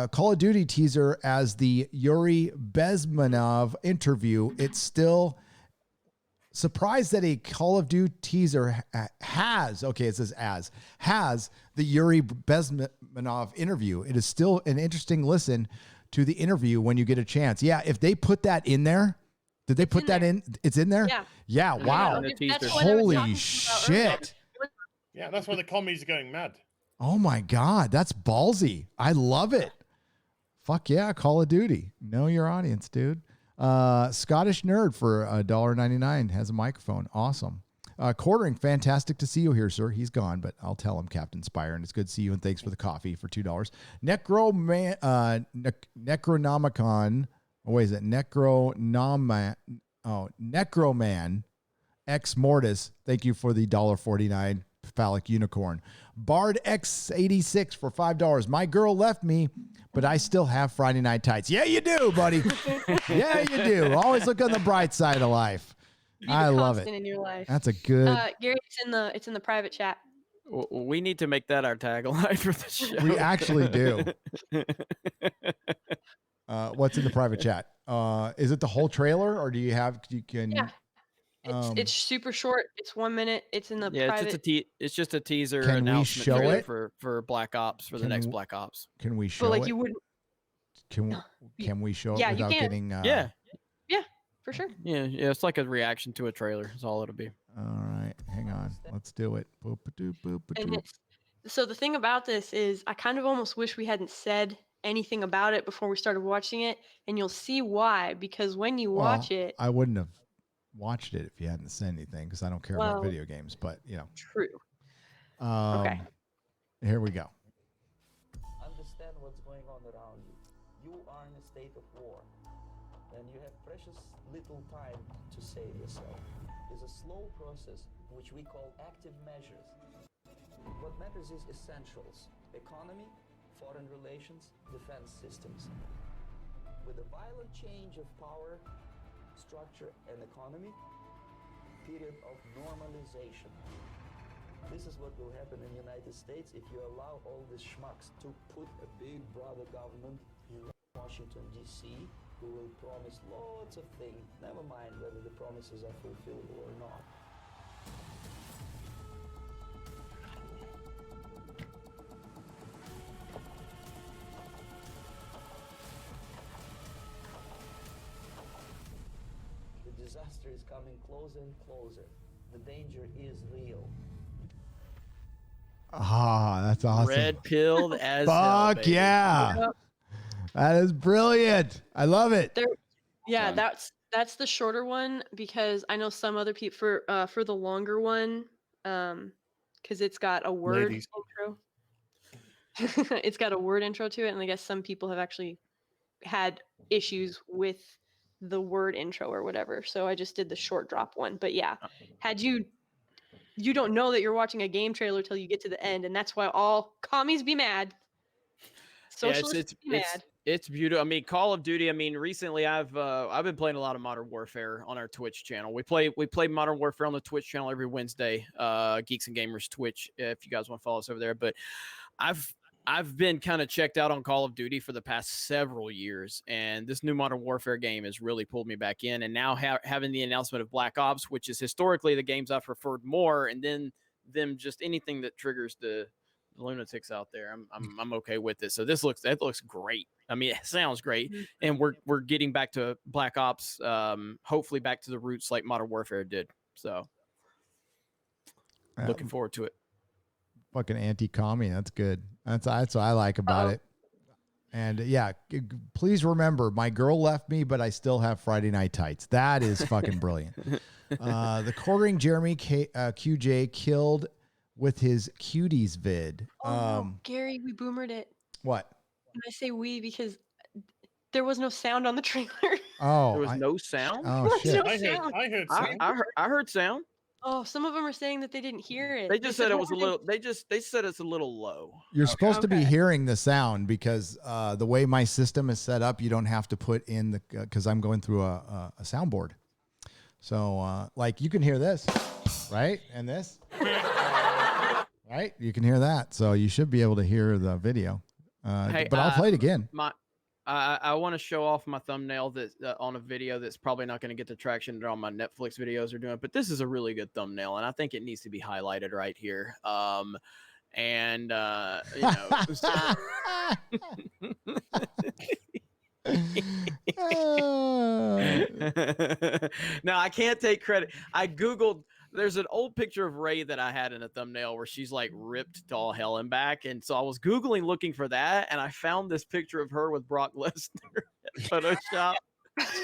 Call of Duty teaser as the Yuri Bezmenov interview. It's still surprised that a Call of Duty teaser has the Yuri Bezmenov interview. It is still an interesting listen to the interview when you get a chance. Yeah, if they put that in there, did they put that in? It's in there? Yeah, wow. Holy shit.
Yeah, that's why the commies are going mad.
Oh my God, that's ballsy. I love it. Fuck yeah, Call of Duty. Know your audience, dude. Scottish Nerd for $1.99 has a microphone. Awesome. Quartering, fantastic to see you here, sir. He's gone, but I'll tell him, Captain Spire, and it's good to see you, and thanks for the coffee for $2. Necronomicon. Oh, wait, is it Necroman X Mortis? Thank you for the $1.49 phallic unicorn. Bard X86 for $5. My girl left me, but I still have Friday night tights. Yeah, you do, buddy. Yeah, you do. Always look on the bright side of life. I love it.
In your life.
That's a good.
Gary, it's in the private chat.
We need to make that our tagline for the show.
We actually do. What's in the private chat? Is it the whole trailer, or do you have? You can.
Yeah. It's super short. It's 1 minute. It's in the private.
It's just a teaser
Can we
announcement
show
trailer
it?
for Black Ops for the next Black Ops.
Can we show
But like
it?
you wouldn't.
Can we show it
Yeah, you
without
can.
getting?
Yeah.
For sure.
Yeah. It's like a reaction to a trailer. Is all it'll be.
All right, hang on. Let's do it.
And so the thing about this is, I kind of almost wish we hadn't said anything about it before we started watching it, and you'll see why. Because when you watch it,
I wouldn't have watched it if you hadn't said anything, because I don't care about
Well,
video games. But you know.
True.
Okay. Here we go.
Understand what's going on around you. You are in a state of war, and you have precious little time to save yourself. It's a slow process which we call active measures. What matters is essentials: economy, foreign relations, defense systems. With a violent change of power, structure, and economy, period of normalization. This is what will happen in the United States if you allow all these schmucks to put a big brother government in Washington, D.C., who will promise lots of things, never mind whether the promises are fulfillable or not. The disaster is coming closer and closer. The danger is real.
Ah, that's awesome.
Red pilled as hell,
Fuck
baby.
yeah.
Yep.
That is brilliant. I love it.
Yeah, that's the shorter one, because I know some other people for the longer one, because it's got a word
Ladies.
intro. It's got a word intro to it, and I guess some people have actually had issues with the word intro or whatever. So I just did the short drop one. But yeah, had you don't know that you're watching a game trailer till you get to the end, and that's why all commies be mad. Socialists be mad.
It's beautiful. I mean, Call of Duty. I mean, recently I've been playing a lot of Modern Warfare on our Twitch channel. We play Modern Warfare on the Twitch channel every Wednesday. Geeks and Gamers Twitch. If you guys want to follow us over there, but I've been kind of checked out on Call of Duty for the past several years, and this new Modern Warfare game has really pulled me back in. And now having the announcement of Black Ops, which is historically the games I've preferred more, and then them just anything that triggers the lunatics out there, I'm okay with it. So that looks great. I mean, it sounds great, and we're getting back to Black Ops, hopefully back to the roots like Modern Warfare did. So looking forward to it.
Fucking anti-commie. That's good. That's what I like about it. And yeah, please remember, my girl left me, but I still have Friday night tights. That is fucking brilliant. The quartering Jeremy QJ killed with his cuties vid.
Gary, we boomered it.
What?
And I say we because there was no sound on the trailer.
Oh,
there was no sound.
Oh shit!
No sound.
I heard sound.
I heard sound.
Oh, some of them are saying that they didn't hear it.
They just said it was a
"We're
little. They said it's a little low.
You're supposed to be hearing the sound because the way my system is set up, you don't have to put in the because I'm going through a soundboard. So like you can hear this, right? And this, right? You can hear that. So you should be able to hear the video. But I'll play it again.
I want to show off my thumbnail that on a video that's probably not going to get the traction that all my Netflix videos are doing, but this is a really good thumbnail, and I think it needs to be highlighted right here. And you know. Now I can't take credit. I Googled, there's an old picture of Ray that I had in a thumbnail where she's like ripped to all hell and back. And so I was Googling looking for that, and I found this picture of her with Brock Lesnar at Photoshop.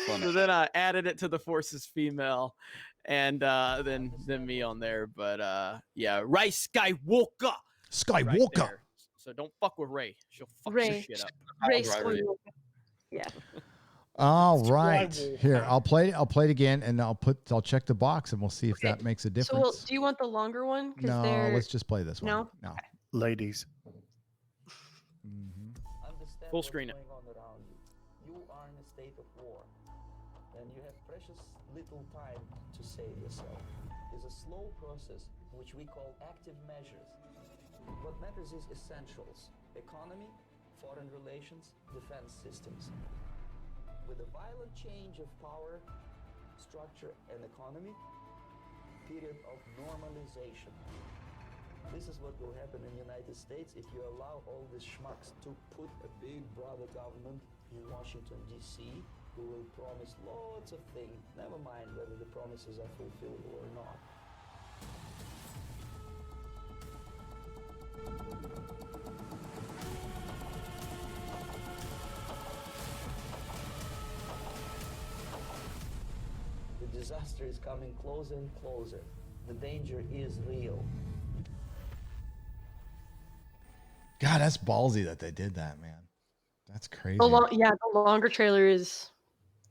So then I added it to the Forces female, and then me on there. But yeah, Ray Skywalker.
Skywalker.
Right there. So don't fuck with Ray. She'll fuck your
Ray.
shit up.
Ray Skywalker. Yeah.
All right. Here, I'll play it again, and I'll check the box, and we'll see if that makes a
So,
difference.
do you want the longer one?
No, let's just play this one.
No.
No.
Ladies.
Understand
Full
what's
screen it.
going on around you. You are in a state of war, and you have precious little time to save yourself. It's a slow process, which we call active measures. What matters is essentials: economy, foreign relations, defense systems. With a violent change of power, structure, and economy, period of normalization. This is what will happen in the United States if you allow all these schmucks to put a big brother government in Washington, D.C., who will promise lots of things, never mind whether the promises are fulfillable or not. The disaster is coming closer and closer. The danger is real.
God, that's ballsy that they did that, man. That's crazy.
The longer trailer is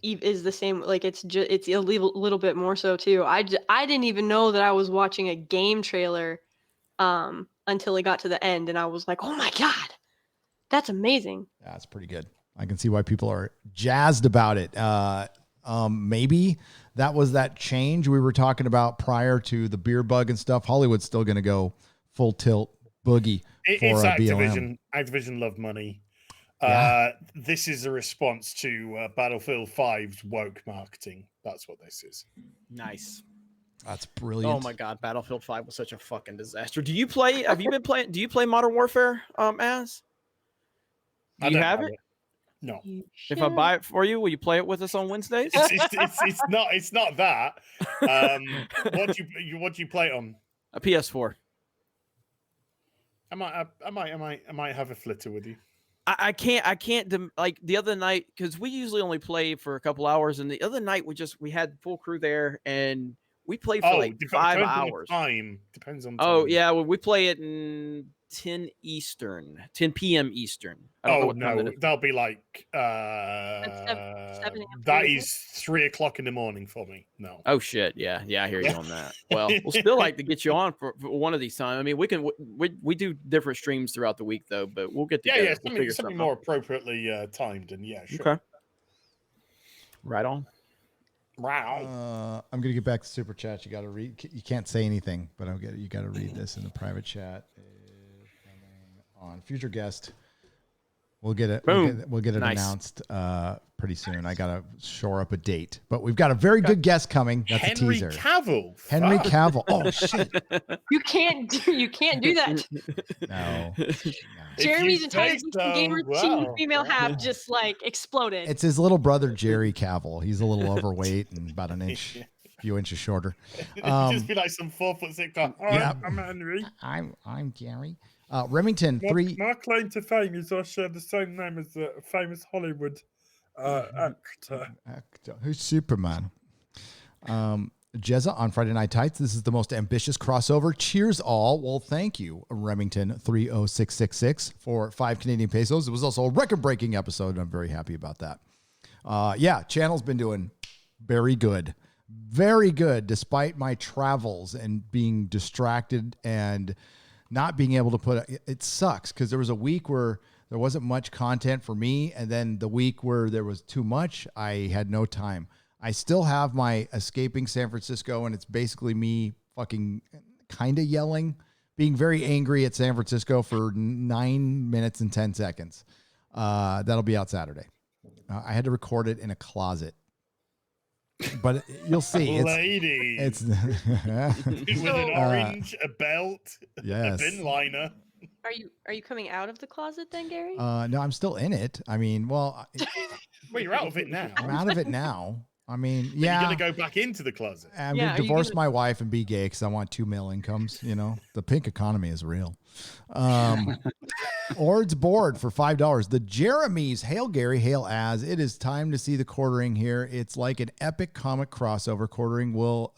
the same. Like it's a little bit more so too. I didn't even know that I was watching a game trailer until it got to the end, and I was like, oh my god, that's amazing.
Yeah, it's pretty good. I can see why people are jazzed about it. Maybe that was that change we were talking about prior to the beer bug and stuff. Hollywood's still going to go full tilt boogie
It's
for
Activision.
BLM.
Activision love money.
Yeah.
This is a response to Battlefield 5's woke marketing. That's what this is.
Nice.
That's brilliant.
Oh my god, Battlefield 5 was such a fucking disaster. Do you play? Have you been playing? Do you play Modern Warfare? As do you have it?
No.
If I buy it for you, will you play it with us on Wednesdays?
It's not that. What do you play it on?
A PS4.
I might have a flitter with you.
I can't like the other night, because we usually only play for a couple hours, and the other night we had full crew there, and we played for 5 hours.
Depends on time.
Oh yeah, well, we play it in 10 p.m. Eastern. I don't know what time that is.
That'll be like
7
that is 3 o'clock in the morning for me. No.
Oh shit, yeah, I hear you on that. Well, we'll still like to get you on for one of these times. I mean, we do different streams throughout the week though, but we'll get together.
Yeah, something more appropriately timed, and yeah, sure.
Okay. Right on.
Wow.
I'm gonna get back to super chat. You got to read. You can't say anything, but you got to read this in the private chat. Is coming on future guest. We'll get it.
Boom.
We'll get it
Nice.
announced pretty soon. I gotta shore up a date, but we've got a very good guest coming. That's
Henry
a teaser.
Cavill.
Henry
Fuck.
Cavill. Oh shit.
You can't do that.
No.
Jeremy's entire
say so,
gamer
wow.
team female half just like exploded.
It's his little brother Jerry Cavill. He's a little overweight and about a few inches shorter.
Just be like some 4'6" guy. Oh,
yeah.
I'm Henry.
I'm Jerry. Remington,
My claim to fame is I share the same name as a famous Hollywood actor.
Who's Superman? Jezza on Friday Night Tights. This is the most ambitious crossover. Cheers all. Well, thank you, Remington 30666 for 5 Canadian pesos. It was also a record-breaking episode, and I'm very happy about that. Yeah, channel's been doing very good. Very good, despite my travels and being distracted and not being able to put it sucks because there was a week where there wasn't much content for me, and then the week where there was too much, I had no time. I still have my Escaping San Francisco, and it's basically me fucking kind of yelling, being very angry at San Francisco for 9 minutes and 10 seconds. That'll be out Saturday. I had to record it in a closet. But you'll see.
Lady.
It's
with an orange, a belt,
yes.
a bin liner.
Are you coming out of the closet then, Gary?
No, I'm still in it. I mean, well,
You're out of it now.
I'm out of it now. I mean,
But
yeah.
You're gonna go back into the closet.
I'm gonna divorce my wife and be gay because I want 2 male incomes. You know, the pink economy is real. Or Ord's board for $5. The Jeremys. Hail Gary, hail Az. It is time to see the quartering here. It's like an epic comic crossover. Quartering will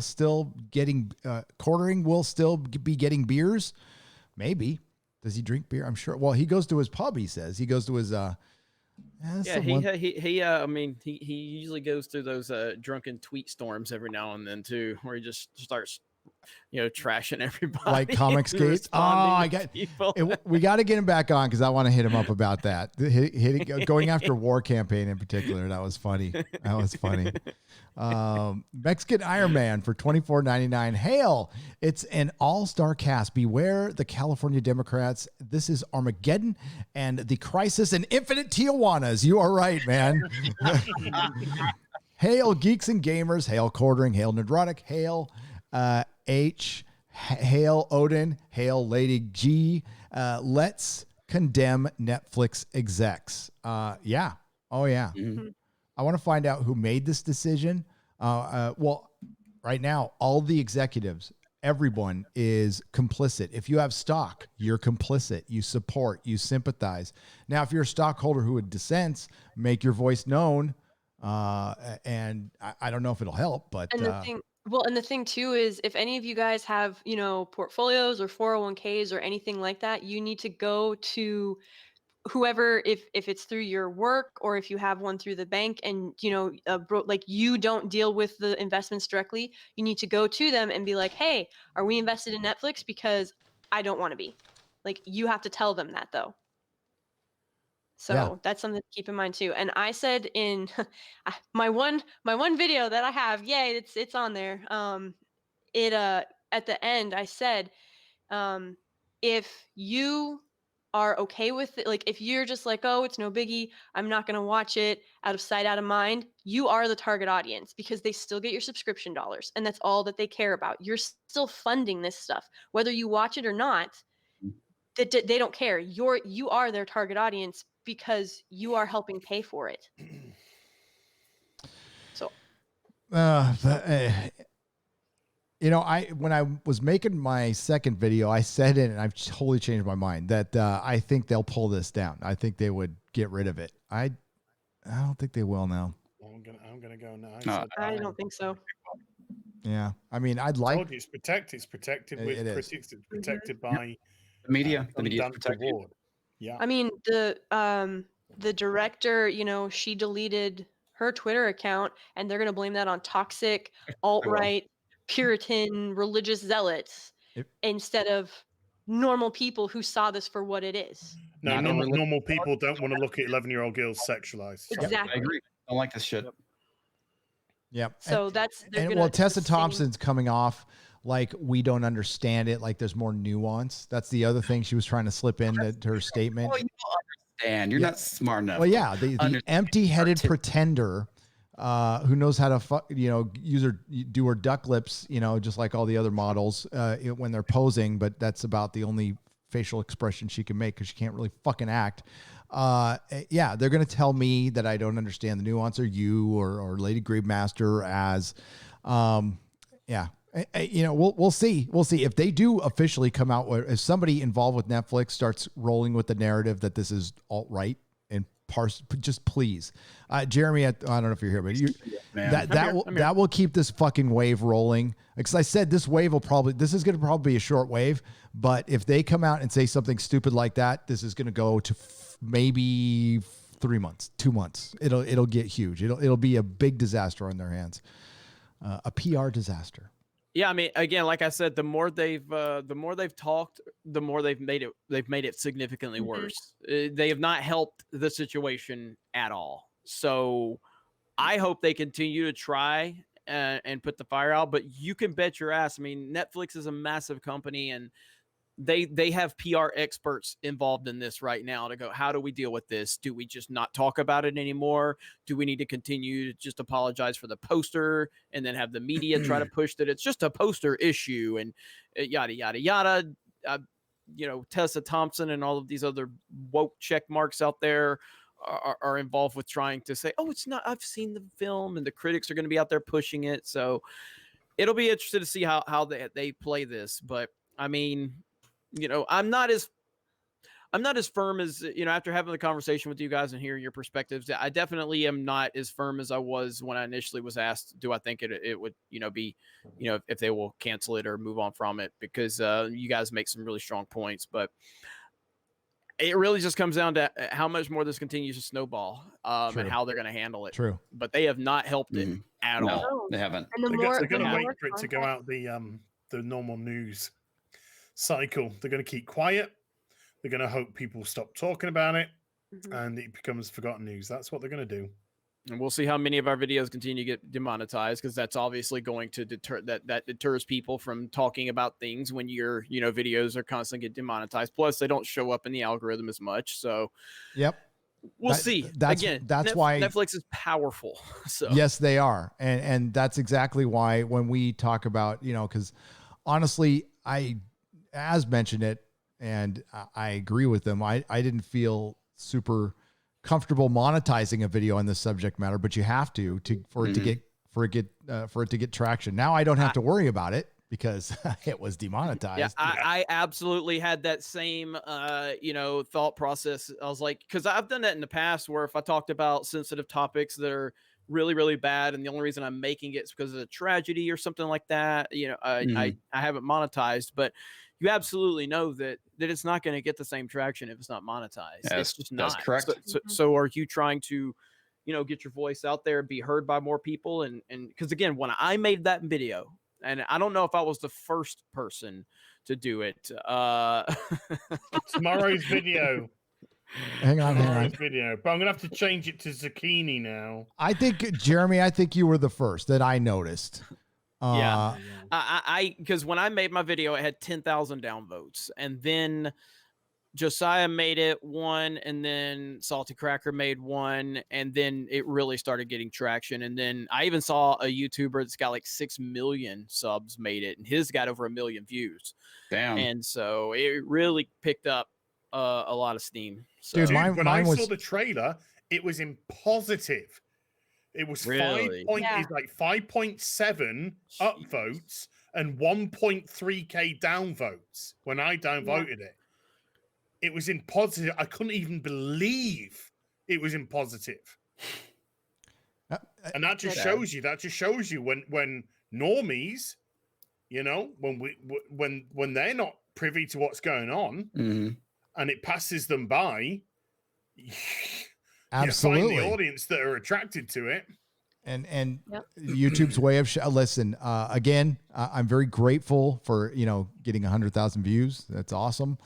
still be getting beers. Maybe. Does he drink beer? I'm sure. Well, he goes to his pub. He says he goes to his.
I mean, he usually goes through those drunken tweet storms every now and then too, where he just starts, trashing everybody.
Like comic skates. Oh, we got to get him back on because I want to hit him up about that. Going after War Campaign in particular. That was funny. Mexican Iron Man for $24.99. Hail! It's an all-star cast. Beware the California Democrats. This is Armageddon and the Crisis and Infinite Tijuanas. You are right, man. Hail geeks and gamers. Hail Quartering. Hail Nerdrotic. Hail H. Hail Odin. Hail Lady G. Let's condemn Netflix execs. Yeah. Oh yeah.
Mm-hmm.
I want to find out who made this decision. Well, right now, all the executives, everyone is complicit. If you have stock, you're complicit. You support, you sympathize. Now, if you're a stockholder who would dissents, make your voice known. And I don't know if it'll help, but
and the thing too is, if any of you guys have, portfolios or 401ks or anything like that, you need to go to whoever, if it's through your work or if you have one through the bank and, like you don't deal with the investments directly, you need to go to them and be like, hey, are we invested in Netflix? Because I don't want to be. Like, you have to tell them that though. So that's something to keep in mind too. And I said in my one video that I have, yay, it's on there. At the end I said, if you are okay with it, like if you're just like, oh, it's no biggie, I'm not going to watch it, out of sight, out of mind, you are the target audience because they still get your subscription dollars and that's all that they care about. You're still funding this stuff, whether you watch it or not. That they don't care. You are their target audience because you are helping pay for it. So,
when I was making my second video, I said it, and I've totally changed my mind that I think they'll pull this down. I think they would get rid of it. I don't think they will now.
I'm gonna go now.
I don't think so.
Yeah, I mean, I'd like.
It's protected. It's protected with critics. It's protected by
the media. The media
is protected. Yeah.
I mean, the director, she deleted her Twitter account, and they're gonna blame that on toxic alt-right Puritan religious zealots instead of normal people who saw this for what it is.
No, normal people don't want to look at 11-year-old girls sexualized.
Exactly.
I agree. I don't like this shit.
Yep.
So
Tessa Thompson's coming off like we don't understand it. Like there's more nuance. That's the other thing she was trying to slip into her statement.
Well, you don't understand. You're not smart enough.
Well, yeah, the empty-headed pretender who knows how to do her duck lips, just like all the other models when they're posing. But that's about the only facial expression she can make because she can't really fucking act. Yeah, they're gonna tell me that I don't understand the nuance, or you or Lady Gravemaster as, we'll see. We'll see if they do officially come out. If somebody involved with Netflix starts rolling with the narrative that this is alt-right and just please, Jeremy, I don't know if you're here, but that will keep this fucking wave rolling. Because I said this wave this is going to probably be a short wave, but if they come out and say something stupid like that, this is going to go to maybe 3 months, 2 months. It'll get huge. It'll be a big disaster on their hands, a PR disaster.
Yeah, I mean, again, like I said, the more they've talked, the more they've made it significantly worse. They have not helped the situation at all. So I hope they continue to try and put the fire out. But you can bet your ass. I mean, Netflix is a massive company, and they have PR experts involved in this right now to go, how do we deal with this? Do we just not talk about it anymore? Do we need to continue to just apologize for the poster and then have the media try to push that it's just a poster issue and yada, yada, yada. Tessa Thompson and all of these other woke check marks out there are involved with trying to say, oh, it's not, I've seen the film, and the critics are going to be out there pushing it. So it'll be interesting to see how they play this. But I mean, I'm not as I'm not as firm as, after having the conversation with you guys and hearing your perspectives. I definitely am not as firm as I was when I initially was asked, do I think it would, be, if they will cancel it or move on from it, because you guys make some really strong points. But it really just comes down to how much more this continues to snowball, and how they're going to handle it.
True.
But they have not helped it at
No,
all.
they haven't.
And the
They're
more,
going
the
to wait
more
for it to go
context-
out the normal news cycle. They're going to keep quiet. They're going to hope people stop talking about it, and it becomes forgotten news. That's what they're going to do.
And we'll see how many of our videos continue to get demonetized, because that's obviously going to deter that deters people from talking about things when your videos are constantly get demonetized. Plus, they don't show up in the algorithm as much. So,
Yep.
We'll see.
That's why
Netflix is powerful. So
yes, they are, and that's exactly why when we talk about because honestly, as mentioned it, and I agree with them. I didn't feel super comfortable monetizing a video on this subject matter, but you have to for it to get traction. Now I don't have to worry about it because it was demonetized.
Yeah, I absolutely had that same thought process. I was like, because I've done that in the past where if I talked about sensitive topics that are really, really bad, and the only reason I'm making it is because of a tragedy or something like that, I haven't monetized. But you absolutely know that it's not going to get the same traction if it's not monetized.
Yeah,
it's just not.
that's correct.
So are you trying to get your voice out there, be heard by more people? And because again, when I made that video, and I don't know if I was the first person to do it.
Tomorrow's video.
Hang on.
Video, but I'm gonna have to change it to zucchini now.
I think Jeremy, you were the first that I noticed.
Yeah, I because when I made my video, it had 10,000 downvotes, and then Josiah made it one, and then Salty Cracker made one, and then it really started getting traction. And then I even saw a YouTuber that's got like 6 million subs made it, and his got over 1 million views.
Damn.
And so it really picked up a lot of steam. So.
Dude,
when I saw the trailer, it was in positive. It was
Really?
It's like 5.7 upvotes and 1.3k downvotes when I downvoted it. It was in positive. I couldn't even believe it was in positive. And that just shows you. That just shows you when normies, when they're not privy to what's going on, and it passes them by.
Absolutely.
You find the audience that are attracted to it.
And YouTube's way of listen, again, I'm very grateful for, getting 100,000 views. That's awesome.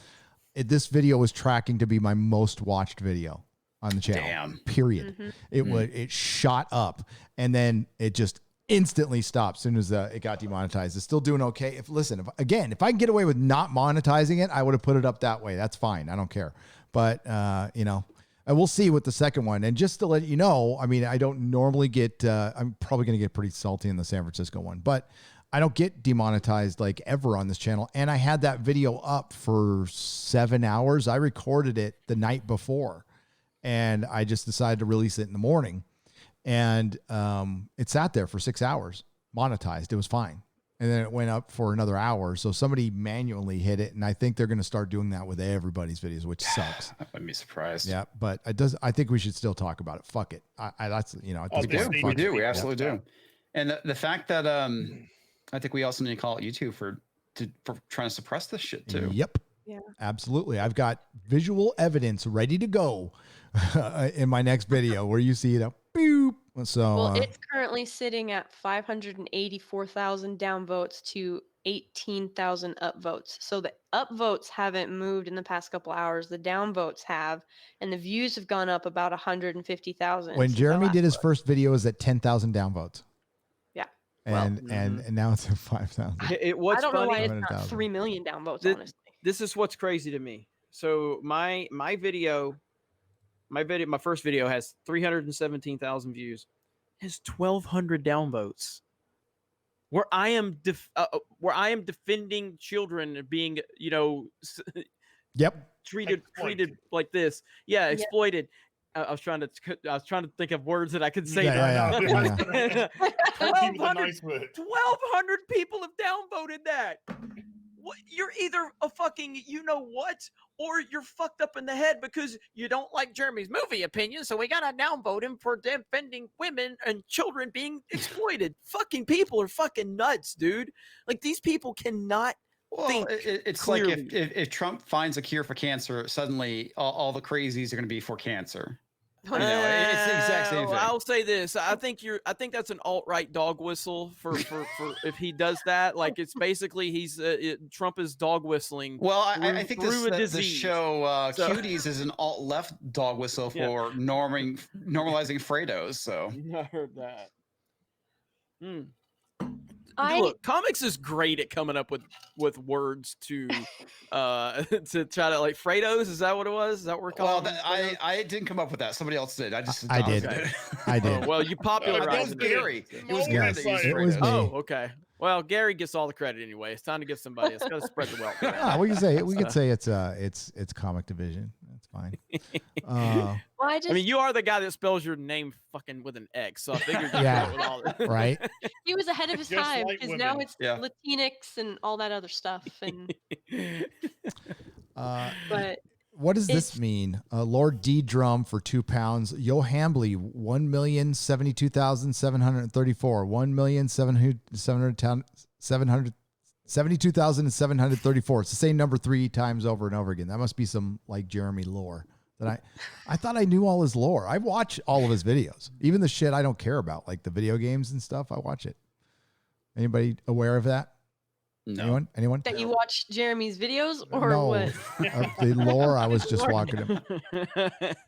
This video was tracking to be my most watched video on the channel.
Damn.
Period. It shot up, and then it just instantly stopped as soon as it got demonetized. It's still doing okay. If I can get away with not monetizing it, I would have put it up that way. That's fine. I don't care. But and we'll see with the second one. And just to let you know, I mean, I don't normally get. I'm probably going to get pretty salty in the San Francisco one, but I don't get demonetized like ever on this channel. And I had that video up for 7 hours. I recorded it the night before, and I just decided to release it in the morning. And it sat there for 6 hours, monetized. It was fine. And then it went up for another hour. So somebody manually hit it. And I think they're going to start doing that with everybody's videos, which sucks.
I wouldn't be surprised.
Yeah. But I think we should still talk about it. Fuck it.
We do. We absolutely do. And the fact that, I think we also need to call out YouTube for trying to suppress this shit too.
Yep.
Yeah.
Absolutely. I've got visual evidence ready to go in my next video where you see it up. Boop. So
it's currently sitting at 584,000 downvotes to 18,000 upvotes. So the upvotes haven't moved in the past couple hours. The downvotes have, and the views have gone up about 150,000.
when Jeremy did his first video, it was at 10,000 downvotes.
Yeah.
And now it's at 5,000.
I don't know why it's not 3 million downvotes, honestly.
This is what's crazy to me. So my first video has 317,000 views, has 1,200 downvotes. Where I am defending children being, treated like this. Yeah, exploited. I was trying to think of words that I could say. 1,200 people have downvoted that. you're either a fucking you know what, or you're fucked up in the head because you don't like Jeremy's movie opinion, so we gotta downvote him for defending women and children being exploited. Fucking people are fucking nuts, dude. Like these people cannot think.
It's
clearly.
like if Trump finds a cure for cancer, suddenly all the crazies are going to be for cancer. You know, it's the exact same thing.
I'll say this: I think that's an alt-right dog whistle for if he does that. Like it's basically Trump is dog whistling.
Well, I think
through a
the
disease.
show Cuties is an alt-left dog whistle for normalizing Fredos. So
I heard that.
I-
Look, comics is great at coming up with words to to try to like Fredos. Is that what it was? Is that what we're calling?
Well, I didn't come up with that. Somebody else did. I
did.
adopted it.
I did.
Oh, well, you popularized
It was Gary. It was
Yeah,
Gary that used
it was
Fredos.
me.
Oh, okay. Well, Gary gets all the credit anyway. It's time to give somebody. It's got to spread the wealth.
Yeah, we could say it's comic division. That's fine.
Well, I
mean, you are the guy that spells your name fucking with an X, so I figured.
Yeah.
With all that.
Right.
he was ahead of his
Just
time
like
because now
women.
it's
Yeah.
Latinx and all that other stuff. And but
What does this mean? Lord D drum for £2. Yo Hambly 1,072,734. 1,772,734. It's the same number 3 times over and over again. That must be some like Jeremy lore. That I thought I knew all his lore. I watch all of his videos, even the shit I don't care about, like the video games and stuff. I watch it. Anybody aware of that?
No.
Anyone?
that you watch Jeremy's videos or
No,
what?
of the lore I was just walking him.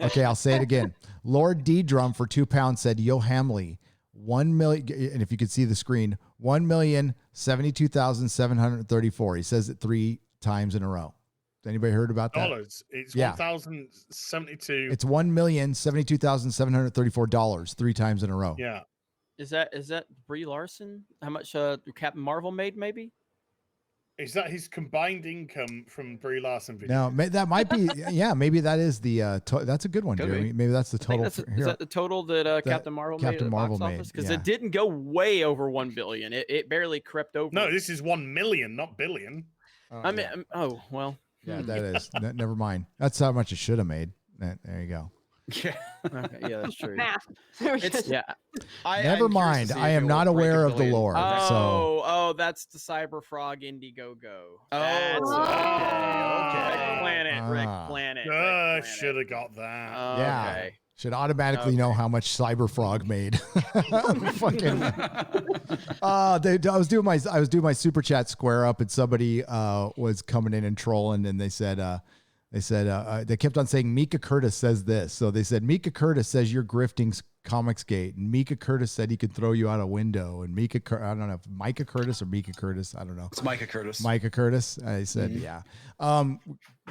Okay, I'll say it again. Lord D Drum for £2 said, Yo Hamley, 1 million, and if you could see the screen, 1,072,734. He says it 3 times in a row. Has anybody heard about that?
Dollars. It's
Yeah.
1,072.
It's $1,072,734 3 times in a row.
Yeah.
Is that Brie Larson? How much Captain Marvel made? Maybe.
Is that his combined income from Brie Larson videos?
No, that might be. Yeah, maybe that is the. That's a good one,
Could
Jeremy.
be.
Maybe that's the
I think
total.
is that the total that Captain Marvel made at
Captain
the
Marvel
box
made,
office? Because
yeah.
it didn't go way over 1 billion. It barely crept over.
No, this is 1 million, not billion.
I mean, oh well.
Yeah, that is. Never mind. That's how much it should have made. There you go.
Yeah.
Okay, yeah, that's true.
Math.
It's,
Yeah.
Never mind. I am not aware of the lore. So
Oh, that's the Cyber Frog Indiegogo.
Oh,
That's
okay.
Rick
Ah.
Planet.
I should have got that.
yeah,
Okay.
should automatically know how much Cyberfrog made. Fucking. I was doing my super chat square up, and somebody was coming in and trolling, and they said they kept on saying Mika Curtis says this. So they said Mika Curtis says you're grifting Comicsgate, and Mika Curtis said he could throw you out a window, and I don't know if Micah Curtis or Mika Curtis, I don't know.
It's Micah Curtis.
Micah Curtis. I said, yeah.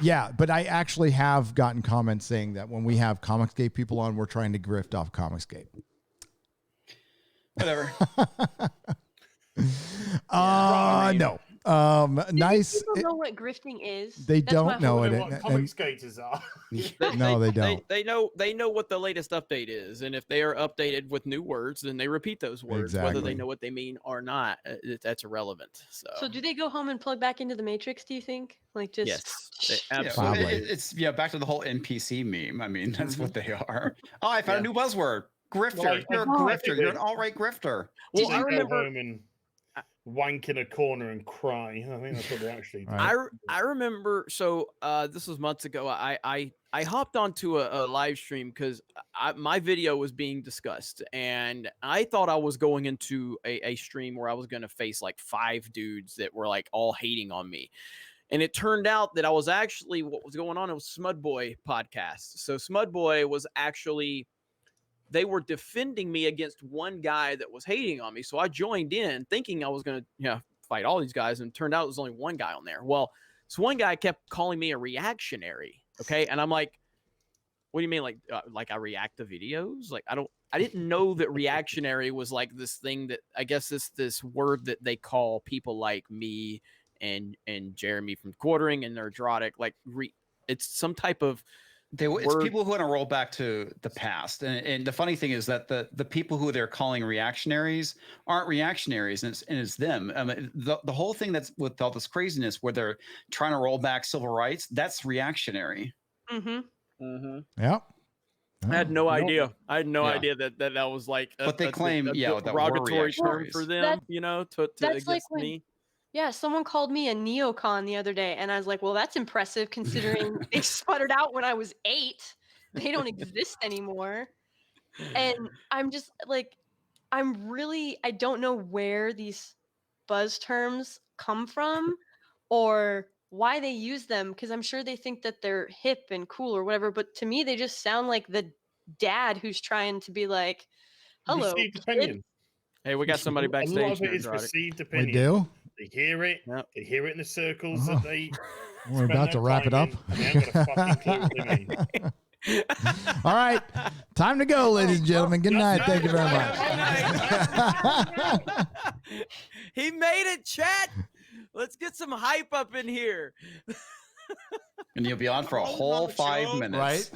Yeah, but I actually have gotten comments saying that when we have Comicsgate people on, we're trying to grift off Comicsgate.
Whatever.
No. Nice.
People know what grifting is.
They
That's
don't
my
know
whole-
it.
What comic skaters are.
No, they don't.
They know what the latest update is, and if they are updated with new words, then they repeat those words, whether
Exactly.
they know what they mean or not. That's irrelevant.
So do they go home and plug back into the Matrix, do you think? Like just
yes,
Yeah,
absolutely.
it's back to the whole NPC meme. I mean, that's what they are. Oh, I found a new buzzword. Grifter.
Well,
You're a grifter. You're an alt-right grifter.
Well,
They
I
go
remember.
home and wank in a corner and cry. I think that's what they actually do.
I remember. So this was months ago. I hopped onto a live stream because my video was being discussed, and I thought I was going into a stream where I was going to face like 5 dudes that were like all hating on me. And it turned out that I was actually, what was going on, it was Smudboy podcast. So Smudboy was actually, they were defending me against one guy that was hating on me. So I joined in thinking I was going to fight all these guys. And it turned out there was only one guy on there. Well, this one guy kept calling me a reactionary. Okay. And I'm like, what do you mean? Like I react to videos? Like, I didn't know that reactionary was like this thing that I guess this word that they call people like me and Jeremy from Quartering and Nerdrotic. Like it's some type of
It's people who want to roll back to the past, and the funny thing is that the people who they're calling reactionaries aren't reactionaries, and it's them. The whole thing that's with all this craziness where they're trying to roll back civil rights, that's reactionary.
Yep.
I had no idea. I had no idea that was like.
But they claim, that we're
derogatory term for
reactionaries.
them. To
That's like
against
when,
me.
yeah, someone called me a neocon the other day, and I was like, well, that's impressive considering they sputtered out when I was 8. They don't exist anymore. And I'm just like, I don't know where these buzz terms come from or why they use them, because I'm sure they think that they're hip and cool or whatever, but to me, they just sound like the dad who's trying to be like, hello,
Received
kid.
opinion.
Hey, we got somebody
A lot
backstage.
of it is
Nerdrotic.
received
We
opinion.
do?
They hear it.
Yep.
They hear it in the circles
Oh.
that they.
We're
spend
about to
their
wrap it
time
up.
in, and they haven't got a fucking clue what they mean.
All right. Time to go, ladies and gentlemen. Good night. Thank you very much.
He made it, chat. Let's get some hype up in here.
And you'll be on for a whole 5 minutes.
Right?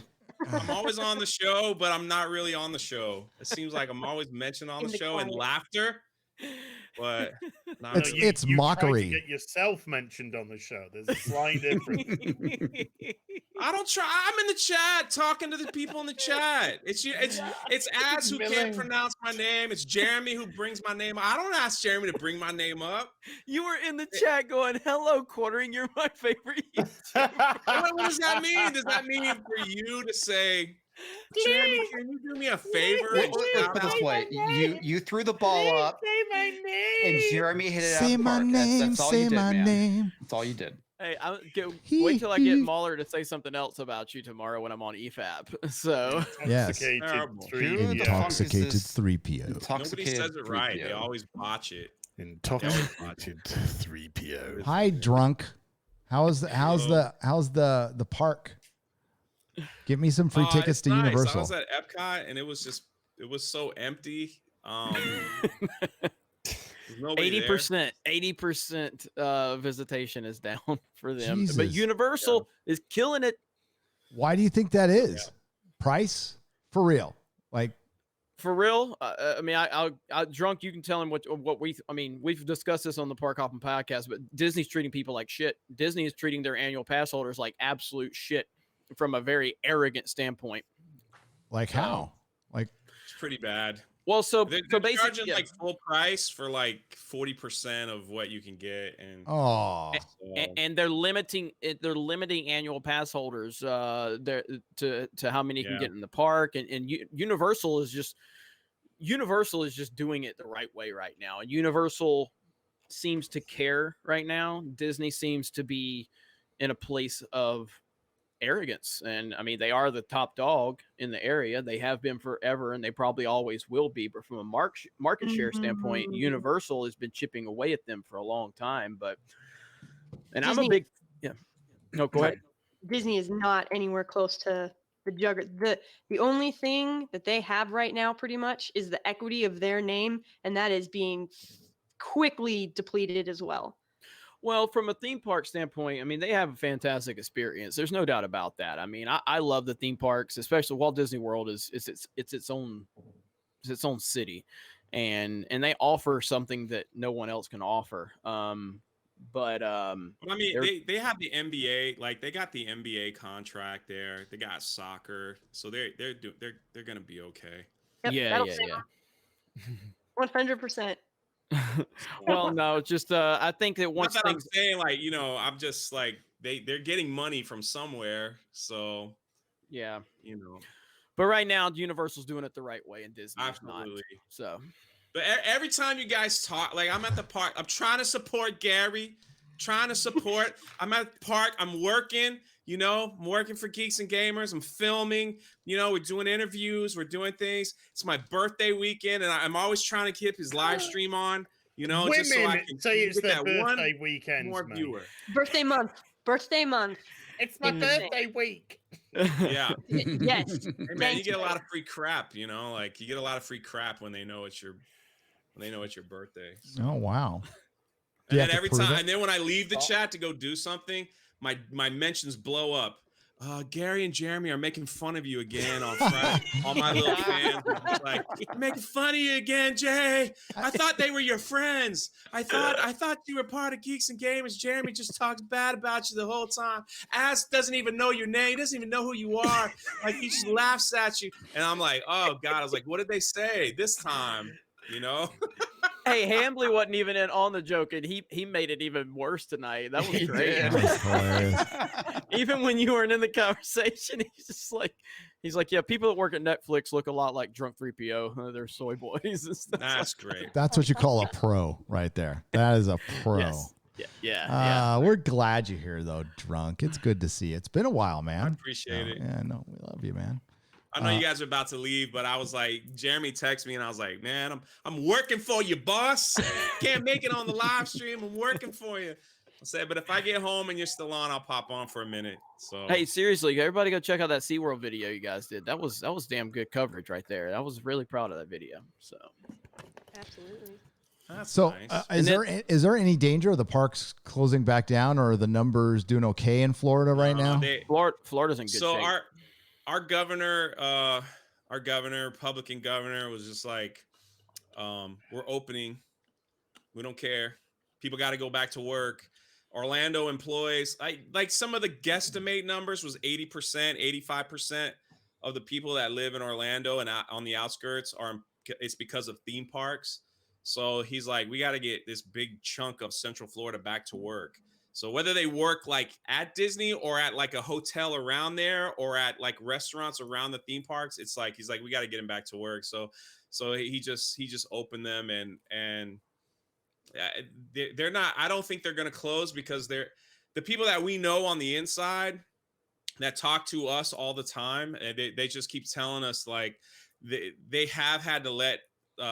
I'm always on the show, but I'm not really on the show. It seems like I'm always mentioned on the show and laughter, but
It's
you
mockery.
Try to get yourself mentioned on the show. There's a slight difference.
I don't try. I'm in the chat talking to the people in the chat. It's Az who can't pronounce my name. It's Jeremy who brings my name up. I don't ask Jeremy to bring my name up.
You were in the chat going, "Hello, Quartering. You're my favorite."
What does that mean? Does that mean for you to say, Jeremy, can you do me a favor?
Put it this way: you threw the ball up, and Jeremy hit it out
Say
of the
my
park.
name.
That's all
Say
you did,
my
man.
name.
That's all you did.
Hey, wait till I get Mahler to say something else about you tomorrow when I'm on EFAP. So
Yes. Intoxicated 3PO.
Nobody says it right. They always botch it.
Intoxicated 3PO.
Hi, drunk. How's the park? Give me some free tickets
It's
to
nice.
Universal.
I was at Epcot and it was so empty.
80% visitation is down for them. But
Jesus.
Universal is killing it.
Why do you think that is? Price? For real? Like,
For real, I mean, I drunk. You can tell him what we. I mean, we've discussed this on the Park Hopping podcast, but Disney's treating people like shit. Disney is treating their annual pass holders like absolute shit from a very arrogant standpoint.
like how? Like,
It's pretty bad.
Well, so
They're
basically,
charging like full price for like 40% of what you can get, and
oh,
and they're limiting it. They're limiting annual pass holders to how many can get in the park, and Universal is just doing it the right way right now. And Universal seems to care right now. Disney seems to be in a place of arrogance, and I mean, they are the top dog in the area. They have been forever, and they probably always will be. But from a market share standpoint, Universal has been chipping away at them for a long time. But and I'm a big no, go ahead.
Disney is not anywhere close to the juggernaut. The only thing that they have right now, pretty much, is the equity of their name, and that is being quickly depleted as well.
Well, from a theme park standpoint, I mean, they have a fantastic experience. There's no doubt about that. I mean, I love the theme parks, especially Walt Disney World is its own city, and they offer something that no one else can offer. I mean,
they have the NBA, like they got the NBA contract there. They got soccer, so they're gonna be okay.
Yep,
yeah.
100%.
Well, no, just I think that once
Not that
things,
I'm saying, like, I'm just like they're getting money from somewhere, so
yeah,
you
But right now, Universal's doing it the right way, and Disney is not.
absolutely.
So,
But every time you guys talk, like I'm at the park, I'm trying to support Gary, I'm at the park, I'm working, I'm working for Geeks and Gamers, I'm filming, we're doing interviews, we're doing things. It's my birthday weekend, and I'm always trying to keep his live stream on,
Women
just so I can
say it's
get
their
that one
birthday weekend,
more viewer.
Birthday month.
It's my birthday week.
Yeah.
Yes.
Hey, man, you get a lot of free crap, like you get a lot of free crap when they know it's your birthday.
oh wow.
And then every time, and then when I leave the chat to go do something, my mentions blow up. Gary and Jeremy are making fun of you again on Friday. All my little fans were just like, making fun of you again, Jay. I thought they were your friends. I thought you were part of Geeks and Gamers. Jeremy just talks bad about you the whole time. Ass doesn't even know your name. Doesn't even know who you are. Like, he just laughs at you. And I'm like, oh God. I was like, what did they say this time? You know?
Hey, Hambly wasn't even in on the joke, and he made it even worse tonight. That was great.
Hilarious.
Even when you weren't in the conversation, he's like, yeah, people that work at Netflix look a lot like drunk 3PO. They're soy boys and stuff.
That's great.
That's what you call a pro right there. That is a pro.
Yes. Yeah.
We're glad you're here though, Drunk. It's good to see you. It's been a while, man.
I appreciate it.
Yeah, no, we love you, man.
I know you guys are about to leave, but I was like, Jeremy texted me and I was like, man, I'm working for you, boss. Can't make it on the live stream. I'm working for you. I said, but if I get home and you're still on, I'll pop on for a minute. So
Hey, seriously, everybody go check out that SeaWorld video you guys did. That was damn good coverage right there. I was really proud of that video. So
Absolutely.
That's
So,
nice.
is there any danger of the parks closing back down, or are the numbers doing okay in Florida right now?
Florida's in good
so
shape.
our governor, Republican governor, was just like, we're opening. We don't care. People got to go back to work. Orlando employs, like some of the guesstimate numbers was 80%, 85% of the people that live in Orlando and on the outskirts it's because of theme parks. So he's like, we got to get this big chunk of Central Florida back to work. So whether they work like at Disney or at like a hotel around there or at like restaurants around the theme parks, it's like, he's like, we got to get him back to work. So he just opened them and they're not, I don't think they're going to close because they're the people that we know on the inside that talk to us all the time. And they just keep telling us like they have had to let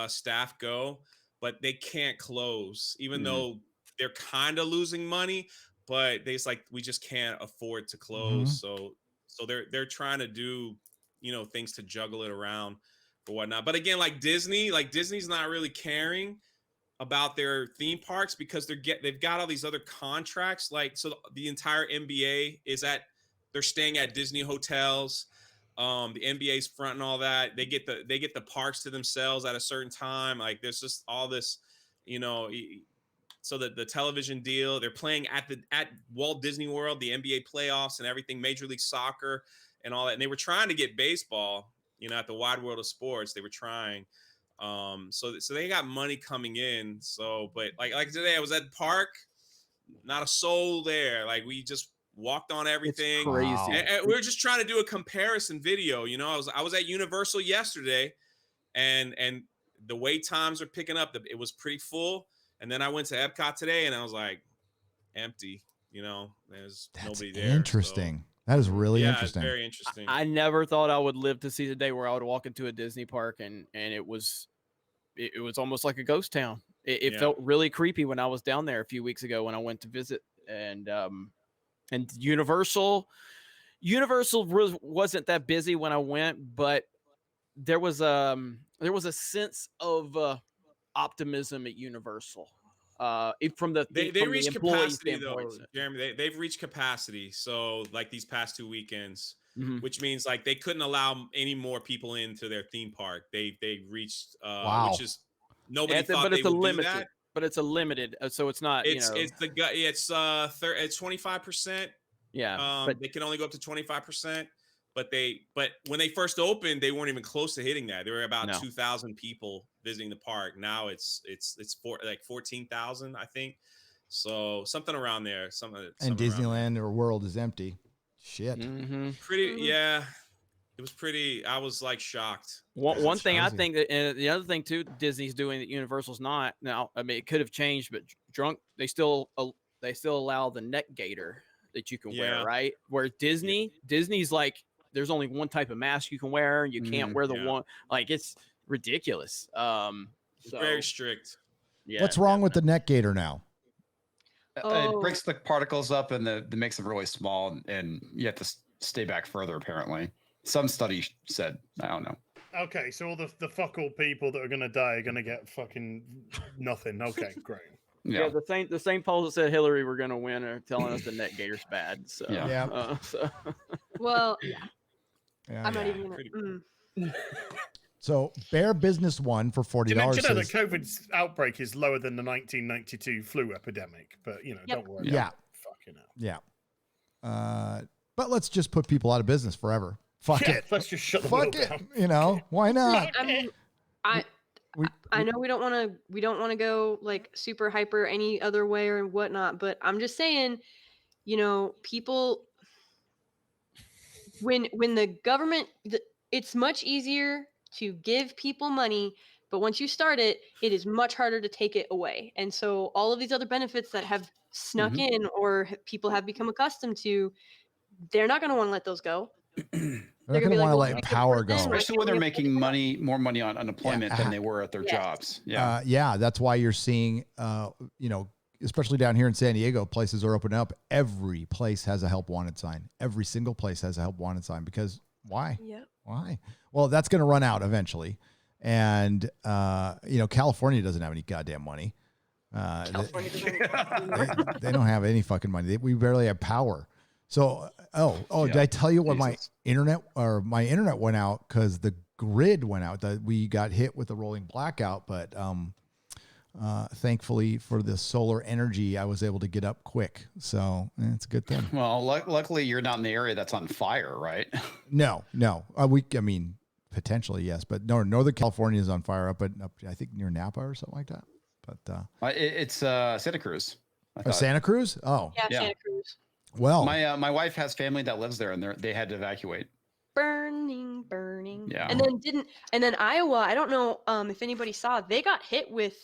staff go, but they can't close even though they're kind of losing money, but it's like, we just can't afford to close. So they're trying to do, things to juggle it around or whatnot. But again, Disney's not really caring about their theme parks because they've got all these other contracts. Like, so the entire NBA they're staying at Disney hotels. The NBA's fronting all that. They get the parks to themselves at a certain time. Like, there's just all this, so the television deal, they're playing at Walt Disney World, the NBA playoffs and everything, Major League Soccer and all that. And they were trying to get baseball, at the wide world of sports. They were trying. So they got money coming in. So, but like today I was at the park, not a soul there. Like, we just walked on everything.
It's crazy.
And we were just trying to do a comparison video. I was at Universal yesterday and the wait times are picking up. It was pretty full. And then I went to Epcot today and I was like, empty, there's nobody there.
Interesting. That is really interesting.
It's very interesting.
I never thought I would live to see the day where I would walk into a Disney park and it was almost like a ghost town. It felt really creepy when I was down there a few weeks ago when I went to visit. And Universal wasn't that busy when I went, but there was a sense of optimism at Universal. From
they reached capacity though,
standpoint.
Jeremy. They've reached capacity. So like these past 2 weekends, which means like they couldn't allow any more people into their theme park. They reached which is nobody thought they would do that.
But it's a limited, so it's not.
It's 25%.
Yeah,
they can only go up to 25%. But when they first opened, they weren't even close to hitting that. There were about 2,000 people visiting the park. Now it's 14,000, I think. So something around there.
And Disneyland or World is empty. Shit.
Pretty, yeah. It was pretty. I was like shocked.
One thing I think that, and the other thing too, Disney's doing that Universal's not now. I mean, it could have changed, but they still allow the neck gaiter that you can wear, right? Where Disney's like, there's only one type of mask you can wear, and you can't wear the one. Like, it's ridiculous.
It's very strict.
Yeah.
What's wrong with the neck gaiter now?
It breaks the particles up and it makes them really small, and you have to stay back further. Apparently, some study said, I don't know.
Okay, so all the fuck all people that are gonna die are gonna get fucking nothing. Okay, great.
Yeah, the same polls that said Hillary were going to win are telling us the net gator's bad. So
yeah.
Well, yeah.
Yeah,
I'm not
yeah.
even gonna.
So Bear Business One for $40
Do you know that
says,
COVID's outbreak is lower than the 1992 flu epidemic? But don't worry.
yeah,
Fucking hell.
yeah. But let's just put people out of business forever. Fuck
Yeah,
it.
let's just shut the
Fuck
world
it.
down.
You know, why not?
I mean, I know we don't want to go like super hyper any other way or whatnot, but I'm just saying, people when the government, it's much easier to give people money, but once you start it, it is much harder to take it away. And so all of these other benefits that have snuck in or people have become accustomed to, they're not going to want to let those go.
They're going to want to let
we could
power
put in,
go.
Especially when they're making more money on unemployment than they were at their jobs. Yeah.
Yeah, that's why you're seeing, especially down here in San Diego, places are opening up. Every place has a help wanted sign. Every single place has a help wanted sign because why?
Yep.
Why? Well, that's going to run out eventually. And, California doesn't have any goddamn money.
California
They don't have any fucking money. We barely have power. So, did I tell you what my internet went out because the grid went out? That we got hit with a rolling blackout, but thankfully for the solar energy, I was able to get up quick. So it's a good thing.
Well, luckily you're not in the area that's on fire, right?
No. Potentially yes, but no. Northern California is on fire up I think near Napa or something like that. But
it's Santa Cruz.
Santa Cruz? Oh,
yeah, Santa Cruz.
Well,
my wife has family that lives there, and they had to evacuate.
Burning.
Yeah.
And then Iowa, I don't know if anybody saw, they got hit with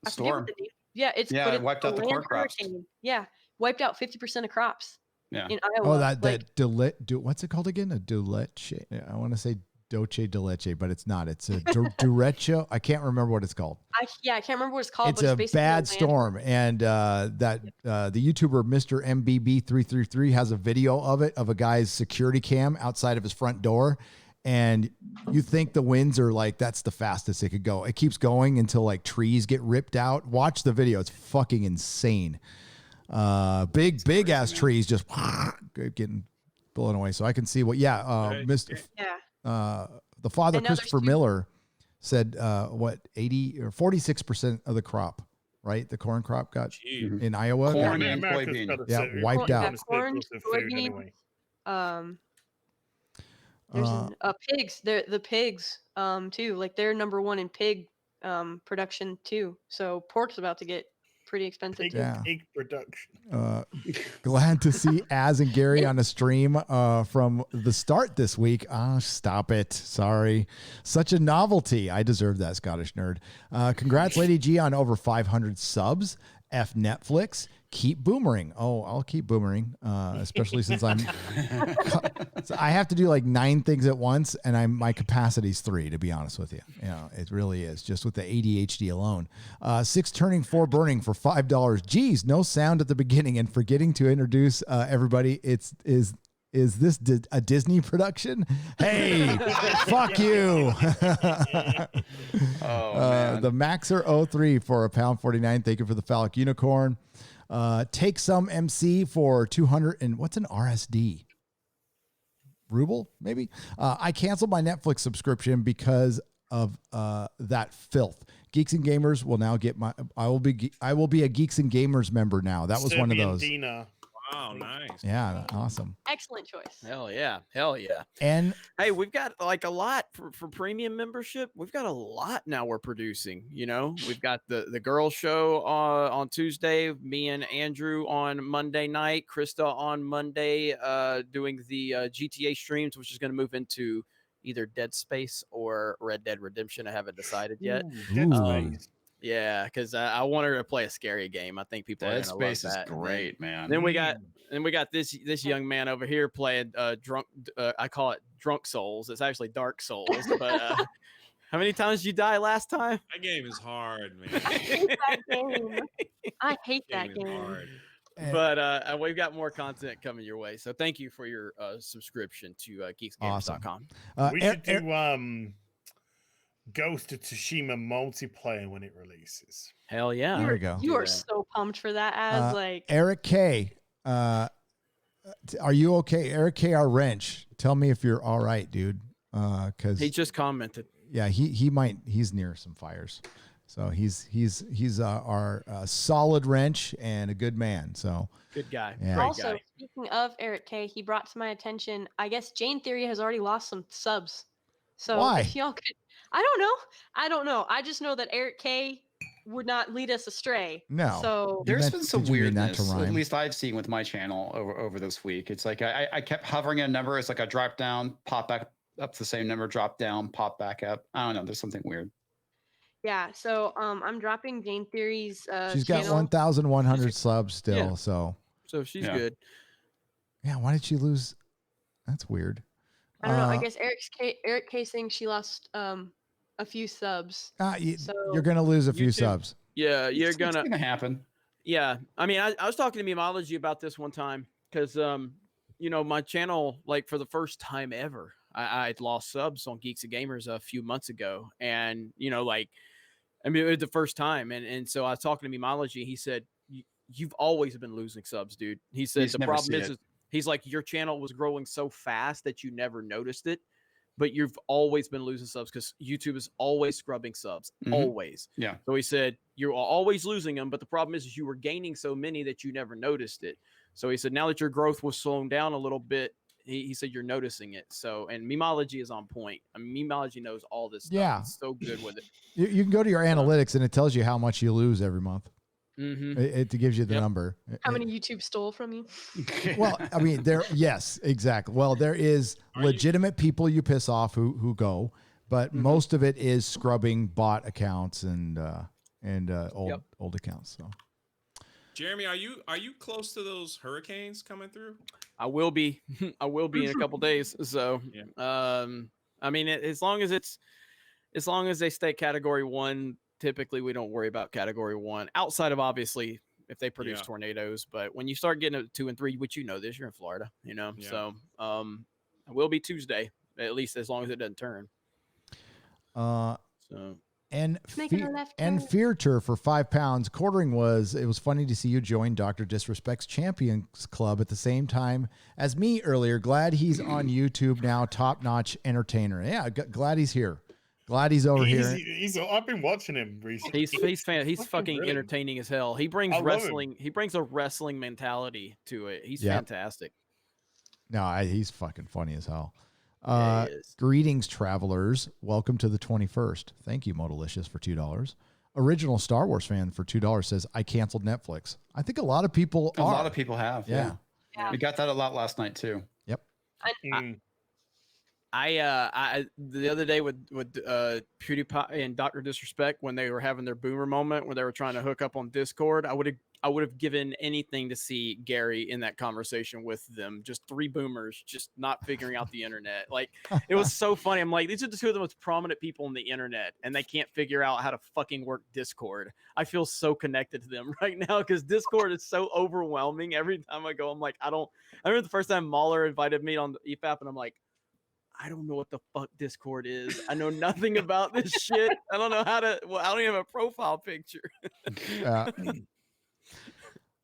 I forget
Storm.
what the name. Yeah,
it wiped out the corn crops.
Yeah, wiped out 50% of crops.
Yeah.
In Iowa.
that what's it called again? A duleche. I want to say doce de leche, but it's not. It's a derecho. I can't remember what it's called.
I can't remember what it's called.
It's
but
a
basically
bad storm, and the YouTuber Mr. MBB333 has a video of it of a guy's security cam outside of his front door, and you think the winds are like that's the fastest it could go. It keeps going until like trees get ripped out. Watch the video; it's fucking insane. Big ass trees just getting blown away. So I can see what. Mr. The father, Christopher Miller, said 80 or 46% of the crop, right? The corn crop got in Iowa.
Corn and soybean.
Wiped out.
Corn, soybean, there's pigs. The pigs too. Like they're number one in pig production too. So pork's about to get pretty expensive too.
Pig production.
Glad to see Az and Gary on a stream from the start this week. Stop it. Sorry. Such a novelty. I deserve that, Scottish nerd. Congrats, Lady G, on over 500 subs. F Netflix. Keep boomering. Oh, I'll keep boomering, especially since I have to do like 9 things at once, and my capacity's 3, to be honest with you. It really is, just with the ADHD alone. 6 turning, 4 burning for $5. Geez, no sound at the beginning, and forgetting to introduce everybody. Is this a Disney production? Hey, fuck you. The Maxer 03 for £1.49. Thank you for the phallic unicorn. Take some MC for 200 and what's an RSD? Ruble, maybe. I canceled my Netflix subscription because of that filth. Geeks and Gamers will now get I will be a Geeks and Gamers member now. That was
Serbian
one of those.
Dina.
Wow, nice.
Yeah, awesome.
Excellent choice.
Hell yeah.
And
hey, we've got like a lot for premium membership. We've got a lot now we're producing. We've got the girls show on Tuesday, me and Andrew on Monday night, Krista on Monday doing the GTA streams, which is going to move into either Dead Space or Red Dead Redemption. I haven't decided yet.
Dead Space.
Yeah, because I want her to play a scary game. I think people are
Dead
going to love
Space is
that.
great, man.
Then we got this young man over here playing drunk. I call it Drunk Souls. It's actually Dark Souls. But how many times did you die last time?
That game is hard, man.
I hate that game.
Hard.
But we've got more content coming your way. So thank you for your subscription to geeksgamers.com.
We should do Ghost of Tsushima multiplayer when it releases.
Hell yeah.
There we go.
You are so pumped for that, as
Eric K Are you okay, Eric KR Wrench? Tell me if you're all right, dude. Because
he just commented.
Yeah, he's near some fires, so he's our solid wrench and a good man. So
good guy.
Yeah.
Great
Also,
guy.
speaking of Eric K, he brought to my attention, I guess Jane Theory has already lost some subs. So
Why?
if y'all could, I don't know. I just know that Eric K would not lead us astray.
No.
So
There's been some
did you mean that to
weirdness, at
rhyme?
least I've seen with my channel over this week. It's like I kept hovering at a number. It's like I drop down, pop back up to the same number, drop down, pop back up. I don't know. There's something weird.
yeah, so I'm dropping Jane Theory's
She's got
channel.
1,100 subs still.
Yeah.
So
she's
Yeah.
good.
yeah, why did she lose? That's weird.
I don't know. I guess Eric K saying she lost a few subs.
You're gonna lose a few
YouTube-
subs.
Yeah, you're
It's
gonna.
gonna happen.
Yeah, I mean, I was talking to Memology about this one time because my channel, like for the first time ever, I'd lost subs on Geeks and Gamers a few months ago, and it was the first time, and so I was talking to Memology. He said, "You've always been losing subs, dude." He said
He's
the
never
problem
see
is
it.
he's like your channel was growing so fast that you never noticed it, but you've always been losing subs because YouTube is always scrubbing subs,
Mhm.
always.
Yeah.
So he said you're always losing them, but the problem is you were gaining so many that you never noticed it. So he said now that your growth was slowing down a little bit, he said you're noticing it. So and Memology is on point. I mean, Memology knows all this stuff.
Yeah.
It's so good with it.
You can go to your analytics and it tells you how much you lose every month.
Mm-hmm.
It gives you the number.
How many YouTube stole from you?
Well, I mean, yes, exactly. Well, there is legitimate people you piss off who go, but most of it is scrubbing bot accounts and old accounts. So
Jeremy, are you close to those hurricanes coming through?
I will be. I will be in a couple days. So, I mean, as long as they stay Category 1, typically we don't worry about Category 1. Outside of obviously if they produce tornadoes, but when you start getting to 2 and 3, which this, you're in Florida, So, it will be Tuesday at least as long as it doesn't turn. So.
And
Making a left
and
turn.
Fearter for £5. Quartering it was funny to see you join Dr. Disrespect's Champions Club at the same time as me earlier. Glad he's on YouTube now. Top-notch entertainer. Yeah, glad he's here. Glad he's over here.
I've been watching him recently.
He's fucking
brilliant.
entertaining as hell. He brings
I love
wrestling. He brings a wrestling mentality to it. He's fantastic.
No, he's fucking funny as hell.
Yeah, he is.
Greetings, travelers. Welcome to the 21st. Thank you, Modalicious, for $2. Original Star Wars fan for $2 says, I canceled Netflix. I think a lot of people
A lot of people have.
Yeah.
We got that a lot last night too.
Yep.
I the other day with PewDiePie and Dr. Disrespect when they were having their boomer moment when they were trying to hook up on Discord, I would have given anything to see Gary in that conversation with them. Just 3 boomers just not figuring out the internet. Like it was so funny. I'm like, these are the 2 of the most prominent people on the internet and they can't figure out how to fucking work Discord. I feel so connected to them right now because Discord is so overwhelming. Every time I go, I'm like, I remember the first time Mahler invited me on the EFAP and I'm like, I don't know what the fuck Discord is. I know nothing about this shit. I don't know how to. Well, I don't even have a profile picture.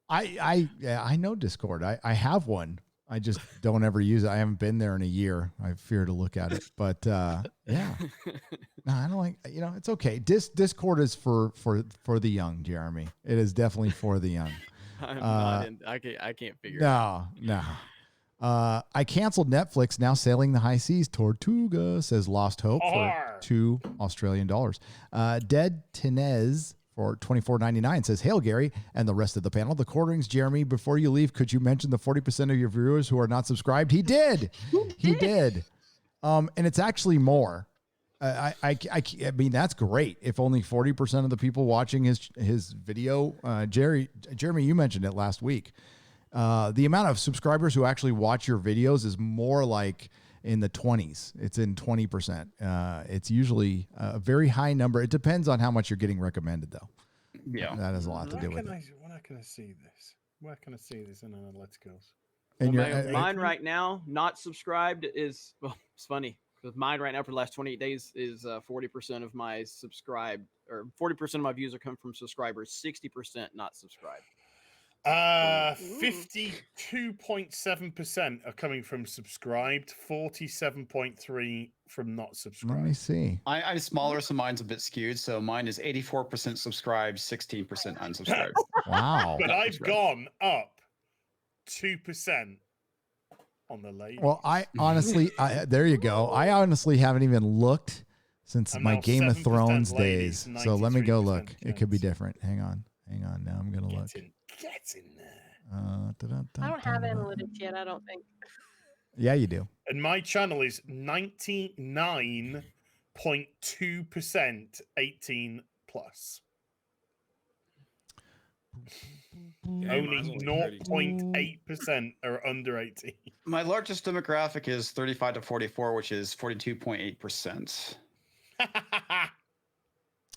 I know Discord. I have one. I just don't ever use it. I haven't been there in a year. I fear to look at it. But yeah, no, I don't like. It's okay. Discord is for the young, Jeremy. It is definitely for the young.
I'm not in. I can't figure.
No. I canceled Netflix. Now sailing the high seas. Tortuga says Lost Hope for $2 Australian. Dead Tinez for $24.99 says, Hail Gary and the rest of the panel. The quarterings, Jeremy, before you leave, could you mention the 40% of your viewers who are not subscribed? He did. He did. And it's actually more. I mean, that's great. If only 40% of the people watching his video, Jeremy, you mentioned it last week. The amount of subscribers who actually watch your videos is more like in the 20s. It's in 20%. It's usually a very high number. It depends on how much you're getting recommended, though.
Yeah,
that has a lot to do with it.
Where can I see this? Where can I see this in analyticals?
And
mine right now, not subscribed is it's funny because mine right now for the last 28 days is 40% of my subscribed or 40% of my views are come from subscribers, 60% not subscribed.
52.7% are coming from subscribed, 47.3 from not subscribed.
Let me see.
I'm smaller, so mine's a bit skewed. So mine is 84% subscribed, 16% unsubscribed.
Wow.
But I've gone up 2% on the ladies.
Well, I honestly, there you go. I honestly haven't even looked since
I'm
my
now
Game of
7%
Thrones
ladies,
days. So let me go
93%
look. It could be different. Hang on. Now I'm going to look.
Get in there.
I don't have analytics yet, I don't think.
Yeah, you do.
And my channel is 99.2% 18 plus. Only 0.8% are under 18.
My largest demographic is 35 to 44, which is 42.8%.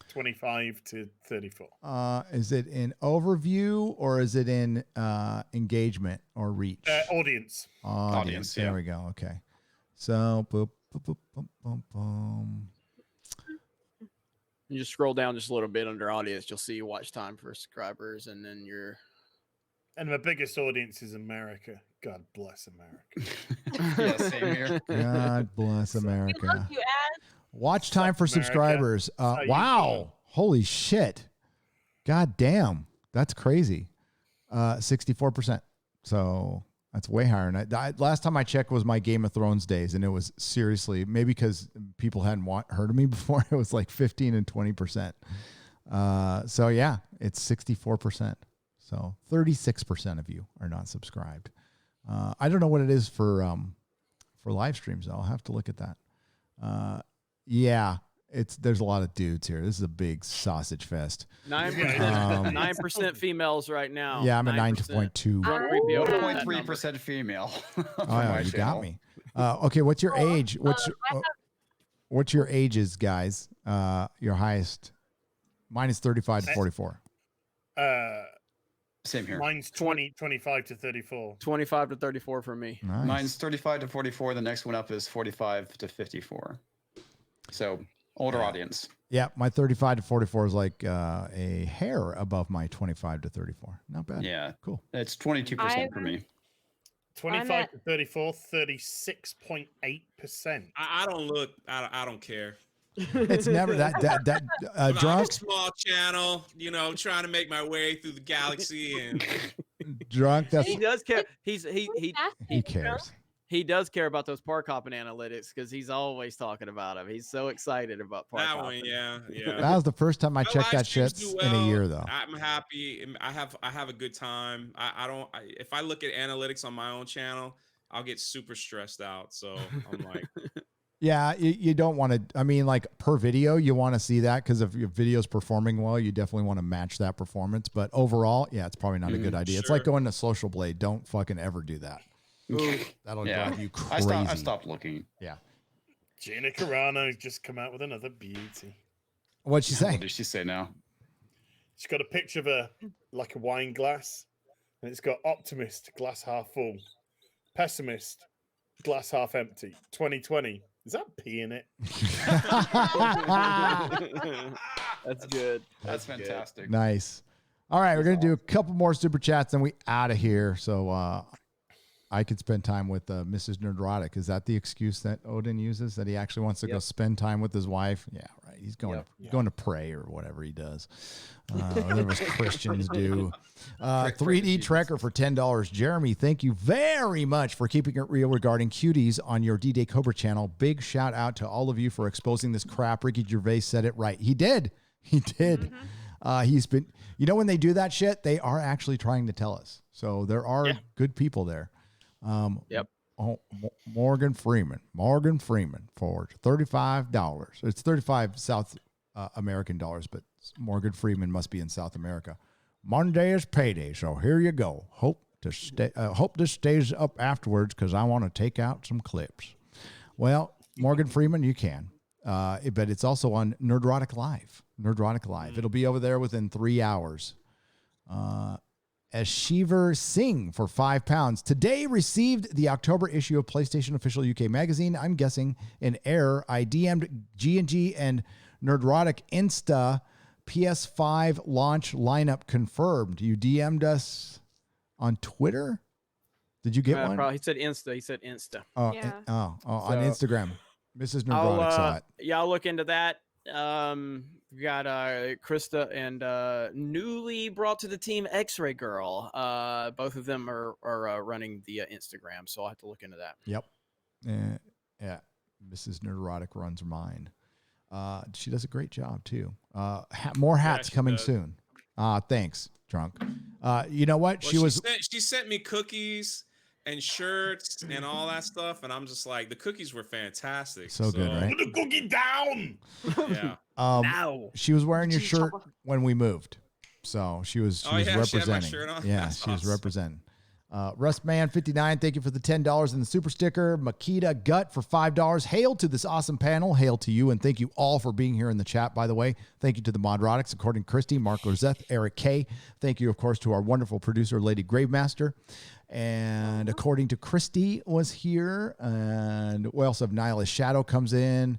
25 to 34.
Is it in overview or is it in engagement or reach?
Audience.
Audience,
There
yeah.
we go. Okay. So, boop, boop, boop, boom, boom, boom.
You just scroll down just a little bit under audience, you'll see watch time for subscribers, and then your.
And my biggest audience is America. God bless America.
Yeah, same here.
God bless America.
Love you, Ad.
Watch time for
America.
subscribers.
How you
Wow. Holy shit. God damn. That's crazy. 64%. So that's way higher. And last time I checked was my Game of Thrones days, and it was seriously, maybe because people hadn't heard of me before, it was like 15 and 20%. So yeah, it's 64%. So 36% of you are not subscribed. I don't know what it is for live streams. I'll have to look at that. Yeah, there's a lot of dudes here. This is a big sausage fest.
9% females right now.
Yeah, I'm at 9.2.
0.3% female.
Oh, yeah, you got me. Okay, what's your age? What's your ages, guys? Your highest. Mine is 35 to 44.
Same here.
Mine's 25 to 34.
25 to 34 for me.
Nice.
Mine's 35 to 44. The next one up is 45 to 54. So older audience.
Yeah, my 35 to 44 is like a hair above my 25 to 34. Not bad.
Yeah.
Cool.
It's 22% for me.
25 to 34, 36.8%.
I don't look. I don't care.
It's never that
I'm
drunk.
a small channel, trying to make my way through the galaxy, and
Drunk. That's
He does care. He
cares.
He does care about those park hopping analytics because he's always talking about them. He's so excited about park
that
hopping.
one, yeah.
That was the first time I
My
checked
live
that
streams
shit
do
in a
well.
year, though.
I'm happy. I have a good time. If I look at analytics on my own channel, I'll get super stressed out. So I'm like,
Yeah, you don't want to. I mean, like per video, you want to see that because if your video's performing well, you definitely want to match that performance. But overall, yeah, it's probably not a good idea. It's like going to Social Blade. Don't fucking ever do that. That'll drive you crazy.
I stopped looking.
Yeah.
Gina Carano has just come out with another beauty.
What'd she say?
What did she say now?
She's got a picture of a wine glass, and it's got optimist, glass half full, pessimist, glass half empty, 2020. Is that pee in it?
That's good.
That's fantastic.
Nice. All right, we're gonna do a couple more super chats, then we out of here. So I could spend time with Mrs. Nerdrotic. Is that the excuse that Odin uses? That he actually wants to go spend time with his wife? Yeah, right. He's going going to pray or whatever he does. Whatever us Christians do. 3D Trekker for $10. Jeremy, thank you very much for keeping it real regarding cuties on your D-Day Cobra channel. Big shout out to all of you for exposing this crap. Ricky Gervais said it right. He did. He did. He's been, when they do that shit, they are actually trying to tell us. So there are good people there.
Yep.
Oh, Morgan Freeman for $35. It's 35 South American dollars, but Morgan Freeman must be in South America. Monday is payday, so here you go. Hope this stays up afterwards because I want to take out some clips. Well, Morgan Freeman, you can, but it's also on Nerdrotic Live. It'll be over there within 3 hours. Ashiver Singh for £5. Today received the October issue of PlayStation Official UK Magazine. I'm guessing an error. I DM'd G&G and Nerdrotic Insta PS5 launch lineup confirmed. You DM'd us on Twitter. Did you get one?
Probably. He said Insta. He said Insta.
Oh,
Yeah.
On Instagram. Mrs.
I'll,
Nerdrotic saw it.
Yeah, I'll look into that. We got Krista and newly brought to the team X-Ray Girl. Both of them are running the Instagram, so I'll have to look into that.
Yep. Yeah. Mrs. Nerdrotic runs mine. She does a great job too. More hats coming soon. Thanks, Drunk. You know what?
Well, she sent me cookies and shirts and all that stuff, and I'm just like, the cookies were fantastic.
So good, right?
Put the cookie down.
Yeah.
Now
she was wearing your shirt when we moved, so she was
Oh, yeah, she had my
representing.
shirt on?
Yeah,
That's
she was
awesome.
representing. Rustman59, thank you for the $10 and the super sticker. Makita Gut for $5. Hail to this awesome panel. Hail to you, and thank you all for being here in the chat, by the way. Thank you to the Modrotics, according to Christy, Mark Lozeth, Eric K. Thank you, of course, to our wonderful producer, Lady Gravemaster. And according to Christy was here. And we also have Nihilist Shadow comes in.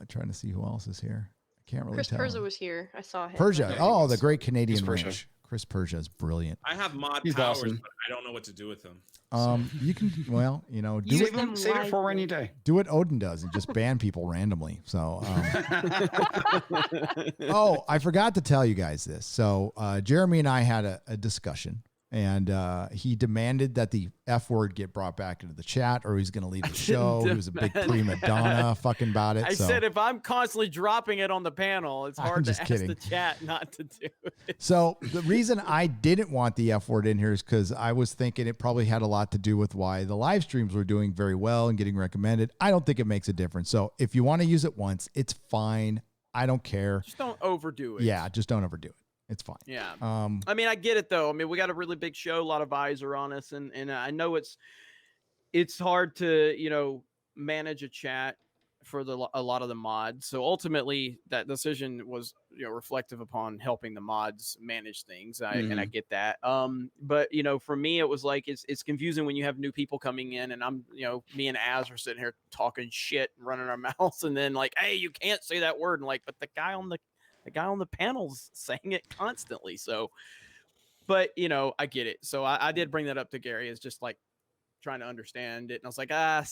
Trying to see who else is here. I can't really
Chris
tell.
Persia was here. I saw him.
Persia. Oh, the great Canadian
Chris Persia.
ranch. Chris Persia is brilliant.
I have mod
He's
powers,
awesome.
but I don't know what to do with them.
You can, well, you know, do
Use
it,
them
Save it for a
wisely.
rainy day.
do what Odin does and just ban people randomly. So, oh, I forgot to tell you guys this. So, Jeremy and I had a discussion, and he demanded that the F word get brought back into the chat, or he's going to leave the show. He was a big prima donna fucking about it.
I
so.
said if I'm constantly dropping it on the panel, it's
I'm
hard to
just
ask
kidding.
the chat not to do it.
So the reason I didn't want the F word in here is because I was thinking it probably had a lot to do with why the live streams were doing very well and getting recommended. I don't think it makes a difference. So if you want to use it once, it's fine. I don't care.
Just don't overdo it.
Yeah, just don't overdo it. It's fine.
Yeah.
Um,
I mean, I get it though. I mean, we got a really big show, a lot of eyes are on us, and I know it's hard to manage a chat for a lot of the mods. So ultimately, that decision was reflective upon helping the mods manage things. And I get that. But for me, it was like it's confusing when you have new people coming in, and I'm me and Az are sitting here talking shit and running our mouths, and then like, hey, you can't say that word, and like, but the guy on the panel's saying it constantly. So, but I get it. So I did bring that up to Gary as just like trying to understand it. And I was like, I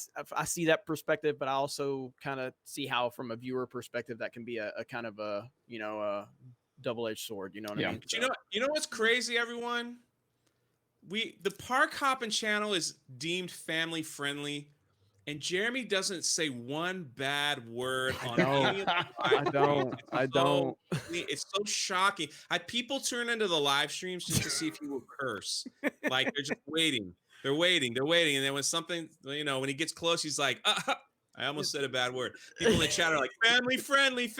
see that perspective, but I also kind of see how from a viewer perspective, that can be a kind of a double-edged sword. You know what I mean?
But you know what's crazy, everyone? The Park Hoppin' channel is deemed family friendly, and Jeremy doesn't say one bad word on any of the
I don't.
It's so shocking. People turn into the live streams just to see if he will curse. Like they're just waiting. They're waiting. And then when something, when he gets close, he's like, I almost said a bad word. People in the chat are like, family friendly.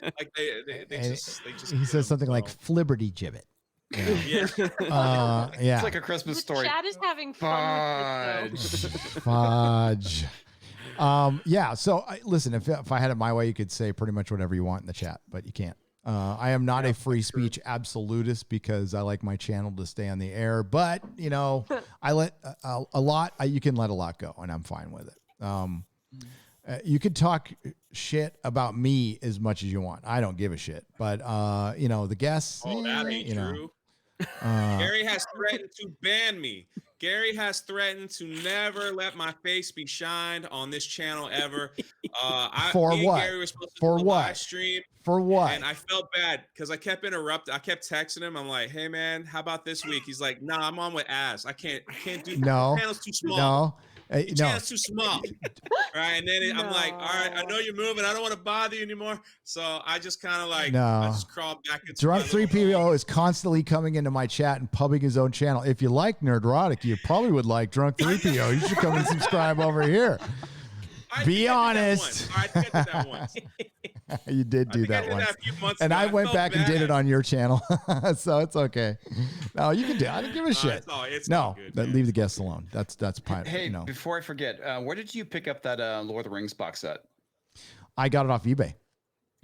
Like they just.
he says something like "flibberty gibbet."
Yeah.
Yeah.
It's like a Christmas story.
Chat is having fun with this, though.
Fudge. Yeah. So listen, if I had it my way, you could say pretty much whatever you want in the chat, but you can't. I am not a free speech absolutist because I like my channel to stay on the air, but I let a lot. You can let a lot go, and I'm fine with it. You could talk shit about me as much as you want. I don't give a shit, but the guests.
Oh, that ain't true.
Uh,
Gary has threatened to ban me. Gary has threatened to never let my face be shined on this channel ever.
For
me and
what?
Gary were supposed to
For
do a
what?
live stream.
For what?
And I felt bad because I kept interrupting. I kept texting him. I'm like, "Hey man, how about this week?" He's like, "Nah, I'm on with Az. I can't do.
No.
The channel's too small.
No.
The
No.
channel's too small." Right, and then I'm like, "All right, I know you're moving. I don't want to bother you anymore." So I just kind of like, I
No.
just crawled back into
Drunk
my little
3PO is constantly coming into my chat and pubbing his own channel. If you like Nerdrotic, you probably would like Drunk 3PO. You should come and subscribe over here. Be honest.
I think I did that once.
You did do that
I did
once.
that a few months
And
ago.
I went
felt
back and did
bad.
it on your channel. So it's okay. No, you can do it. I don't give a shit.
it's
no,
all good,
leave the guests alone. That's fine.
Hey, before I forget, where did you pick up that Lord of the Rings box set?
I got it off eBay.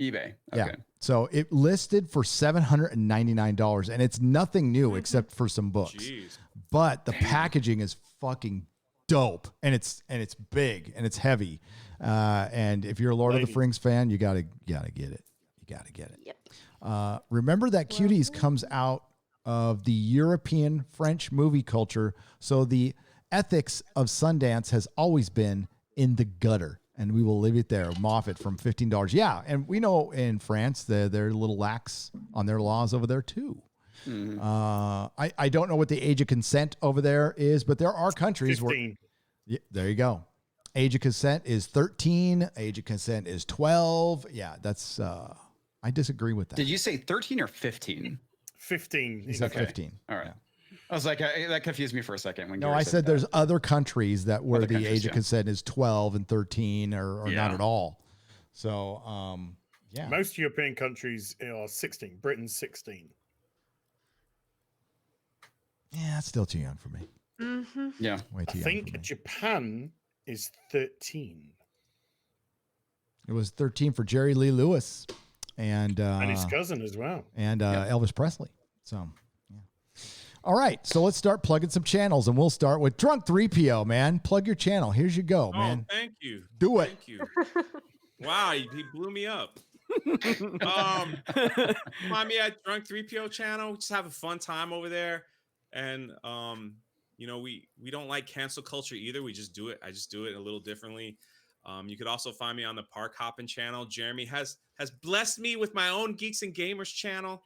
eBay. Okay.
Yeah. So it listed for $799, and it's nothing new except for some books.
Jeez.
But the packaging is fucking dope, and it's big and it's heavy. And if you're a Lord of the Rings fan, you gotta get it. You gotta get it.
Yep.
Remember that Cuties comes out of the European French movie culture. So the ethics of Sundance has always been in the gutter, and we will leave it there. Moffat from $15. Yeah, and we know in France they're a little lax on their laws over there too. I don't know what the age of consent over there is, but there are countries
15.
where. Yeah, there you go. Age of consent is 13. Age of consent is 12. Yeah, that's. I disagree with that.
Did you say 13 or 15?
15.
He said 15.
All right. I was like, that confused me for a second. When
No,
Gary
I said
that.
there's other countries that where
Other
the
countries,
age of consent is 12 and 13 or not
Yeah.
at all. So, yeah.
Most European countries are 16. Britain's 16.
Yeah, that's still too young for me.
Mm-hmm.
Yeah.
Way
I
too young for
think
me.
Japan is 13.
It was 13 for Jerry Lee Lewis and
his cousin as well.
And Elvis Presley. So, yeah. All right. So let's start plugging some channels, and we'll start with Drunk 3PO, man. Plug your channel. Here's you go, man.
Thank you.
Do it.
Thank you. Wow, he blew me up. Find me at Drunk 3PO channel. We just have a fun time over there. And you know, we don't like cancel culture either. We just do it. I just do it a little differently. You could also find me on the Park Hoppin' channel. Jeremy has blessed me with my own Geeks and Gamers channel,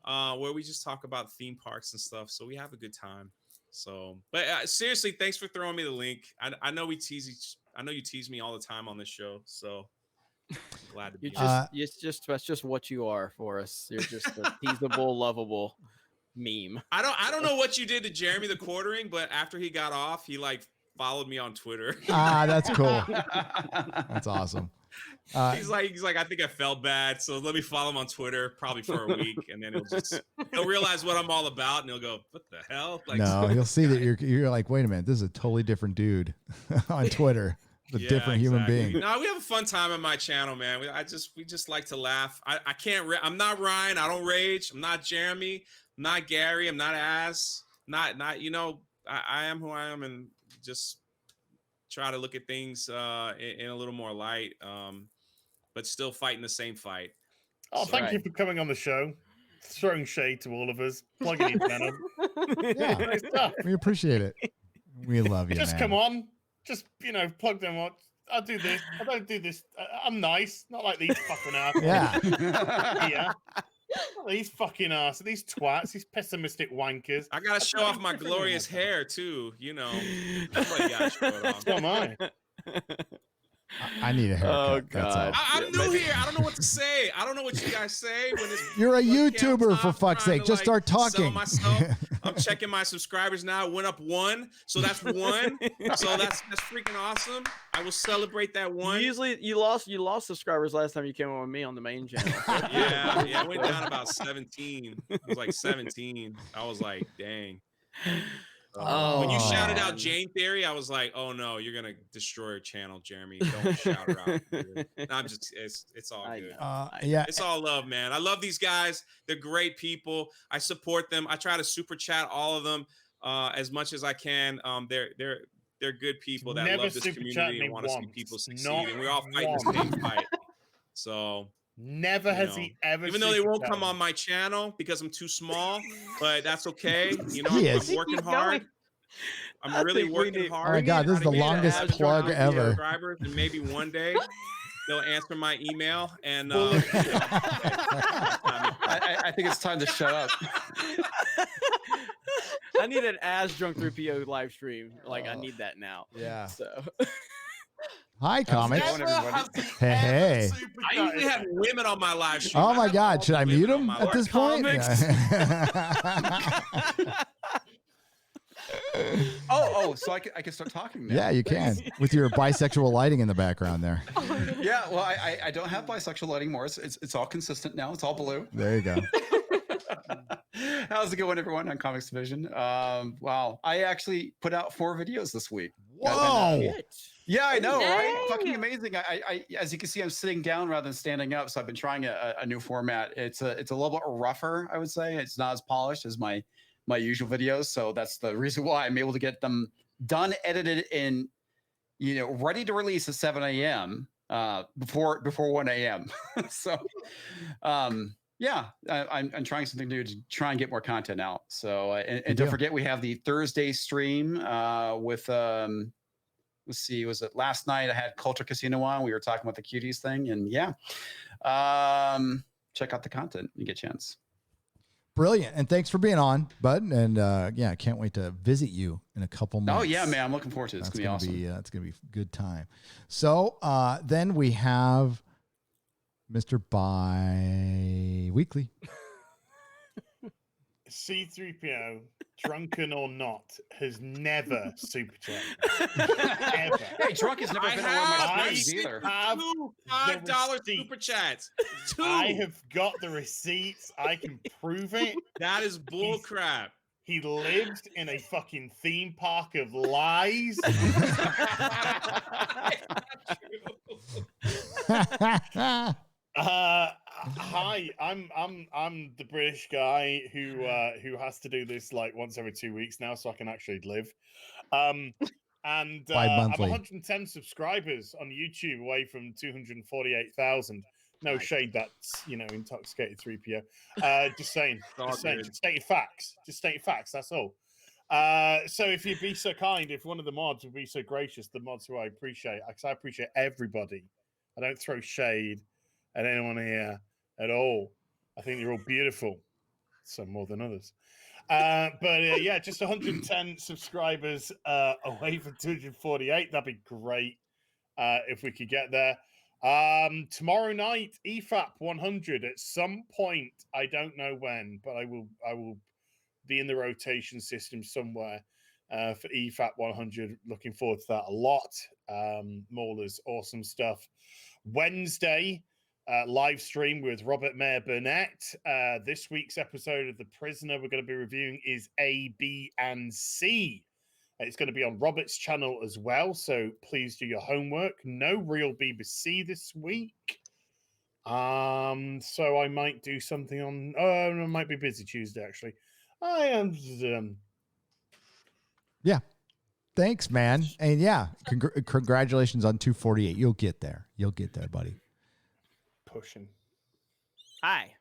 where we just talk about theme parks and stuff. So we have a good time. So, but seriously, thanks for throwing me the link. I know we tease I know you tease me all the time on this show. So glad to be here.
That's just what you are for us. You're just a teasable, lovable meme.
I don't know what you did to Jeremy the Quartering, but after he got off, he like followed me on Twitter.
That's cool. That's awesome.
He's like, I think I felt bad, so let me follow him on Twitter, probably for a week, and then he'll realize what I'm all about, and he'll go, "What the hell?" Like,
No, he'll see that you're like, wait a minute, this is a totally different dude on Twitter, a different human being.
No, we have a fun time on my channel, man. We just like to laugh. I can't. I'm not Ryan. I don't rage. I'm not Jeremy. I'm not Gary. I'm not Az. Not. You know, I am who I am, and just try to look at things in a little more light, but still fighting the same fight.
Oh, thank you for coming on the show, throwing shade to all of us, plugging each other.
Yeah,
Great stuff.
we appreciate it. We love you,
Just
man.
come on, just plug them on. I do this. I don't do this. I'm nice, not like these fucking assholes. Yeah. These fucking asses, these twats, these pessimistic wankers.
I gotta show off my glorious hair too. You know, everybody gotta show it off.
So am I.
I need a haircut.
Oh,
That's all.
God.
I'm new here. I don't know what to say. I don't know what you guys say when it's.
You're a
webcam
YouTuber,
time.
for fuck's
Trying
sake.
to,
Just start
sell
talking.
myself. I'm checking my subscribers now. It went up 1, so that's 1. So that's freaking awesome. I will celebrate that 1.
Usually, you lost subscribers last time you came on with me on the main channel.
Yeah, it went down about 17. It was like 17. I was like, dang. When you shouted out Jane Theory, I was like, "Oh no, you're gonna destroy her channel, Jeremy. Don't shout her out." Dude. I'm just, it's all good.
Yeah.
It's all love, man. I love these guys. They're great people. I support them. I try to super chat all of them as much as I can. They're good people that
Never
love this
super chat
community
me
and want to see
once.
people succeed,
Not
and we're all fighting the same fight. So.
Never has he ever.
Even though they won't
super
come
chatted.
on my channel because I'm too small, but that's okay. You know,
He
I'm
is.
working
Keep
hard.
going.
I'm really working hard.
Oh my God, this is the longest plug ever.
Subscribers, and maybe one day they'll answer my email. And
I think it's time to shut up.
I need an As Drunk 3PO live stream. Like, I need that now.
Yeah.
So.
Hi, comics.
Never have
Hey.
I usually have women on my live stream.
Oh my God, should I mute him at this point?
comics.
So I can start talking now.
Yeah, you can with your bisexual lighting in the background there.
Yeah, well, I don't have bisexual lighting more. It's all consistent now. It's all blue.
There you go.
How's it going, everyone, on Comics Division? Wow, I actually put out 4 videos this week.
Whoa!
Yeah, I know, right?
Dang.
Fucking amazing. I as you can see, I'm sitting down rather than standing up, so I've been trying a new format. It's a little bit rougher, I would say. It's not as polished as my usual videos, so that's the reason why I'm able to get them done, edited, and ready to release at 7 a.m. Before 1 a.m. So, Yeah, I'm trying something new to try and get more content out. So, and
Good
don't
deal.
forget, we have the Thursday stream with let's see, was it last night? I had Culture Casino on. We were talking about the cuties thing, and yeah, check out the content. You get a chance.
Brilliant. And thanks for being on, bud. And yeah, I can't wait to visit you in a couple months.
Oh yeah, man, I'm looking forward to it. It's gonna be awesome.
It's gonna be a good time. So then we have Mr. Bi-Weekly.
C3PO, drunken or not, has never super chatted. Ever.
Hey, drunk has never
I
been on one of my
have
streams
received
either.
two $5 super chats. Two.
I have got the receipts. I can prove it.
That is bull crap.
He lived in a fucking theme park of lies. Hi, I'm the British guy who has to do this like once every 2 weeks now, so I can actually live. And I'm
Bi-monthly.
110 subscribers on YouTube, away from 248,000. No shade, that's intoxicated 3PO. Just saying, just stating facts. Just stating facts. That's all. So if you'd be so kind, if one of the mods would be so gracious, the mods who I appreciate, because I appreciate everybody. I don't throw shade at anyone here at all. I think you're all beautiful, some more than others. But yeah, just 110 subscribers away from 248. That'd be great if we could get there. Tomorrow night, EFAP 100 at some point. I don't know when, but I will be in the rotation system somewhere for EFAP 100. Looking forward to that a lot. Mauler's awesome stuff. Wednesday, live stream with Robert Mayer Burnett. This week's episode of The Prisoner we're going to be reviewing is A, B, and C. It's going to be on Robert's channel as well, so please do your homework. No real BBC this week. So I might do something on... I might be busy Tuesday, actually. I am...
Yeah. Thanks, man. And yeah, congratulations on 248. You'll get there. You'll get there, buddy.
Pushing.
Hi.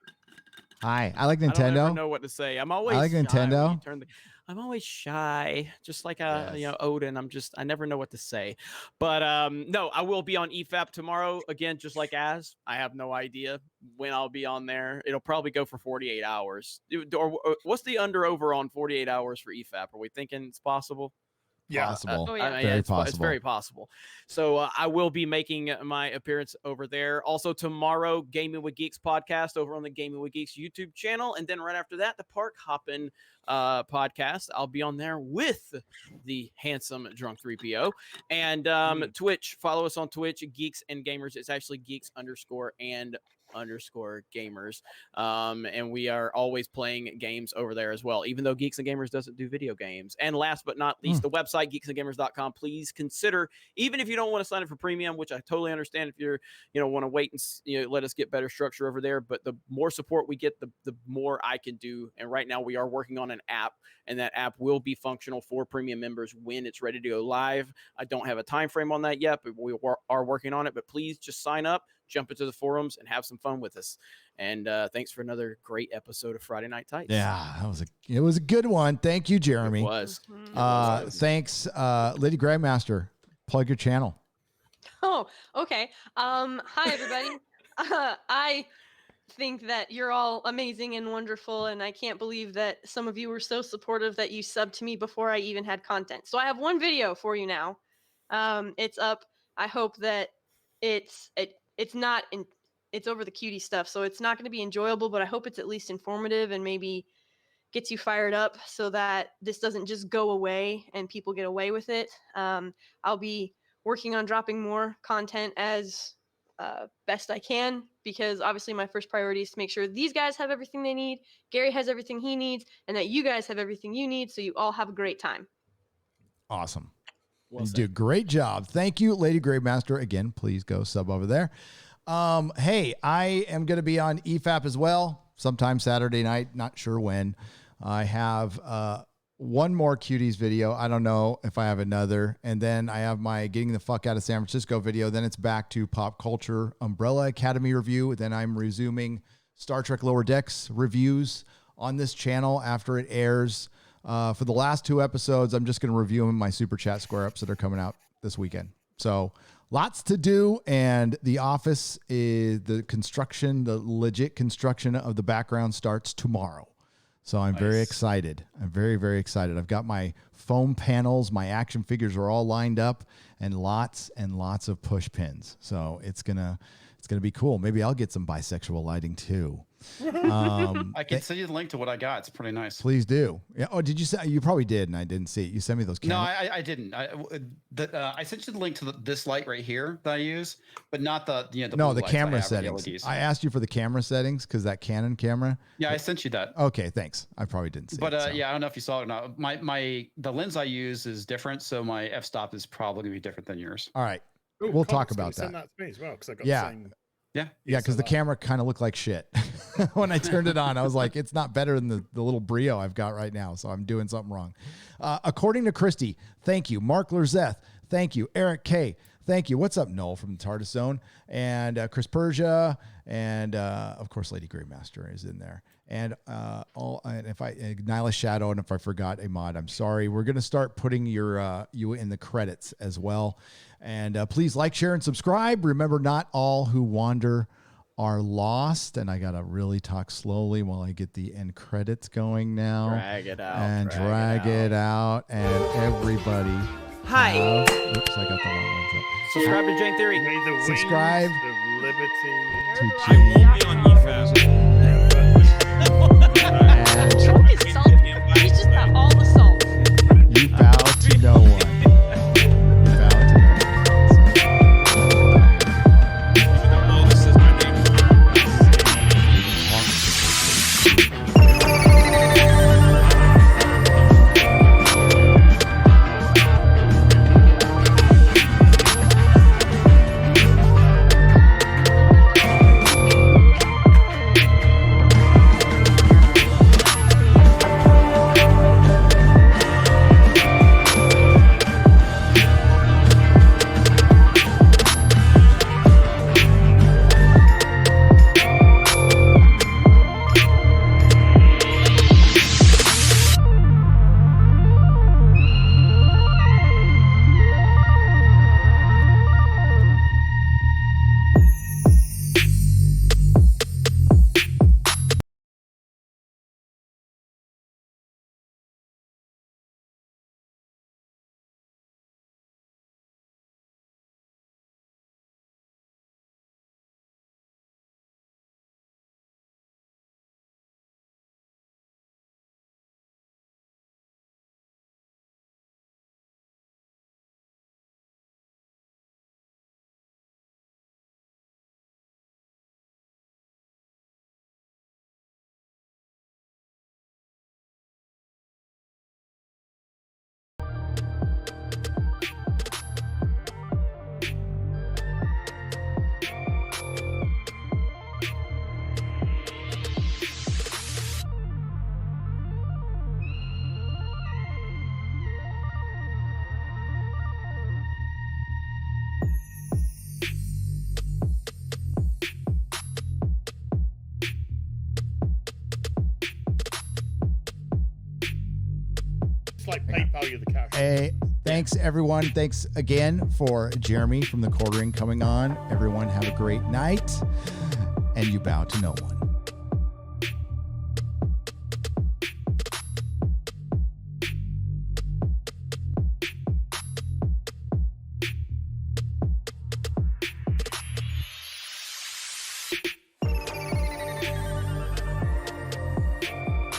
Hi. I like
I don't
Nintendo.
ever know what to say. I'm always
I like
shy when
Nintendo.
you turn the- I'm always shy, just like Odin. I never know what to say. But no, I will be on EFAP tomorrow again, just like Az. I have no idea when I'll be on there. It'll probably go for 48 hours. Or what's the under over on 48 hours for EFAP? Are we thinking it's possible?
Yeah,
possible.
Very possible. It's very possible. So I will be making my appearance over there. Also tomorrow, Gaming with Geeks podcast over on the Gaming with Geeks YouTube channel, and then right after that, the Park Hoppin' podcast. I'll be on there with the handsome drunk 3PO and Twitch. Follow us on Twitch, Geeks and Gamers. It's actually Geeks_and_gamers. And we are always playing games over there as well, even though Geeks and Gamers doesn't do video games. And last but not least, the website geeksandgamers.com. Please consider, even if you don't want to sign up for premium, which I totally understand if you're want to wait and let us get better structure over there, but the more support we get, the more I can do. And right now we are working on an app, and that app will be functional for premium members when it's ready to go live. I don't have a time frame on that yet, but we are working on it. But please just sign up, jump into the forums, and have some fun with us. And thanks for another great episode of Friday Night Tights.
Yeah, it was a good one. Thank you, Jeremy.
It was.
Thanks, Lady Grandmaster. Plug your channel.
Oh, okay. Hi, everybody. I think that you're all amazing and wonderful, and I can't believe that some of you were so supportive that you subbed to me before I even had content. So I have one video for you now. It's up. I hope that it's over the cutie stuff, so it's not going to be enjoyable, but I hope it's at least informative and maybe gets you fired up so that this doesn't just go away and people get away with it. I'll be working on dropping more content as best I can, because obviously my first priority is to make sure these guys have everything they need, Gary has everything he needs, and that you guys have everything you need, so you all have a great time.
Awesome.
Well
you do a great job. Thank you, Lady Gravemaster. Again, please go sub over there. Hey, I am going to be on EFAP as well, sometime Saturday night. Not sure when. I have one more Cuties video. I don't know if I have another. And then I have my Getting the Fuck Out of San Francisco video. Then it's back to Pop Culture Umbrella Academy review. Then I'm resuming Star Trek Lower Decks reviews on this channel after it airs. For the last 2 episodes, I'm just going to review them in my Super Chat square-ups that are coming out this weekend. So lots to do, and The Office is the legit construction of the background starts tomorrow. So I'm very excited. I'm very, very excited. I've got my foam panels, my action figures are all lined up, and lots of push pins. So it's gonna be cool. Maybe I'll get some bisexual lighting too.
I can send you the link to what I got. It's pretty nice.
Please do. Yeah. Oh, did you say you probably did, and I didn't see it. You sent me those.
No, I didn't. I sent you the link to this light right here that I use, but not the
the
blue lights I
camera
have, the
settings.
LEDs.
I asked you for the camera settings because that Canon camera.
Yeah, I sent you that.
Okay, thanks. I probably didn't see
But
it. So.
yeah, I don't know if you saw it or not. The lens I use is different, so my f-stop is probably gonna be different than yours.
All right,
Ooh,
we'll
Colin's
talk
gonna
about
send
that.
to me as well because I got
Yeah.
the same.
Yeah, because the camera kind of looked like shit. When I turned it on, I was like, it's not better than the little Brio I've got right now, so I'm doing something wrong. According to Christy, thank you. Mark Lerzeth, thank you. Eric K, thank you. What's up, Noel from the TARDIS Zone? And Chris Persia, and of course, Lady Greymaster is in there. And Nyla Shadow, and if I forgot a mod, I'm sorry. We're going to start putting you in the credits as well. And please like, share, and subscribe. Remember, not all who wander are lost. And I got to really talk slowly while I get the end credits going now.
Drag it out.
And drag it out. And everybody.
Hi.
Oops, I got the wrong ones up.
Subscribe to Jane Theory.
May the wings
Subscribe
of liberty.
to
I won't be on EFAB.
Choke is salt. He's just got all the salt.
You bow to no one. You bow to no one.
It's like PayPal you the cash.
Hey, thanks everyone. Thanks again for Jeremy from the Quartering coming on. Everyone have a great night. And you bow to no one.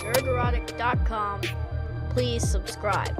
Nerdrotic.com. Please subscribe.